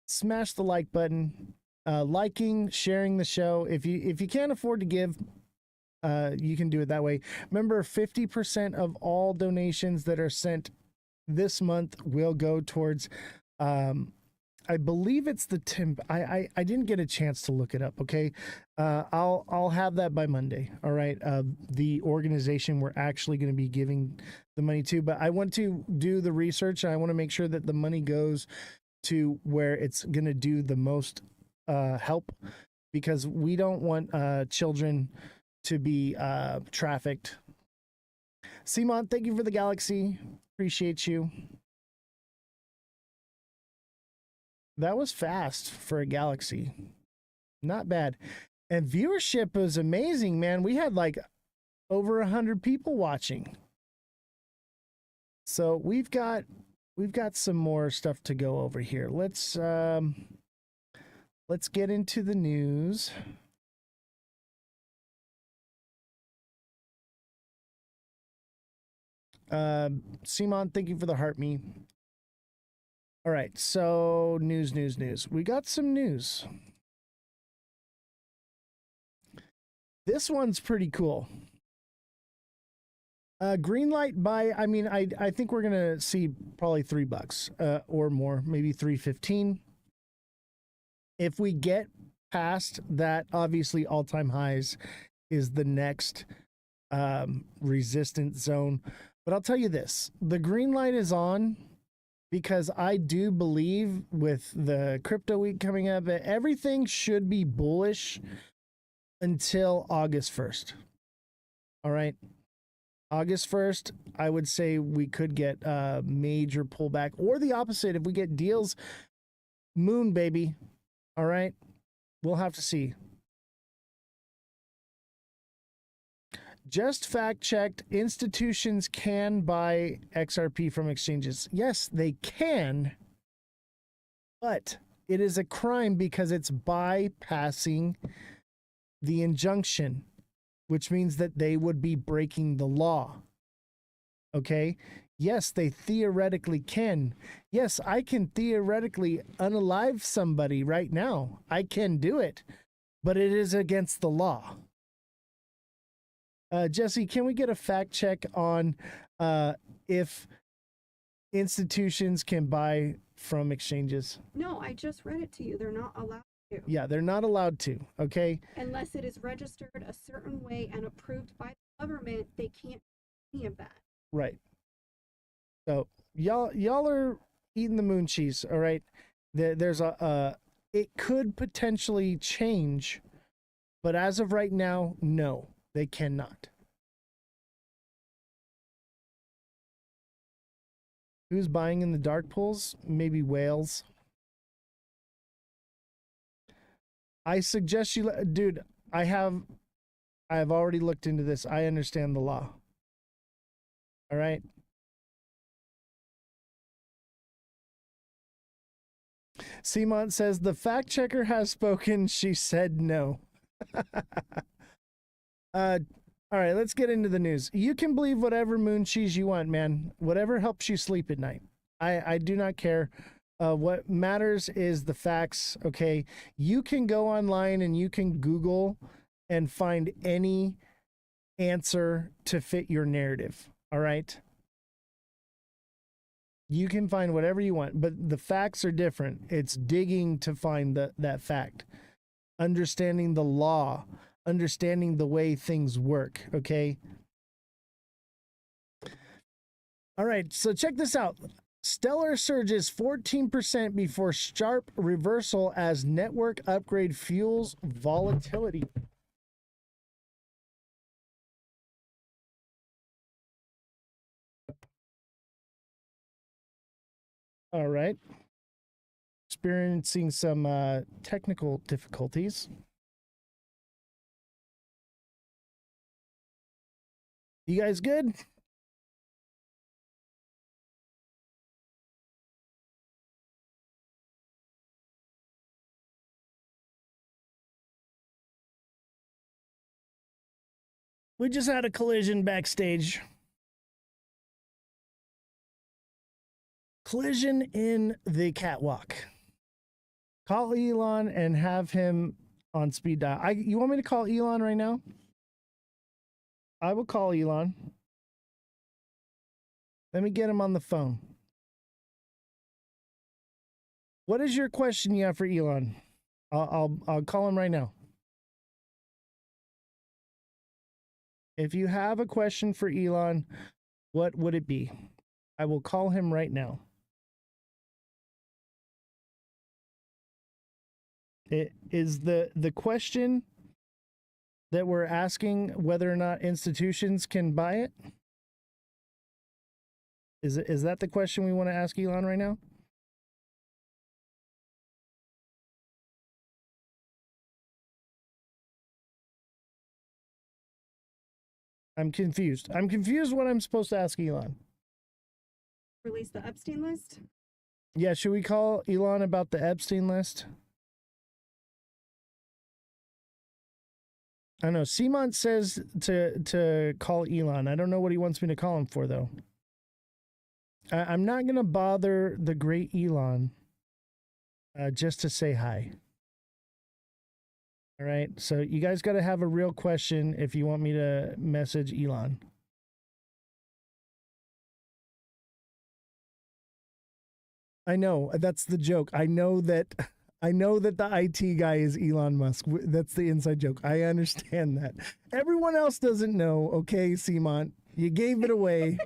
smash the like button. Liking, sharing the show. If you can't afford to give, you can do it that way. Remember, 50% of all donations that are sent this month will go towards I believe it's the Tim. I didn't get a chance to look it up. Okay, I'll have that by Monday. All right. The organization we're actually going to be giving the money to, but I want to do the research. And I want to make sure that the money goes to where it's going to do the most help, because we don't want children to be trafficked. Simon, thank you for the galaxy. Appreciate you. That was fast for a galaxy. Not bad. And viewership was amazing, man. We had like over 100 people watching. So we've got some more stuff to go over here. Let's get into the news. Simon, thank you for the heart me. All right, so news. We got some news. This one's pretty cool. Green light by, I think we're gonna see probably $3 or more, maybe $3.15. If we get past that, obviously all-time highs is the next resistance zone. But I'll tell you this, the green light is on because I do believe with the crypto week coming up, everything should be bullish until August 1st. All right. August 1st, I would say we could get a major pullback, or the opposite. If we get deals, moon, baby. All right. We'll have to see. Just fact checked, institutions can buy XRP from exchanges. Yes, they can, but it is a crime because it's bypassing the injunction, which means that they would be breaking the law. Okay? Yes, they theoretically can. Yes, I can theoretically unalive somebody right now. I can do it, but it is against the law. Jesse, can we get a fact check on if institutions can buy from exchanges? No, I just read it to you. They're not allowed to. Yeah, they're not allowed to, okay? Unless it is registered a certain way and approved by the government, they can't do any of that. Right. So y'all are eating the moon cheese, all right? There's it could potentially change, but as of right now, no. They cannot. Who's buying in the dark pools? Maybe whales. I suggest you, dude, I have already looked into this. I understand the law. All right. Simon says the fact checker has spoken. She said no. All right, let's get into the news. You can believe whatever moon cheese you want, man. Whatever helps you sleep at night. I do not care. What matters is the facts, okay? You can go online and you can Google and find any answer to fit your narrative, all right? You can find whatever you want, but the facts are different. It's digging to find that fact. Understanding the law, understanding the way things work, okay? All right, so check this out. Stellar surges 14% before sharp reversal as network upgrade fuels volatility. All right. Experiencing some technical difficulties. You guys good? We just had a collision backstage. Collision in the catwalk. Call Elon and have him on speed dial. You want me to call Elon right now? I will call Elon. Let me get him on the phone. What is your question you have for Elon? I'll call him right now. If you have a question for Elon, what would it be? I will call him right now. It is the question that we're asking whether or not institutions can buy it? Is that the question we want to ask Elon right now? I'm confused. I'm confused what I'm supposed to ask Elon. Release the Epstein list? Yeah, should we call Elon about the Epstein list? I don't know. Simon says to call Elon. I don't know what he wants me to call him for, though. I'm not going to bother the great Elon just to say hi. All right, so you guys got to have a real question if you want me to message Elon. I know, that's the joke. I know that the IT guy is Elon Musk. That's the inside joke. I understand that. Everyone else doesn't know, okay, Simon? You gave it away.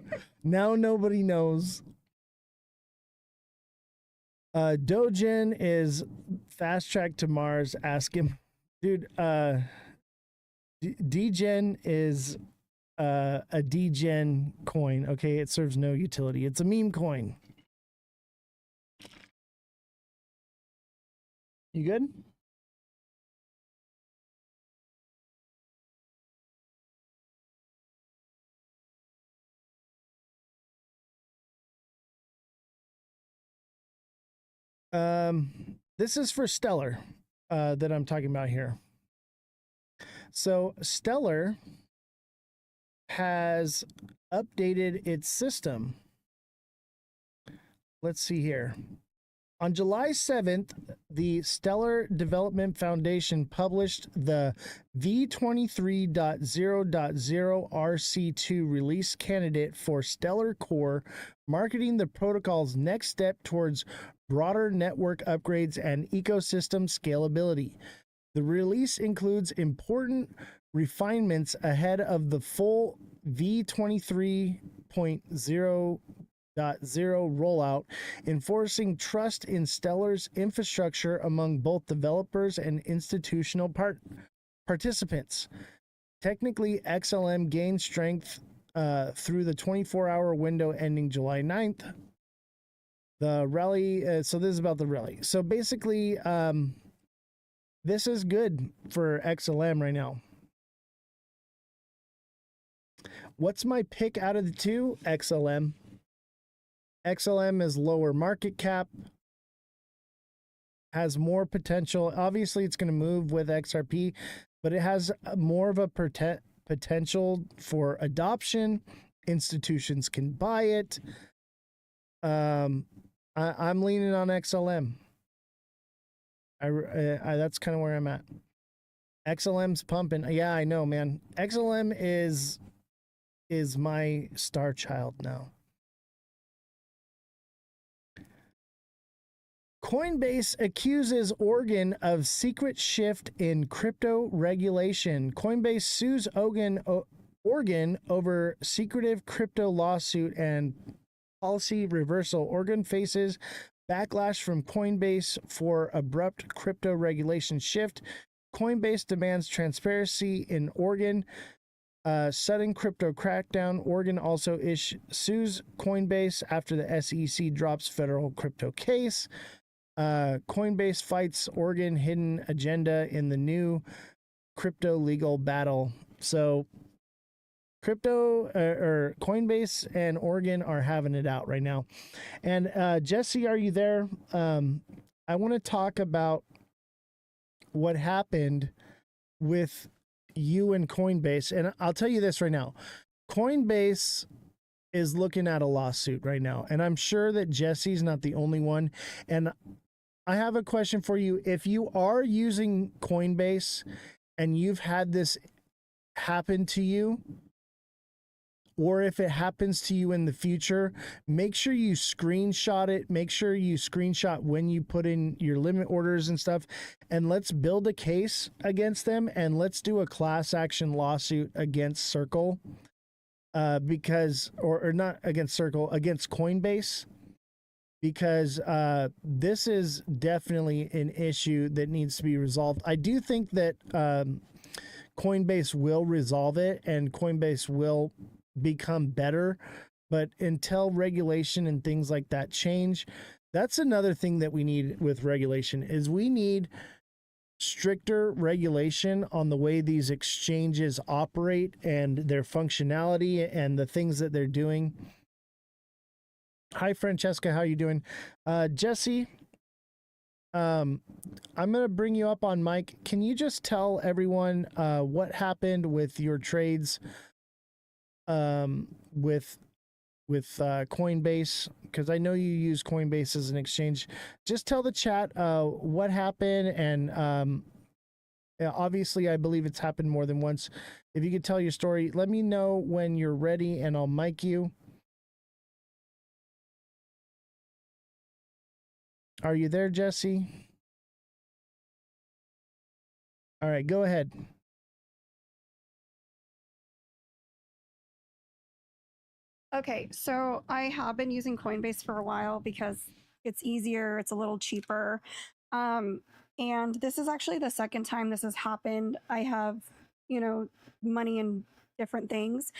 Now nobody knows. Dojin is fast track to Mars. Ask him. Dude, Degen is a Degen coin, okay? It serves no utility. It's a meme coin. You good? This is for Stellar that I'm talking about here. So Stellar has updated its system. Let's see here. On July 7th, the Stellar Development Foundation published the V23.0.0 RC2 release candidate for Stellar Core, marketing the protocol's next step towards broader network upgrades and ecosystem scalability. The release includes important refinements ahead of the full V23.0.0 rollout, enforcing trust in Stellar's infrastructure among both developers and institutional participants. Technically, XLM gained strength through the 24-hour window ending July 9th. The rally, so this is about the rally. So basically, this is good for XLM right now. What's my pick out of the two? XLM. XLM is lower market cap, has more potential. Obviously, it's going to move with XRP, but it has more of a potential for adoption. Institutions can buy it. I'm leaning on XLM. That's kind of where I'm at. XLM's pumping. Yeah, I know, man. XLM is my star child now. Coinbase accuses Oregon of secret shift in crypto regulation. Coinbase sues Oregon over secretive crypto lawsuit and policy reversal. Oregon faces backlash from Coinbase for abrupt crypto regulation shift. Coinbase demands transparency in Oregon. Sudden crypto crackdown. Oregon also sues Coinbase after the SEC drops federal crypto case. Coinbase fights Oregon hidden agenda in the new crypto legal battle. So Coinbase and Oregon are having it out right now. And Jesse, are you there? I want to talk about what happened with you and Coinbase, and I'll tell you this right now, Coinbase is looking at a lawsuit right now, and I'm sure that Jesse's not the only one. And I have a question for you. If you are using Coinbase and you've had this happen to you, or if it happens to you in the future, make sure you screenshot it. Make sure you screenshot when you put in your limit orders and stuff. And let's build a case against them, and let's do a class action lawsuit against Circle. Because, or not against Circle, against Coinbase. Because this is definitely an issue that needs to be resolved. I do think that Coinbase will resolve it, and Coinbase will become better, but until regulation and things like that change, that's another thing that we need with regulation is we need stricter regulation on the way these exchanges operate and their functionality and the things that they're doing. Hi Francesca, how you doing? Jesse, I'm gonna bring you up on mic. Can you just tell everyone what happened with your trades with Coinbase, because I know you use Coinbase as an exchange. Just tell the chat what happened, and obviously I believe it's happened more than once. If you could tell your story, let me know when you're ready and I'll mic you. Are you there, Jesse? All right, go ahead. Okay, so I have been using Coinbase for a while because it's easier, it's a little cheaper. And this is actually the second time this has happened. I have, money in different things.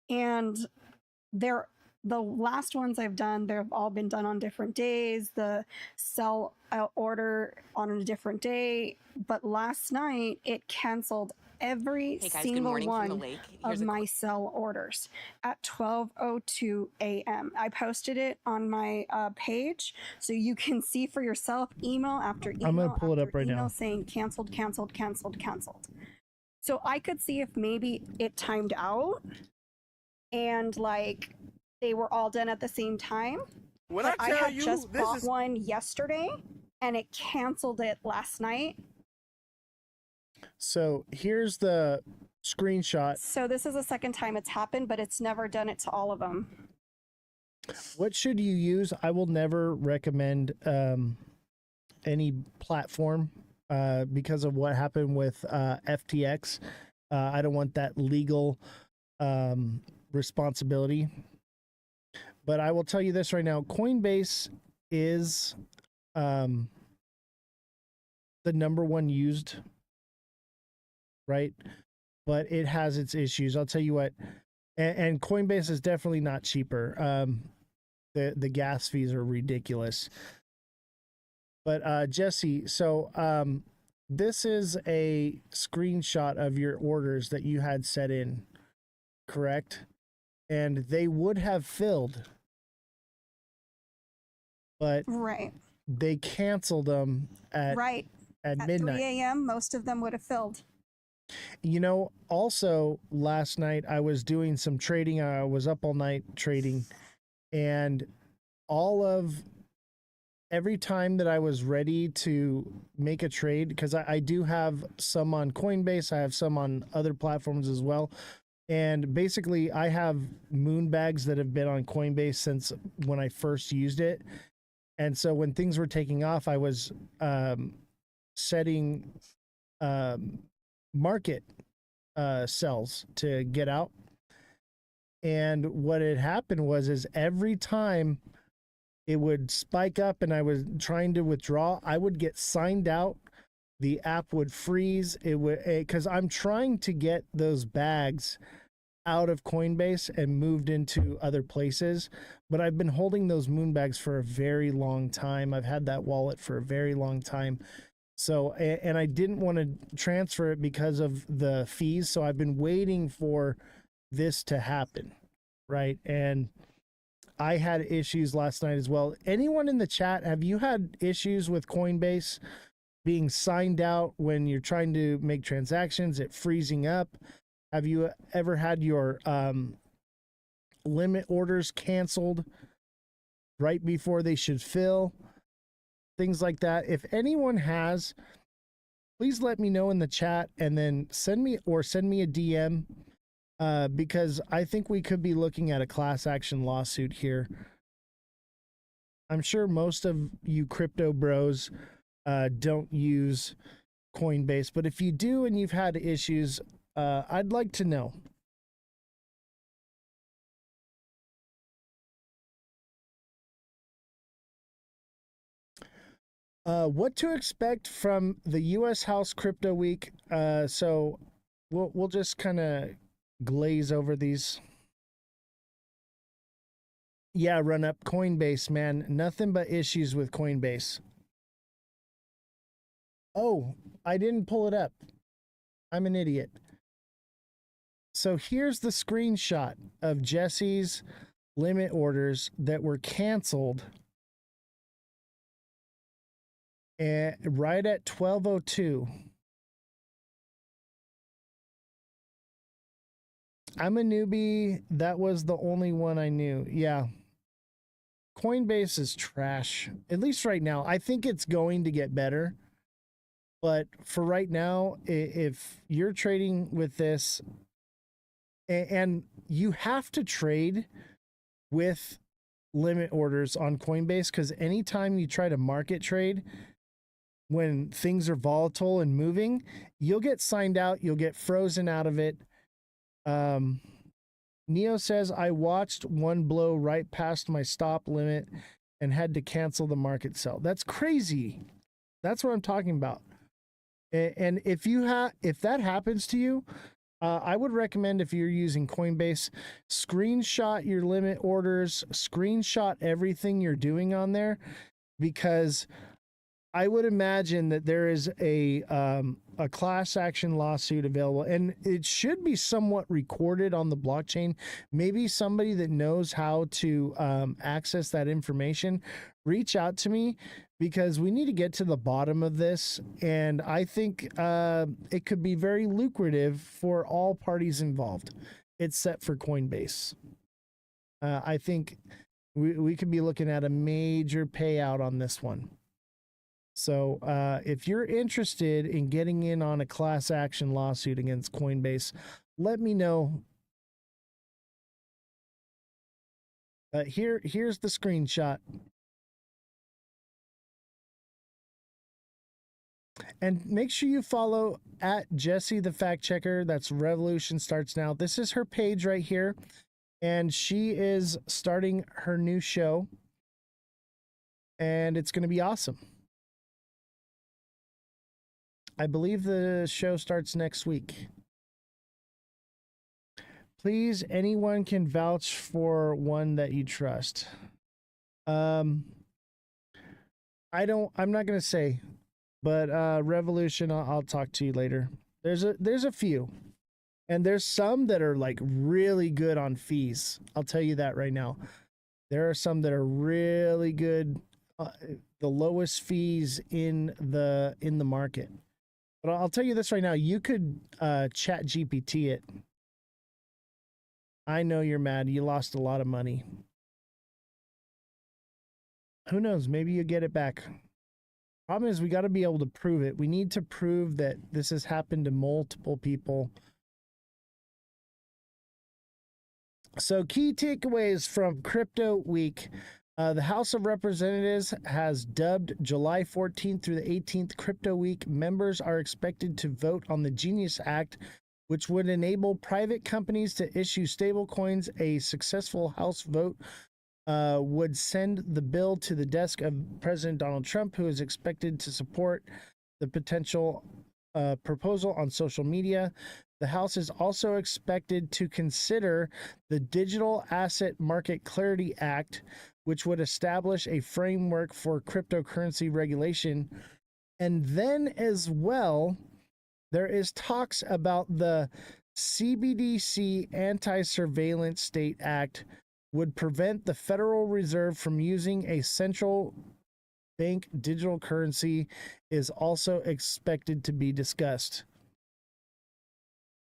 And the last ones I've done, they've all been done on different days. The sell order on a different day. But last night it canceled every single one of my sell orders at 12:02 a.m. I posted it on my page so you can see for yourself, email after email. I'm gonna pull it up right now, saying canceled, canceled, canceled, canceled. So I could see if maybe it timed out and like they were all done at the same time. When but I tell had you, just this bought is one yesterday and it canceled it last night. So here's the screenshot. So this is the second time it's happened, but it's never done it to all of them. What should you use? I will never recommend any platform because of what happened with FTX. I don't want that legal responsibility. But I will tell you this right now. Coinbase is the number one used, right? But it has its issues. I'll tell you what. And Coinbase is definitely not cheaper. The gas fees are ridiculous. But Jesse, so this is a screenshot of your orders that you had set in, correct? And they would have filled, but right, they canceled them at midnight. 3 a.m. Most of them would have filled. Also last night I was doing some trading. I was up all night trading, and every time that I was ready to make a trade, because I do have some on Coinbase, I have some on other platforms as well. And basically I have moon bags that have been on Coinbase since when I first used it. And so when things were taking off, I was setting market sells to get out. And what had happened is every time it would spike up and I was trying to withdraw, I would get signed out. The app would freeze. It would, because I'm trying to get those bags out of Coinbase and moved into other places. But I've been holding those moon bags for a very long time. I've had that wallet for a very long time. So, and I didn't want to transfer it because of the fees. So I've been waiting for this to happen, right? And I had issues last night as well. Anyone in the chat, have you had issues with Coinbase being signed out when you're trying to make transactions, it freezing up? Have you ever had your limit orders canceled right before they should fill? Things like that. If anyone has, please let me know in the chat, and then send me a DM, because I think we could be looking at a class action lawsuit here. I'm sure most of you crypto bros don't use Coinbase, but if you do and you've had issues, I'd like to know. What to expect from the U.S. House Crypto Week? So we'll just kind of glaze over these. Yeah, run up Coinbase, man. Nothing but issues with Coinbase. Oh, I didn't pull it up. I'm an idiot. So here's the screenshot of Jesse's limit orders that were canceled right at 12:02. I'm a newbie. That was the only one I knew. Yeah. Coinbase is trash, at least right now. I think it's going to get better. But for right now, if you're trading with this, and you have to trade with limit orders on Coinbase, because anytime you try to market trade when things are volatile and moving, you'll get signed out, you'll get frozen out of it. Neo says, I watched one blow right past my stop limit and had to cancel the market sell. That's crazy. That's what I'm talking about. And if that happens to you, I would recommend, if you're using Coinbase, screenshot your limit orders, screenshot everything you're doing on there, because I would imagine that there is a class action lawsuit available, and it should be somewhat recorded on the blockchain. Maybe somebody that knows how to access that information, reach out to me, because we need to get to the bottom of this. And I think it could be very lucrative for all parties involved. It's set for Coinbase. I think we could be looking at a major payout on this one. So if you're interested in getting in on a class action lawsuit against Coinbase, let me know. Here's the screenshot. And make sure you follow at Jessie the Fact Checker. That's Revolution Starts Now. This is her page right here. And she is starting her new show. And it's going to be awesome. I believe the show starts next week. Please, anyone can vouch for one that you trust. I'm not going to say, but Revolution, I'll talk to you later. There's a few, and there's some that are like really good on fees. I'll tell you that right now. There are some that are really good, the lowest fees in the market. But I'll tell you this right now, you could chat GPT it. I know you're mad. You lost a lot of money. Who knows? Maybe you get it back. Problem is, we got to be able to prove it. We need to prove that this has happened to multiple people. So key takeaways from Crypto Week. The House of Representatives has dubbed July 14th through the 18th Crypto Week. Members are expected to vote on the Genius Act, which would enable private companies to issue stablecoins. A successful House vote would send the bill to the desk of President Donald Trump, who is expected to support the potential proposal on social media. The House is also expected to consider the Digital Asset Market Clarity Act, which would establish a framework for cryptocurrency regulation. And then as well, there is talks about the CBDC Anti-Surveillance State Act would prevent the Federal Reserve from using a central bank digital currency is also expected to be discussed.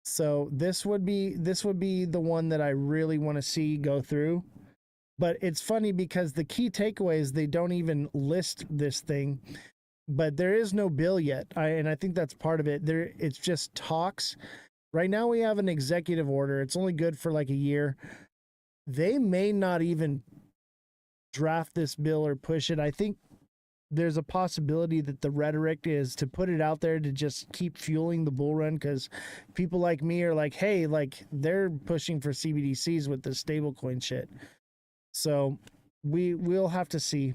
So this would be the one that I really want to see go through. But it's funny because the key takeaways, they don't even list this thing, but there is no bill yet. And I think that's part of it. It's just talks. Right now we have an executive order. It's only good for like a year. They may not even draft this bill or push it. I think there's a possibility that the rhetoric is to put it out there to just keep fueling the bull run, because people like me are like, hey, like they're pushing for CBDCs with the stablecoin shit. So we'll have to see.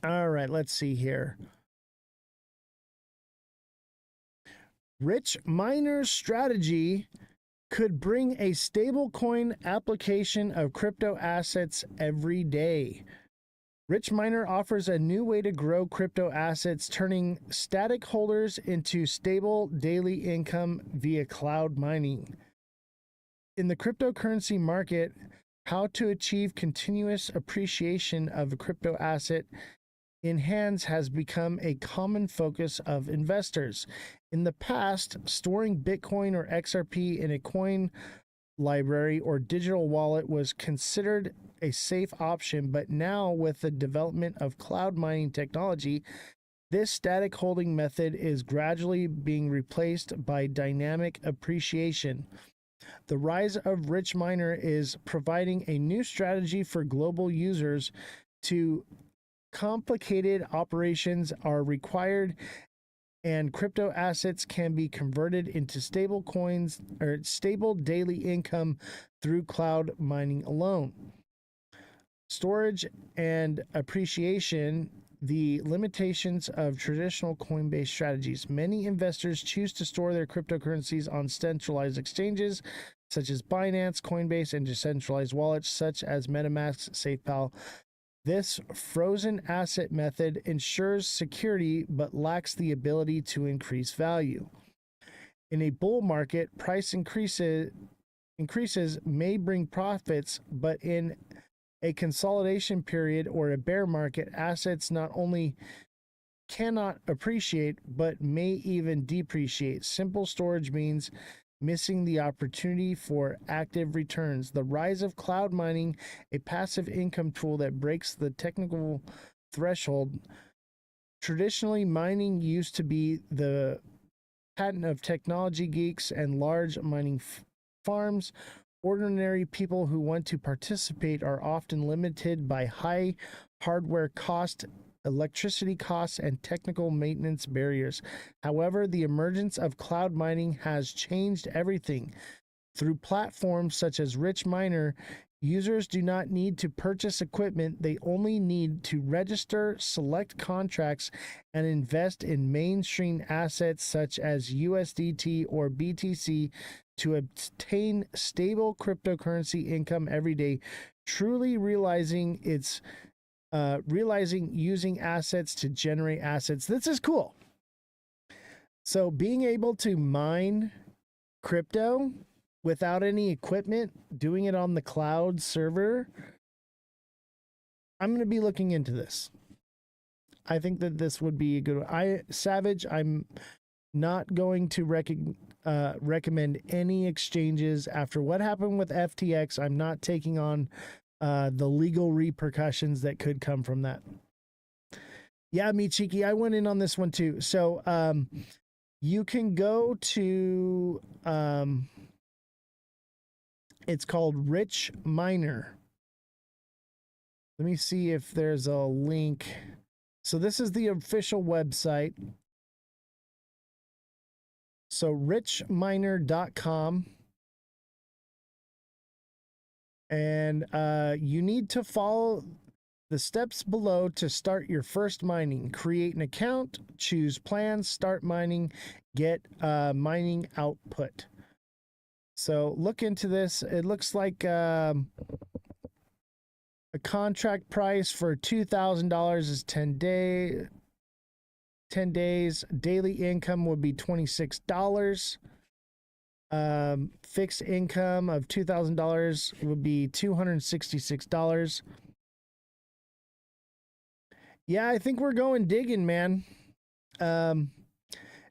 All right, let's see here. Rich miner's strategy could bring a stablecoin application of crypto assets every day. Rich Miner offers a new way to grow crypto assets, turning static holders into stable daily income via cloud mining. In the cryptocurrency market, how to achieve continuous appreciation of a crypto asset in hands has become a common focus of investors. In the past, storing Bitcoin or XRP in a coin library or digital wallet was considered a safe option, but now with the development of cloud mining technology, this static holding method is gradually being replaced by dynamic appreciation. The rise of Rich Miner is providing a new strategy for global users. To complicated operations are required, and crypto assets can be converted into stable coins or stable daily income through cloud mining alone. Storage and appreciation, the limitations of traditional coin-based strategies. Many investors choose to store their cryptocurrencies on centralized exchanges such as Binance, Coinbase, and decentralized wallets such as MetaMask, SafePal. This frozen asset method ensures security but lacks the ability to increase value. In a bull market, price increases may bring profits, but in a consolidation period or a bear market, assets not only cannot appreciate but may even depreciate. Simple storage means missing the opportunity for active returns. The rise of cloud mining, a passive income tool that breaks the technical threshold. Traditionally, mining used to be the patent of technology geeks and large mining farms. Ordinary people who want to participate are often limited by high hardware cost, electricity costs, and technical maintenance barriers. However, the emergence of cloud mining has changed everything. Through platforms such as Rich Miner, users do not need to purchase equipment. They only need to register, select contracts, and invest in mainstream assets such as USDT or BTC to obtain stable cryptocurrency income every day, truly realizing using assets to generate assets. This is cool. So being able to mine crypto without any equipment, doing it on the cloud server, I'm going to be looking into this. I think that this would be a good one. Savage, I'm not going to recommend any exchanges after what happened with FTX. I'm not taking on the legal repercussions that could come from that. Yeah, me cheeky. I went in on this one too. So you can go to it's called Rich Miner. Let me see if there's a link. So this is the official website. So richminer.com. And you need to follow the steps below to start your first mining. Create an account, choose plans, start mining, get mining output. So look into this. It looks like a contract price for $2,000 is 10 days. Daily income would be $26. Fixed income of $2,000 would be $266. Yeah, I think we're going digging, man. And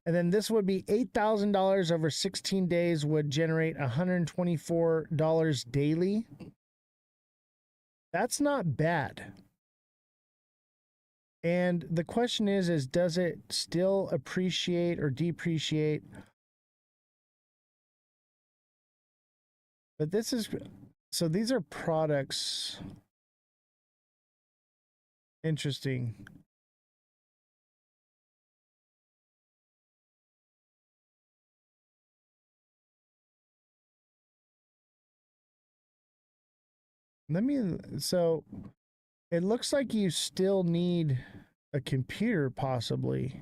then this would be $8,000 over 16 days, would generate $124 daily. That's not bad. And the question is does it still appreciate or depreciate? But this is, so these are products. Interesting. So it looks like you still need a computer, possibly.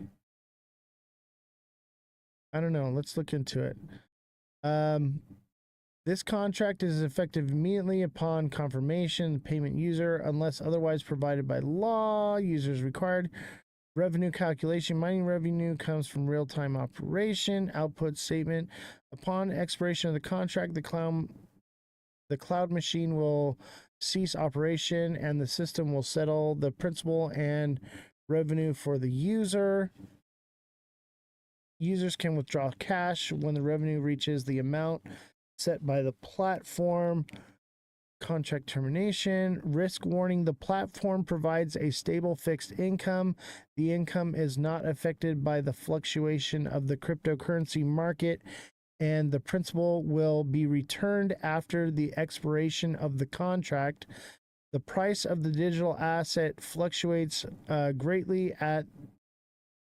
I don't know. Let's look into it. This contract is effective immediately upon confirmation. Payment user, unless otherwise provided by law. Users required. Revenue calculation. Mining revenue comes from real-time operation. Output statement. Upon expiration of the contract, the cloud machine will cease operation and the system will settle the principal and revenue for the user. Users can withdraw cash when the revenue reaches the amount set by the platform. Contract termination. Risk warning. The platform provides a stable fixed income. The income is not affected by the fluctuation of the cryptocurrency market, and the principal will be returned after the expiration of the contract. The price of the digital asset fluctuates greatly. At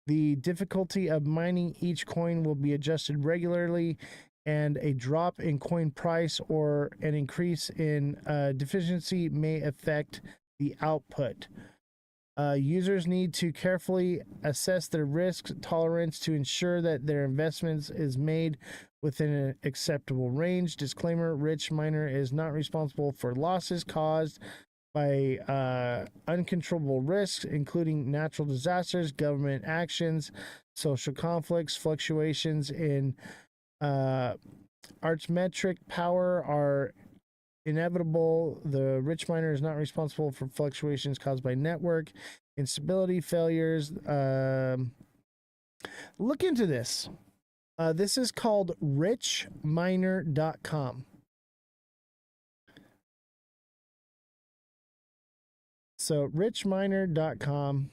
the difficulty of mining each coin will be adjusted regularly, and a drop in coin price or an increase in deficiency may affect the output. Users need to carefully assess their risk tolerance to ensure that their investments is made within an acceptable range. Disclaimer: Rich Miner is not responsible for losses caused by uncontrollable risks, including natural disasters, government actions, social conflicts. Fluctuations in arithmetic power are inevitable. The rich miner is not responsible for fluctuations caused by network instability, failures. Look into this. This is called richminer.com. So richminer.com.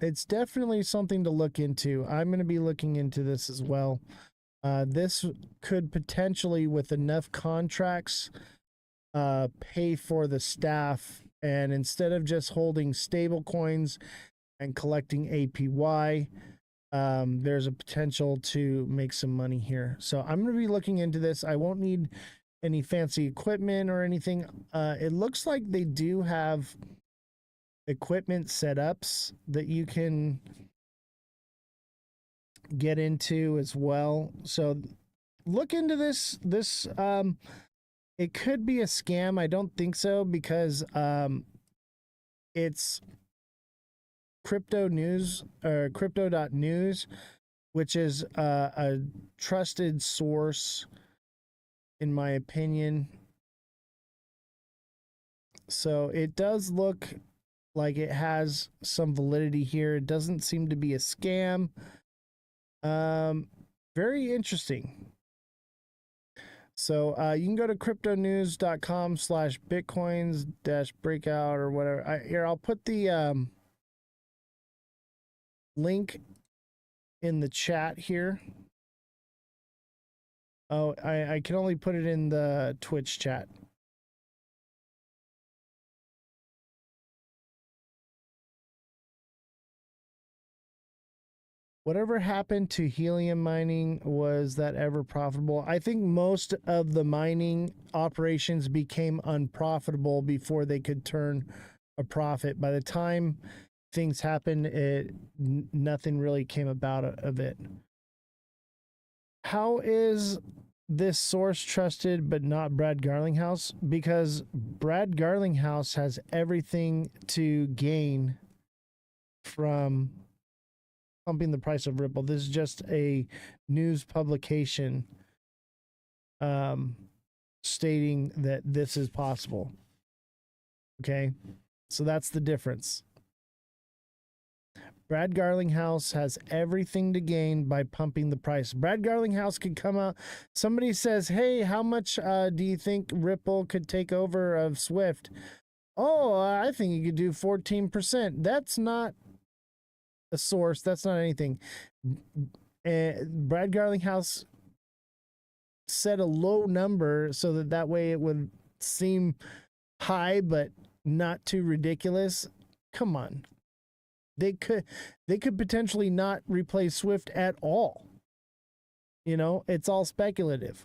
It's definitely something to look into. I'm going to be looking into this as well. This could potentially, with enough contracts, pay for the staff. And instead of just holding stable coins and collecting APY, there's a potential to make some money here. So I'm going to be looking into this. I won't need any fancy equipment or anything. It looks like they do have equipment setups that you can get into as well. So look into this. It could be a scam. I don't think so, because it's crypto news or crypto.news, which is a trusted source in my opinion. So it does look like it has some validity here. It doesn't seem to be a scam. Very interesting. So you can go to cryptonews.com/bitcoins-breakout or whatever. Here, I'll put the link in the chat here. Oh, I can only put it in the Twitch chat. Whatever happened to helium mining? Was that ever profitable? I think most of the mining operations became unprofitable before they could turn a profit. By the time things happened, nothing really came about of it. How is this source trusted but not Brad Garlinghouse? Because Brad Garlinghouse has everything to gain from pumping the price of Ripple. This is just a news publication stating that this is possible. Okay, so that's the difference. Brad Garlinghouse has everything to gain by pumping the price. Brad Garlinghouse could come out. Somebody says, hey, how much do you think Ripple could take over of Swift? Oh, I think you could do 14%. That's not a source. That's not anything. Brad Garlinghouse set a low number so that way it would seem high but not too ridiculous. Come on. They could potentially not replace Swift at all. You know, it's all speculative.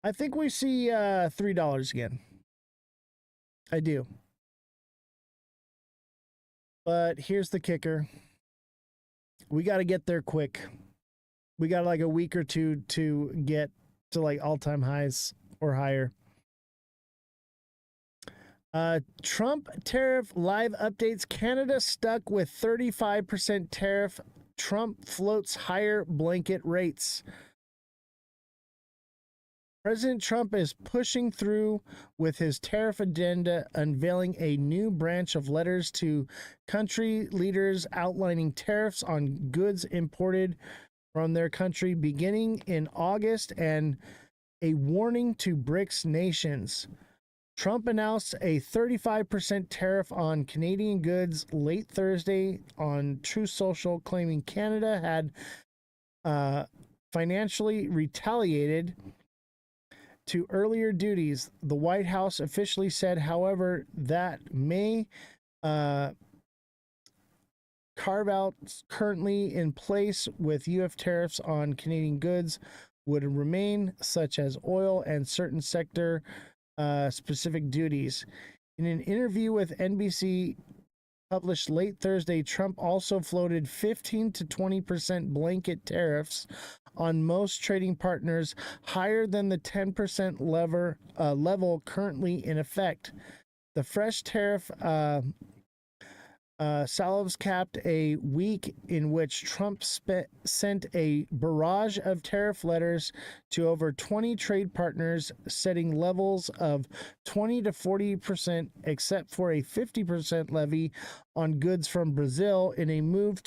I think we see $3 again. I do. But here's the kicker. We got to get there quick. We got like a week or two to get to like all-time highs or higher. Trump tariff live updates. Canada stuck with 35% tariff. Trump floats higher blanket rates. President Trump is pushing through with his tariff agenda, unveiling a new branch of letters to country leaders outlining tariffs on goods imported from their country beginning in August and a warning to BRICS nations. Trump announced a 35% tariff on Canadian goods late Thursday on Truth Social, claiming Canada had financially retaliated to earlier duties. The White House officially said, however, that may carve-outs currently in place with U.S. tariffs on Canadian goods would remain, such as oil and certain sector specific duties. In an interview with NBC published late Thursday, Trump also floated 15 to 20% blanket tariffs on most trading partners, higher than the 10% level currently in effect. The fresh tariff salves capped a week in which Trump sent a barrage of tariff letters to over 20 trade partners, setting levels of 20 to 40%, except for a 50% levy on goods from Brazil, in a move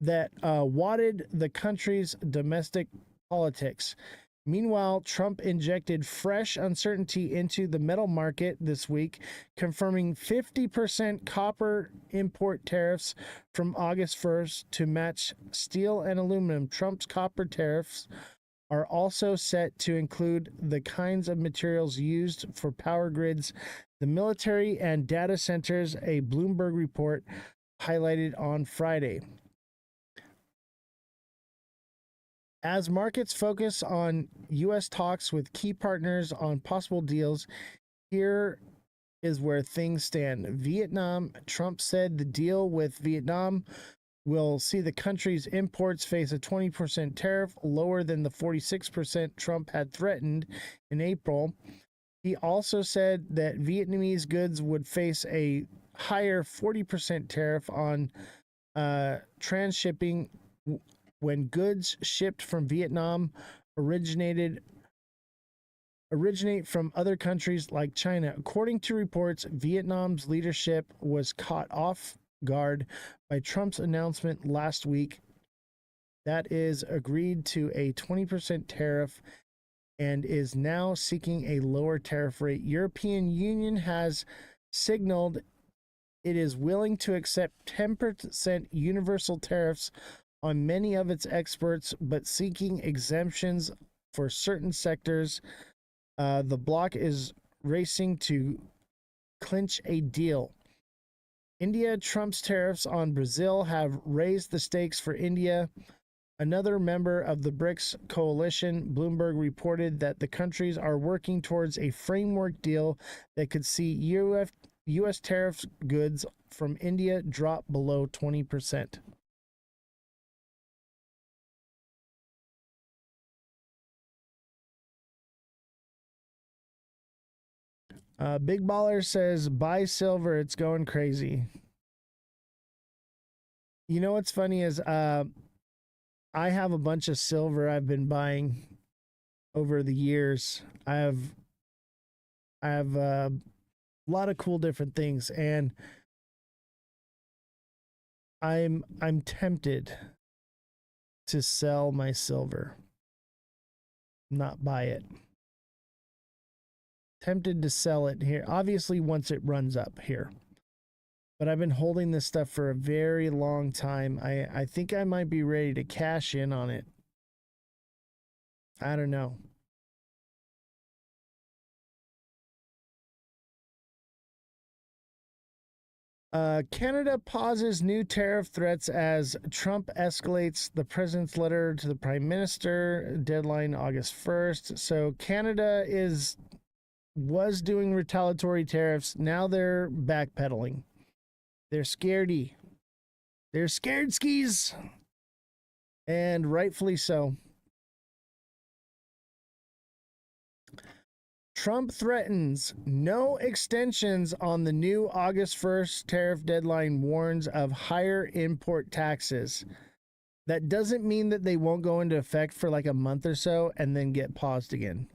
that wadded the country's domestic politics. Meanwhile, Trump injected fresh uncertainty into the metal market this week, confirming 50% copper import tariffs from August 1st to match steel and aluminum. Trump's copper tariffs are also set to include the kinds of materials used for power grids, the military, and data centers, a Bloomberg report highlighted on Friday. As markets focus on U.S. talks with key partners on possible deals, here is where things stand. Vietnam. Trump said the deal with Vietnam will see the country's imports face a 20% tariff, lower than the 46% Trump had threatened in April. He also said that Vietnamese goods would face a higher 40% tariff on transshipping when goods shipped from Vietnam originate from other countries like China. According to reports, Vietnam's leadership was caught off guard by Trump's announcement last week that is agreed to a 20% tariff and is now seeking a lower tariff rate. European Union has signaled it is willing to accept 10% universal tariffs on many of its exports, but seeking exemptions for certain sectors. The bloc is racing to clinch a deal. India. Trump's tariffs on Brazil have raised the stakes for India, another member of the BRICS coalition. Bloomberg reported that the countries are working towards a framework deal that could see U.S. tariff goods from India drop below 20%. Big Baller says, buy silver. It's going crazy. You know what's funny is I have a bunch of silver I've been buying over the years. I have a lot of cool different things, and I'm tempted to sell my silver, not buy it. Tempted to sell it here, obviously once it runs up here. But I've been holding this stuff for a very long time. I think I might be ready to cash in on it. I don't know. Canada pauses new tariff threats as Trump escalates the president's letter to the prime minister. Deadline August 1st. So Canada was doing retaliatory tariffs. Now they're backpedaling. They're scaredy. They're scared skis. And rightfully so. Trump threatens no extensions on the new August 1st tariff deadline, warns of higher import taxes. That doesn't mean that they won't go into effect for like a month or so and then get paused again.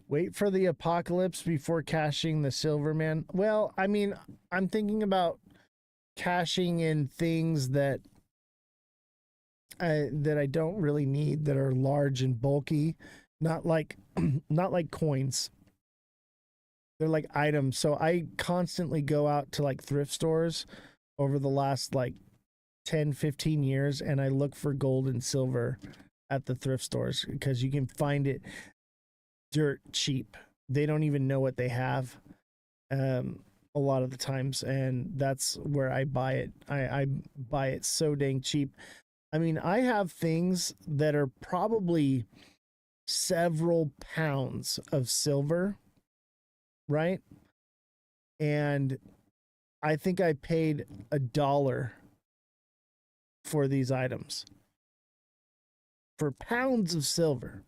Wait for the apocalypse before cashing the silver, man. Well, I mean, I'm thinking about cashing in things that I don't really need, that are large and bulky, not like not like coins. They're like items. So I constantly go out to like thrift stores over the last like 10-15 years, and I look for gold and silver at the thrift stores because you can find it dirt cheap. They don't even know what they have a lot of the times, and that's where I buy it. I buy it so dang cheap. I mean, I have things that are probably several pounds of silver, right? And I think I paid $1 for these items. For pounds of silver.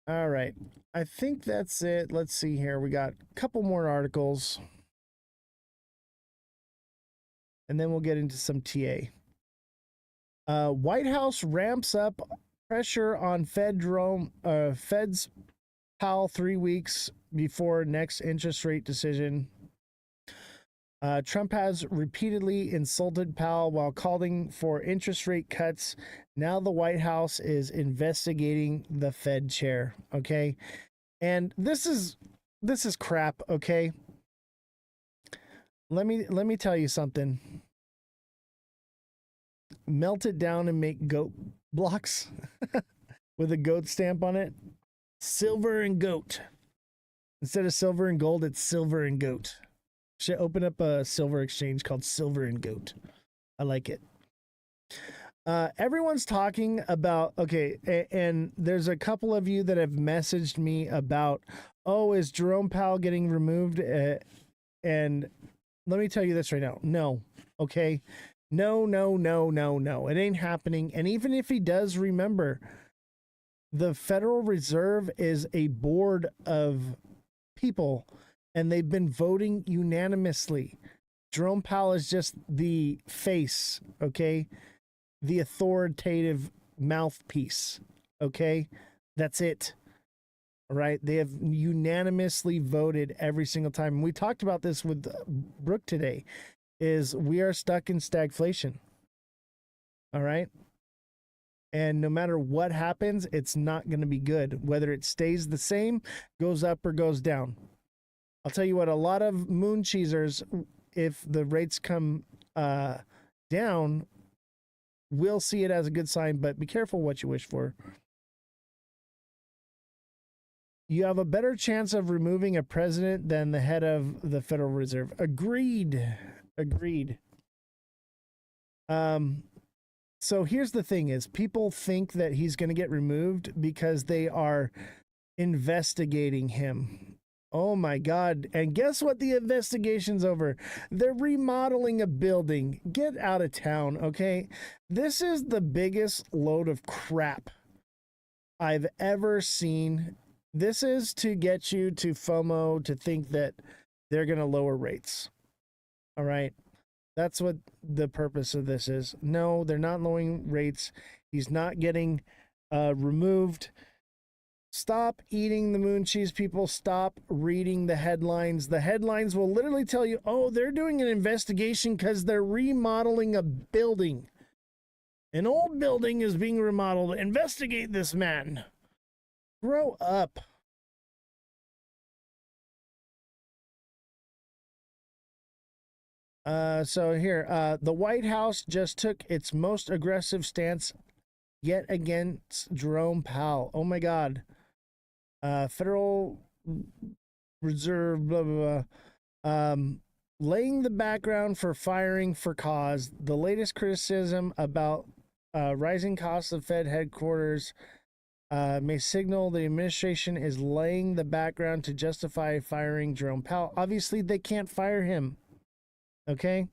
All right. I think that's it. Let's see here. We got a couple more articles. And then we'll get into some TA. White House ramps up pressure on Fed's Powell 3 weeks before next interest rate decision. Trump has repeatedly insulted Powell while calling for interest rate cuts. Now the White House is investigating the Fed chair. Okay. And this is crap. Okay. Let me tell you something. Melt it down and make goat blocks with a goat stamp on it. Silver and goat. Instead of silver and gold, it's silver and goat. Should open up a silver exchange called Silver and Goat. I like it. Everyone's talking about, okay, and there's a couple of you that have messaged me about, oh, is Jerome Powell getting removed? And let me tell you this right now. No. Okay. No. It ain't happening. And even if he does, remember, the Federal Reserve is a board of people, and they've been voting unanimously. Jerome Powell is just the face, okay? The authoritative mouthpiece, okay? That's it. All right? They have unanimously voted every single time. And we talked about this with Brooke today, is we are stuck in stagflation. All right? And no matter what happens, it's not going to be good. Whether it stays the same, goes up, or goes down. I'll tell you what, a lot of moon cheesers, if the rates come down, will see it as a good sign, but be careful what you wish for. You have a better chance of removing a president than the head of the Federal Reserve. Agreed. So here's the thing is, people think that he's going to get removed because they are investigating him. Oh my God. And guess what the investigation's over? They're remodeling a building. Get out of town, okay? This is the biggest load of crap I've ever seen. This is to get you to FOMO, to think that they're going to lower rates. All right? That's what the purpose of this is. No, they're not lowering rates. He's not getting removed. Stop eating the moon cheese, people. Stop reading the headlines. The headlines will literally tell you, oh, they're doing an investigation because they're remodeling a building. An old building is being remodeled. Investigate this man. Grow up. So here, the White House just took its most aggressive stance yet against Jerome Powell. Oh my God. Federal Reserve, blah, blah, blah. Laying the background for firing for cause. The latest criticism about rising costs of Fed headquarters may signal the administration is laying the background to justify firing Jerome Powell. Obviously, they can't fire him. Okay?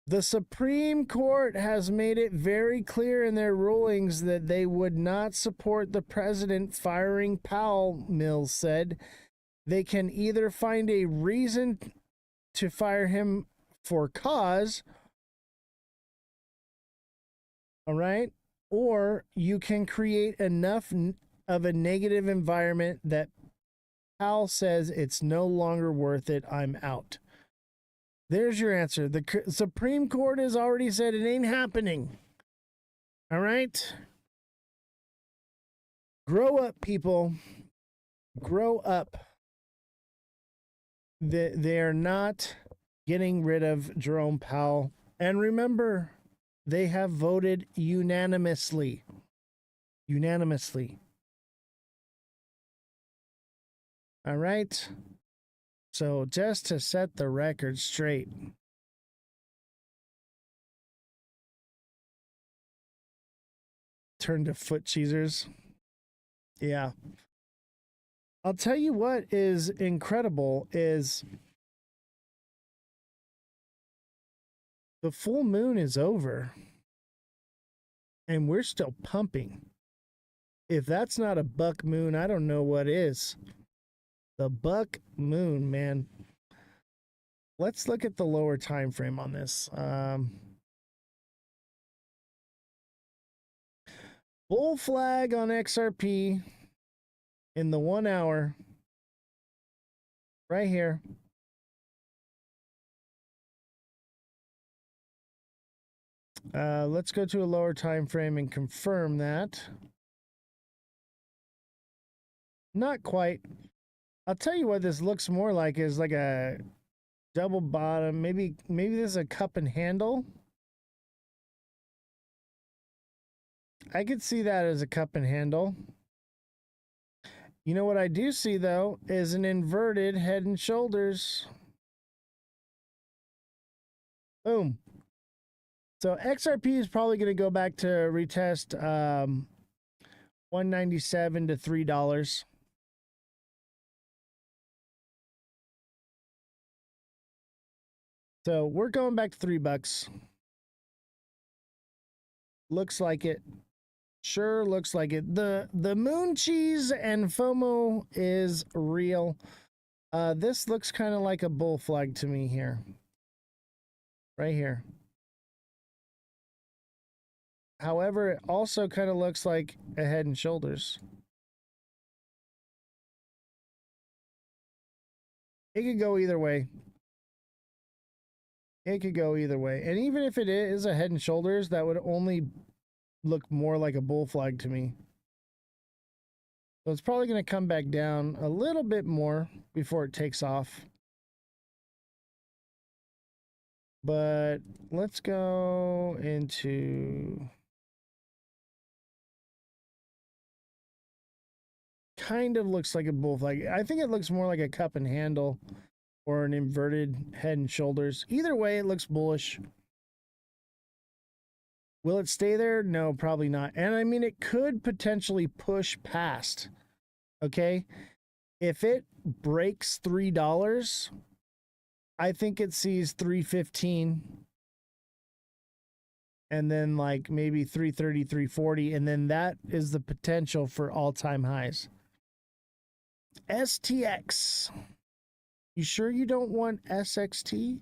The Supreme Court has made it very clear in their rulings that they would not support the president firing Powell, Mills said. They can either find a reason to fire him for cause, all right, or you can create enough of a negative environment that Powell says it's no longer worth it. I'm out. There's your answer. The Supreme Court has already said it ain't happening. All right? Grow up, people. Grow up. They're not getting rid of Jerome Powell. And remember, they have voted unanimously. Unanimously. All right? So just to set the record straight. Turn to foot cheesers. Yeah. I'll tell you what is incredible is the full moon is over and we're still pumping. If that's not a buck moon, I don't know what is. The buck moon, man. Let's look at the lower time frame on this. Bull flag on XRP in the 1 hour. Right here. Let's go to a lower time frame and confirm that. Not quite. I'll tell you what this looks more like is like a double bottom. Maybe this is a cup and handle. I could see that as a cup and handle. You know what I do see though is an inverted head and shoulders. Boom. So XRP is probably going to go back to retest 197 to $3. So we're going back to $3. Looks like it. Sure looks like it. The moon cheese and FOMO is real. This looks kind of like a bull flag to me here. Right here. However, it also kind of looks like a head and shoulders. It could go either way. It could go either way. And even if it is a head and shoulders, that would only look more like a bull flag to me. So it's probably going to come back down a little bit more before it takes off. But let's go into... Kind of looks like a bull flag. I think it looks more like a cup and handle or an inverted head and shoulders. Either way, it looks bullish. Will it stay there? No, probably not. And I mean, it could potentially push past. Okay. If it breaks $3, I think it sees 315 and then like maybe 330, 340, and then that is the potential for all-time highs. STX. You sure you don't want SXT?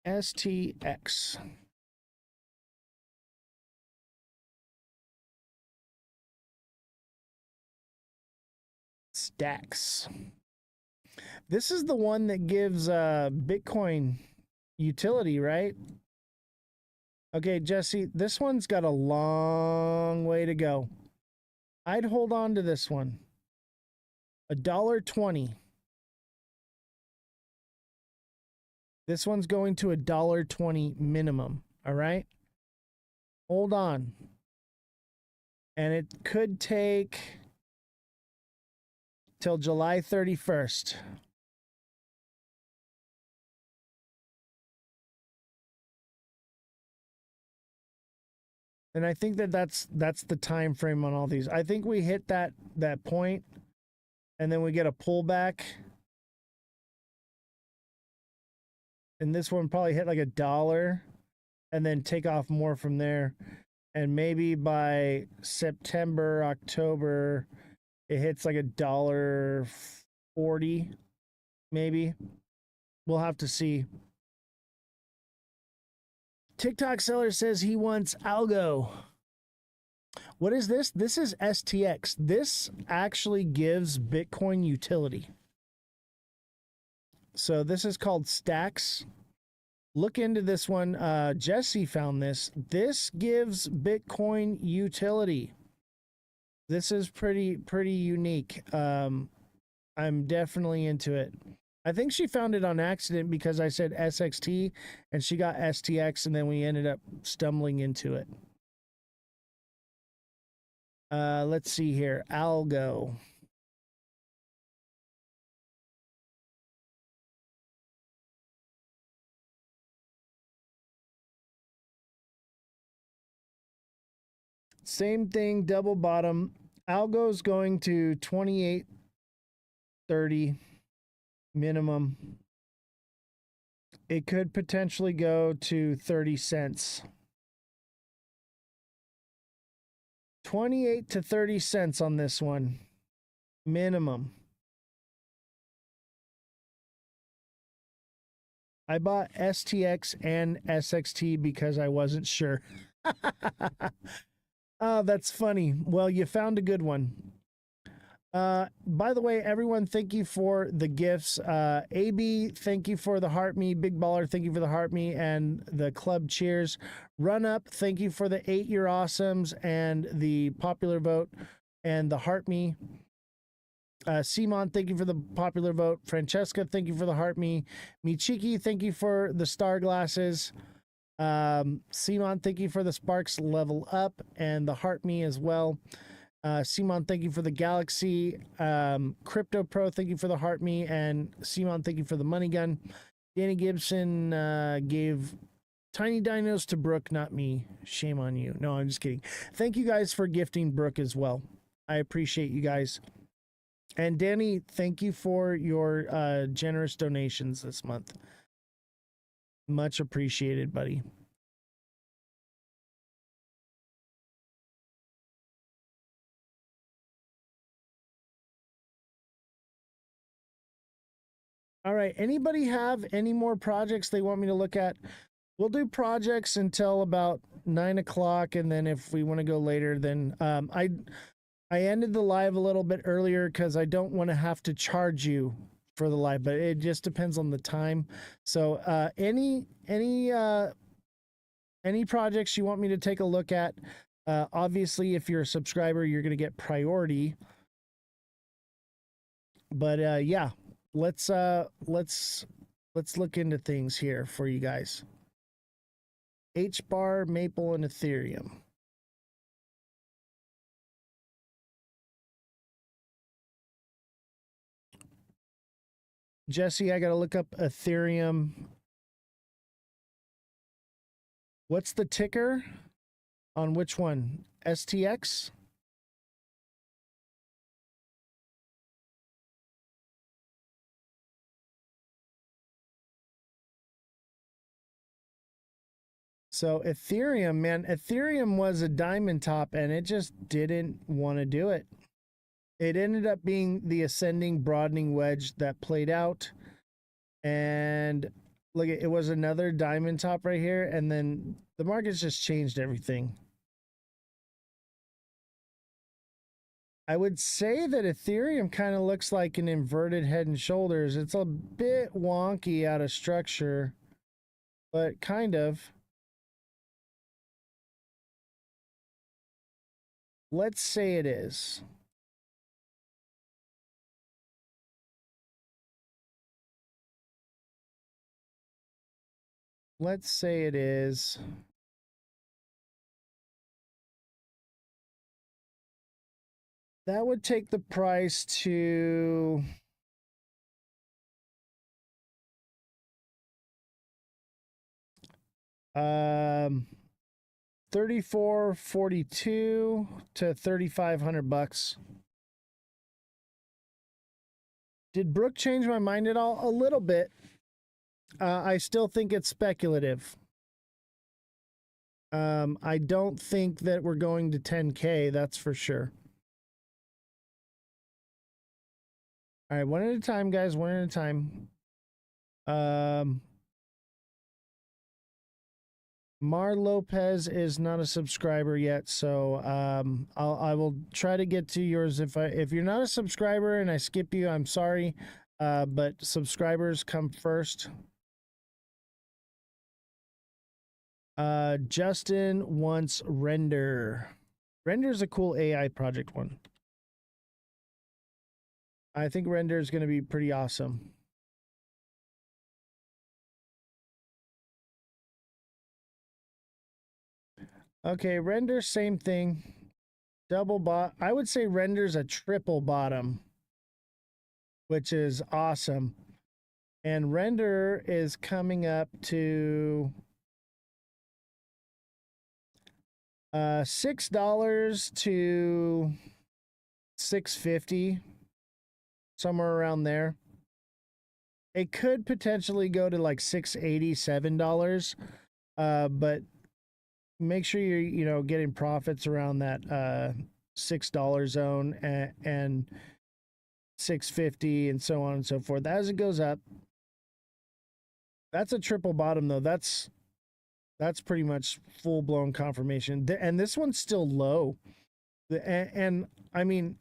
STX. Stacks. This is the one that gives Bitcoin utility, right? Okay, Jesse, this one's got a long way to go. I'd hold on to this one. $1.20. This one's going to $1.20 minimum. All right. Hold on. And it could take till July 31st. And I think that's the time frame on all these. I think we hit that point, and then we get a pullback. And this one probably hit like $1 and then take off more from there. And maybe by September, October, it hits like $1.40, maybe. We'll have to see. TikTok seller says he wants algo. What is this? This is STX. This actually gives Bitcoin utility. So this is called Stacks. Look into this one. Jesse found this. This gives Bitcoin utility. This is pretty unique. I'm definitely into it. I think she found it on accident because I said SXT and she got STX, and then we ended up stumbling into it. Let's see here. Algo. Same thing, double bottom. Algo's going to 28.30 minimum. It could potentially go to 30 cents. 28 to 30 cents on this one. Minimum. I bought STX and SXT because I wasn't sure. Oh, that's funny. Well, you found a good one. By the way, everyone, thank you for the gifts. AB, thank you for the heart me. Big Baller, thank you for the heart me and the club cheers. Run Up, thank you for the 8-year awesomes and the popular vote and the heart me. Simon, thank you for the popular vote. Francesca, thank you for the heart me. Michiki, thank you for the star glasses. Simon, thank you for the Sparks level up and the heart me as well. Simon, thank you for the Galaxy. Crypto Pro, thank you for the heart me. And Simon, thank you for the money gun. Danny Gibson gave tiny dinos to Brooke, not me. Shame on you. No, I'm just kidding. Thank you guys for gifting Brooke as well. I appreciate you guys. And Danny, thank you for your generous donations this month. Much appreciated, buddy. All right. Anybody have any more projects they want me to look at? We'll do projects until about 9 o'clock. And then if we want to go later, then I ended the live a little bit earlier because I don't want to have to charge you for the live, but it just depends on the time. So any projects you want me to take a look at, obviously if you're a subscriber, you're going to get priority. But yeah, let's look into things here for you guys. HBAR, Maple, and Ethereum. Jesse, I got to look up Ethereum. What's the ticker on which one? STX? So Ethereum, man, Ethereum was a diamond top and it just didn't want to do it. It ended up being the ascending broadening wedge that played out. And look, it was another diamond top right here. And then the market's just changed everything. I would say that Ethereum kind of looks like an inverted head and shoulders. It's a bit wonky out of structure, but kind of. Let's say it is. Let's say it is. That would take the price to um 3442 to $3,500. Did Brooke change my mind at all? A little bit. I still think it's speculative. I don't think that we're going to 10K, that's for sure. All right, one at a time, guys, one at a time. Mar Lopez is not a subscriber yet, so I will try to get to yours. If you're not a subscriber and I skip you, I'm sorry, but subscribers come first. Justin wants Render. Render's a cool AI project one. I think Render is going to be pretty awesome. Okay, Render, same thing. Double bot. I would say Render's a triple bottom, which is awesome. And Render is coming up to $6 to $6.50, somewhere around there. It could potentially go to like $6.80, $7, but make sure you're getting profits around that $6 zone and $6.50 and so on and so forth as it goes up. That's a triple bottom though. That's pretty much full blown confirmation. And this one's still low. And I mean,